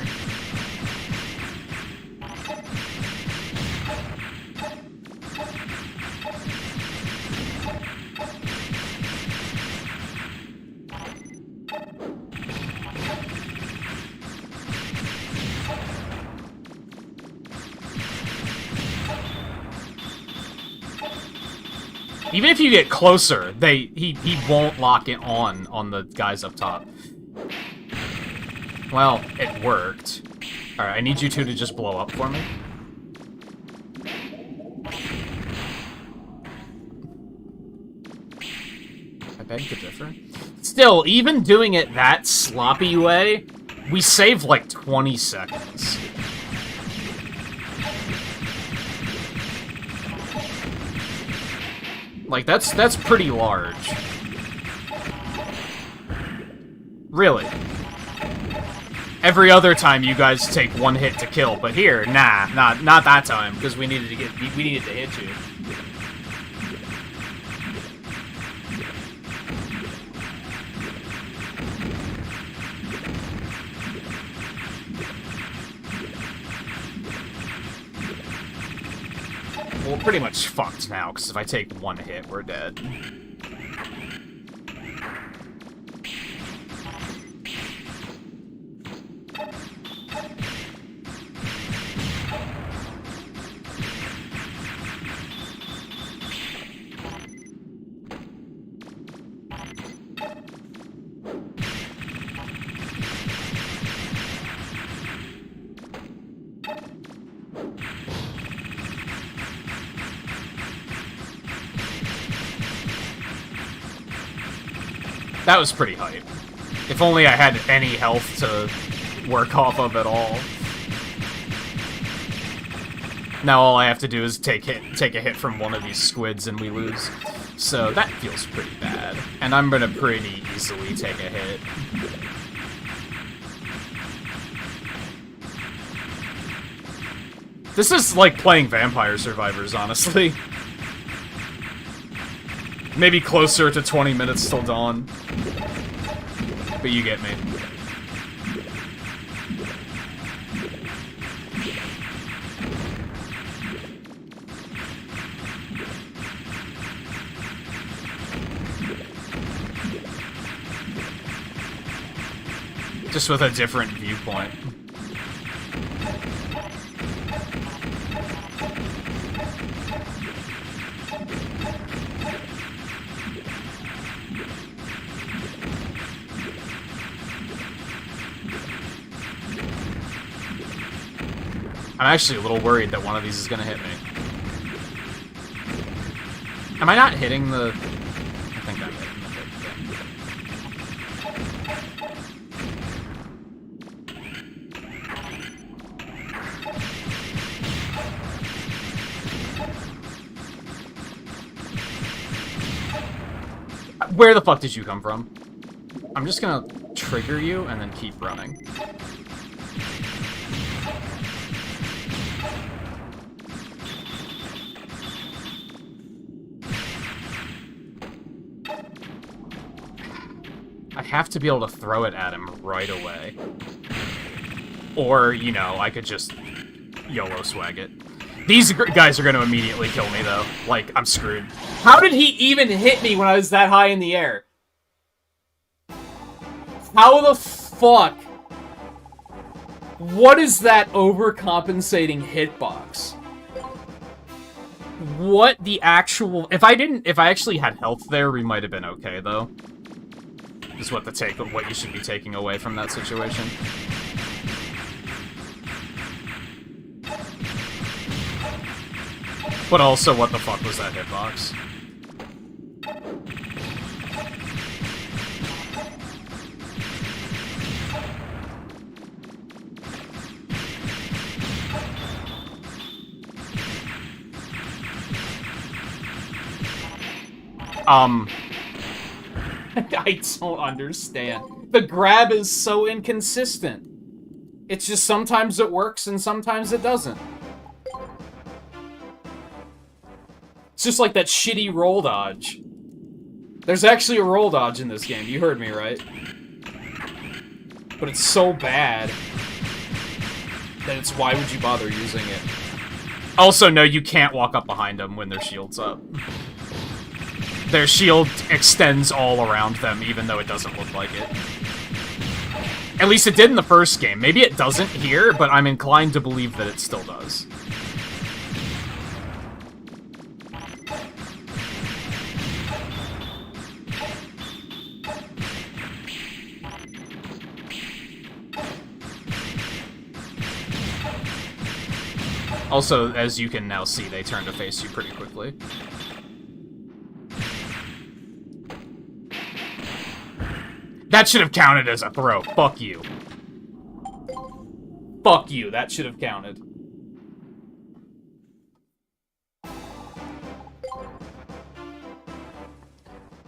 Even if you get closer, he won't lock it on the guys up top. Well, it worked. Alright, I need you two to just blow up for me. I beg to differ. Still, even doing it that sloppy way, we saved like 20 seconds. Like, that's pretty large. Really. Every other time you guys take one hit to kill, but here, nah, not that time, because we needed to hit you. Well, we're pretty much fucked now, because if I take one hit, we're dead. That was pretty hype. If only I had any health to work off of at all. Now all I have to do is take a hit from one of these squids and we lose. So that feels pretty bad. And I'm gonna pretty easily take a hit. This is like playing Vampire Survivors, honestly. Maybe closer to 20 minutes till dawn. But you get me. Just with a different viewpoint. I'm actually a little worried that one of these is gonna hit me. Am I not hitting the... I think I'm hitting the big thing. Where the fuck did you come from? I'm just gonna trigger you and then keep running. I have to be able to throw it at him right away. Or, you know, I could just YOLO swag it. These guys are going to immediately kill me, though. Like, I'm screwed. How did he even hit me when I was that high in the air? How the fuck? What is that overcompensating hitbox? What the actual... If I actually had health there, we might have been okay, though. Is what what you should be taking away from that situation. But also, what the fuck was that hitbox? I don't understand. The grab is so inconsistent. It's just sometimes it works and sometimes it doesn't. It's just like that shitty roll dodge. There's actually a roll dodge in this game, you heard me, right? But it's so bad that it's why would you bother using it? Also, no, you can't walk up behind them when their shield's up. Their shield extends all around them, even though it doesn't look like it. At least it did in the first game. Maybe it doesn't here, but I'm inclined to believe that it still does. Also, as you can now see, they turn to face you pretty quickly. That should have counted as a throw. Fuck you. Fuck you. That should have counted.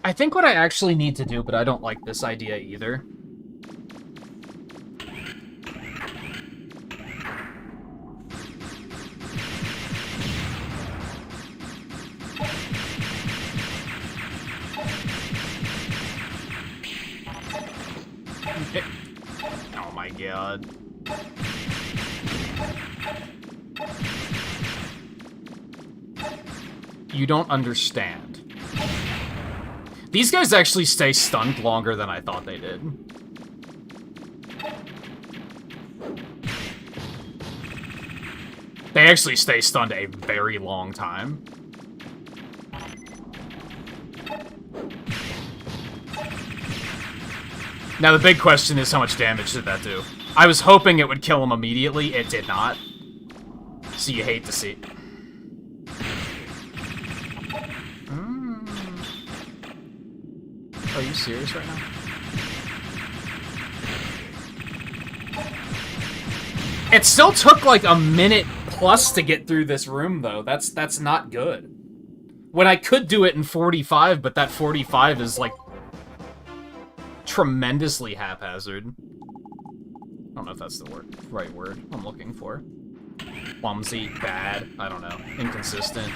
I think what I actually need to do, but I don't like this idea either. Oh my god. You don't understand. These guys actually stay stunned longer than I thought they did. They actually stay stunned a very long time. Now the big question is how much damage did that do? I was hoping it would kill him immediately, it did not. So you hate to see. Are you serious right now? It still took like a minute plus to get through this room though. That's not good. When I could do it in 45, but that 45 is like tremendously haphazard. I don't know if that's the right word I'm looking for. Clumsy, bad, I don't know. Inconsistent.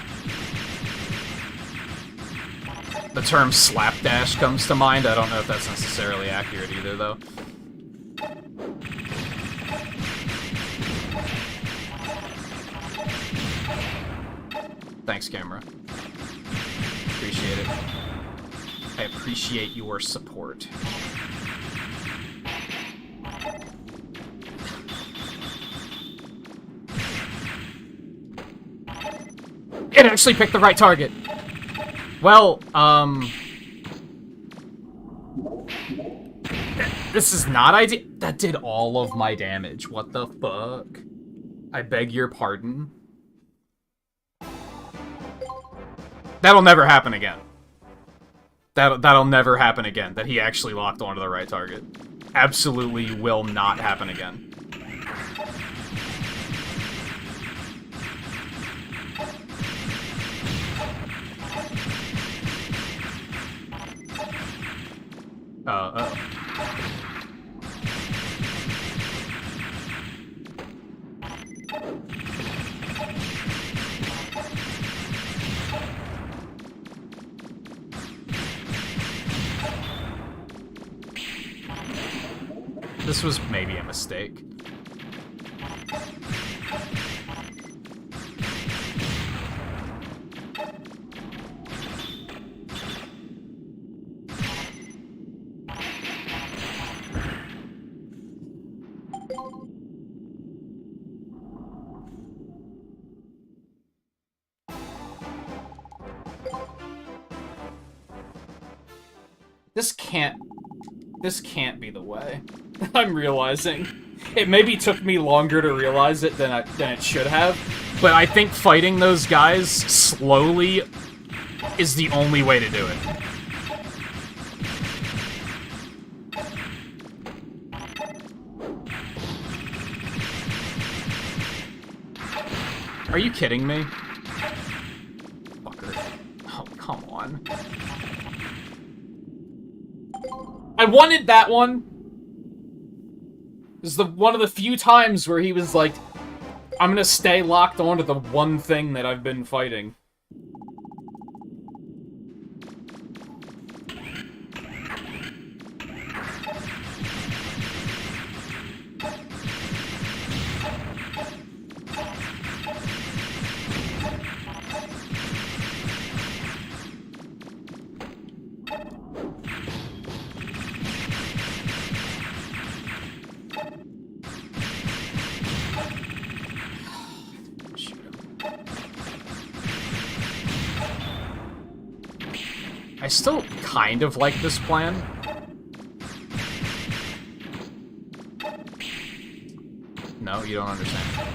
The term slapdash comes to mind. I don't know if that's necessarily accurate either, though. Thanks, camera. Appreciate it. I appreciate your support. It actually picked the right target. Well, this is not ideal. That did all of my damage. What the fuck? I beg your pardon. That'll never happen again. That'll never happen again, that he actually locked onto the right target. Absolutely will not happen again. This was maybe a mistake. This can't be the way. I'm realizing. It maybe took me longer to realize it than it should have, but I think fighting those guys slowly is the only way to do it. Are you kidding me? Fucker. Oh, come on. I wanted that one. This is one of the few times where he was like, I'm gonna stay locked onto the one thing that I've been fighting. I still kind of like this plan. No, you don't understand.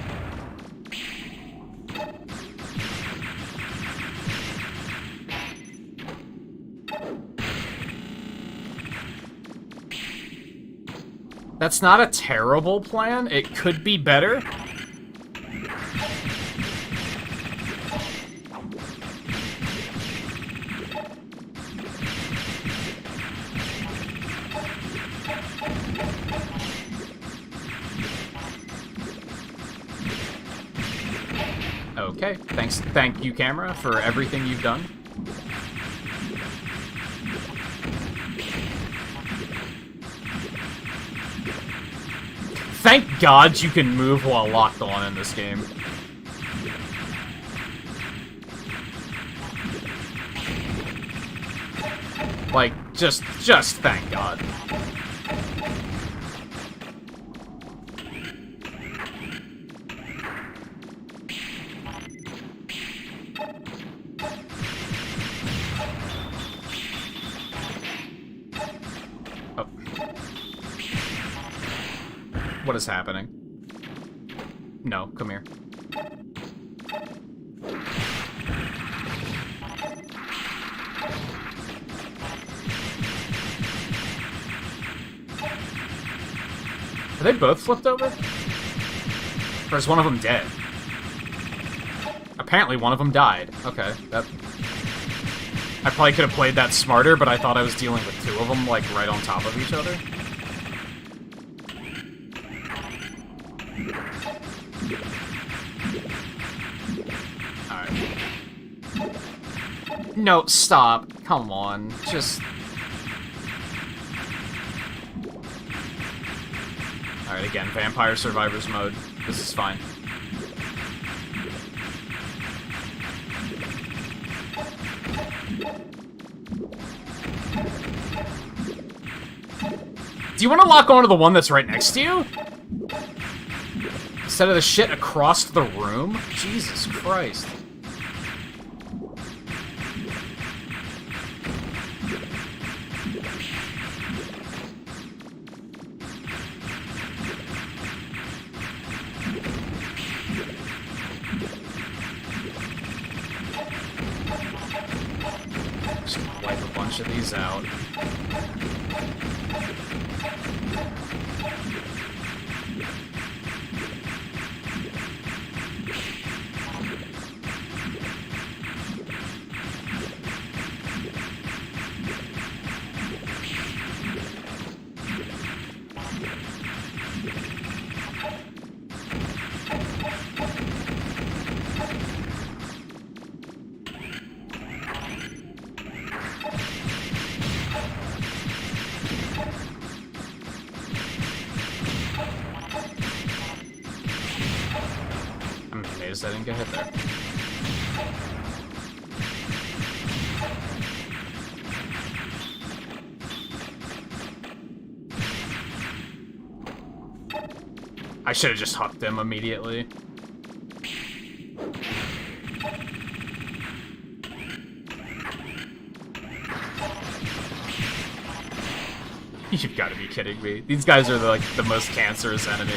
That's not a terrible plan. It could be better. Okay, thank you, camera, for everything you've done. Thank God you can move while locked on in this game. Like, just thank God. What is happening? No, come here. Are they both flipped over? Or is one of them dead? Apparently one of them died. Okay, that... I probably could have played that smarter, but I thought I was dealing with two of them, like, right on top of each other. No, stop. Come on. Just... Alright, again, Vampire Survivors mode. This is fine. Do you want to lock onto the one that's right next to you? Instead of the shit across the room? Jesus Christ. Just wipe a bunch of these out. amazed I didn't get hit there. I should have just hucked him immediately. You've got to be kidding me. These guys are like the most cancerous enemy.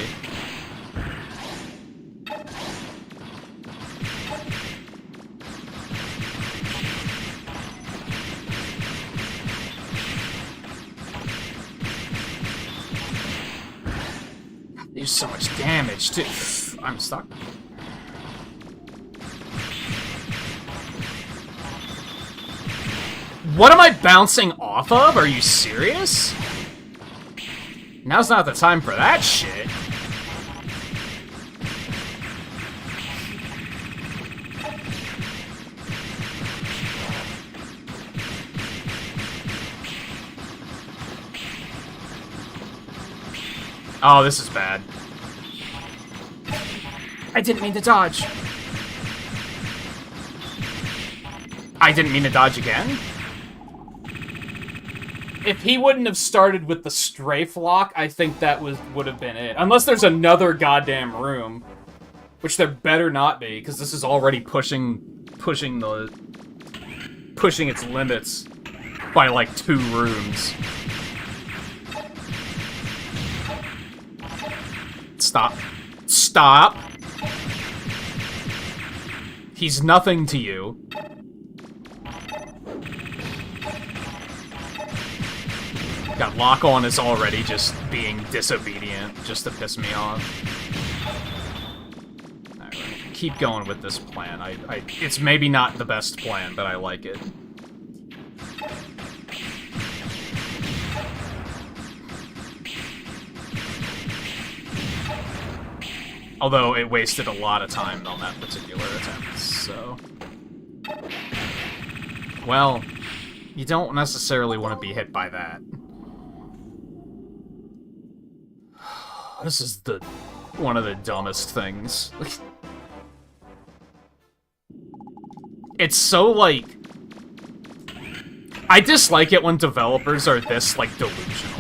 They do so much damage too. I'm stuck. What am I bouncing off of? Are you serious? Now's not the time for that shit. Oh, this is bad. I didn't mean to dodge. I didn't mean to dodge again? If he wouldn't have started with the strafe lock, I think that would have been it. Unless there's another goddamn room. Which there better not be, because this is already pushing its limits by like 2 rooms. Stop. Stop! He's nothing to you. God, lock-on is already just being disobedient, just to piss me off. Alright, keep going with this plan. It's maybe not the best plan, but I like it. Although it wasted a lot of time on that particular attempt, so... Well, you don't necessarily want to be hit by that. This is one of the dumbest things. It's so, like... I dislike it when developers are this, like, delusional.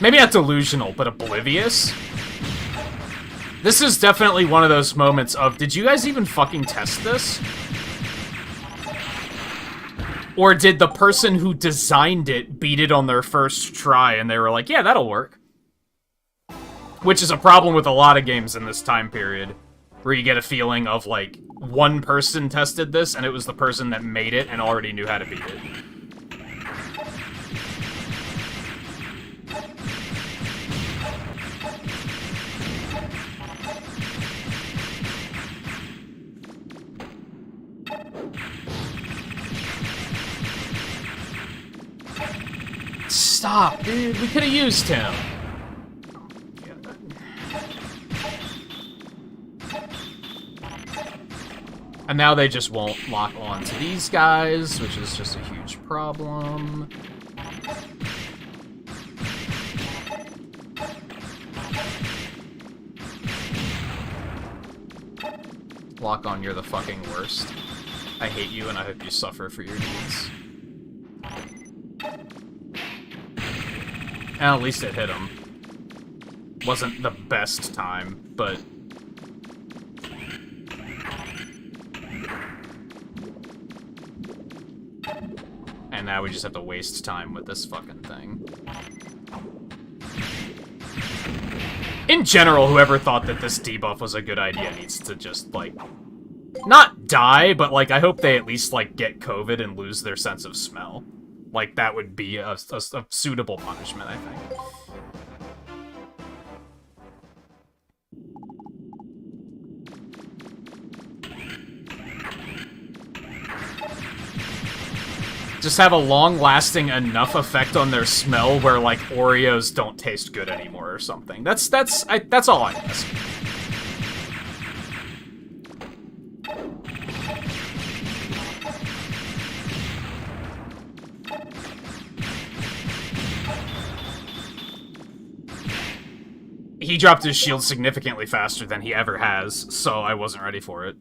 Maybe not delusional, but oblivious. This is definitely one of those moments of, did you guys even fucking test this? Or did the person who designed it beat it on their first try and they were like, yeah, that'll work? Which is a problem with a lot of games in this time period, where you get a feeling of, like, one person tested this, and it was the person that made it and already knew how to beat it. Stop, dude. We could have used him. And now they just won't lock on to these guys, which is just a huge problem. Lock on, you're the fucking worst. I hate you and I hope you suffer for your deeds. And at least it hit him. Wasn't the best time, but... And now we just have to waste time with this fucking thing. In general, whoever thought that this debuff was a good idea needs to just, like... Not die, but, like, I hope they at least, like, get COVID and lose their sense of smell. Like, that would be a suitable punishment, I think. Just have a long-lasting enough effect on their smell where, like, Oreos don't taste good anymore or something. That's all I ask. he dropped his shield significantly faster than he ever has, so I wasn't ready for it.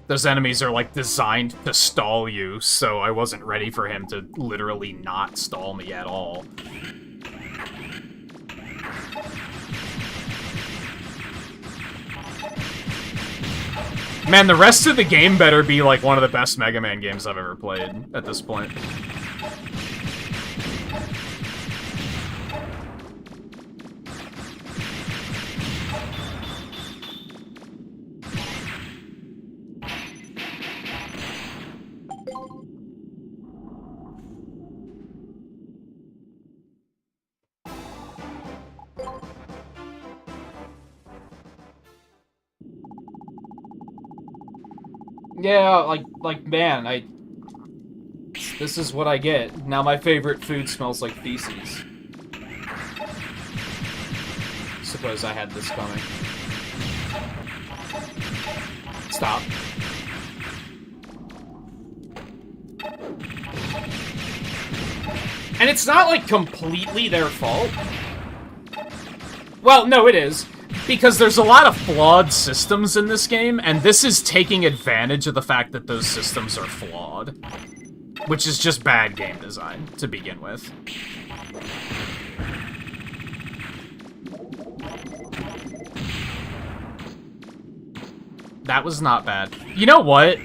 Those enemies are, like, designed to stall you, so I wasn't ready for him to literally not stall me at all. Man, the rest of the game better be, like, one of the best Mega Man games I've ever played at this point. Yeah, like, man, this is what I get. Now my favorite food smells like feces. Suppose I had this coming. Stop. And it's not, like, completely their fault. Well, no, it is. Because there's a lot of flawed systems in this game, and this is taking advantage of the fact that those systems are flawed. Which is just bad game design, to begin with. That was not bad. You know what?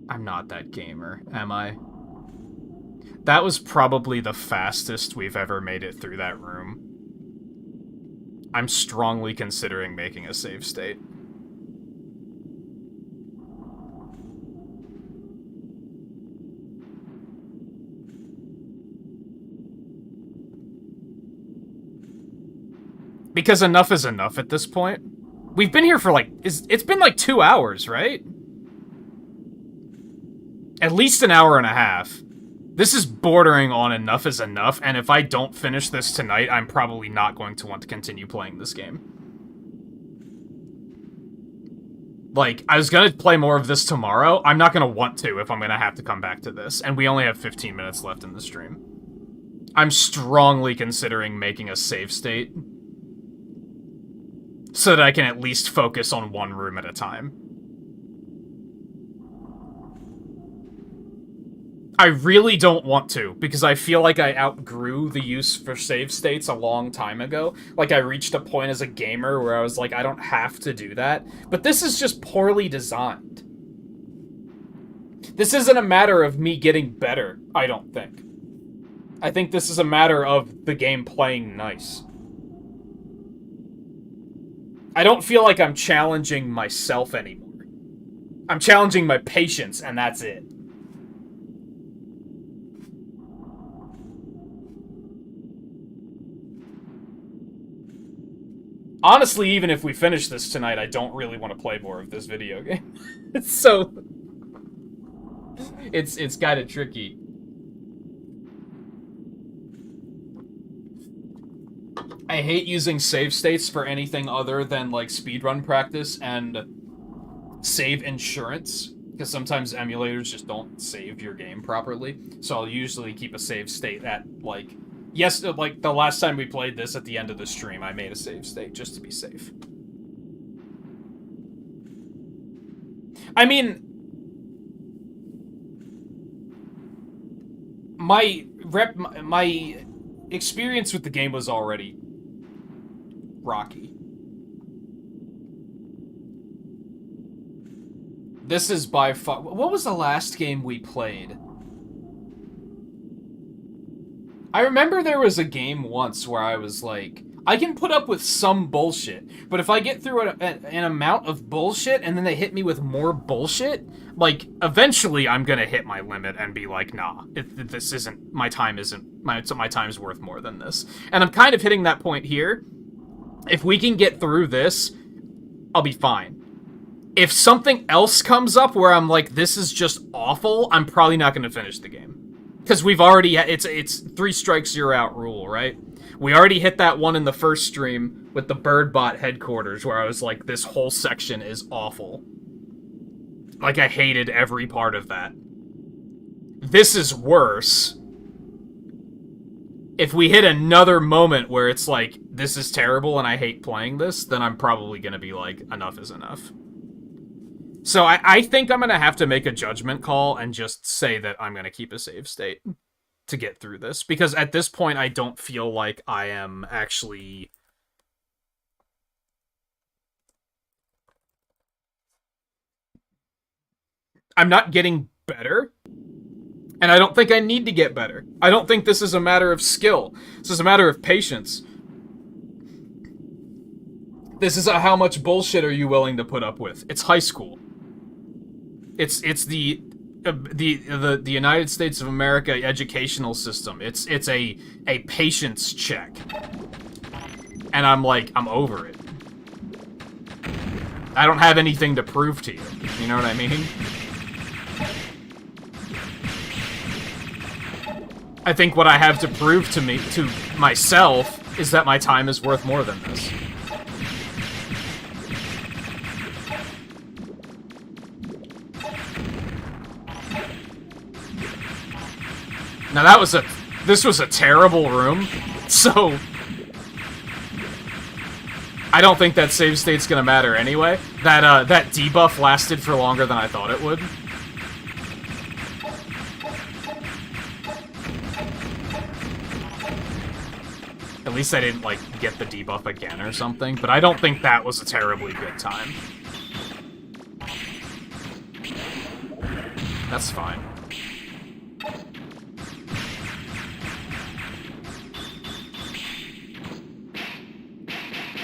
I'm not that gamer, am I? That was probably the fastest we've ever made it through that room. I'm strongly considering making a save state. Because enough is enough at this point. We've been here for, like, it's been like 2 hours, right? At least an hour and a half. This is bordering on enough is enough, and if I don't finish this tonight, I'm probably not going to want to continue playing this game. Like, I was gonna play more of this tomorrow. I'm not gonna want to if I'm gonna have to come back to this, and we only have 15 minutes left in the stream. I'm strongly considering making a save state so that I can at least focus on one room at a time. I really don't want to, because I feel like I outgrew the use for save states a long time ago. Like, I reached a point as a gamer where I was like, I don't have to do that. But this is just poorly designed. This isn't a matter of me getting better, I don't think. I think this is a matter of the game playing nice. I don't feel like I'm challenging myself anymore. I'm challenging my patience, and that's it. Honestly, even if we finish this tonight, I don't really want to play more of this video game. It's so... It's kind of tricky. I hate using save states for anything other than, like, speedrun practice and save insurance, because sometimes emulators just don't save your game properly. So I'll usually keep a save state at, like... Yes, like, the last time we played this at the end of the stream, I made a save state just to be safe. I mean... My experience with the game was already rocky. This is by far... What was the last game we played? I remember there was a game once where I was like, I can put up with some bullshit, but if I get through an amount of bullshit and then they hit me with more bullshit, like, eventually I'm gonna hit my limit and be like, nah, this isn't, my time's worth more than this. And I'm kind of hitting that point here. If we can get through this, I'll be fine. If something else comes up where I'm like, this is just awful, I'm probably not gonna finish the game. Because we've already, it's 3 strikes, you're out rule, right? We already hit that one in the first stream with the Birdbot headquarters, where I was like, this whole section is awful. Like, I hated every part of that. This is worse. If we hit another moment where it's like, this is terrible and I hate playing this, then I'm probably gonna be like, enough is enough. So I think I'm gonna have to make a judgment call and just say that I'm gonna keep a save state to get through this. Because at this point, I don't feel like I am actually... I'm not getting better. And I don't think I need to get better. I don't think this is a matter of skill. This is a matter of patience. This is a how much bullshit are you willing to put up with. It's high school. It's the United States of America educational system. It's a patience check. And I'm like, I'm over it. I don't have anything to prove to you. You know what I mean? I think what I have to prove to myself is that my time is worth more than this. Now this was a terrible room, so I don't think that save state's gonna matter anyway. That debuff lasted for longer than I thought it would. At least I didn't, like, get the debuff again or something, but I don't think that was a terribly good time. That's fine.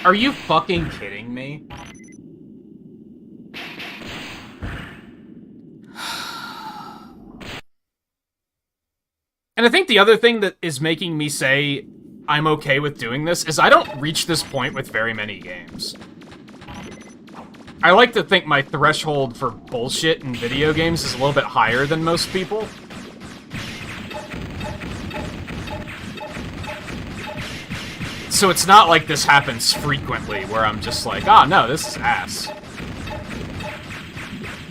Are you fucking kidding me? And I think the other thing that is making me say I'm okay with doing this is I don't reach this point with very many games. I like to think my threshold for bullshit in video games is a little bit higher than most people. So it's not like this happens frequently where I'm just like, oh no, this is ass.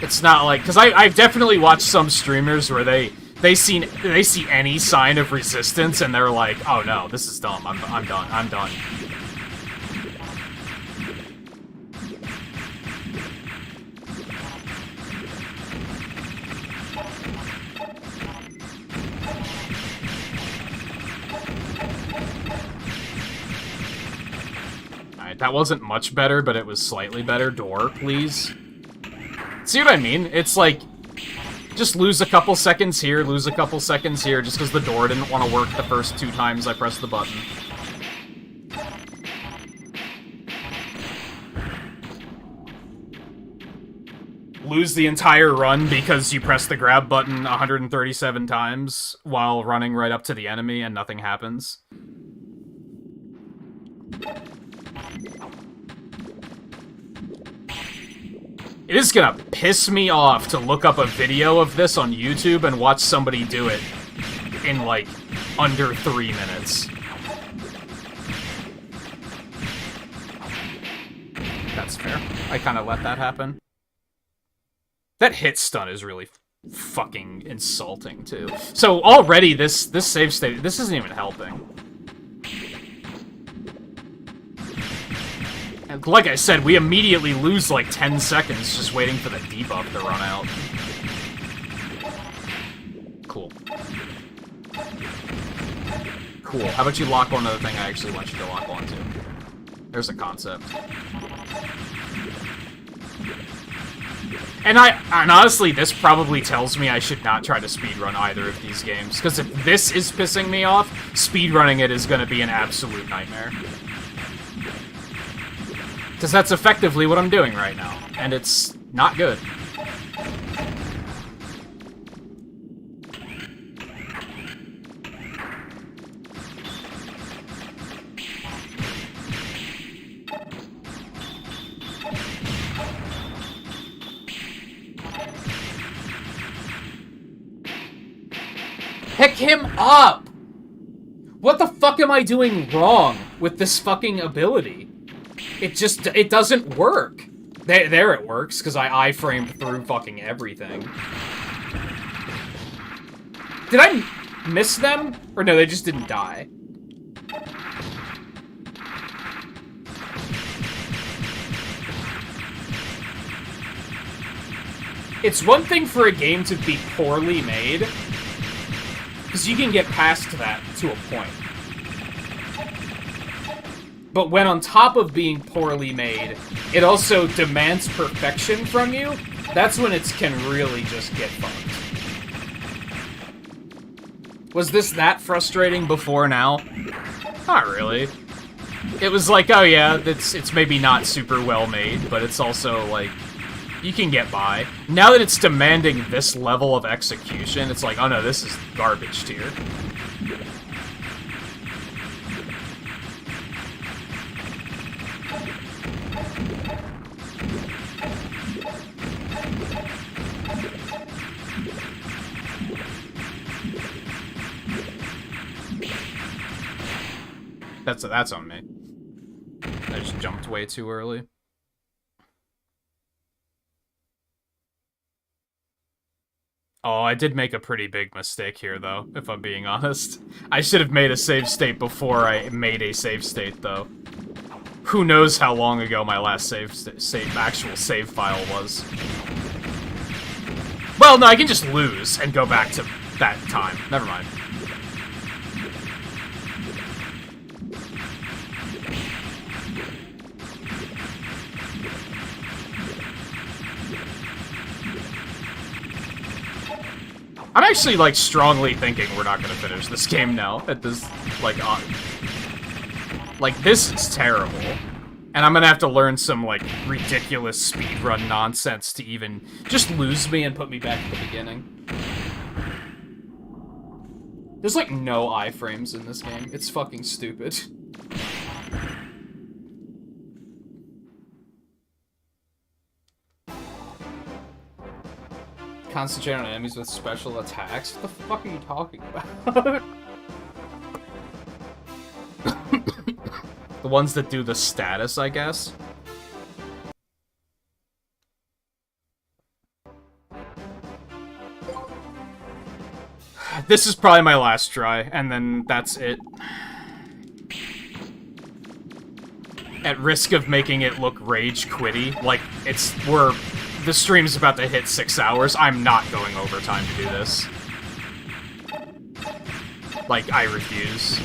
It's not like, because I've definitely watched some streamers where they see any sign of resistance and they're like, oh no, this is dumb. I'm done. Alright, that wasn't much better, but it was slightly better. Door, please. See what I mean? It's like, just lose a couple seconds here, lose a couple seconds here, just because the door didn't want to work the first 2 times I pressed the button. Lose the entire run because you press the grab button 137 times while running right up to the enemy and nothing happens. It is gonna piss me off to look up a video of this on YouTube and watch somebody do it in, like, under 3 minutes. That's fair. I kind of let that happen. That hit stun is really fucking insulting, too. So already this save state, this isn't even helping. And like I said, we immediately lose like 10 seconds just waiting for the debuff to run out. Cool. Cool. How about you lock onto the thing I actually want you to lock onto? There's a concept. And honestly, this probably tells me I should not try to speedrun either of these games, because if this is pissing me off, speedrunning it is going to be an absolute nightmare. Because that's effectively what I'm doing right now, and it's not good. Pick him up! What the fuck am I doing wrong with this fucking ability? It doesn't work. There it works, because I iframed through fucking everything. Did I miss them? Or no, they just didn't die. It's one thing for a game to be poorly made, because you can get past that to a point. But when on top of being poorly made, it also demands perfection from you, that's when it can really just get fucked. Was this that frustrating before now? Not really. It was like, oh yeah, it's maybe not super well made, but it's also like, you can get by. Now that it's demanding this level of execution, it's like, oh no, this is garbage tier. That's on me. I just jumped way too early. Oh, I did make a pretty big mistake here, though, if I'm being honest. I should have made a save state before I made a save state, though. Who knows how long ago my last actual save file was. Well, no, I can just lose and go back to that time. Never mind. I'm actually, like, strongly thinking we're not gonna finish this game now, at this, like, this is terrible. And I'm gonna have to learn some, like, ridiculous speedrun nonsense to even just lose me and put me back at the beginning. There's, like, no iframes in this game. It's fucking stupid. Concentrate on enemies with special attacks? What the fuck are you talking about? The ones that do the status, I guess? This is probably my last try, and then that's it. At risk of making it look rage quitty, like, the stream's about to hit 6 hours, I'm not going overtime to do this. Like, I refuse.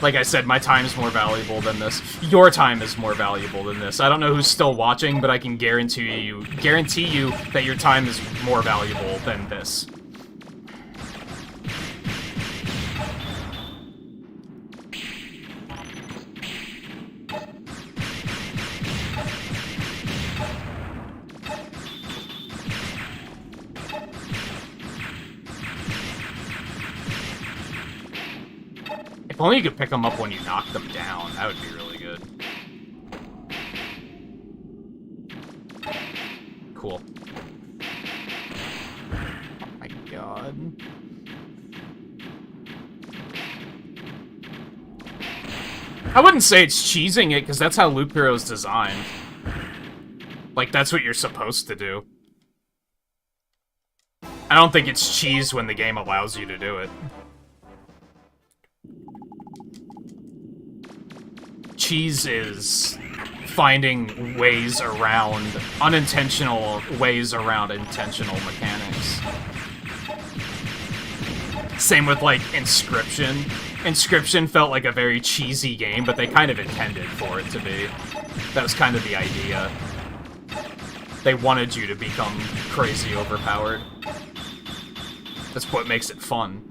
Like I said, my time's more valuable than this. Your time is more valuable than this. I don't know who's still watching, but I can guarantee you that your time is more valuable than this. If only you could pick them up when you knock them down, that would be really good. Cool. Oh my god. I wouldn't say it's cheesing it, because that's how Loop Hero's designed. Like, that's what you're supposed to do. I don't think it's cheese when the game allows you to do it. Cheese is finding ways around, unintentional ways around intentional mechanics. Same with, like, Inscription. Inscription felt like a very cheesy game, but they kind of intended for it to be. That was kind of the idea. They wanted you to become crazy overpowered. That's what makes it fun.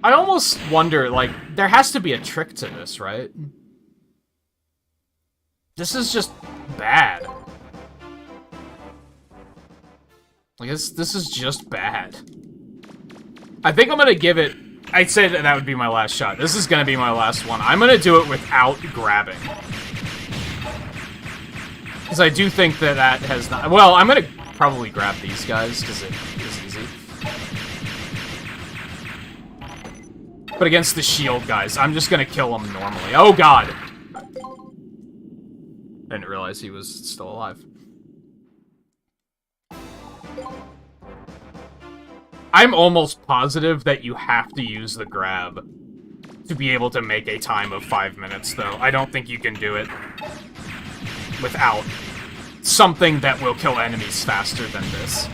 I almost wonder, like, there has to be a trick to this, right? This is just bad. Like, this is just bad. I think I'm gonna give it... I'd say that would be my last shot. This is gonna be my last one. I'm gonna do it without grabbing. Because I do think that has not... Well, I'm gonna probably grab these guys, because it is easy. But against the shield guys, I'm just gonna kill them normally. Oh god! Didn't realize he was still alive. I'm almost positive that you have to use the grab to be able to make a time of 5 minutes, though. I don't think you can do it without something that will kill enemies faster than this.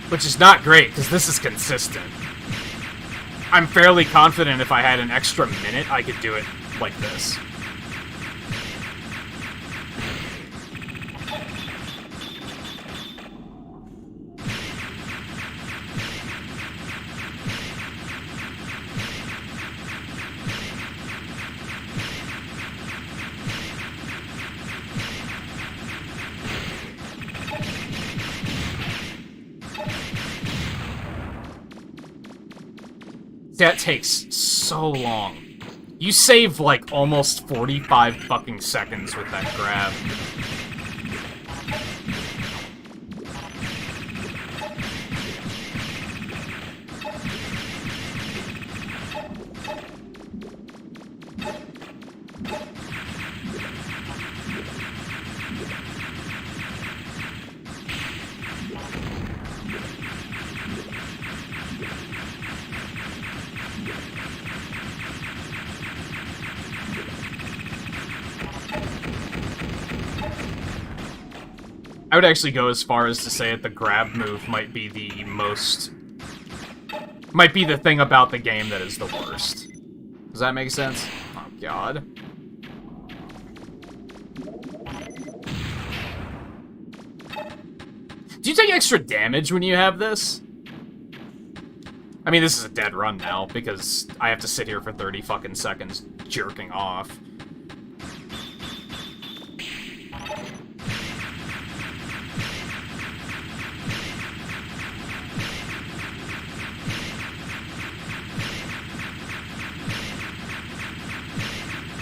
Which is not great, because this is consistent. I'm fairly confident if I had an extra minute, I could do it like this. That takes so long. You save, like, almost 45 fucking seconds with that grab. I would actually go as far as to say that the grab move might be the most... might be the thing about the game that is the worst. Does that make sense? Oh, God. Do you take extra damage when you have this? I mean, this is a dead run now, because I have to sit here for 30 fucking seconds jerking off.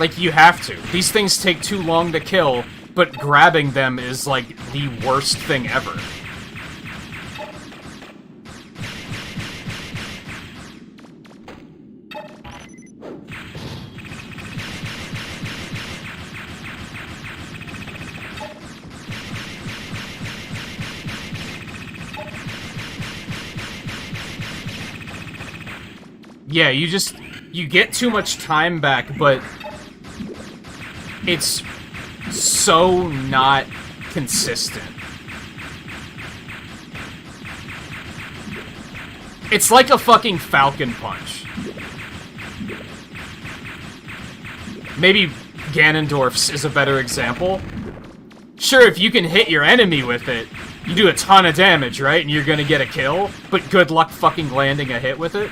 Like, you have to. These things take too long to kill, but grabbing them is, like, the worst thing ever. Yeah, you get too much time back, but it's so not consistent. It's like a fucking Falcon Punch. Maybe Ganondorf's is a better example. Sure, if you can hit your enemy with it, you do a ton of damage, right? And you're gonna get a kill, but good luck fucking landing a hit with it.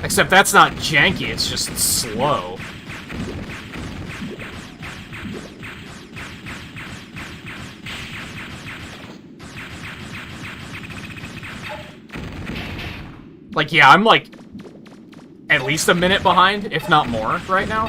Except that's not janky, it's just slow. Like, yeah, I'm like at least a minute behind, if not more, right now.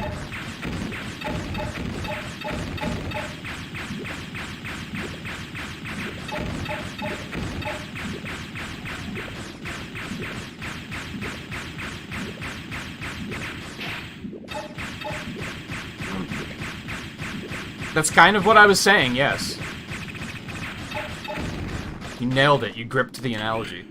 That's kind of what I was saying, yes. You nailed it, you gripped the analogy.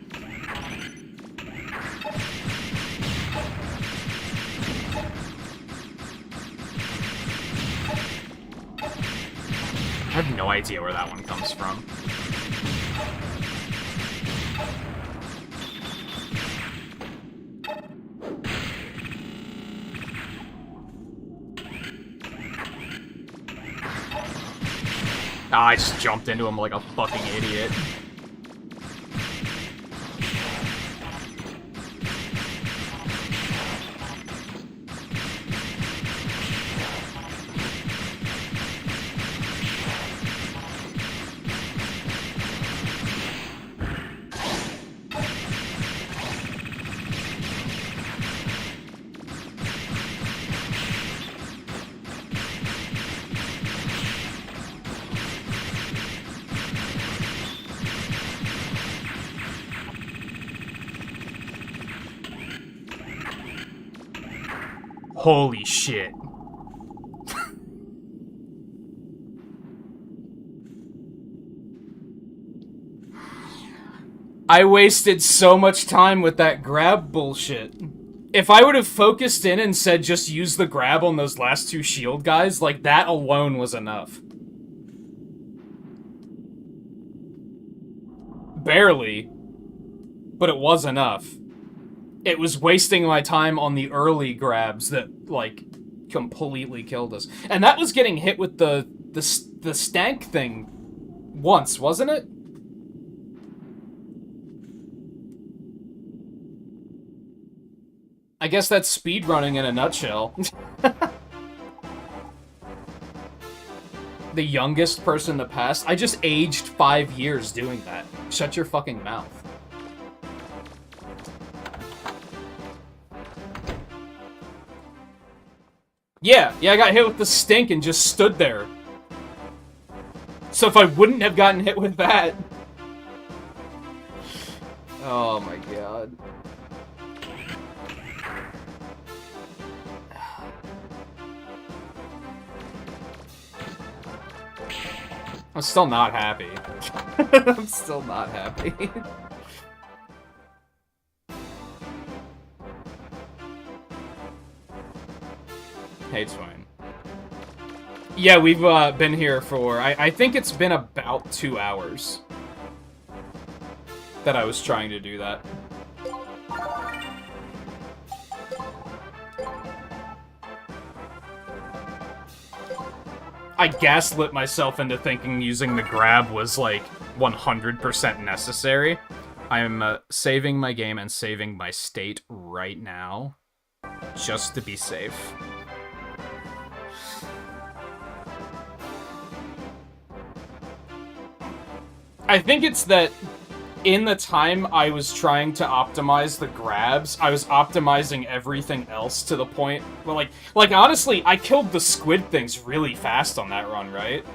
I have no idea where that one comes from. Ah, I just jumped into him like a fucking idiot. Holy shit. I wasted so much time with that grab bullshit. If I would have focused in and said just use the grab on those last two shield guys, like that alone was enough. Barely, but it was enough. It was wasting my time on the early grabs that, like, completely killed us. And that was getting hit with the stank thing once, wasn't it? I guess that's speedrunning in a nutshell. The youngest person to pass? I just aged 5 years doing that. Shut your fucking mouth. Yeah, I got hit with the stink and just stood there. So if I wouldn't have gotten hit with that... Oh my god. I'm still not happy. I'm still not happy. Hey, it's fine. Yeah, we've been here for... I think it's been about 2 hours that I was trying to do that. I gaslit myself into thinking using the grab was, like, 100% necessary. I'm saving my game and saving my state right now, just to be safe. I think it's that in the time I was trying to optimize the grabs, I was optimizing everything else to the point where, like honestly, I killed the squid things really fast on that run, right?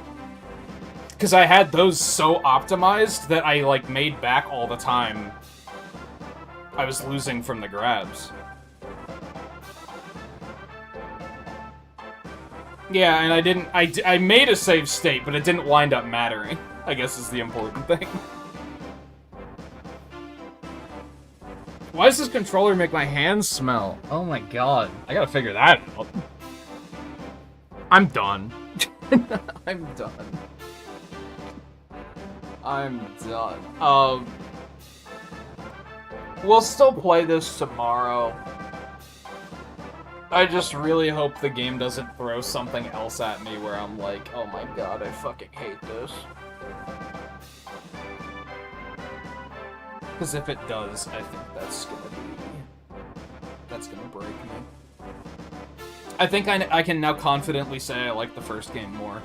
Because I had those so optimized that I, like, made back all the time I was losing from the grabs. Yeah, and I didn't... I made a save state, but it didn't wind up mattering, I guess is the important thing. Why does this controller make my hands smell? Oh my god. I gotta figure that out. I'm done. I'm done. I'm done. We'll still play this tomorrow. I just really hope the game doesn't throw something else at me where I'm like, oh my god, I fucking hate this. Because if it does, I think that's gonna break me. I think I can now confidently say I like the first game more.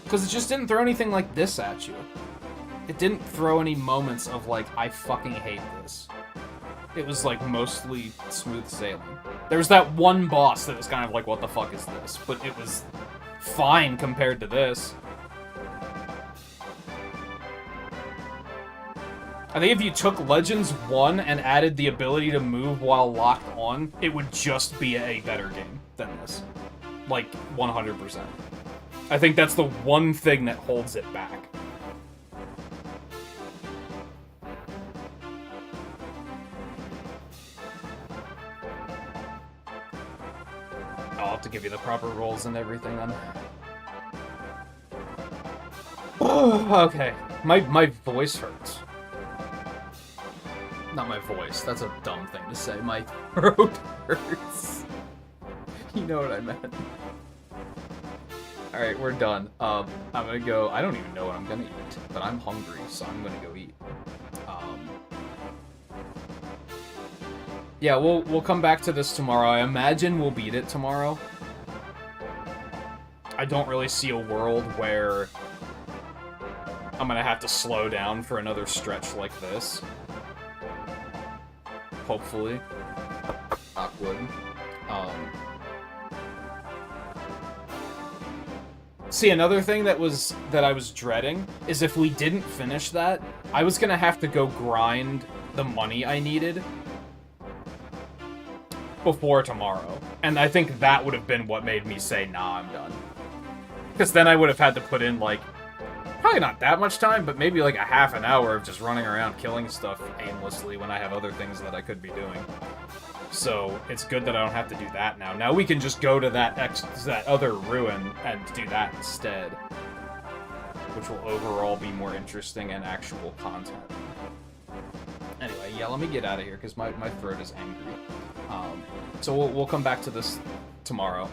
Because it just didn't throw anything like this at you. It didn't throw any moments of, like, I fucking hate this. It was, like, mostly smooth sailing. There was that one boss that was kind of like, what the fuck is this? But it was fine compared to this. I think if you took Legends 1 and added the ability to move while locked on, it would just be a better game than this. Like, 100%. I think that's the one thing that holds it back. I'll have to give you the proper rolls and everything then. Okay. My voice hurts. Not my voice. That's a dumb thing to say. My throat hurts. You know what I meant. Alright, we're done. I'm gonna go... I don't even know what I'm gonna eat, but I'm hungry, so I'm gonna go eat. Yeah, we'll come back to this tomorrow. I imagine we'll beat it tomorrow. I don't really see a world where I'm gonna have to slow down for another stretch like this. Hopefully. Knock wood. See, another thing that I was dreading is if we didn't finish that, I was gonna have to go grind the money I needed before tomorrow. And I think that would have been what made me say, nah, I'm done. Because then I would have had to put in, like, probably not that much time, but maybe like a half an hour of just running around killing stuff aimlessly when I have other things that I could be doing. So it's good that I don't have to do that now. Now we can just go to that other ruin and do that instead, which will overall be more interesting and actual content. Anyway, yeah, let me get out of here because my throat is angry. So we'll come back to this tomorrow.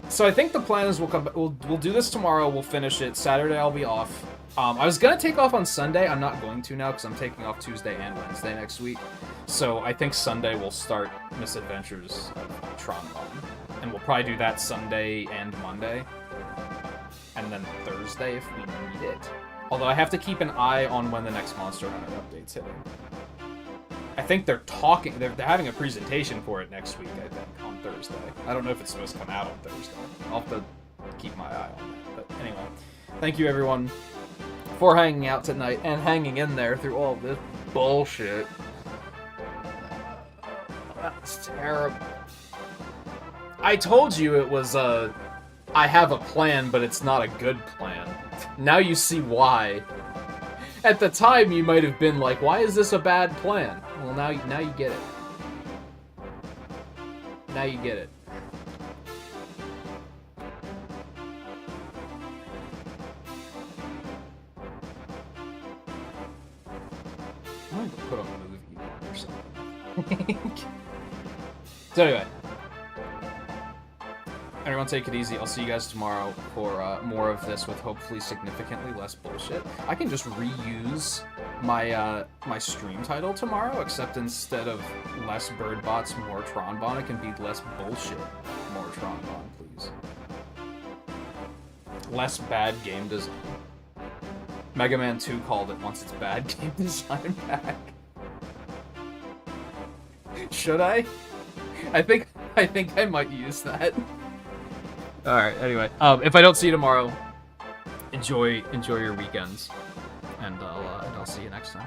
So I think the plan is we'll do this tomorrow. We'll finish it. Saturday I'll be off. I was gonna take off on Sunday. I'm not going to now because I'm taking off Tuesday and Wednesday next week. So I think Sunday we'll start Misadventures of Trombone, and we'll probably do that Sunday and Monday, and then Thursday if we need it. Although I have to keep an eye on when the next Monster Hunter update's hitting. I think they're having a presentation for it next week, I think, on Thursday. I don't know if it's supposed to come out on Thursday. I'll have to keep my eye on that. But anyway, thank you everyone for hanging out tonight and hanging in there through all this bullshit. That's terrible. I told you it was I have a plan, but it's not a good plan. Now you see why. At the time, you might have been like, why is this a bad plan? Well, now you get it. Now you get it. I'm going to put on a movie or something. So anyway. Everyone take it easy. I'll see you guys tomorrow for more of this with hopefully significantly less bullshit. I can just reuse my my stream title tomorrow, except instead of less bird bots, more Tronbon, it can be less bullshit, more Tronbon, please. Less bad game design. Mega Man 2 called it once it's bad game design back. Should I? I think I might use that. Alright, anyway. If I don't see you tomorrow, enjoy your weekends. And I'll see you next time.